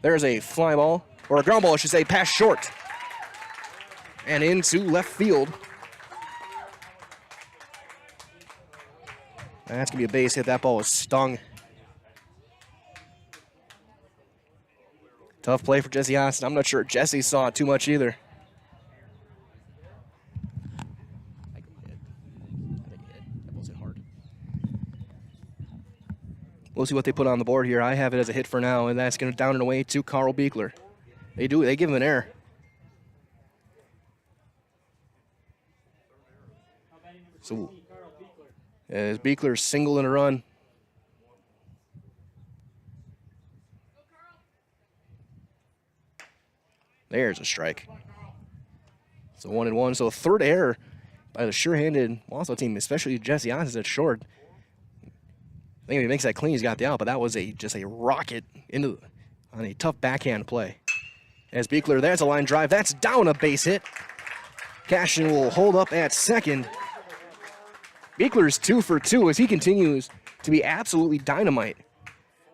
There's a fly ball, or a ground ball, I should say, past short. And into left field. That's going to be a base hit. That ball was stung. Tough play for Jesse Austin. I'm not sure Jesse saw it too much either. We'll see what they put on the board here. I have it as a hit for now, and that's going to down and away to Carl Beekler. They give him an error. So as Beekler single in a run. There's a strike. So 1-1. So a third error by the sure-handed Wausau team, especially Jesse Osnes at short. I think if he makes that clean, he's got the out, but that was just a rocket on a tough backhand play. As Beekler, there's a line drive. That's down, a base hit. Cashin will hold up at second. Beekler's 2 for 2 as he continues to be absolutely dynamite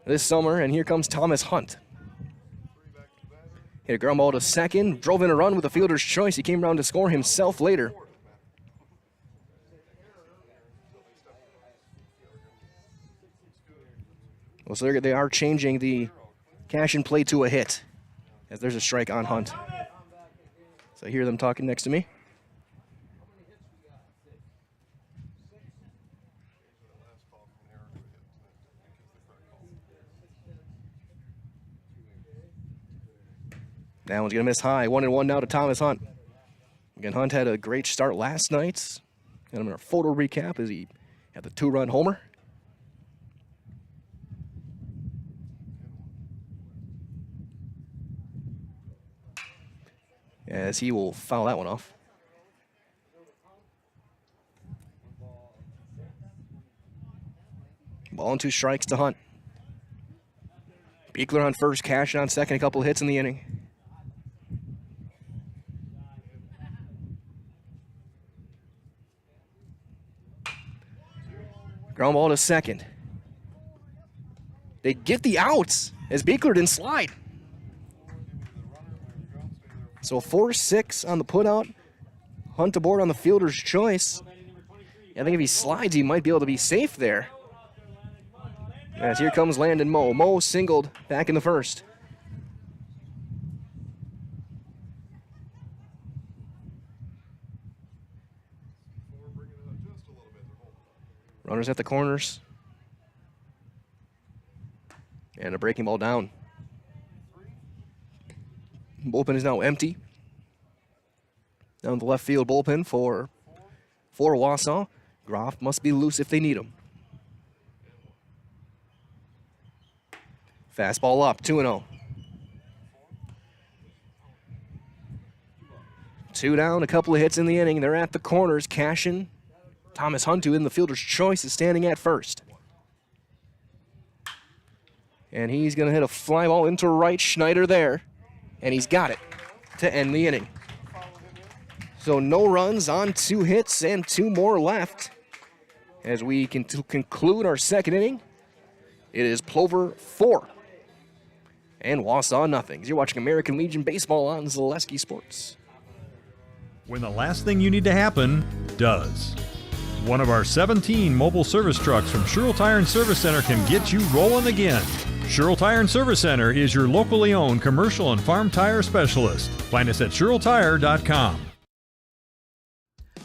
this summer. And here comes Thomas Hunt. Hit a ground ball to second, drove in a run with a fielder's choice. He came around to score himself later. Well, so they are changing the Cashin play to a hit as there's a strike on Hunt. So I hear them talking next to me. That one's going to miss high. 1-1 now to Thomas Hunt. Again, Hunt had a great start last night. Got him in our photo recap as he had the 2-run homer. As he will foul that one off. Ball and 2 strikes to Hunt. Beekler on first, Cashin on second, a couple of hits in the inning. Ground ball to second. They get the outs as Beekler didn't slide. So 4-6 on the putout. Hunt aboard on the fielder's choice. I think if he slides, he might be able to be safe there. As here comes Landon Moe. Moe singled back in the first. Runners at the corners. And a breaking ball down. Bullpen is now empty. Down the left field bullpen for Wausau. Groff must be loose if they need him. Fastball up, 2-0. 2 down, a couple of hits in the inning. They're at the corners. Cashin, Thomas Hunt, who in the fielder's choice, is standing at first. And he's going to hit a fly ball into right. Schneider there. and he's got it to end the inning. So no runs on 2 hits and 2 more left. As we can conclude our second inning, it is Plover 4 and Wausau nothing. You're watching American Legion Baseball on Zaleski Sports. When the last thing you need to happen does. One of our 17 mobile service trucks from Sherrill Tire and Service Center can get you rolling again. Sherrill Tire and Service Center is your locally owned commercial and farm tire specialist. Find us at SherrillTire.com.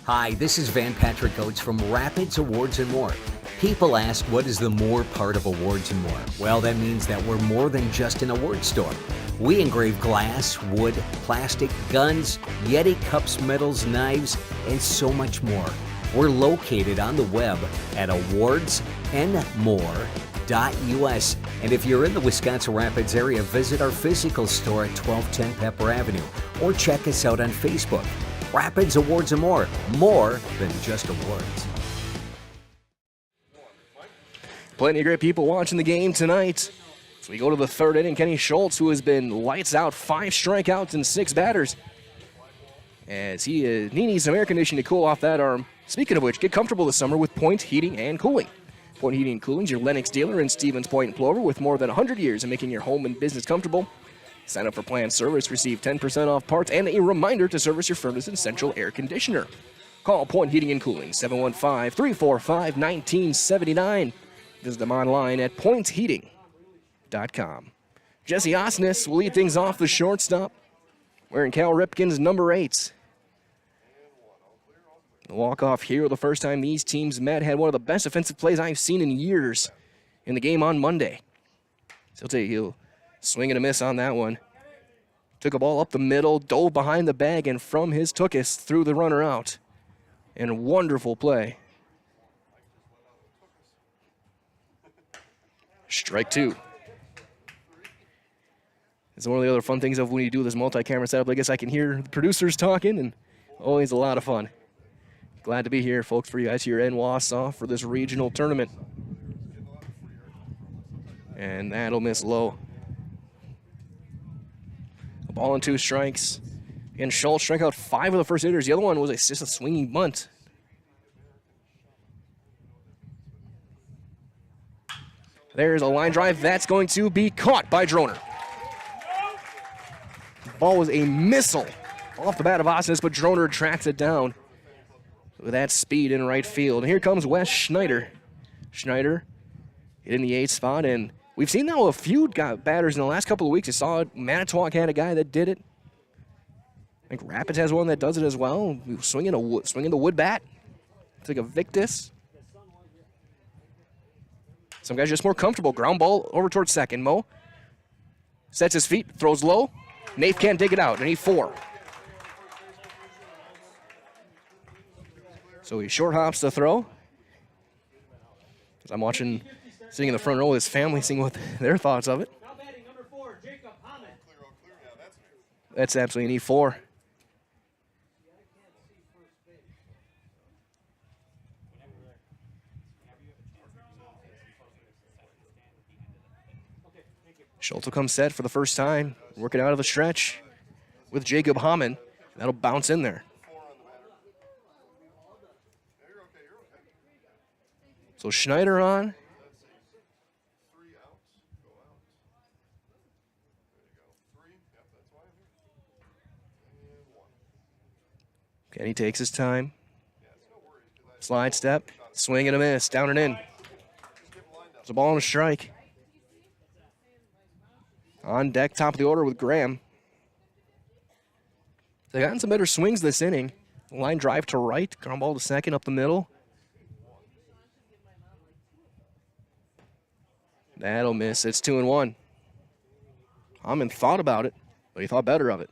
Hi, this is Van Patrick Oates from Rapids Awards and More. People ask, what is the more part of Awards and More? Well, that means that we're more than just an award store. We engrave glass, wood, plastic, guns, Yeti cups, medals, knives, and so much more. We're located on the web at awardsandmore.us. And if you're in the Wisconsin Rapids area, visit our physical store at 1210 Pepper Avenue or check us out on Facebook. Rapids Awards and More than just awards. Plenty of great people watching the game tonight. So we go to the third inning. Kenny Schultz, who has been lights out, 5 strikeouts and 6 batters. As he needs some air conditioning to cool off that arm. Speaking of which, get comfortable this summer with Point Heating and Cooling. Point Heating and Cooling is your Lennox dealer in Stevens Point and Plover with more than 100 years of making your home and business comfortable. Sign up for planned service, receive 10% off parts, and a reminder to service your furnace and central air conditioner. Call Point Heating and Cooling, 715-345-1979. Visit them online at pointheating.com. Jesse Osnes will lead things off, the shortstop, wearing Cal Ripken's number 8. The walk-off hero the first time these teams met, had one of the best offensive plays I've seen in years in the game on Monday. So he'll swing and a miss on that one. Took a ball up the middle, dove behind the bag, and from his tuchus threw the runner out. And wonderful play. Strike 2. It's one of the other fun things of when you do this multi-camera setup. I guess I can hear the producers talking, and always a lot of fun. Glad to be here, folks, for you guys here in Wausau for this regional tournament. And that'll miss low. A ball and 2 strikes. And Schultz struck out 5 of the first hitters. The other one was just a swinging bunt. There's a line drive. That's going to be caught by Droner. The ball was a missile off the bat of Osnes, but Droner tracks it down with that speed in right field. And here comes Wes Schneider. Schneider in the 8th spot, and we've seen now a few batters in the last couple of weeks. I saw Manitowoc had a guy that did it. I think Rapids has one that does it as well. Swinging the wood bat. It's like a Victus. Some guys just more comfortable. Ground ball over towards second. Mo sets his feet, throws low. Nath can't dig it out, and 4. So he short hops the throw. As I'm watching, sitting in the front row with his family, seeing what their thoughts of it. That's absolutely an E4. Schultz will come set for the first time, working out of the stretch with Jacob Hamann. That'll bounce in there. So Schneider on. Kenny takes his time. Slide step, swing and a miss, down and in. It's a ball and a strike. On deck, top of the order with Graham. They've gotten some better swings this inning. Line drive to right, ground ball to second, up the middle. That'll miss. It's 2-1. Hamann thought about it, but he thought better of it.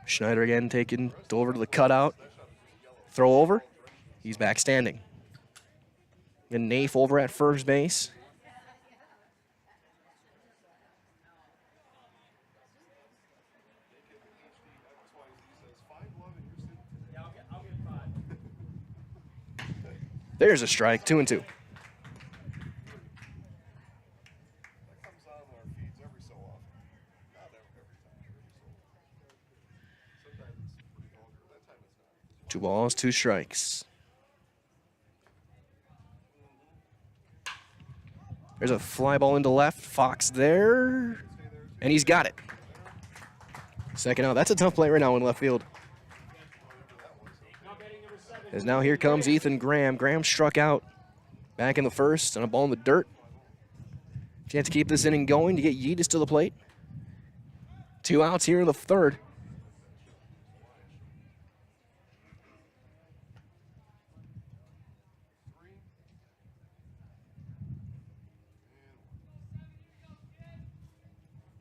Schneider again taken over to the cutout. Throw over. He's back standing. And Nath over at first base. There's a strike, 2-2. 2 balls, 2 strikes. There's a fly ball into left. Fox there. And he's got it. Second out. That's a tough play right now in left field. As now here comes Ethan Graham. Graham struck out back in the first on a ball in the dirt. Chance to keep this inning going to get Yeetus to the plate. 2 outs here in the third.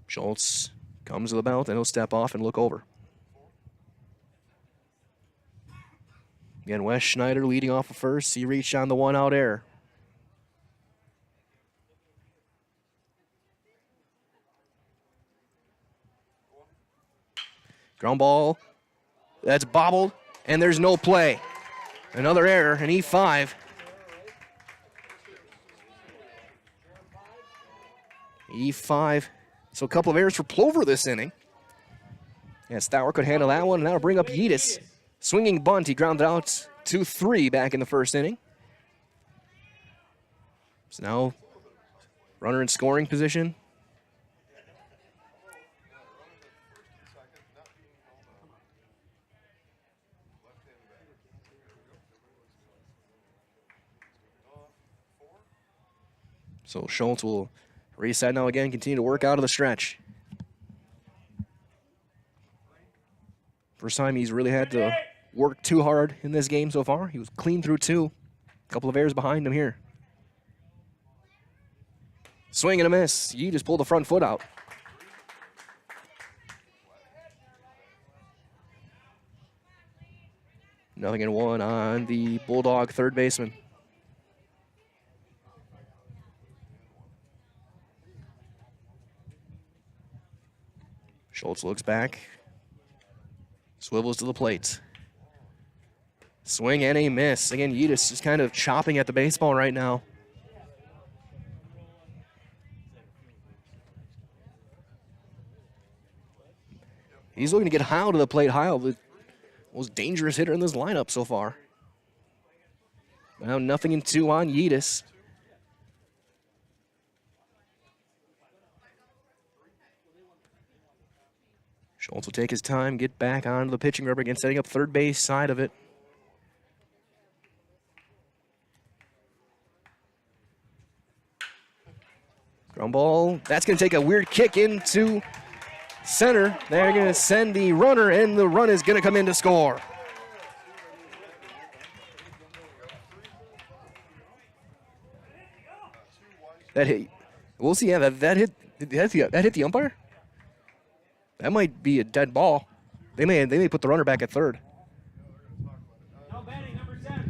Schultz comes to the belt, and he'll step off and look over. Again, Wes Schneider leading off of first. He reached on the 1-out error. Ground ball. That's bobbled, and there's no play. Another error, an E5. E5. So a couple of errors for Plover this inning. Yeah, Stour could handle that one, and that'll bring up Yeetus. Swinging bunt, he grounded out 2-3 back in the first inning. So now, runner in scoring position. So Schultz will reset now again, continue to work out of the stretch. First time he's really had to work too hard in this game so far. He was clean through 2. A couple of errors behind him here. Swing and a miss. He just pulled the front foot out. Nothing in 1 on the Bulldog third baseman. Schultz looks back, swivels to the plate. Swing and a miss. Again, Yeetus just kind of chopping at the baseball right now. He's looking to get Heil to the plate. Heil, the most dangerous hitter in this lineup so far. Now nothing in 2 on Yeetus. Schultz will take his time, get back onto the pitching rubber again, setting up third base side of it. Ground ball. That's going to take a weird kick into center. They're going to send the runner, and the run is going to come in to score. That hit. We'll see. Yeah, that hit the umpire. That might be a dead ball. They may put the runner back at third.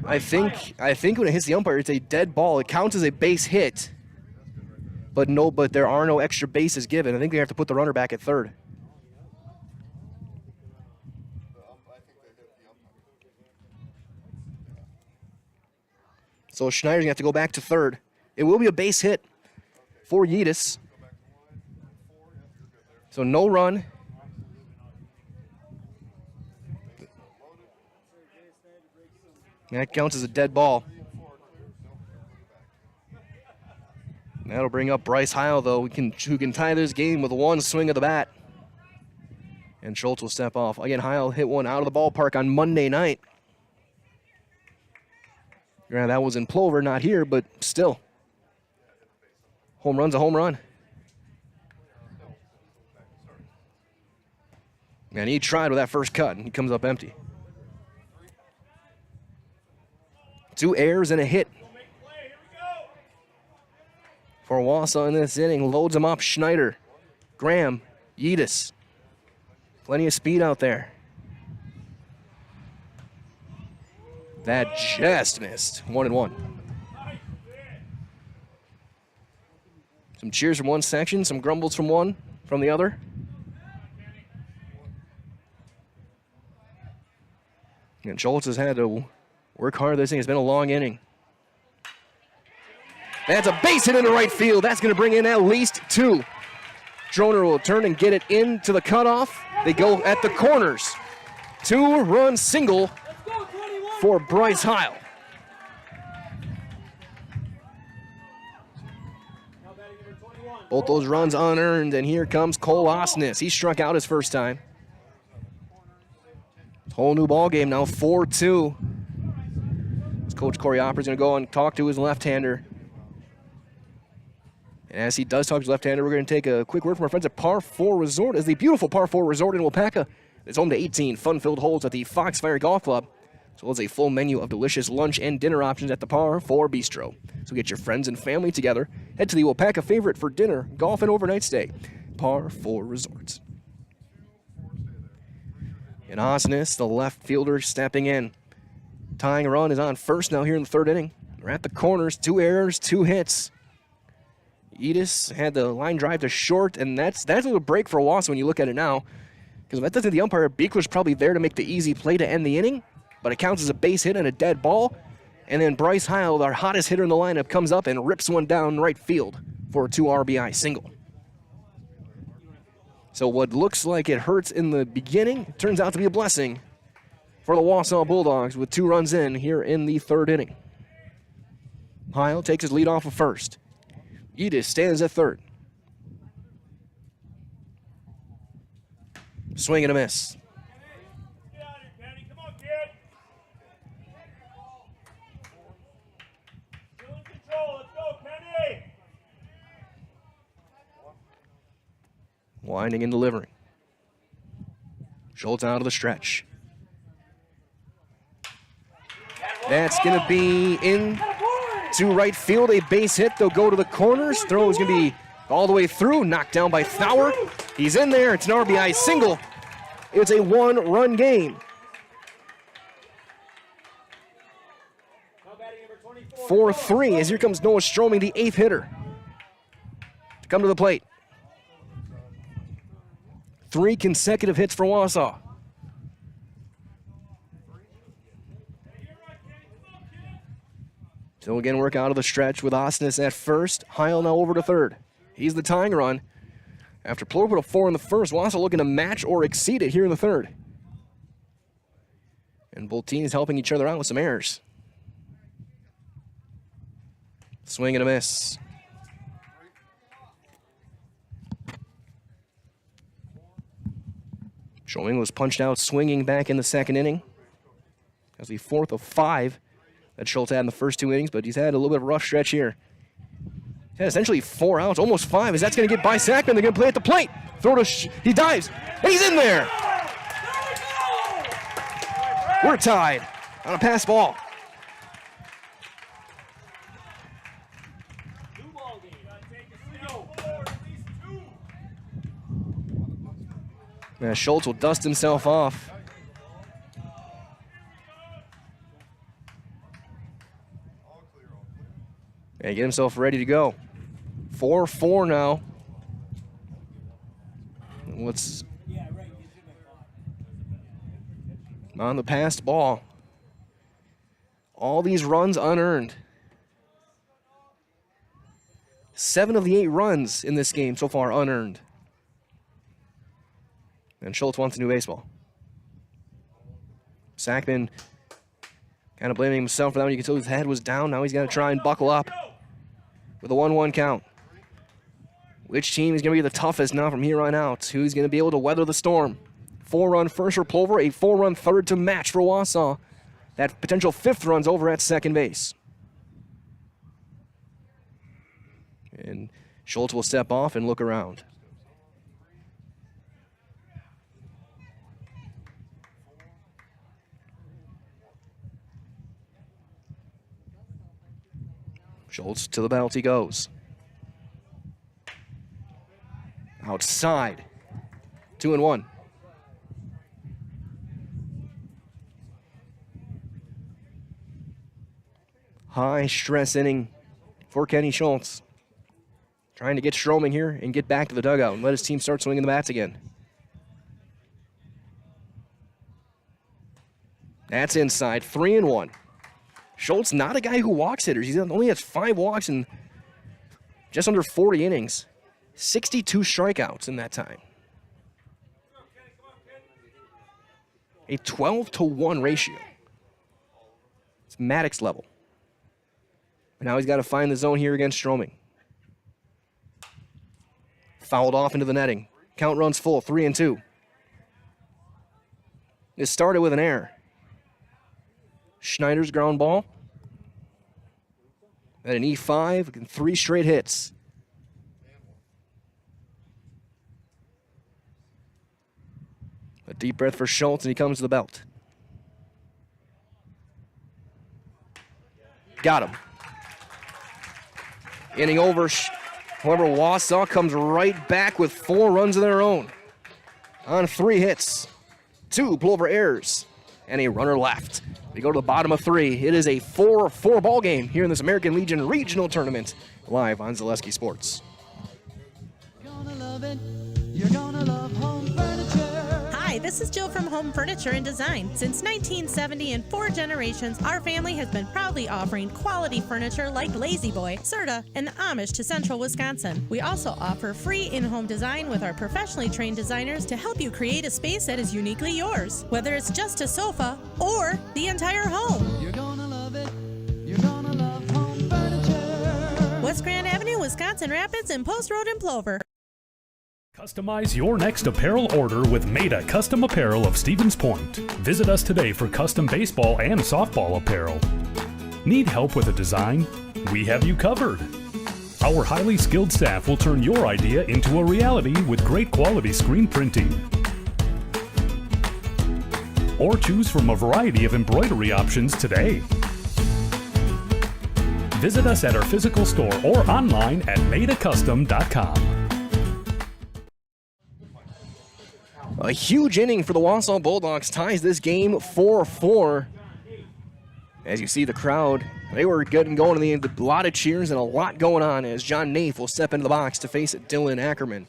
I think when it hits the umpire, it's a dead ball. It counts as a base hit. But there are no extra bases given. I think they have to put the runner back at third. So Schneider's gonna have to go back to third. It will be a base hit for Yeetus. So no run. That counts as a dead ball. That'll bring up Bryce Heil, though, who can tie this game with 1 swing of the bat. And Schultz will step off. Again, Heil hit one out of the ballpark on Monday night. Yeah, that was in Plover, not here, but still. Home run's a home run. And he tried with that first cut, and he comes up empty. 2 errors and a hit for Wausau in this inning. Loads him up. Schneider, Graham, Yeetus. Plenty of speed out there. That just missed. 1-1. Some cheers from one section, some grumbles from the other. And Schultz has had to work hard this inning. It's been a long inning. That's a base hit into right field. That's going to bring in at least 2. Droner will turn and get it into the cutoff. They go at the corners. 2-run single for Bryce Heil. Both those runs unearned, and here comes Cole Osnes. He struck out his first time. Whole new ball game now, 4-2. Coach Corey Opper's going to go and talk to his left-hander. And as he does talk to his left-hander, we're going to take a quick word from our friends at Par 4 Resort. As the beautiful Par 4 Resort in Wapaka is home to 18 fun-filled holes at the Foxfire Golf Club, as well as a full menu of delicious lunch and dinner options at the Par 4 Bistro. So get your friends and family together. Head to the Wapaka favorite for dinner, golf, and overnight stay. Par 4 Resorts. And Osnes, the left fielder, stepping in. Tying run is on first now here in the third inning. We're at the corners, 2 errors, 2 hits. Edis had the line drive to short, and that's a little break for Wausau when you look at it now. Because if that doesn't the umpire, Beekler's probably there to make the easy play to end the inning, but it counts as a base hit and a dead ball. And then Bryce Heil, our hottest hitter in the lineup, comes up and rips one down right field for a 2 RBI single. So what looks like it hurts in the beginning turns out to be a blessing for the Wausau Bulldogs with 2 runs in here in the third inning. Heil takes his lead off of first. Edis stands at third. Swing and a miss. Winding and delivering. Schultz out of the stretch. That's going to be in to right field. A base hit. They'll go to the corners. Throw is going to be all the way through. Knocked down by Thauer. He's in there. It's an RBI single. It's a 1-run game. 4-3 as here comes Noah Stroming, the 8th hitter, to come to the plate. 3 consecutive hits for Wausau. So again, work out of the stretch with Osnes at first. Heil now over to third. He's the tying run. After Plover put a 4 in the first, Wausau looking to match or exceed it here in the third. And both teams helping each other out with some errors. Swing and a miss. Showing was punched out swinging back in the second inning. That's the 4th of 5 that Schultz had in the first 2 innings, but he's had a little bit of a rough stretch here. He's had essentially 4 outs, almost 5, as that's going to get by Sackman. They're going to play at the plate. Throw to he dives, and he's in there. We're tied on a pass ball. Schultz will dust himself off. And get himself ready to go. 4-4 now. What's on the passed ball? All these runs unearned. 7 of the 8 runs in this game so far unearned. And Schultz wants a new baseball. Sackman kind of blaming himself for that one. You can tell his head was down. Now he's got to try and buckle up with a 1-1 count. Which team is going to be the toughest now from here on out? Who's going to be able to weather the storm? 4-run first for Plover, a 4-run third to match for Wausau. That potential 5th run's over at second base. And Schultz will step off and look around. Schultz to the belt he goes. Outside. 2-1. High stress inning for Kenny Schultz. Trying to get Stroming here and get back to the dugout and let his team start swinging the bats again. That's inside. 3-1. Schultz, not a guy who walks hitters. He only has 5 walks in just under 40 innings. 62 strikeouts in that time. A 12-to-1 ratio. It's Maddox level. And now he's got to find the zone here against Stroming. Fouled off into the netting. Count runs full, 3-2. This started with an error. Schneider's ground ball. At an E5, and 3 straight hits. A deep breath for Schultz, and he comes to the belt. Got him. Inning over. However, Wausau comes right back with 4 runs of their own on 3 hits. 2 Plover errors and a runner left. We go to the bottom of 3. It is a 4-4 ball game here in this American Legion Regional Tournament, live on Zaleski Sports. Hi, this is Jill from Home Furniture and Design. Since 1970 and 4 generations, our family has been proudly offering quality furniture like Lazy Boy, Serta, and Amish to Central Wisconsin. We also offer free in-home design with our professionally trained designers to help you create a space that is uniquely yours, whether it's just a sofa or the entire home. You're gonna love it. You're gonna love Home Furniture. West Grand Avenue, Wisconsin Rapids, and Post Road in Plover. Customize your next apparel order with Maida Custom Apparel of Stevens Point. Visit us today for custom baseball and softball apparel. Need help with a design? We have you covered. Our highly skilled staff will turn your idea into a reality with great quality screen printing. Or choose from a variety of embroidery options today. Visit us at our physical store or online at maidacustom.com. A huge inning for the Wausau Bulldogs ties this game 4-4. As you see the crowd, they were getting going in the end. A lot of cheers and a lot going on as John Naif will step into the box to face Dylan Ackerman.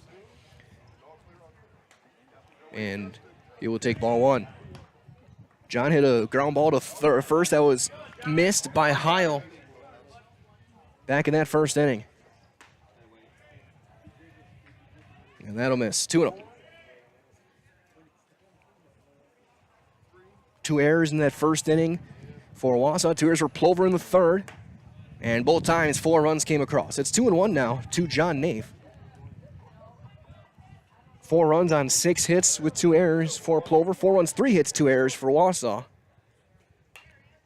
And he will take ball 1. John hit a ground ball to first that was missed by Heil back in that first inning. And that'll miss. 2-0. 2 errors in that first inning for Wausau. 2 errors for Plover in the third. And both times 4 runs came across. It's 2-1 now to John Naif. 4 runs on 6 hits with 2 errors for Plover. 4 runs, 3 hits, 2 errors for Wausau.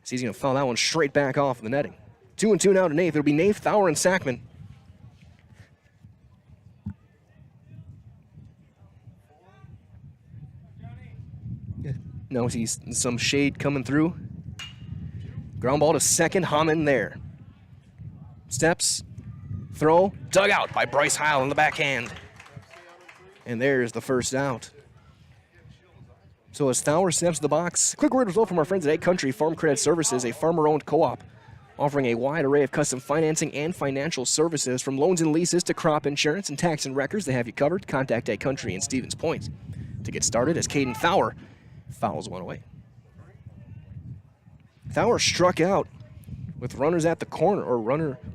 So he's going to foul that one straight back off the netting. 2-2 now to Naif. It'll be Naif, Thauer, and Sackman. No, he's some shade coming through. Ground ball to second, Hammond there. Steps, throw, dug out by Bryce Heil in the backhand. And there's the first out. So as Thauer steps to the box, quick word as well from our friends at Ag Country Farm Credit Services, a farmer-owned co-op offering a wide array of custom financing and financial services from loans and leases to crop insurance and tax and records. They have you covered. Contact Ag Country in Stevens Point to get started as Caden Thauer fouls one away. Thauer struck out with runners at the corner, or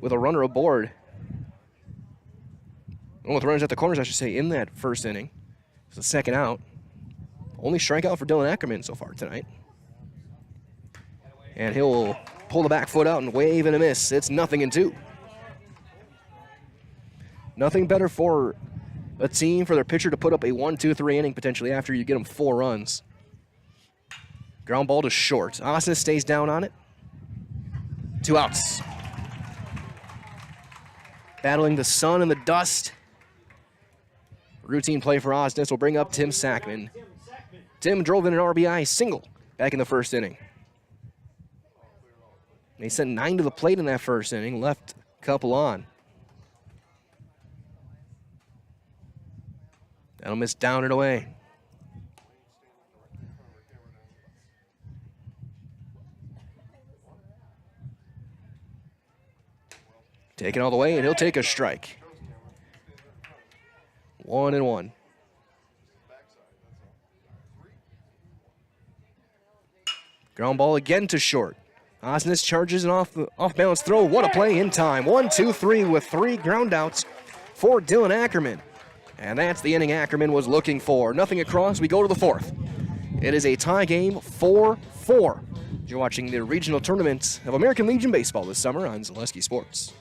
with a runner aboard. Well, with runners at the corners, I should say, in that first inning. It's the second out. Only strikeout for Dylan Ackerman so far tonight. And he'll pull the back foot out and wave and a miss. It's 0-2. Nothing better for a team, for their pitcher to put up a 1-2-3 inning potentially after you get them 4 runs. Ground ball to short. Osnes stays down on it. 2 outs. Battling the sun and the dust. Routine play for Osnes will bring up Tim Sackman. Tim drove in an RBI single back in the first inning. They sent 9 to the plate in that first inning, left a couple on. That'll miss down and away. Taken all the way, and he'll take a strike. 1-1. Ground ball again to short. Osnes charges an off-balance throw. What a play in time. 1-2-3 with 3 ground outs for Dylan Ackerman. And that's the inning Ackerman was looking for. Nothing across. We go to the 4th. It is a tie game, 4-4. You're watching the regional tournament of American Legion Baseball this summer on Zaleski Sports.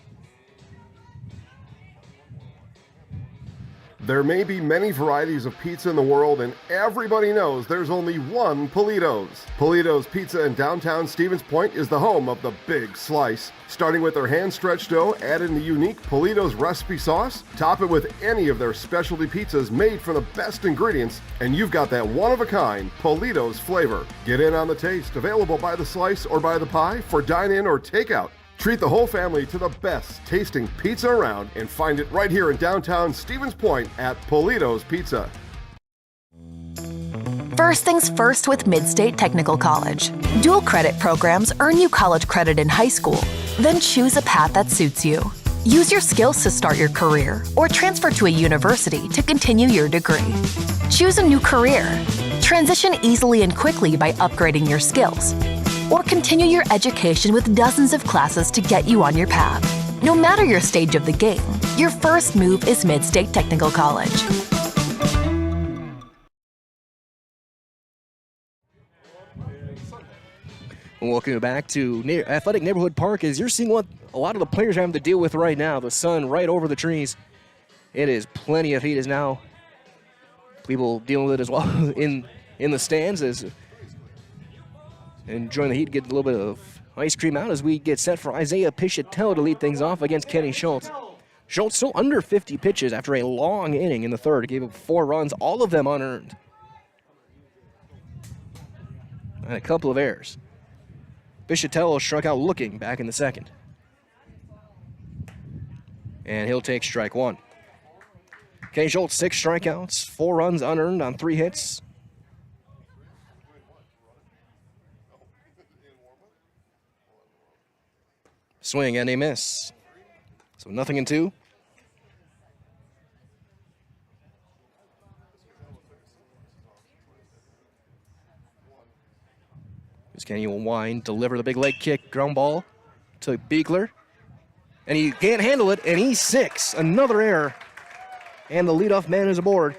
There may be many varieties of pizza in the world, and everybody knows there's only one Polito's. Polito's Pizza in downtown Stevens Point is the home of the big slice. Starting with their hand-stretched dough, add in the unique Polito's recipe sauce, top it with any of their specialty pizzas made from the best ingredients, and you've got that one-of-a-kind Polito's flavor. Get in on the taste, available by the slice or by the pie for dine-in or takeout. Treat the whole family to the best tasting pizza around and find it right here in downtown Stevens Point at Polito's Pizza. First things first with Midstate Technical College. Dual credit programs earn you college credit in high school. Then choose a path that suits you. Use your skills to start your career or transfer to a university to continue your degree. Choose a new career. Transition easily and quickly by upgrading your skills. Or continue your education with dozens of classes to get you on your path. No matter your stage of the game, your first move is Midstate Technical College. Welcome back to Athletic Neighborhood Park. As you're seeing what a lot of the players are having to deal with right now, the sun right over the trees. It is plenty of heat as now. People dealing with it as well in the stands as enjoying the heat, get a little bit of ice cream out as we get set for Isaiah Pichatello to lead things off against Kenny Schultz. Schultz still under 50 pitches after a long inning in the third. Gave up 4 runs, all of them unearned. And a couple of errors. Pichatello struck out looking back in the second. And he'll take strike 1. Kenny Schultz, 6 strikeouts, 4 runs unearned on 3 hits. Swing and a miss. So 0-2. As Kenny will wind, deliver the big leg kick, ground ball to Beekler. And he can't handle it, and he's 6. Another error. And the leadoff man is aboard.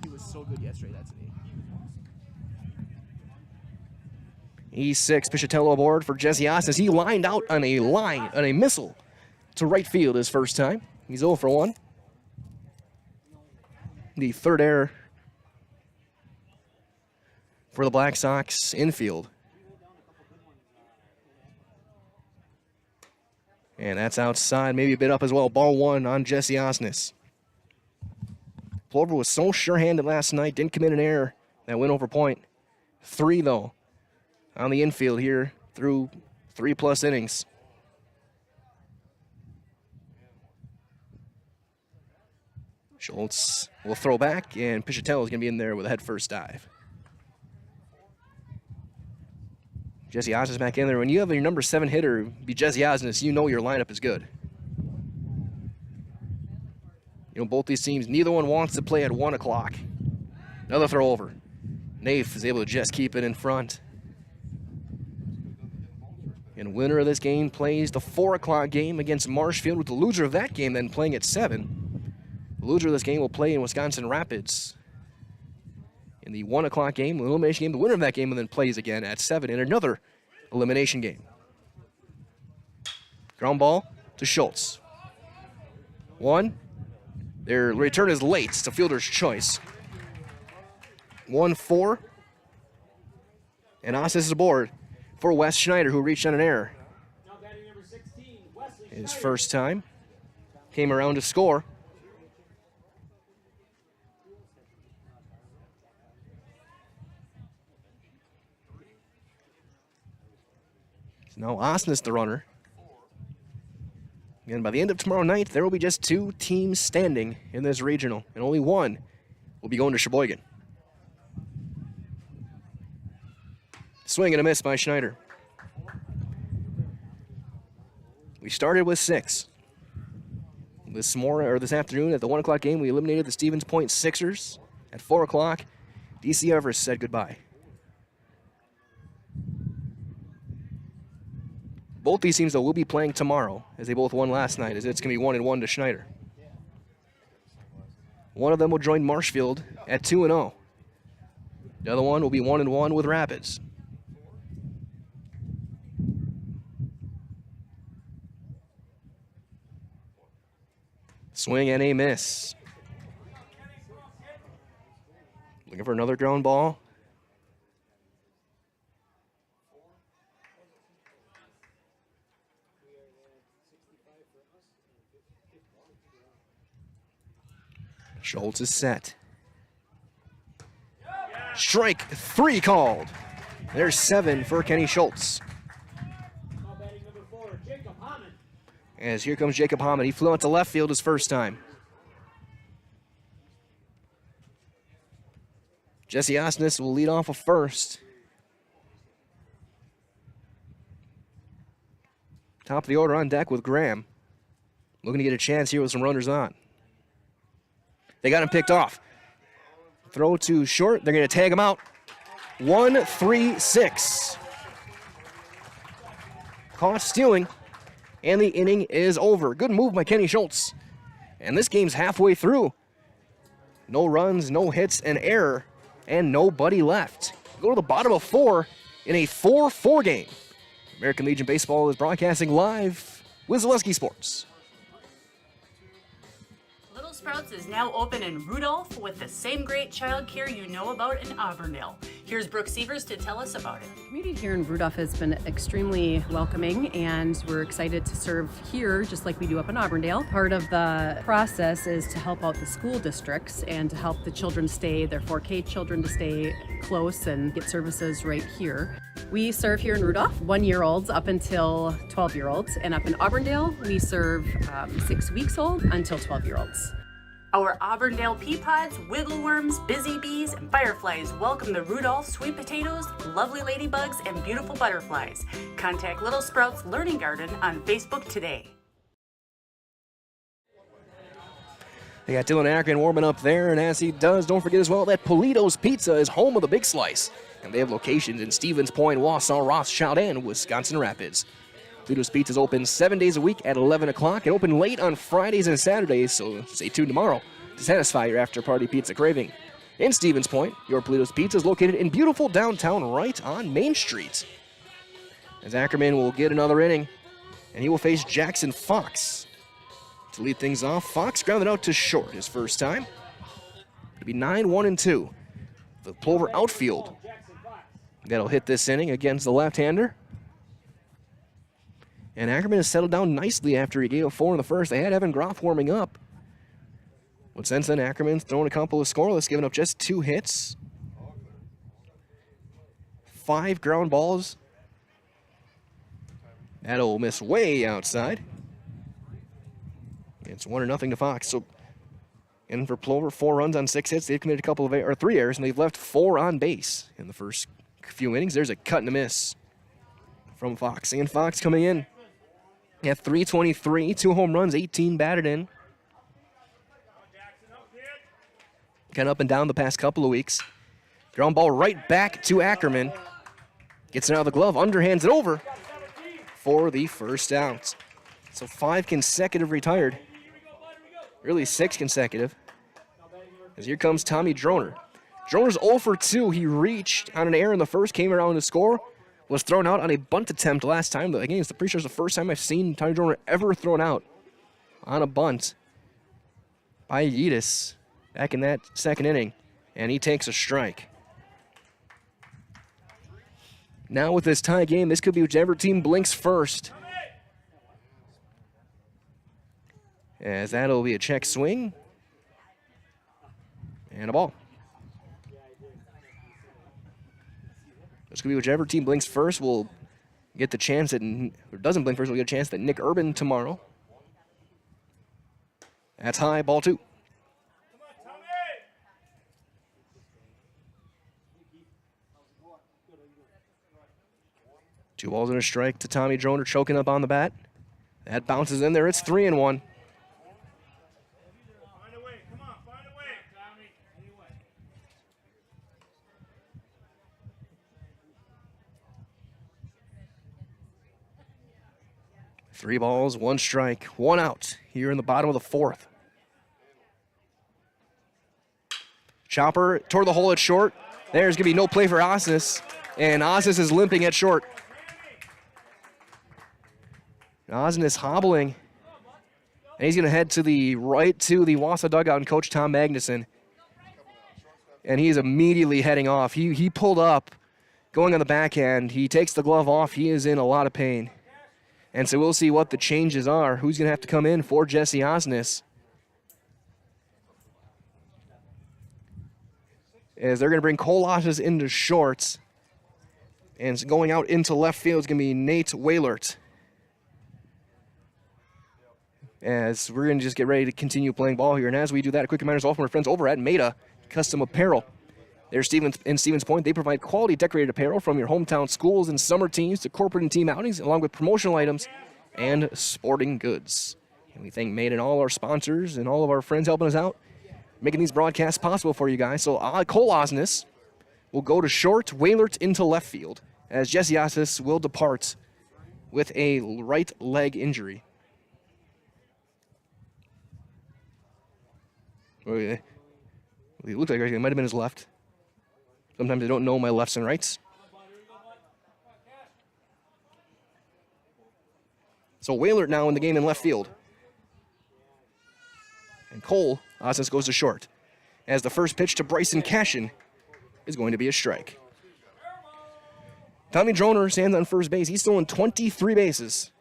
He was so good yesterday, that's an He's 6. Pichatello aboard for Jesse Osnes. He lined out on a missile to right field his first time. He's 0 for 1. The third error for the Black Sox infield. And that's outside, maybe a bit up as well. Ball 1 on Jesse Osnes. Plover was so sure-handed last night, didn't commit an error that went over point. 3, though, on the infield here through 3+ innings. Schultz will throw back, and Pichatello is going to be in there with a head-first dive. Jesse Osnes back in there. When you have your number 7 hitter be Jesse Osnes, you know your lineup is good. You know, both these teams, neither one wants to play at 1 o'clock. Another throw over. Naif is able to just keep it in front. And winner of this game plays the 4 o'clock game against Marshfield, with the loser of that game then playing at 7. The loser of this game will play in Wisconsin Rapids in the 1 o'clock game, the elimination game. The winner of that game and then plays again at 7 in another elimination game. Ground ball to Schultz. 1. Their return is late. It's a fielder's choice. 1-4. And Osnes is aboard for Wes Schneider, who reached on an error. His first time. Came around to score. So now Osnes the runner. And by the end of tomorrow night, there will be just 2 teams standing in this regional, and only one will be going to Sheboygan. Swing and a miss by Schneider. We started with 6. This afternoon at the 1 o'clock game, we eliminated the Stevens Point Sixers. At 4 o'clock, DC Everest said goodbye. Both these teams, though, will be playing tomorrow, as they both won last night, as it's going to be 1-1 to Schneider. One of them will join Marshfield at 2-0 The other one will be 1-1 with Rapids. Swing and a miss. Looking for another ground ball. Schultz is set. Strike 3 called. There's 7 for Kenny Schultz. As here comes Jacob Hammond. He flew out to left field his first time. Jesse Osnes will lead off a first. Top of the order on deck with Graham. Looking to get a chance here with some runners on. They got him picked off. Throw to short. They're going to tag him out. 1-3-6. Caught stealing. And the inning is over. Good move by Kenny Schultz. And this game's halfway through. No runs, no hits, an error, and nobody left. Go to the bottom of 4 in a 4-4 game. American Legion Baseball is broadcasting live with Zaleski Sports. Little Sprouts is now open in Rudolph with the same great child care you know about in Auburndale. Here's Brooke Sievers to tell us about it. The community here in Rudolph has been extremely welcoming, and we're excited to serve here just like we do up in Auburndale. Part of the process is to help out the school districts and to help the children stay, their 4K children to stay close and get services right here. We serve here in Rudolph 1-year-olds up until 12-year-olds, and up in Auburndale we serve 6 weeks old until 12-year-olds. Our Auburndale pea pods, wiggleworms, busy bees, and fireflies welcome the Rudolph sweet potatoes, lovely ladybugs, and beautiful butterflies. Contact Little Sprouts Learning Garden on Facebook today. They got Dylan Ackerman warming up there, and as he does, don't forget as well that Polito's Pizza is home of the Big Slice. And they have locations in Stevens Point, Wausau, Rothschild, and Wisconsin Rapids. Polito's Pizza is open 7 days a week at 11 o'clock and open late on Fridays and Saturdays, so stay tuned tomorrow to satisfy your after-party pizza craving. In Stevens Point, your Polito's Pizza is located in beautiful downtown right on Main Street. As Ackerman will get another inning, and he will face Jackson Fox. To lead things off, Fox grounded out to short his first time. It'll be 9-1-2. The Plover outfield that'll hit this inning against the left-hander. And Ackerman has settled down nicely after he gave up 4 in the first. They had Evan Groff warming up. But since then, Ackerman's thrown a couple of scoreless, giving up just 2 hits. 5 ground balls. That'll miss way outside. It's 1-0 to Fox. So, in for Plover, 4 runs on 6 hits. They've committed a couple of 3 errors, and they've left 4 on base in the first few innings. There's a cut and a miss from Fox. And Fox coming in at .323, 2 home runs, 18 batted in. Kind of up and down the past couple of weeks. Ground ball right back to Ackerman. Gets it out of the glove, underhands it over for the first out. So 5 consecutive retired. Really 6 consecutive. As here comes Tommy Droner. Droner's 0 for 2. He reached on an error in the first, came around to score. Was thrown out on a bunt attempt last time. Again, it's pretty sure it's the first time I've seen Tommy Droner ever thrown out on a bunt by Yedis back in that second inning. And he takes a strike. Now with this tie game, this could be whichever team blinks first. As that'll be a check swing. And a ball. It's going to be whichever team blinks first will get the chance that, or doesn't blink first, will get a chance that Nick Urban tomorrow. That's high, ball 2. Two balls and a strike to Tommy Droner, choking up on the bat. That bounces in there. It's 3-1. Three balls, 1 strike, 1 out here in the bottom of the 4th. Chopper toward the hole at short. There's going to be no play for Osnes, and Osnes is limping at short. Osnes hobbling, and he's going to head to the right to the Wausau dugout and Coach Tom Magnuson. And he's immediately heading off. He pulled up, going on the backhand. He takes the glove off. He is in a lot of pain. And so we'll see what the changes are. Who's going to have to come in for Jesse Osnes? As they're going to bring Cole Osnes into shorts. And going out into left field is going to be Nate Waylert. As we're going to just get ready to continue playing ball here. And as we do that, a quick reminder to all from our friends over at Maida Custom Apparel. They're in Stevens Point. They provide quality decorated apparel from your hometown schools and summer teams to corporate and team outings, along with promotional items and sporting goods. And we thank Maida and all our sponsors and all of our friends helping us out, making these broadcasts possible for you guys. So Cole Osnes will go to short, Waylert into left field, as Jesse Osnes will depart with a right leg injury. It looks like it might have been his left. Sometimes I don't know my lefts and rights. So Waylert now in the game in left field. And Cole Osnes goes to short, as the first pitch to Bryson Cashin is going to be a strike. Tommy Droner stands on first base. He's stolen 23 bases.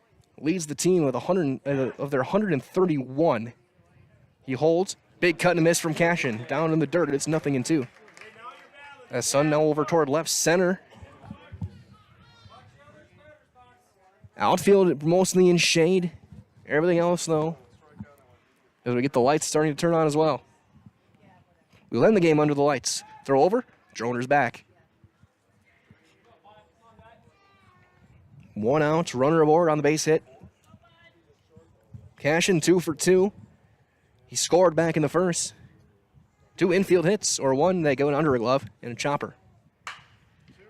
Leads the team with 100 of their 131. He holds. Big cut and a miss from Cashin. Down in the dirt. It's 0-2. As Sun now over toward left center. Outfield mostly in shade. Everything else, though, as we get the lights starting to turn on as well. We'll end the game under the lights. Throw over. Droner's back. 1 out. Runner aboard on the base hit. Cashin 2 for 2. He scored back in the first. 2 infield hits, or 1 that go under a glove and a chopper.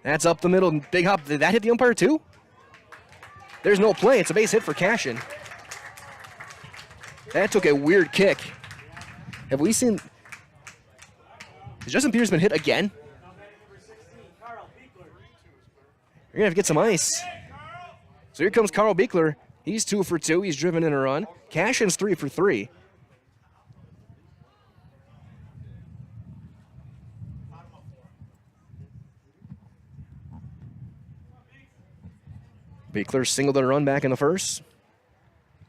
That's up the middle. Big hop. Did that hit the umpire too? There's no play. It's a base hit for Cashin. That took a weird kick. Have we seen... Has Justin Peters been hit again? You're going to have to get some ice. So here comes Carl Beekler. He's 2 for 2. He's driven in a run. Cashin's 3 for 3. Beekler singled a run back in the first.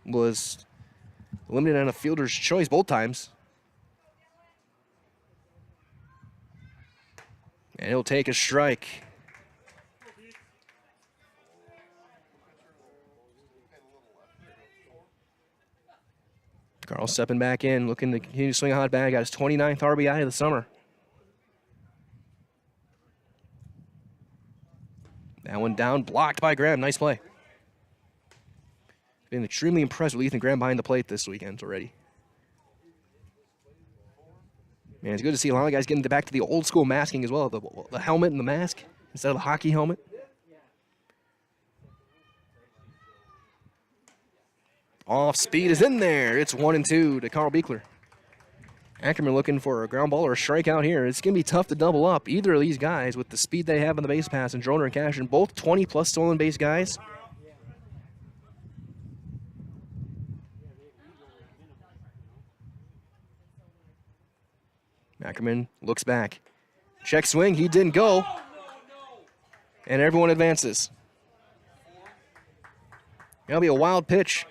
Was limited on a fielder's choice both times. And he'll take a strike. Carl stepping back in, looking to continue to swing a hot bat. Got his 29th RBI of the summer. That one down, blocked by Graham. Nice play. Been extremely impressed with Ethan Graham behind the plate this weekend already. Man, it's good to see a lot of guys getting back to the old school masking as well. The helmet and the mask instead of the hockey helmet. Off speed is in there. It's 1-2 to Carl Beekler. Ackerman looking for a ground ball or a strikeout here. It's going to be tough to double up either of these guys with the speed they have on the base pass, and Droner and Cashin, both 20-plus stolen base guys. Ackerman looks back. Check swing. He didn't go. And everyone advances. That'll be a wild pitch.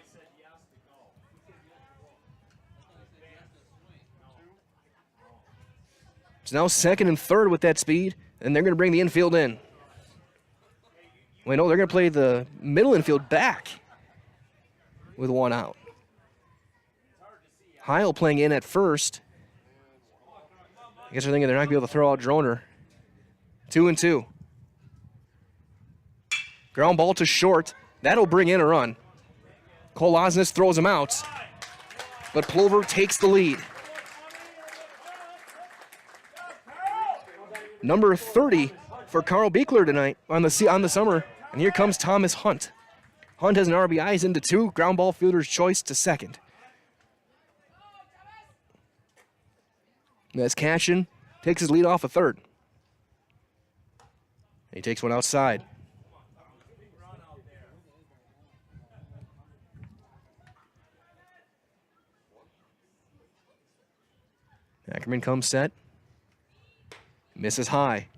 It's now second and third with that speed, and they're going to bring the infield in. Wait, no, they're going to play the middle infield back with 1 out. Heil playing in at first. I guess they're thinking they're not going to be able to throw out Droner. 2-2. Ground ball to short. That'll bring in a run. Cole Osnes throws him out, but Plover takes the lead. Number 30 for Carl Beekler tonight on the summer. And here comes Thomas Hunt. Hunt has an RBI. He's into 2. Ground ball fielder's choice to second. As Cashin takes his lead off a third. He takes one outside. Ackerman comes set. Misses high.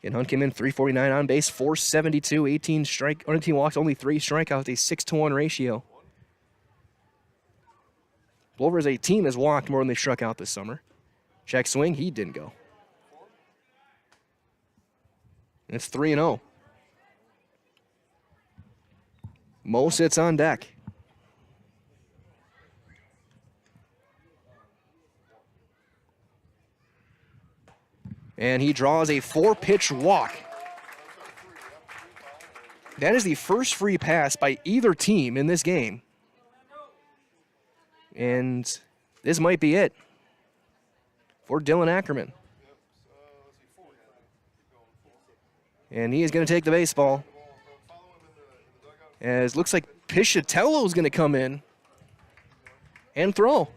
And Hunt came in 349 on base, 472, 18 walks, only 3 strikeouts, a 6-to-1 ratio. Plover as a team has walked more than they struck out this summer. Check swing, he didn't go. And it's 3-0. Mo sits on deck. And he draws a 4-pitch walk. That is the first free pass by either team in this game. And this might be it for Dylan Ackerman. And he is going to take the baseball. As looks like Piscitello is going to come in and throw.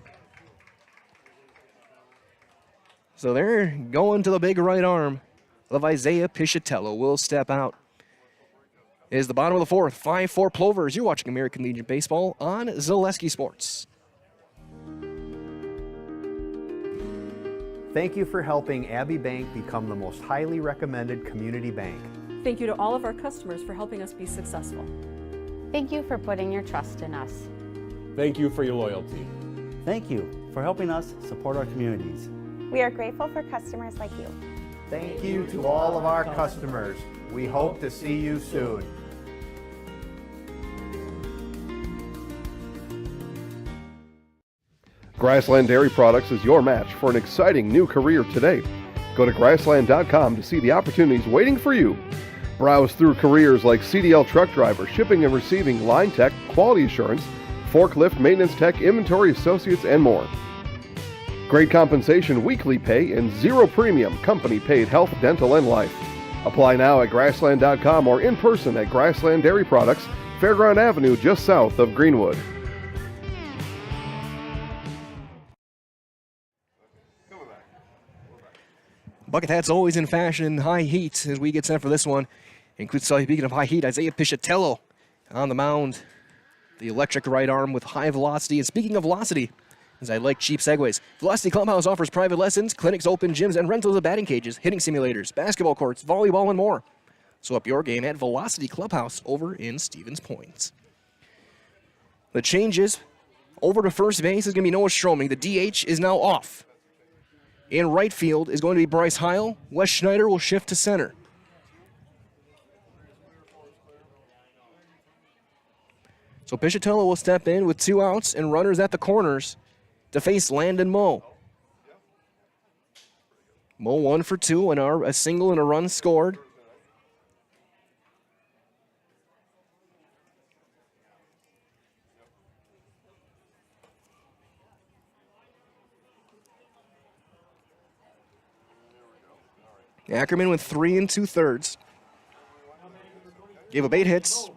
So they're going to the big right arm of Isaiah Piscitello. Will step out. It is the bottom of the 4th. 5-4 Plovers. You're watching American Legion Baseball on Zaleski Sports. Thank you for helping Abbey Bank become the most highly recommended community bank. Thank you to all of our customers for helping us be successful. Thank you for putting your trust in us. Thank you for your loyalty. Thank you for helping us support our communities. We are grateful for customers like you. Thank you to all of our customers. We hope to see you soon. Grassland Dairy Products is your match for an exciting new career today. Go to grassland.com to see the opportunities waiting for you. Browse through careers like CDL truck driver, shipping and receiving, line tech, quality assurance, forklift maintenance tech, inventory associates, and more. Great compensation, weekly pay, and zero premium company paid health, dental, and life. Apply now at grassland.com or in person at Grassland Dairy Products, Fairground Avenue, just south of Greenwood. Bucket hats always in fashion in high heat as we get set for this one. Includes, speaking of high heat, Isaiah Piscitello on the mound. The electric right arm with high velocity. And speaking of velocity, as I like cheap segues, Velocity Clubhouse offers private lessons, clinics, open gyms, and rentals of batting cages, hitting simulators, basketball courts, volleyball, and more. So up your game at Velocity Clubhouse over in Stevens Point. The changes over to first base is going to be Noah Stroming. The DH is now off. In right field is going to be Bryce Heil. Wes Schneider will shift to center. So Piscitello will step in with 2 outs and runners at the corners to face Landon Moe. Moe 1 for 2 and a single and a run scored. Ackerman with 3 2/3. Gave up 8 hits.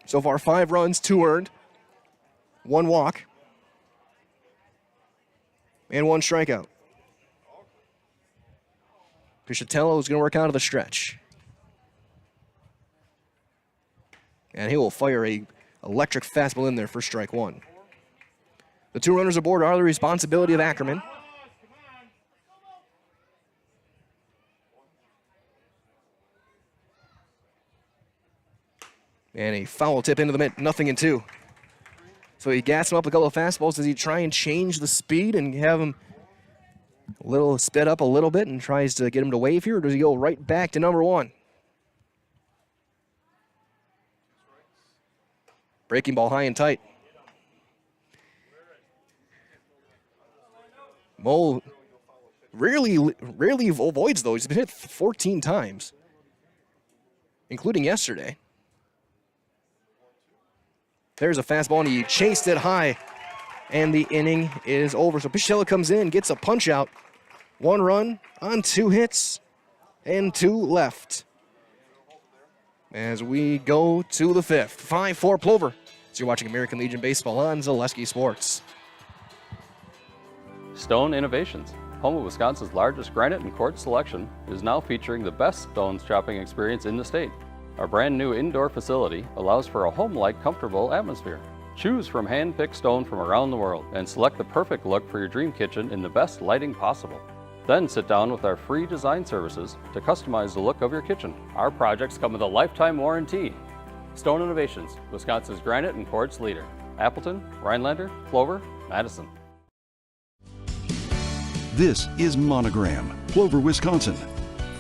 So far 5 runs, 2 earned, 1 walk, and 1 strikeout. Piscitello is going to work out of the stretch. And he will fire a electric fastball in there for strike 1. The 2 runners aboard are the responsibility of Ackerman. And a foul tip into the mid, 0-2. So he gassed him up a couple of fastballs. Does he try and change the speed and have him a little sped up a little bit and tries to get him to wave here, or does he go right back to number 1? Breaking ball high and tight. Mo rarely avoids those. He's been hit 14 times, including yesterday. There's a fastball, and he chased it high, and the inning is over. So Piscitello comes in, gets a punch out. 1 run on 2 hits, and 2 left. As we go to the 5th, 5-4 Plover. So you're watching American Legion Baseball on Zaleski Sports. Stone Innovations, home of Wisconsin's largest granite and quartz selection, is now featuring the best stones shopping experience in the state. Our brand new indoor facility allows for a home-like, comfortable atmosphere. Choose from hand-picked stone from around the world and select the perfect look for your dream kitchen in the best lighting possible. Then sit down with our free design services to customize the look of your kitchen. Our projects come with a lifetime warranty. Stone Innovations, Wisconsin's granite and quartz leader. Appleton, Rhinelander, Plover, Madison. This is Monogram, Plover, Wisconsin,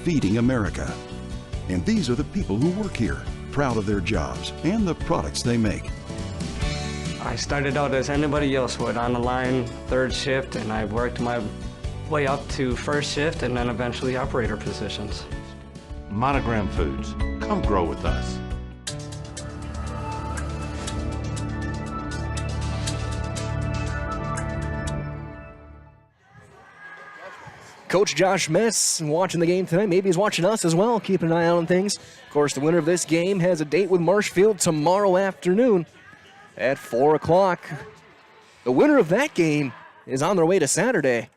feeding America. And these are the people who work here, proud of their jobs and the products they make. I started out as anybody else would, on the line, third shift, and I worked my way up to first shift and then eventually operator positions. Monogram Foods, come grow with us. Coach Josh Mess watching the game tonight. Maybe he's watching us as well, keeping an eye out on things. Of course, the winner of this game has a date with Marshfield tomorrow afternoon at 4 o'clock. The winner of that game is on their way to Saturday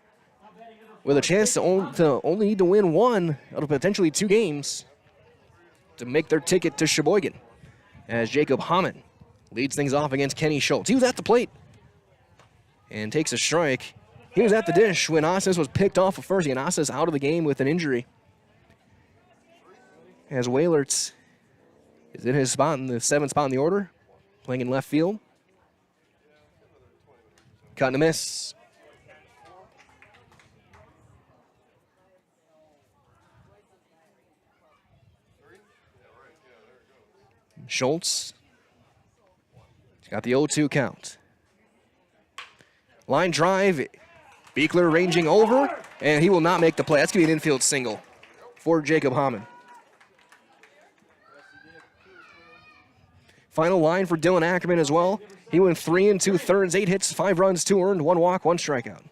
with a chance to only need to win one out of potentially 2 games to make their ticket to Sheboygan, as Jacob Hammond leads things off against Kenny Schultz. He was at the plate and takes a strike. He was at the dish when Osnes was picked off of first. And Osnes out of the game with an injury, as Whalerts is in his spot, in the 7th spot in the order, playing in left field. Cut and a miss. Schultz, he's got the 0-2 count. Line drive, Beekler ranging over, and he will not make the play. That's going to be an infield single for Jacob Hammond. Final line for Dylan Ackerman as well. He went 3 2/3, 8 hits, 5 runs, 2 earned, 1 walk, 1 strikeout.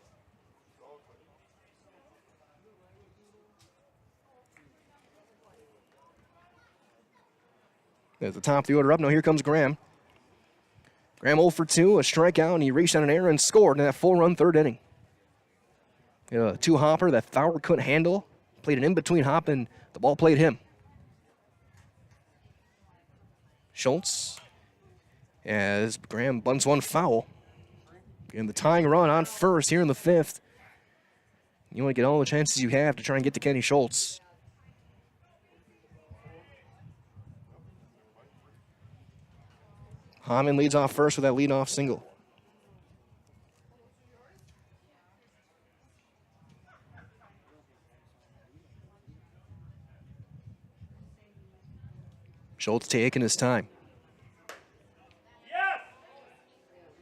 At the top of the order up, now here comes Graham. Graham 0 for 2, a strikeout, and he reached on an error and scored in that 4-run 3rd inning. A 2-hopper that Fowler couldn't handle. Played an in-between hop, and the ball played him. Schultz, as Graham bunts one foul. And the tying run on first here in the 5th. You want to get all the chances you have to try and get to Kenny Schultz. Hammond leads off first with that leadoff single. Schultz taking his time.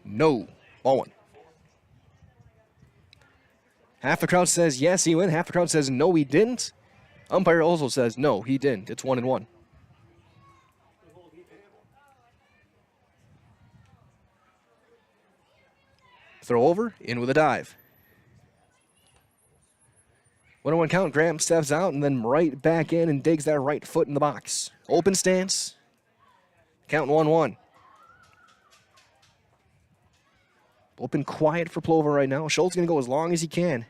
No. Ball 1. Half the crowd says yes, he went. Half the crowd says no, he didn't. Umpire also says no, he didn't. It's 1-1. Throw over, in with a dive. 1-1 count, Graham steps out and then right back in and digs that right foot in the box. Open stance, count 1-1. Open quiet for Plover right now. Schultz going to go as long as he can.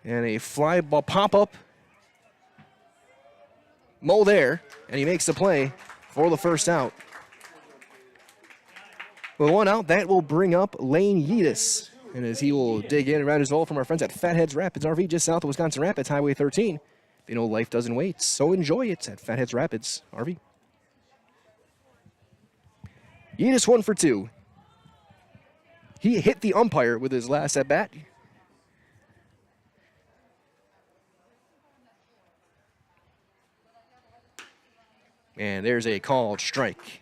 And a fly ball pop-up. Mo there, and he makes the play for the first out. With 1 out, that will bring up Lane Yeatis. And as he will dig in around his hole from our friends at Fatheads Rapids RV, just south of Wisconsin Rapids, Highway 13. You know, life doesn't wait, so enjoy it at Fatheads Rapids RV. Yeatis 1 for 2. He hit the umpire with his last at bat. And there's a called strike.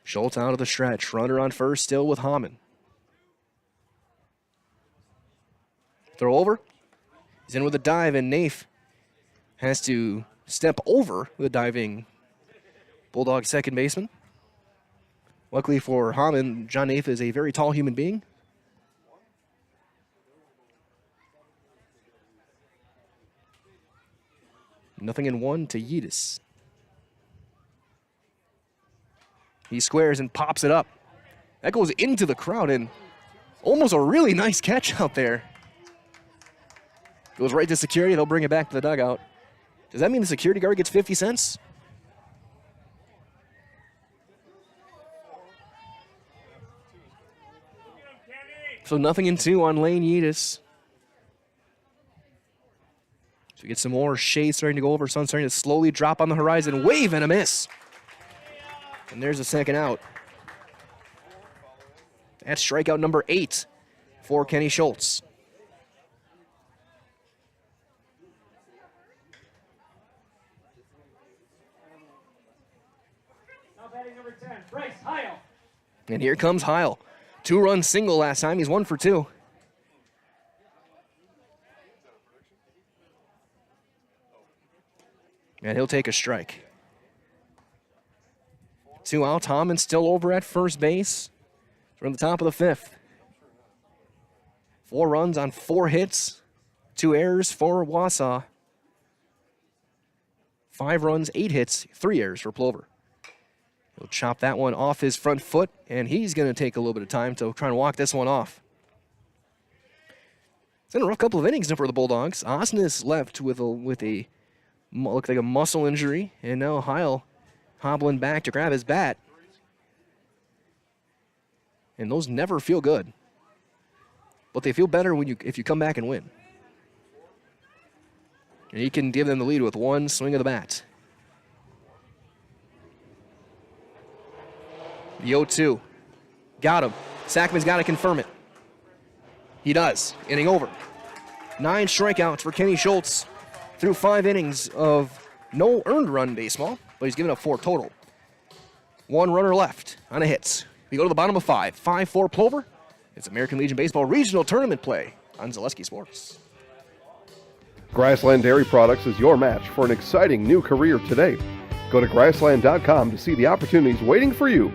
Schultz out of the stretch. Runner on first, still with Hammond. Throw over. He's in with a dive, and Naif has to step over the diving Bulldog second baseman. Luckily for Hammond, John Naif is a very tall human being. 0-1 to Yedis. He squares and pops it up. That goes into the crowd and almost a really nice catch out there. Goes right to security. They'll bring it back to the dugout. Does that mean the security guard gets 50 cents? So 0-2 on Lane Yedis. So we get some more shade starting to go over. Sun starting to slowly drop on the horizon. Wave and a miss. And there's a second out. That's strikeout number 8 for Kenny Schultz. Now batting number 10, Bryce Heil. And here comes Heil. 2-run single last time. He's 1 for 2. And he'll take a strike. 2 out. Hammond still over at first base. From the top of the 5th. 4 runs on 4 hits. 2 errors for Wausau. 5 runs, 8 hits, 3 errors for Plover. He'll chop that one off his front foot, and he's going to take a little bit of time to try and walk this one off. It's been a rough couple of innings for the Bulldogs. Osnes left with a looked like a muscle injury, and now Heil hobbling back to grab his bat. And those never feel good, but they feel better if you come back and win. And he can give them the lead with 1 swing of the bat. The 0-2. Got him. Sackman's got to confirm it. He does. Inning over. 9 strikeouts for Kenny Schultz through 5 innings of no earned run baseball, but he's given up 4 total. 1 runner left on a hit. We go to the bottom of 5. 5-4 Plover. It's American Legion Baseball Regional Tournament play on Zaleski Sports. Grassland Dairy Products is your match for an exciting new career today. Go to grassland.com to see the opportunities waiting for you.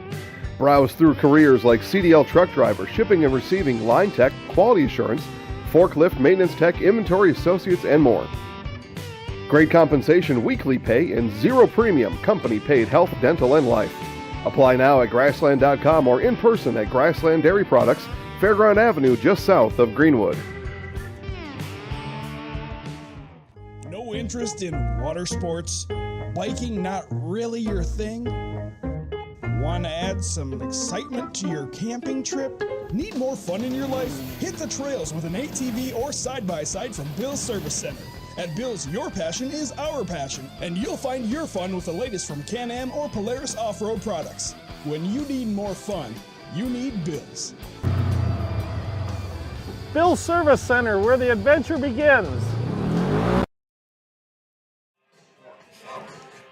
Browse through careers like CDL truck driver, shipping and receiving, line tech, quality assurance, forklift, maintenance tech, inventory associates, and more. Great compensation, weekly pay, and 0 premium, company paid health, dental, and life. Apply now at grassland.com or in person at Grassland Dairy Products, Fairground Avenue, just south of Greenwood. No interest in water sports? Biking not really your thing? Want to add some excitement to your camping trip? Need more fun in your life? Hit the trails with an ATV or side-by-side from Bill's Service Center. At Bill's, your passion is our passion, and you'll find your fun with the latest from Can-Am or Polaris off-road products. When you need more fun, you need Bill's. Bill's Service Center, where the adventure begins.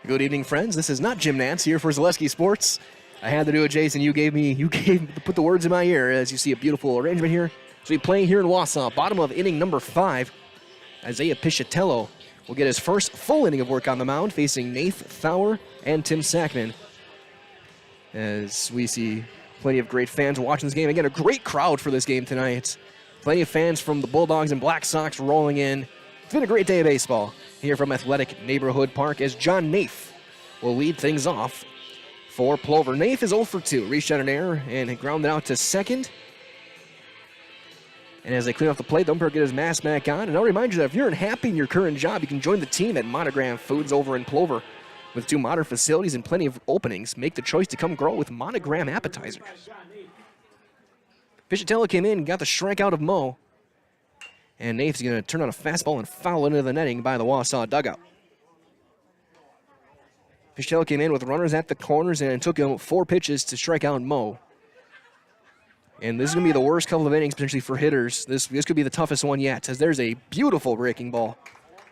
Good evening, friends. This is not Jim Nance here for Zaleski Sports. I had to do it, Jason. You put the words in my ear as you see a beautiful arrangement here. So we play here in Wausau, bottom of inning number 5. Isaiah Piscitello will get his first full inning of work on the mound, facing Nath Thauer and Tim Sackman. As we see plenty of great fans watching this game. Again, a great crowd for this game tonight. Plenty of fans from the Bulldogs and Black Sox rolling in. It's been a great day of baseball here from Athletic Neighborhood Park as John Nath will lead things off for Plover. Nath is 0 for 2, reached out an error and grounded out to second. And as they clean off the plate, the umpire get his mask back on. And I'll remind you that if you're unhappy in your current job, you can join the team at Monogram Foods over in Plover. With 2 modern facilities and plenty of openings, make the choice to come grow with Monogram appetizers. Piscitello came in, got the strikeout of Mo. And Nath's going to turn on a fastball and foul into the netting by the Wausau dugout. Piscitello came in with runners at the corners and it took him 4 pitches to strike out Mo. And this is going to be the worst couple of innings potentially for hitters. This could be the toughest one yet, as there's a beautiful breaking ball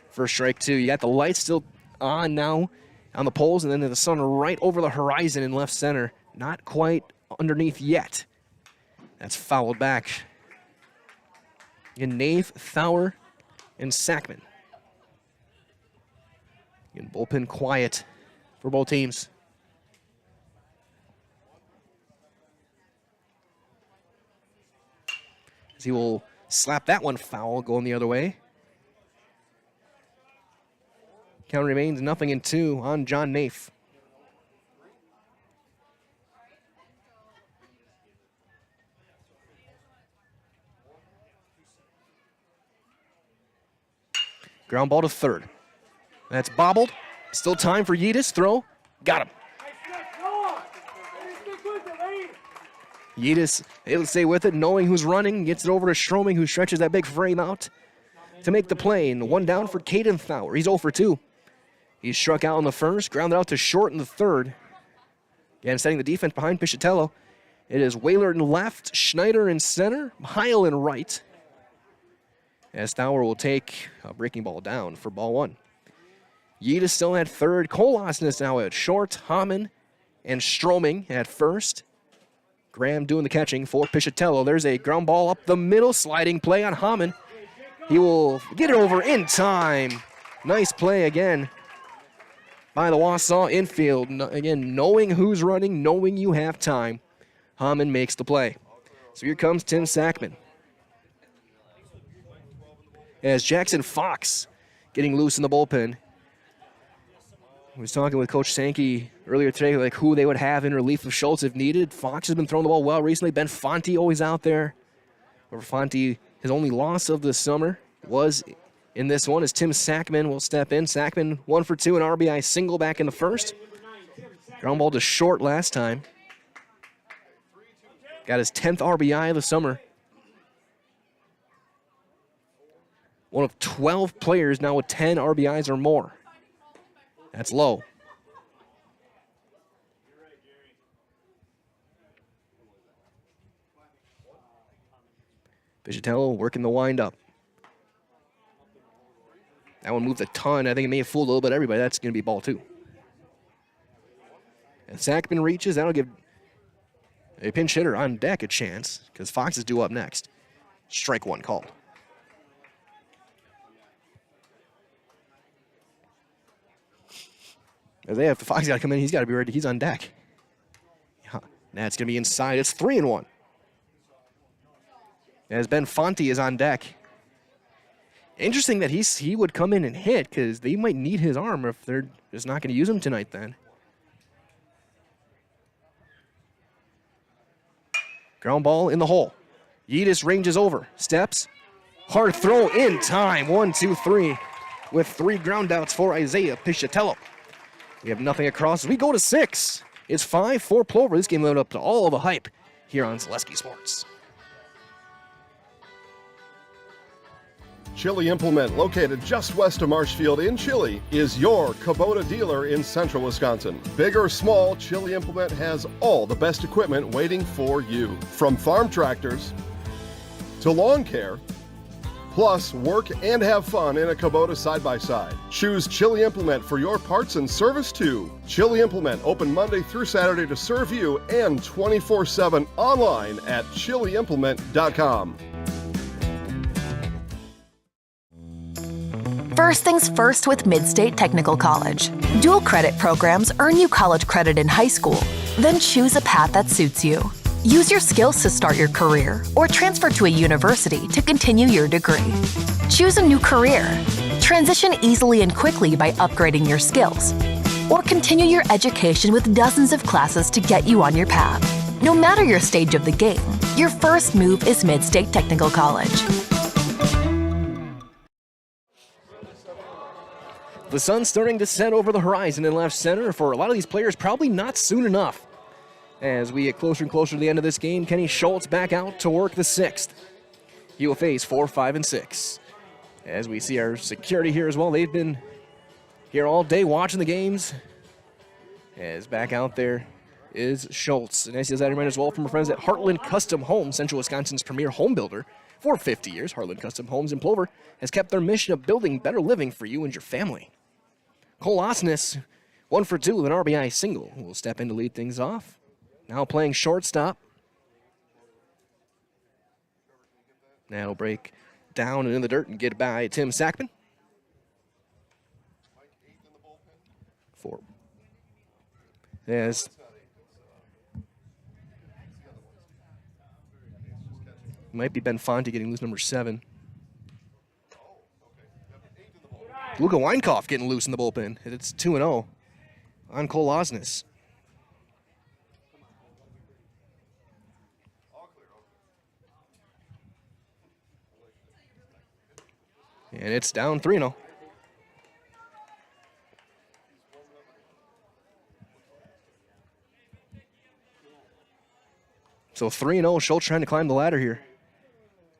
for strike 2. You got the lights still on now on the poles, and then the sun right over the horizon in left center. Not quite underneath yet. That's fouled back. Again, Nath, Thauer, and Sackman. Again, bullpen quiet for both teams. As he will slap that one foul going the other way. Count remains 0-2 on John Naif. Ground ball to third. That's bobbled. Still time for Yedis. Throw. Got him. Yedis able to stay with it, knowing who's running. Gets it over to Stroming, who stretches that big frame out to make the play. And one down for Caden Thaur. He's 0 for 2. He struck out in the first, grounded out to short in the third. Again, setting the defense behind Pichatello. It is Whaler in left, Schneider in center, Heil in right. As Thaur will take a breaking ball down for ball one. Yeet is still at third. Kolasness now at short. Hamann and Stroming at first. Graham doing the catching for Pichatello. There's a ground ball up the middle. Sliding play on Hamann. He will get it over in time. Nice play again by the Wausau infield. Again, knowing who's running, knowing you have time. Hamann makes the play. So here comes Tim Sackman. As Jackson Fox getting loose in the bullpen. I was talking with Coach Sankey earlier today, like who they would have in relief of Schultz if needed. Fox has been throwing the ball well recently. Ben Fonte always out there. However, Fonte, his only loss of the summer was in this one as Tim Sackman will step in. Sackman 1 for 2, an RBI single back in the first. Ground ball to short last time. Got his 10th RBI of the summer. One of 12 players now with 10 RBIs or more. That's low. Pichatello working the windup. That one moved a ton. I think it may have fooled a little bit everybody. That's going to be ball 2. And Sackman reaches. That'll give a pinch hitter on deck a chance because Fox is due up next. Strike one called. As they have, the Fox got to come in. He's got to be ready. He's on deck. Yeah, that's going to be inside. It's 3-1. As Ben Fonte is on deck. Interesting that he would come in and hit because they might need his arm if they're just not going to use him tonight then. Ground ball in the hole. Yedis ranges over. Steps. Hard throw in time. 1, 2, 3. With 3 ground outs for Isaiah Pichatello. We have nothing across. We go to 6. It's 5 for Plover. This game lived up to all of the hype here on Zaleski Sports. Chili Implement, located just west of Marshfield in Chili, is your Kubota dealer in central Wisconsin. Big or small, Chili Implement has all the best equipment waiting for you. From farm tractors to lawn care, plus work and have fun in a Kubota side-by-side. Choose Chili Implement for your parts and service too. Chili Implement, open Monday through Saturday to serve you and 24/7 online at chiliimplement.com. First things first with Mid-State Technical College. Dual credit programs earn you college credit in high school. Then choose a path that suits you. Use your skills to start your career or transfer to a university to continue your degree. Choose a new career. Transition easily and quickly by upgrading your skills. Or continue your education with dozens of classes to get you on your path. No matter your stage of the game, your first move is Mid-State Technical College. The sun's starting to set over the horizon in left center. For a lot of these players, probably not soon enough. As we get closer and closer to the end of this game, Kenny Schultz back out to work the 6th. He will face 4, 5, and 6. As we see our security here as well, they've been here all day watching the games. As back out there is Schultz. And I see that reminder as well from our friends at Heartland Custom Homes, Central Wisconsin's premier home builder. For 50 years, Heartland Custom Homes in Plover has kept their mission of building better living for you and your family. Cole Osnes, 1 for 2 with an RBI single, will step in to lead things off. Now playing shortstop. Now he'll break down and in the dirt and get by Tim Sackman. 4. As might be Ben Fonte getting loose number 7. Luka Weinkoff getting loose in the bullpen. It's 2-0 on Cole Osnes. And it's down 3-0. So 3-0, Schultz trying to climb the ladder here.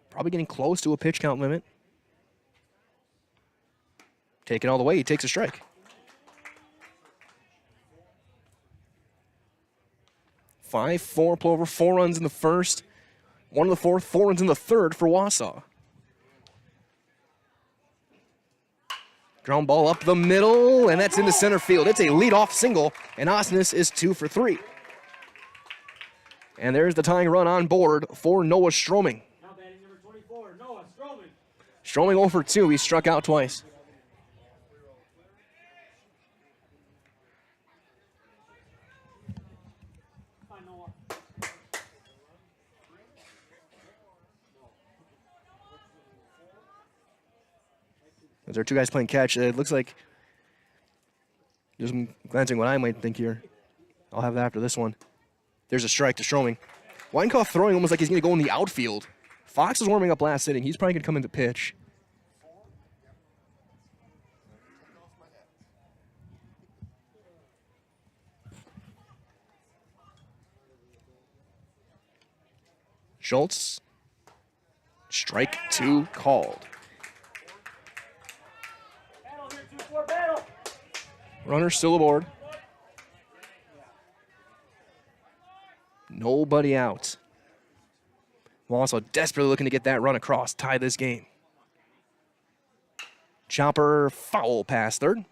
Probably getting close to a pitch count limit. Taking all the way, he takes a strike. 5-4 Plover, 4 runs in the first, 1 in the fourth, 4 runs in the third for Wausau. Ground ball up the middle, and that's into center field. It's a leadoff single, and Osnes is 2 for 3. And there's the tying run on board for Noah Stroming. Now batting number 24, Noah Strowman. Stroming 0 for 2. He struck out twice. There are 2 guys playing catch. It looks like, just glancing what I might think here, I'll have that after this one. There's a strike to Stroming. Weinkoff throwing almost like he's going to go in the outfield. Fox was warming up last inning. He's probably going to come into pitch. Schultz. Strike 2 called. Runner still aboard. Nobody out. Wausau desperately looking to get that run across, tie this game. Chopper foul past third.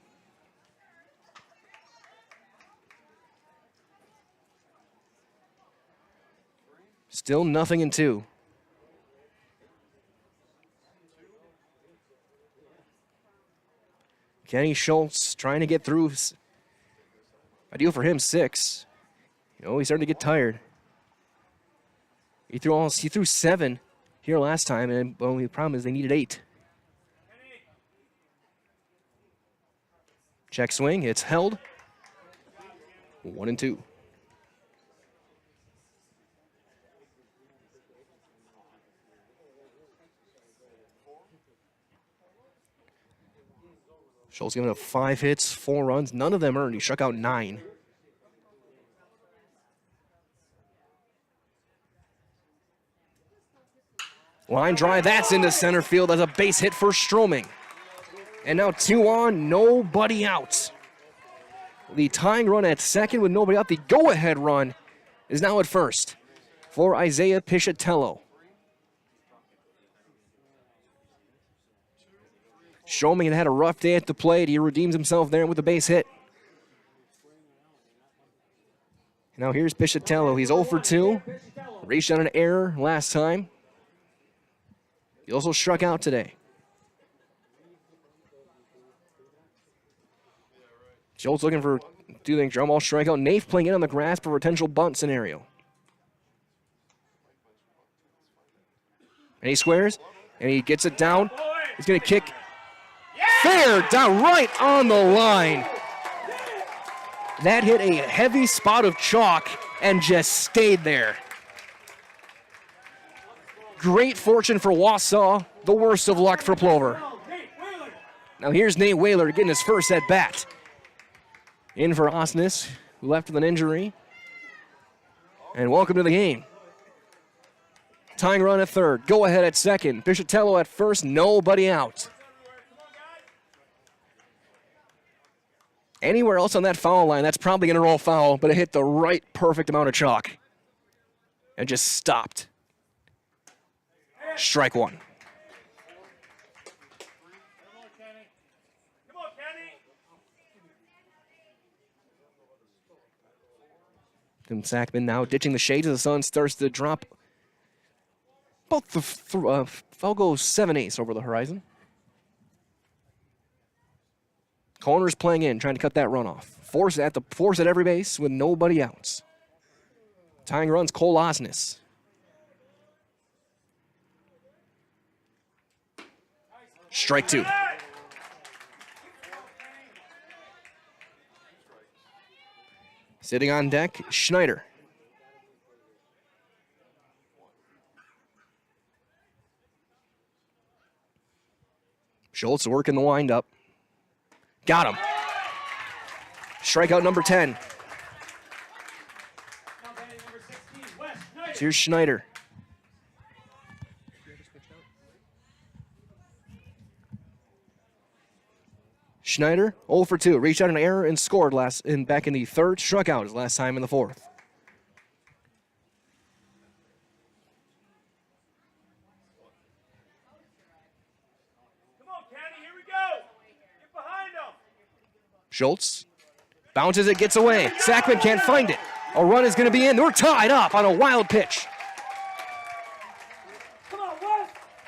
Still 0-2. Kenny Schultz trying to get through. Ideal for him, 6. You know, he's starting to get tired. He threw 7 here last time, and the only problem is they needed 8. Check swing, it's held. 1-2. Schultz giving up 5 hits, 4 runs, none of them earned. He struck out 9. Line drive, that's into center field as a base hit for Stroming. And now 2 on, nobody out. The tying run at second with nobody out. The go-ahead run is now at first for Isaiah Piscitello. Stroming had a rough day at the plate. He redeems himself there with a base hit. Now here's Piscitello. He's 0 for 2. Reached on an error last time. He also struck out today. Schultz looking for 2 things. Drum ball strikeout. Nafe playing in on the grass for a potential bunt scenario. And he squares, and he gets it down. He's going to kick. Fair down right on the line. That hit a heavy spot of chalk and just stayed there. Great fortune for Wausau, the worst of luck for Plover. Now here's Nate Whaler getting his first at bat. In for Osnes, who left with an injury. And welcome to the game. Tying run at third, go ahead at second. Piscitello at first, nobody out. Anywhere else on that foul line, that's probably going to roll foul, but it hit the right perfect amount of chalk. And just stopped. Strike 1. Tim Sackman now ditching the shades as the sun starts to drop. Both the foul goes 7/8 over the horizon. Corners playing in, trying to cut that run off. Force at every base with nobody out. Tying runs Cole Osnes. Strike 2. Sitting on deck, Schneider. Schultz working the windup. Got him. Strikeout number 10. Here's Schneider. Schneider, 0 for 2. Reached out an error and scored back in the third. Struck out his last time in the fourth. Schultz bounces it, gets away. Sackman can't find it. A run is going to be in. We're tied up on a wild pitch.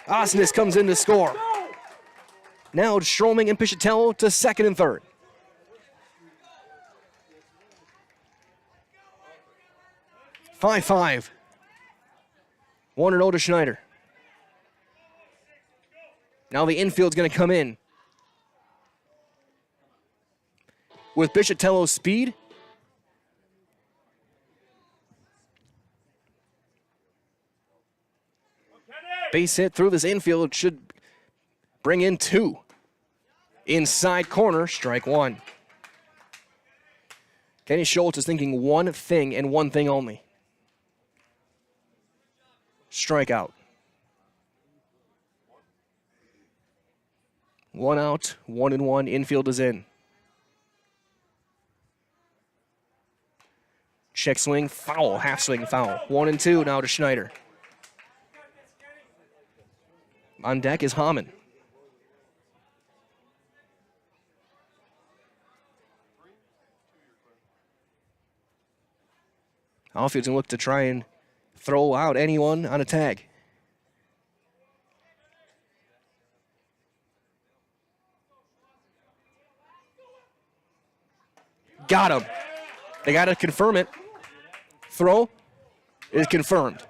Osnes comes in to score. Now Stroming and Pichatello to second and third. Five. 1-0 to Schneider. Now the infield's going to come in. With Pichatello's speed. Base hit through this infield should bring in 2. Inside corner, strike 1. Kenny Schultz is thinking one thing and one thing only. Strikeout. 1 out, 1-1, infield is in. Check swing, foul, half swing, foul. 1-2 now to Schneider. On deck is Hamann. Outfield's going to look to try and throw out anyone on a tag. Got him. They got to confirm it. Throw is confirmed.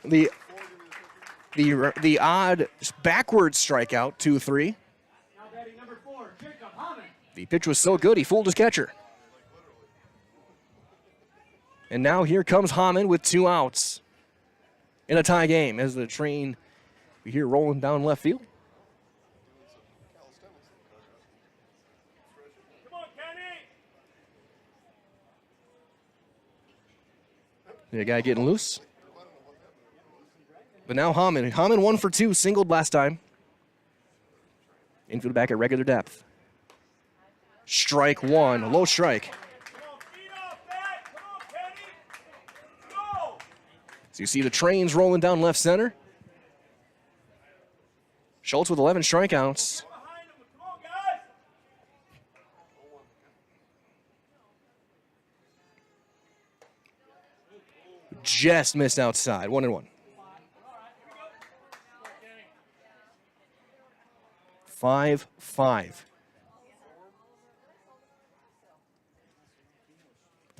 The odd backwards strikeout, 2-3. The pitch was so good, he fooled his catcher. And now here comes Hamann with 2 outs in a tie game as the train we hear rolling down left field. The guy getting loose. But now Hamann 1 for 2, singled last time. Infield back at regular depth. Strike 1, low strike. So you see the trains rolling down left center. Schultz with 11 strikeouts. Just missed outside, 1-1. 5-5.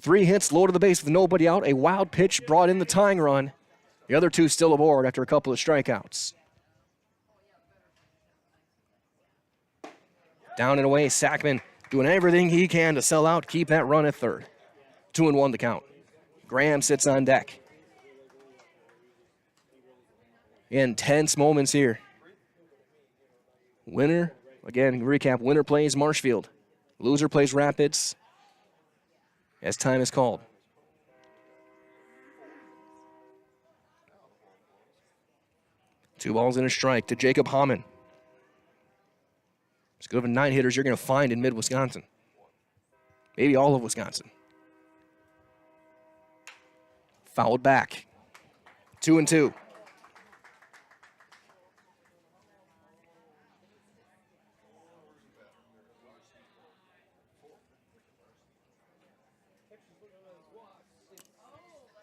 3 hits, low to the base with nobody out. A wild pitch brought in the tying run. The other 2 still aboard after a couple of strikeouts. Down and away, Sackman doing everything he can to sell out, keep that run at third. 2-1 the count. Graham sits on deck. Intense moments here. Winner, again, recap, winner plays Marshfield. Loser plays Rapids as time is called. Two balls and a strike to Jacob Hamann. As good of a 9-hitters you're going to find in mid-Wisconsin. Maybe all of Wisconsin. Fouled back. 2-2.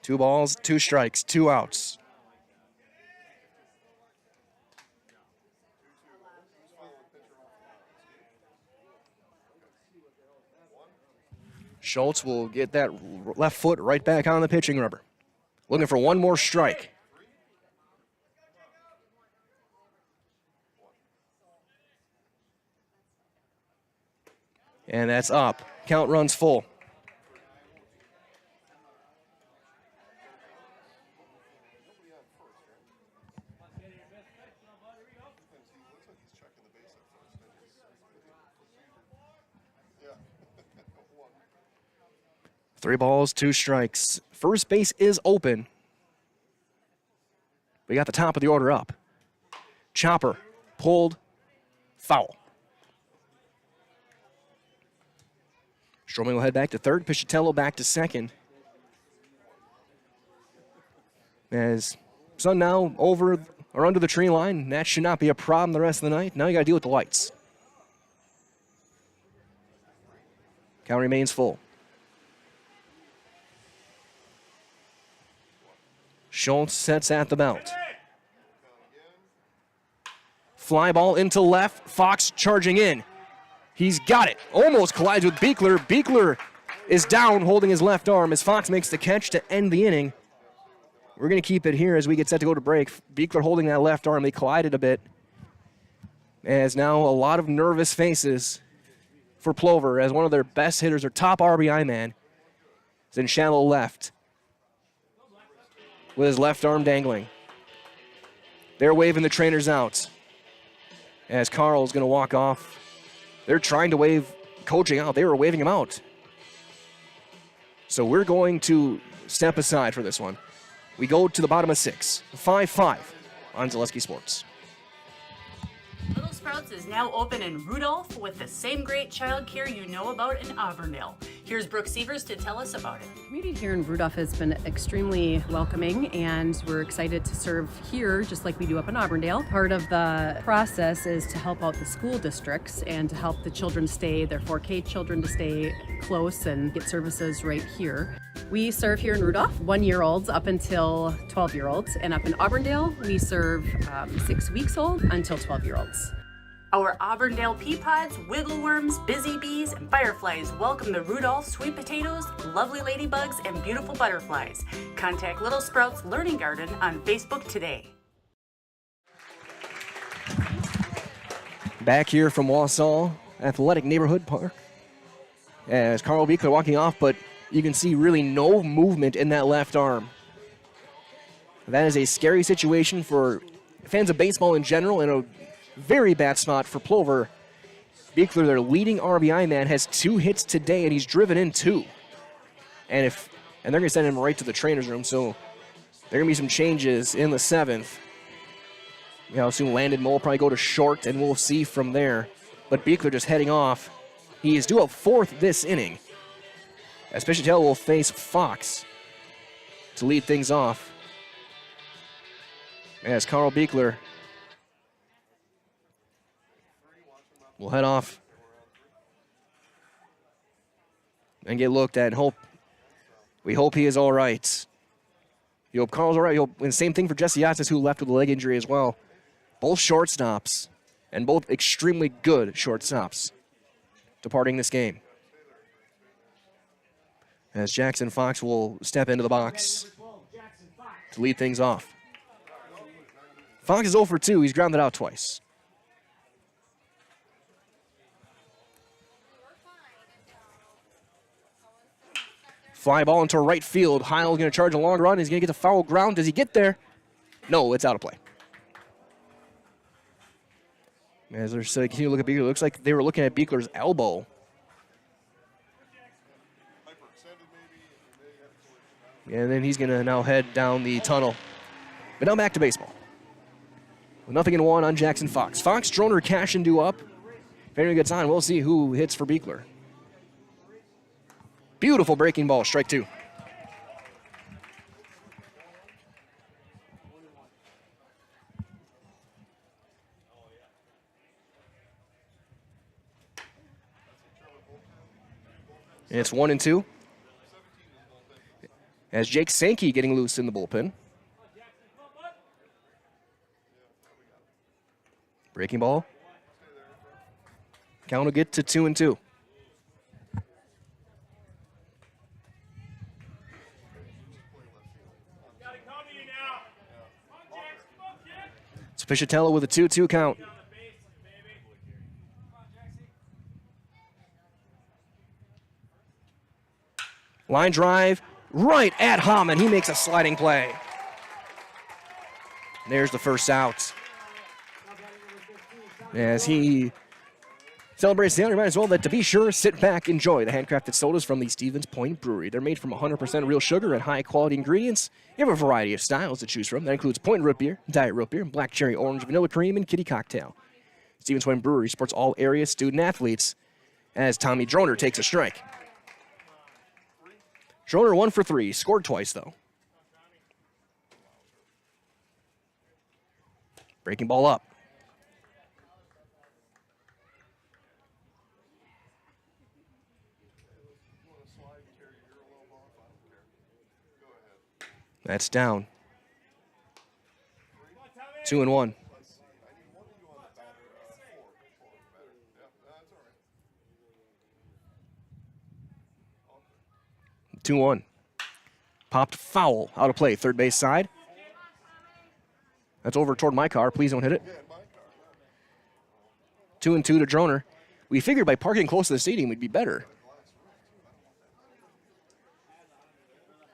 Two balls, 2 strikes, 2 outs. Schultz will get that left foot right back on the pitching rubber. Looking for one more strike. And that's up. Count runs full. Three balls, two strikes. First base is open. We got the top of the order up. Chopper, pulled, foul. Stroman will head back to third. Piscitello back to second. As sun now over or under the tree line, that should not be a problem the rest of the night. Now you got to deal with the lights. Count remains full. Schultz sets at the belt. Fly ball into left. Fox charging in. He's got it. Almost collides with Beekler. Beekler is down holding his left arm as Fox makes the catch to end the inning. We're going to keep it here as we get set to go to break. Beekler holding that left arm. They collided a bit. As now a lot of nervous faces for Plover as one of their best hitters, their top RBI man, is in shallow left with his left arm dangling. They're waving the trainers out as Carl's going to walk off. They're trying to wave coaching out. They were waving him out. So we're going to step aside for this one. We go to the bottom of 6, 5-5 on Zaleski Sports. Little Sprouts is now open in Rudolph with the same great child care you know about in Auburndale. Here's Brooke Sievers to tell us about it. The community here in Rudolph has been extremely welcoming, and we're excited to serve here just like we do up in Auburndale. Part of the process is to help out the school districts and to help the children stay, their 4K children to stay close and get services right here. We serve here in Rudolph 1-year-olds up until 12-year-olds, and up in Auburndale we serve 6 weeks old until 12-year-olds. Our Auburndale pea pods, wiggle worms, busy bees, and fireflies welcome the Rudolph sweet potatoes, lovely ladybugs, and beautiful butterflies. Contact Little Sprouts Learning Garden on Facebook today. Back here from Wausau Athletic Neighborhood Park as Carl Beekler walking off, but you can see really no movement in that left arm. That is a scary situation for fans of baseball in general and a very bad spot for Plover. Beekler, their leading RBI man, has 2 hits today, and he's driven in 2. And they're going to send him right to the trainer's room, so there are going to be some changes in the 7th. I'll assume Landon Moe will probably go to short, and we'll see from there. But Beekler just heading off. He is due up 4th this inning. As Piscitello will face Fox to lead things off. As Carl Beekler will head off and get looked at. We hope he is all right. We hope Carl's all right. And same thing for Jesse Yatzis, who left with a leg injury as well. Both shortstops, and both extremely good shortstops, departing this game. As Jackson Fox will step into the box to lead things off. Fox is 0 for 2. He's grounded out twice. Fly ball into right field. Heil's going to charge a long run. He's going to get to foul ground. Does he get there? No, it's out of play. As they're continuing to look at Beekler, it looks like they were looking at Beekler's elbow. And then he's going to now head down the tunnel. But now back to baseball. With nothing in 1 on Jackson Fox. Fox, Droner, Cash, and due up. If anyone gets on, we'll see who hits for Beekler. Beautiful breaking ball, strike 2. And it's 1-2. As Jake Sankey getting loose in the bullpen. Breaking ball. Count will get to 2-2. It's Piscitello with a 2-2 count. Line drive right at Hammond. He makes a sliding play. There's the first out. As he celebrates the honor, might as well to be sure, sit back, enjoy the handcrafted sodas from the Stevens Point Brewery. They're made from 100% real sugar and high-quality ingredients. You have a variety of styles to choose from. That includes Point Root Beer, Diet Root Beer, Black Cherry Orange, Vanilla Cream, and Kitty Cocktail. Stevens Point Brewery supports all area student-athletes as Tommy Droner takes a strike. Droner 1 for 3, scored twice, though. Breaking ball up. That's down. 2-1. 2-1. Popped foul out of play, third base side. That's over toward my car. Please don't hit it. 2-2 to Droner. We figured by parking close to the stadium we'd be better.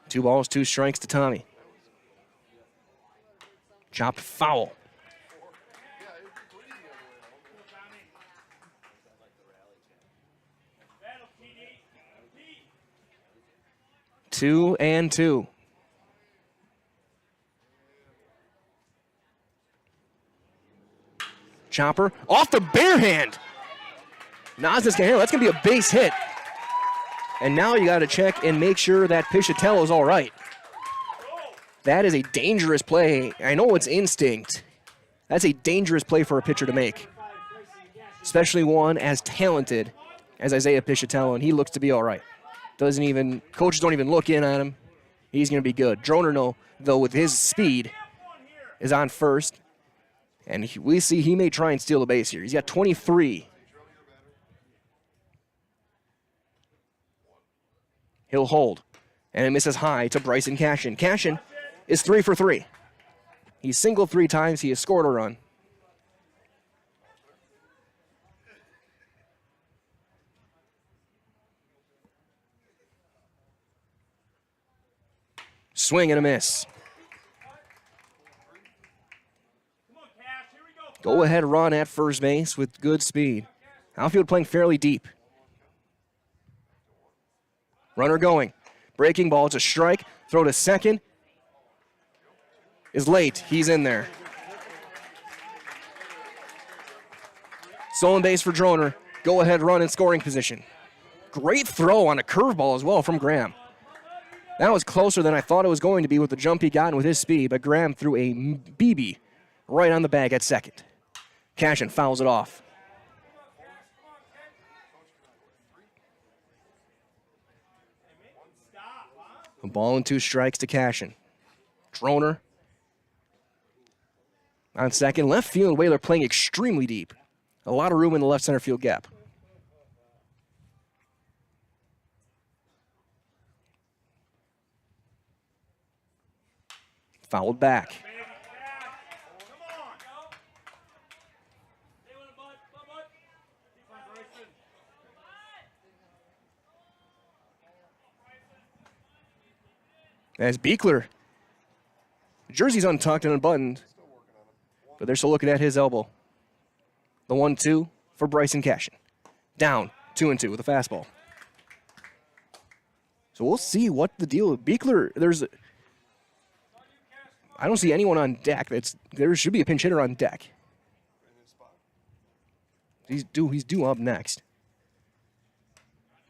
2 balls, 2 strikes to Tommy. Chopped foul. Two and 2. Chopper off the bare hand. Nasda's gonna handle. That's gonna be a base hit. And now you got to check and make sure that Piscitello's all right. That is a dangerous play. I know it's instinct. That's a dangerous play for a pitcher to make, especially one as talented as Isaiah Piscitello, and he looks to be all right. Coaches don't even look in on him. He's going to be good. Droner, though, with his speed, is on first, and we see he may try and steal the base here. He's got 23. He'll hold, and it misses high to Bryson Cashin. Cashin is 3 for 3. He's singled 3 times. He has scored a run. Swing and a miss. Go ahead run at first base with good speed. Outfield playing fairly deep. Runner going. Breaking ball. It's a strike. Throw to second. Is late. He's in there. Stolen base for Droner. Go ahead run in scoring position. Great throw on a curveball as well from Graham. That was closer than I thought it was going to be with the jump he got and with his speed, but Graham threw a BB right on the bag at second. Cashin fouls it off. A ball and 2 strikes to Cashin. Droner on second. Left field, Whaler playing extremely deep. A lot of room in the left center field gap. Fouled back. As Beekler, jersey's untucked and unbuttoned, but they're still looking at his elbow. The 1-2 for Bryson Cashin. Down 2-2 with a fastball. So we'll see what the deal is. Beekler, I don't see anyone on deck. There should be a pinch hitter on deck. He's due up next.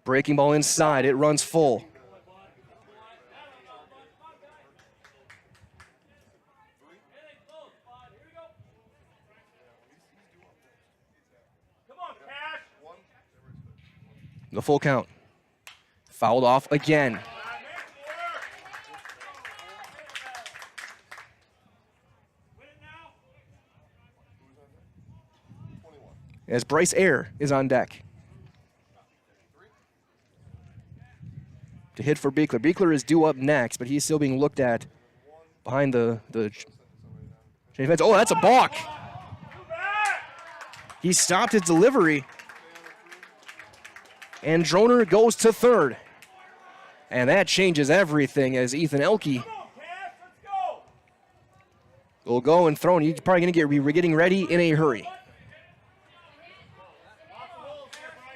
Breaking ball inside. It runs full. The full count. Fouled off again. As Bryce Ayer is on deck. To hit for Beekler. Beekler is due up next, but he's still being looked at behind the chain fence. Oh, that's a balk. He stopped his delivery. And Droner goes to third. And that changes everything as Ethan Elke will go and throw, and he's probably going to be getting ready in a hurry.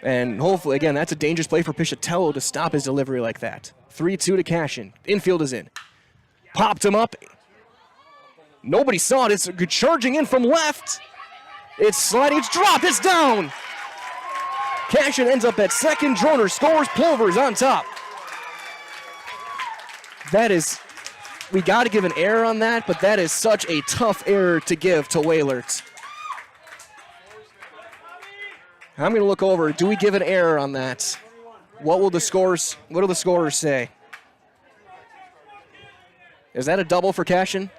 And hopefully, again, that's a dangerous play for Pichatello to stop his delivery like that. 3-2 to Cashin. Infield is in. Popped him up. Nobody saw it. It's charging in from left. It's sliding. It's dropped. It's down. Cashin ends up at second. Droner scores. Plover is on top. That is, we got to give an error on that, but that is such a tough error to give to Wahlert. I'm going to look over. Do we give an error on that? What do the scorers say? Is that a double for Cashin?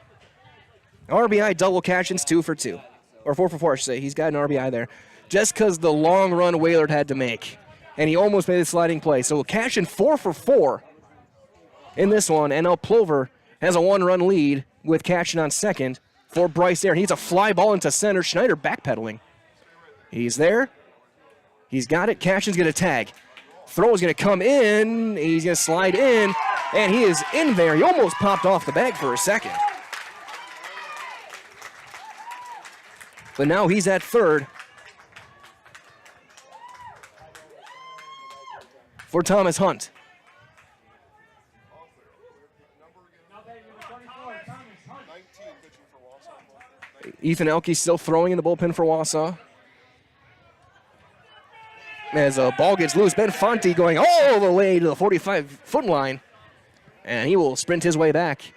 RBI double. Cashin's 2 for 2. Or 4 for 4, I should say. He's got an RBI there. Just because the long run Wahlert had to make. And he almost made a sliding play. So Cashin 4 for 4 in this one. And now Plover has a 1-run lead with Cashin on second for Bryce Air. He needs a fly ball into center. Schneider backpedaling. He's there. He's got it. Cashin's going to tag. Throw is going to come in. He's going to slide in. And he is in there. He almost popped off the bag for a second. But now he's at third for Thomas Hunt. Ethan Elke still throwing in the bullpen for Wausau. As a ball gets loose, Ben Fonte going all the way to the 45-foot line. And he will sprint his way back.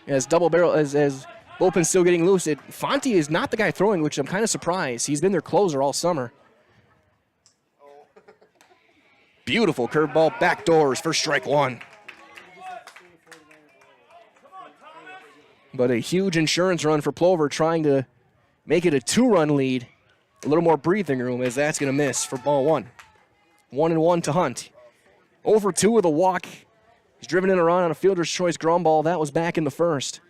As double barrel, as bullpen's still getting loose. Fonte is not the guy throwing, which I'm kind of surprised. He's been their closer all summer. Beautiful curveball, backdoors for strike one. But a huge insurance run for Plover, trying to make it a 2-run lead. A little more breathing room, as that's going to miss for ball one. 1-1 to Hunt. 0 for 2 with a walk. He's driven in a run on a fielder's choice ground ball. That was back in the first.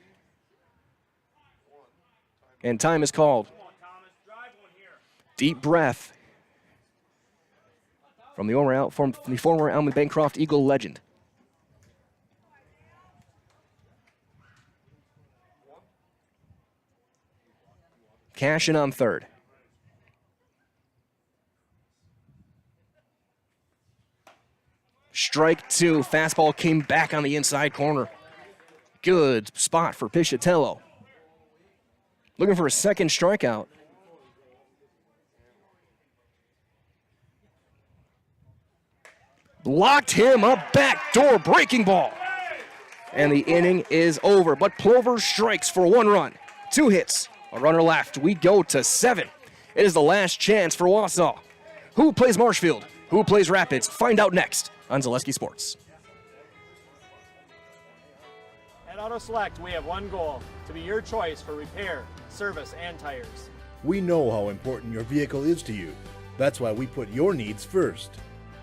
And time is called. Deep breath from the former Almond Bancroft Eagle legend. Cashin on third. Strike 2. Fastball came back on the inside corner. Good spot for Pichatello. Looking for a second strikeout. Locked him up, backdoor breaking ball. And the inning is over. But Plover strikes for 1 run. 2 hits, a runner left. We go to 7. It is the last chance for Wausau. Who plays Marshfield? Who plays Rapids? Find out next on Zaleski Sports. At Auto Select, we have one goal: to be your choice for repair, service, and tires. We know how important your vehicle is to you. That's why we put your needs first.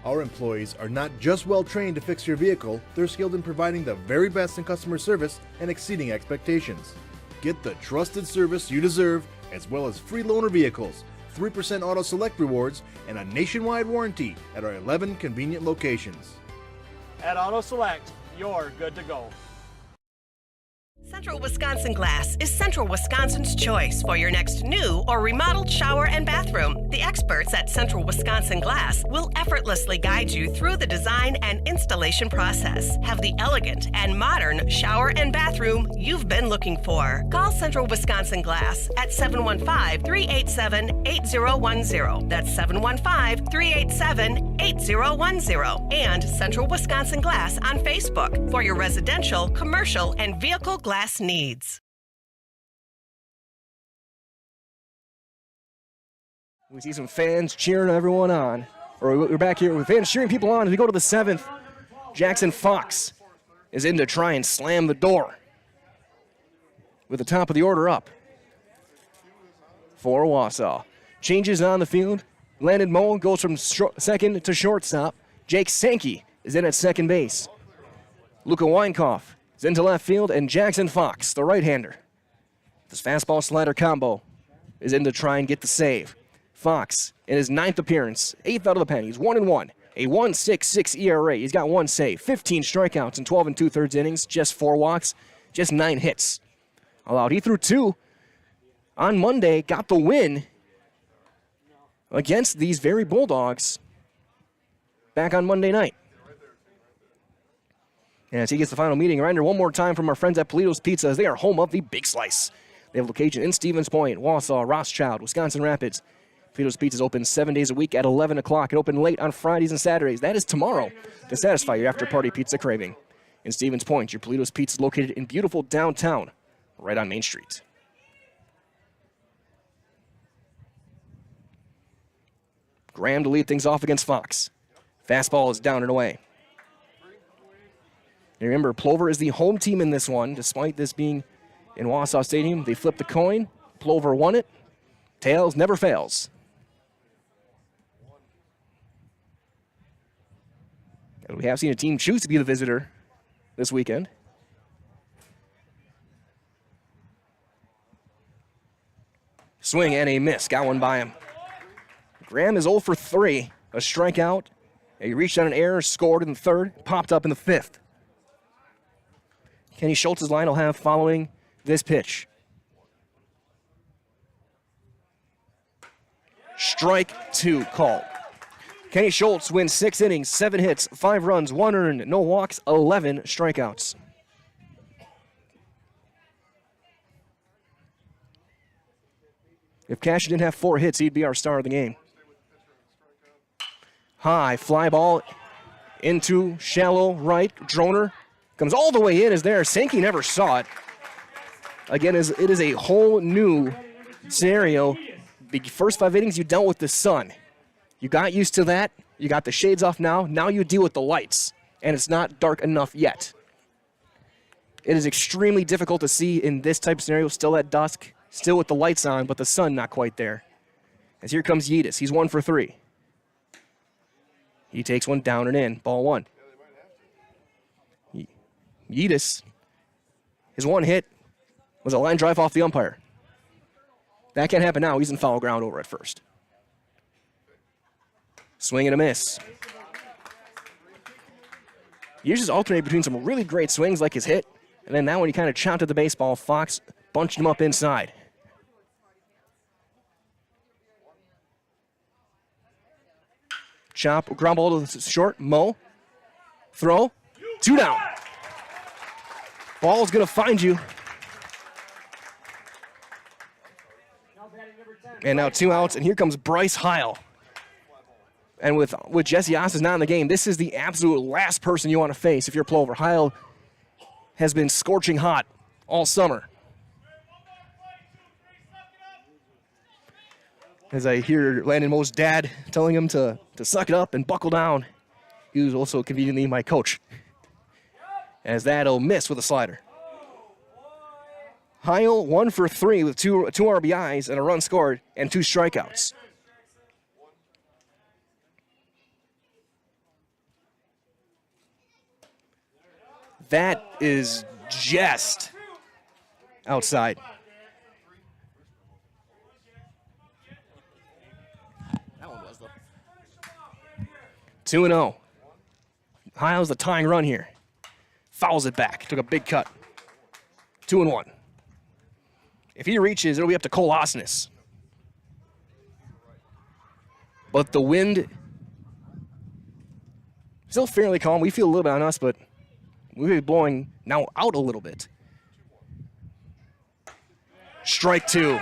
Our employees are not just well trained to fix your vehicle, they're skilled in providing the very best in customer service and exceeding expectations. Get the trusted service you deserve, as well as free loaner vehicles, 3% Auto Select rewards, and a nationwide warranty at our 11 convenient locations. At Auto Select, you're good to go. Central Wisconsin Glass is Central Wisconsin's choice for your next new or remodeled shower and bathroom. The experts at Central Wisconsin Glass will effortlessly guide you through the design and installation process. Have the elegant and modern shower and bathroom you've been looking for. Call Central Wisconsin Glass at 715-387-8010. That's 715-387-8010. And Central Wisconsin Glass on Facebook for your residential, commercial, and vehicle glass needs. We see some fans cheering everyone on. Or we're back here with fans cheering people on as we go to the 7th. Jackson Fox is in to try and slam the door with the top of the order up for Wausau. Changes on the field. Landon Moe goes from second to shortstop. Jake Sankey is in at second base. Luka Weinkoff is into left field, and Jackson Fox, the right-hander, this fastball slider combo, is in to try and get the save. Fox, in his 9th appearance, 8th out of the pen. He's 1-1 A 1.66 ERA. He's got 1 save, 15 strikeouts in 12 2/3 innings, just 4 walks, just 9 hits allowed. He threw 2 on Monday, got the win against these very Bulldogs back on Monday night. And as he gets the final meeting, a reminder one more time from our friends at Polito's Pizza, as they are home of the Big Slice. They have a location in Stevens Point, Wausau, Rothschild, Wisconsin Rapids. Polito's Pizza is open 7 days a week at 11 o'clock. It open late on Fridays and Saturdays. That is tomorrow to satisfy your after-party pizza craving. In Stevens Point, your Polito's Pizza is located in beautiful downtown, right on Main Street. Graham to lead things off against Fox. Fastball is down and away. And remember, Plover is the home team in this one. Despite this being in Wausau Stadium, they flipped the coin. Plover won it. Tails never fails. And we have seen a team choose to be the visitor this weekend. Swing and a miss. Got one by him. Graham is 0 for 3. A strikeout. He reached on an error, scored in the 3rd, popped up in the 5th. Kenny Schultz's line will have following this pitch. Strike 2 called. Kenny Schultz wins 6 innings, 7 hits, 5 runs, 1 earned, no walks, 11 strikeouts. If Cash didn't have 4 hits, he'd be our star of the game. High fly ball into shallow right. Droner comes all the way in. Is there? Sankey never saw it. Again, it is a whole new scenario. The first 5 innings, you dealt with the sun. You got used to that. You got the shades off now. Now you deal with the lights, and it's not dark enough yet. It is extremely difficult to see in this type of scenario, still at dusk, still with the lights on, but the sun not quite there. As here comes Yedis. He's 1 for 3. He takes one down and in. Ball 1. Yedis, his 1 hit was a line drive off the umpire. That can't happen now. He's in foul ground over at first. Swing and a miss. He just alternated between some really great swings like his hit, and then that one he kind of chopped at the baseball. Fox bunched him up inside. Chop, ground ball to the short. Mo. Throw. 2 down. Ball's going to find you. And now 2 outs, and here comes Bryce Heil. And with Jesse Osses not in the game, this is the absolute last person you want to face if you're Plover. Heil has been scorching hot all summer. As I hear Landon Moe's dad telling him to suck it up and buckle down. He was also conveniently my coach. As that'll miss with a slider. Heil 1 for 3 with two RBIs and a run scored and 2 strikeouts. That is just outside. That one was, though. 2-0. Heil's the tying run here. Fouls it back. Took a big cut. 2-1. If he reaches, it'll be up to Cole Osnes. But the wind still fairly calm. We feel a little bit on us, but we'll be blowing now out a little bit. Strike 2.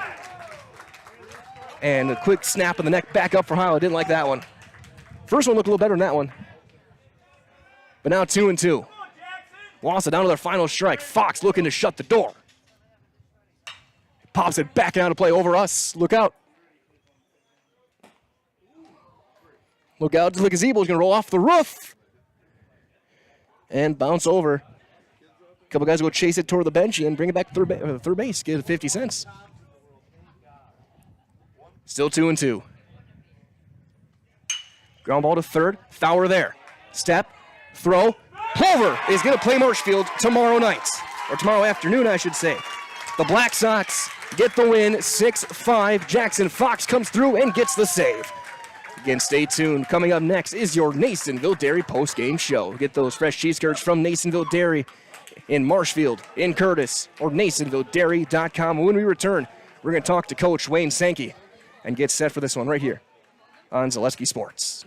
And a quick snap of the neck back up for Heil. I didn't like that one. First one looked a little better than that one. But now 2-2. Wausau down to their final strike. Fox looking to shut the door. Pops it back down to play over us. Look out. Look out. The gazebo's going to roll off the roof. And bounce over. A couple guys go chase it toward the bench and bring it back to third base. Get it 50 cents. Still 2-2. Ground ball to third. Fowler there. Step. Throw. Plover is going to play Marshfield tomorrow night. Or tomorrow afternoon, I should say. The Black Sox get the win, 6-5. Jackson Fox comes through and gets the save. Again, stay tuned. Coming up next is your Nasonville Dairy post-game show. Get those fresh cheese curds from Nasonville Dairy in Marshfield, in Curtis, or NasonvilleDairy.com. When we return, we're going to talk to Coach Wayne Sankey and get set for this one right here on Zaleski Sports.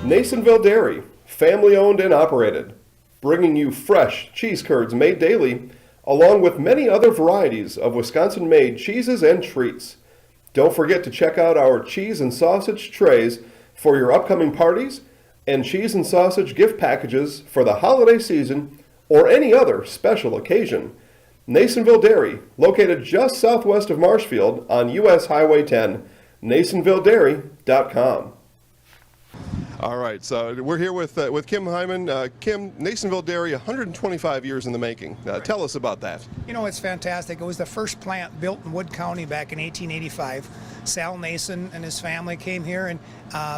Nasonville Dairy, family owned and operated, bringing you fresh cheese curds made daily, along with many other varieties of Wisconsin-made cheeses and treats. Don't forget to check out our cheese and sausage trays for your upcoming parties and cheese and sausage gift packages for the holiday season or any other special occasion. Nasonville Dairy, located just southwest of Marshfield on US Highway 10, NasonvilleDairy.com. All right, so we're here with Kim Hyman. Kim, Nasonville Dairy, 125 years in the making. Tell us about that. You know, it's fantastic. It was the first plant built in Wood County back in 1885. Sal Nason and his family came here, and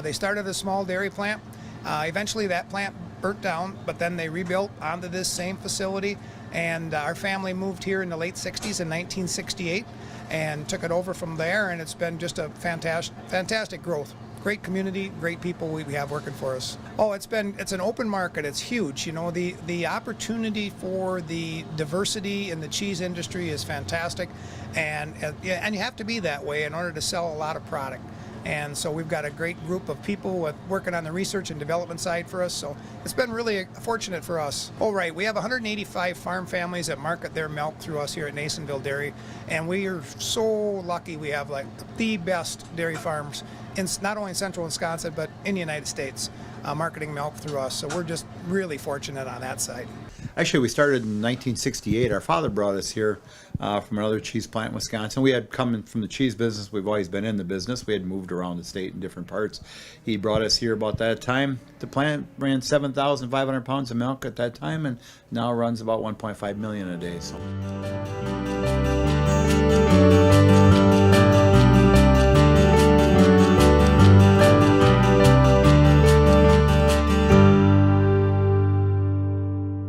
they started a small dairy plant. Eventually that plant burnt down, but then they rebuilt onto this same facility, and our family moved here in the late 60s in 1968 and took it over from there, and it's been just a fantastic growth. Great community, great people we have working for us. Oh, it's an open market. It's huge. You know, the opportunity for the diversity in the cheese industry is fantastic, and you have to be that way in order to sell a lot of product. And so we've got a great group of people working on the research and development side for us. So it's been really fortunate for us. Oh, right. We have 185 farm families that market their milk through us here at Nasonville Dairy. And we are so lucky we have like the best dairy farms in not only in central Wisconsin, but in the United States, marketing milk through us. So we're just really fortunate on that side. Actually, we started in 1968. Our father brought us here from another cheese plant in Wisconsin. We had come from the cheese business. We've always been in the business. We had moved around the state in different parts. He brought us here about that time. The plant ran 7,500 pounds of milk at that time, and now runs about 1.5 million a day. So.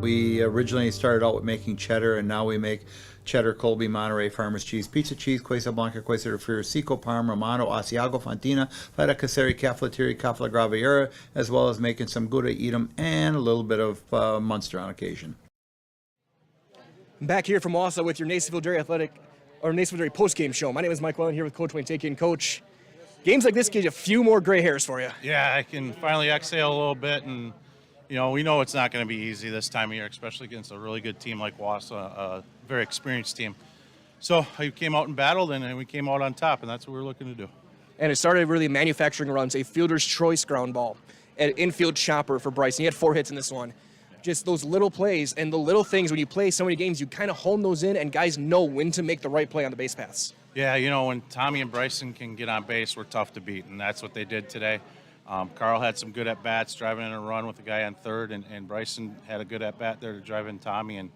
We originally started out with making cheddar, and now we make cheddar, Colby, Monterey, Farmers cheese, pizza cheese, Quesa Blanca, Quesa de Friar, Seco, Parma, Romano, Asiago, Fontina, Feta Caseri, Cafflettieri, Cafla Graviera, as well as making some Gouda Edam and a little bit of Munster on occasion. Back here from Wausau with your Nasonville Dairy Nasonville Dairy post-game show. My name is Mike Wellen here with Coach Wayne Sankey. Coach, games like this get a few more gray hairs for you. Yeah, I can finally exhale a little bit, and you know, we know it's not going to be easy this time of year, especially against a really good team like Wausau, a very experienced team. So we came out and battled, and we came out on top, and that's what we're looking to do. And it started really manufacturing runs, a fielder's choice ground ball, an infield chopper for Bryson. He had 4 hits in this one. Just those little plays and the little things. When you play so many games, you kind of hone those in, and guys know when to make the right play on the base paths. Yeah, you know, when Tommy and Bryson can get on base, we're tough to beat, and that's what they did today. Carl had some good at-bats driving in a run with the guy on third, and Bryson had a good at-bat there to drive in Tommy. And,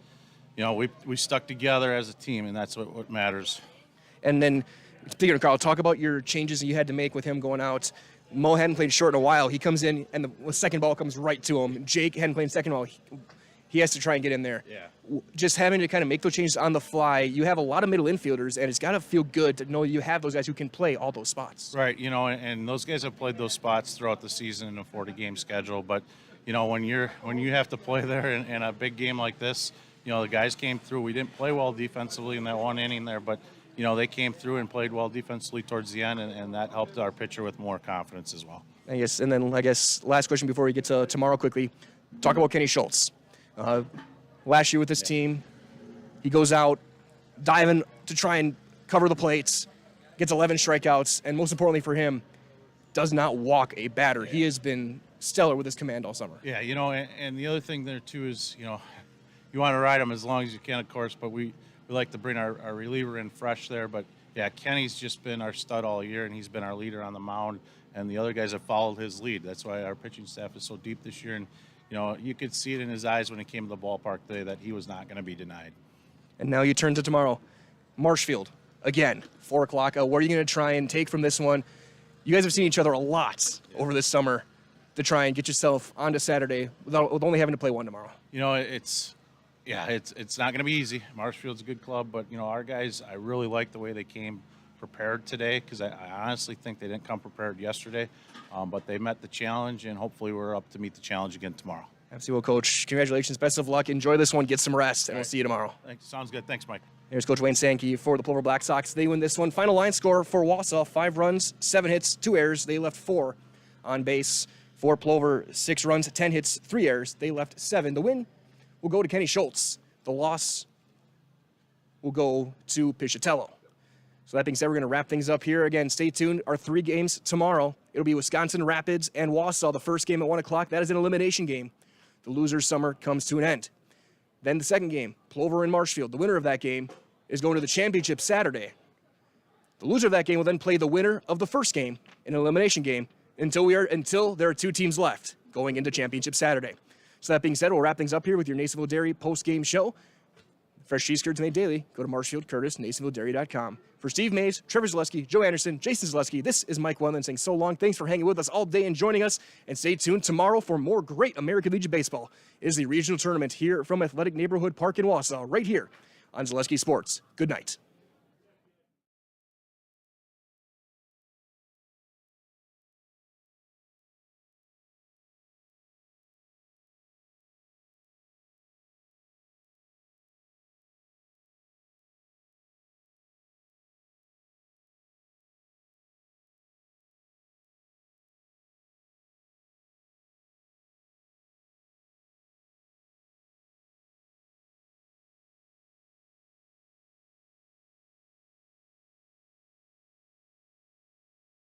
you know, we stuck together as a team, and that's what matters. And then, speaking of Carl, talk about your changes that you had to make with him going out. Mo hadn't played short in a while. He comes in, and the second ball comes right to him. Jake hadn't played second ball. He has to try and get in there. Yeah. Just having to kind of make those changes on the fly. You have a lot of middle infielders, and it's got to feel good to know you have those guys who can play all those spots. Right, you know, and those guys have played those spots throughout the season in a 40-game schedule. But, you know, when you have to play there in a big game like this, you know, the guys came through. We didn't play well defensively in that one inning there, but, you know, they came through and played well defensively towards the end, and that helped our pitcher with more confidence as well. I guess last question before we get to tomorrow quickly. Talk about Kenny Schultz. Last year with this team, he goes out diving to try and cover the plates, gets 11 strikeouts, and most importantly for him, does not walk a batter. He has been stellar with his command all summer. Yeah, you know, and the other thing there too is, you know, you want to ride him as long as you can, of course, but we like to bring our reliever in fresh there. But yeah, Kenny's just been our stud all year, and he's been our leader on the mound, and the other guys have followed his lead. That's why our pitching staff is so deep this year, and you could see it in his eyes when he came to the ballpark today that he was not going to be denied. And now you turn to tomorrow. Marshfield, again, 4 o'clock. What are you going to try and take from this one? You guys have seen each other a lot over this summer to try and get yourself onto Saturday with only having to play one tomorrow. It's not going to be easy. Marshfield's a good club, but, our guys, I really like the way they came prepared today, because I honestly think they didn't come prepared yesterday, but they met the challenge, and hopefully we're up to meet the challenge again tomorrow. Absolutely, well, Coach. Congratulations. Best of luck. Enjoy this one. Get some rest, and we'll see you tomorrow. Thanks. Sounds good. Thanks, Mike. Here's Coach Wayne Sankey for the Plover Black Sox. They win this one. Final line score for Wausau, 5 runs, 7 hits, 2 errors. They left 4 on base. For Plover, 6 runs, 10 hits, 3 errors. They left 7. The win will go to Kenny Schultz. The loss will go to Pichatello. So that being said, we're going to wrap things up here. Again, stay tuned. Our 3 games tomorrow. It'll be Wisconsin Rapids and Wausau. The first game at 1 o'clock. That is an elimination game. The loser's summer comes to an end. Then the second game, Plover and Marshfield. The winner of that game is going to the championship Saturday. The loser of that game will then play the winner of the first game in an elimination game until there are 2 teams left going into championship Saturday. So that being said, we'll wrap things up here with your Nasonville Dairy post-game show. Fresh cheese curds made daily. Go to Marshfield, Curtis, NasonvilleDairy.com. For Steve Mays, Trevor Zaleski, Joe Anderson, Jason Zaleski, this is Mike Wendland saying so long. Thanks for hanging with us all day and joining us. And stay tuned tomorrow for more great American Legion baseball. It is the regional tournament here from Athletic Neighborhood Park in Wausau, right here on Zaleski Sports. Good night.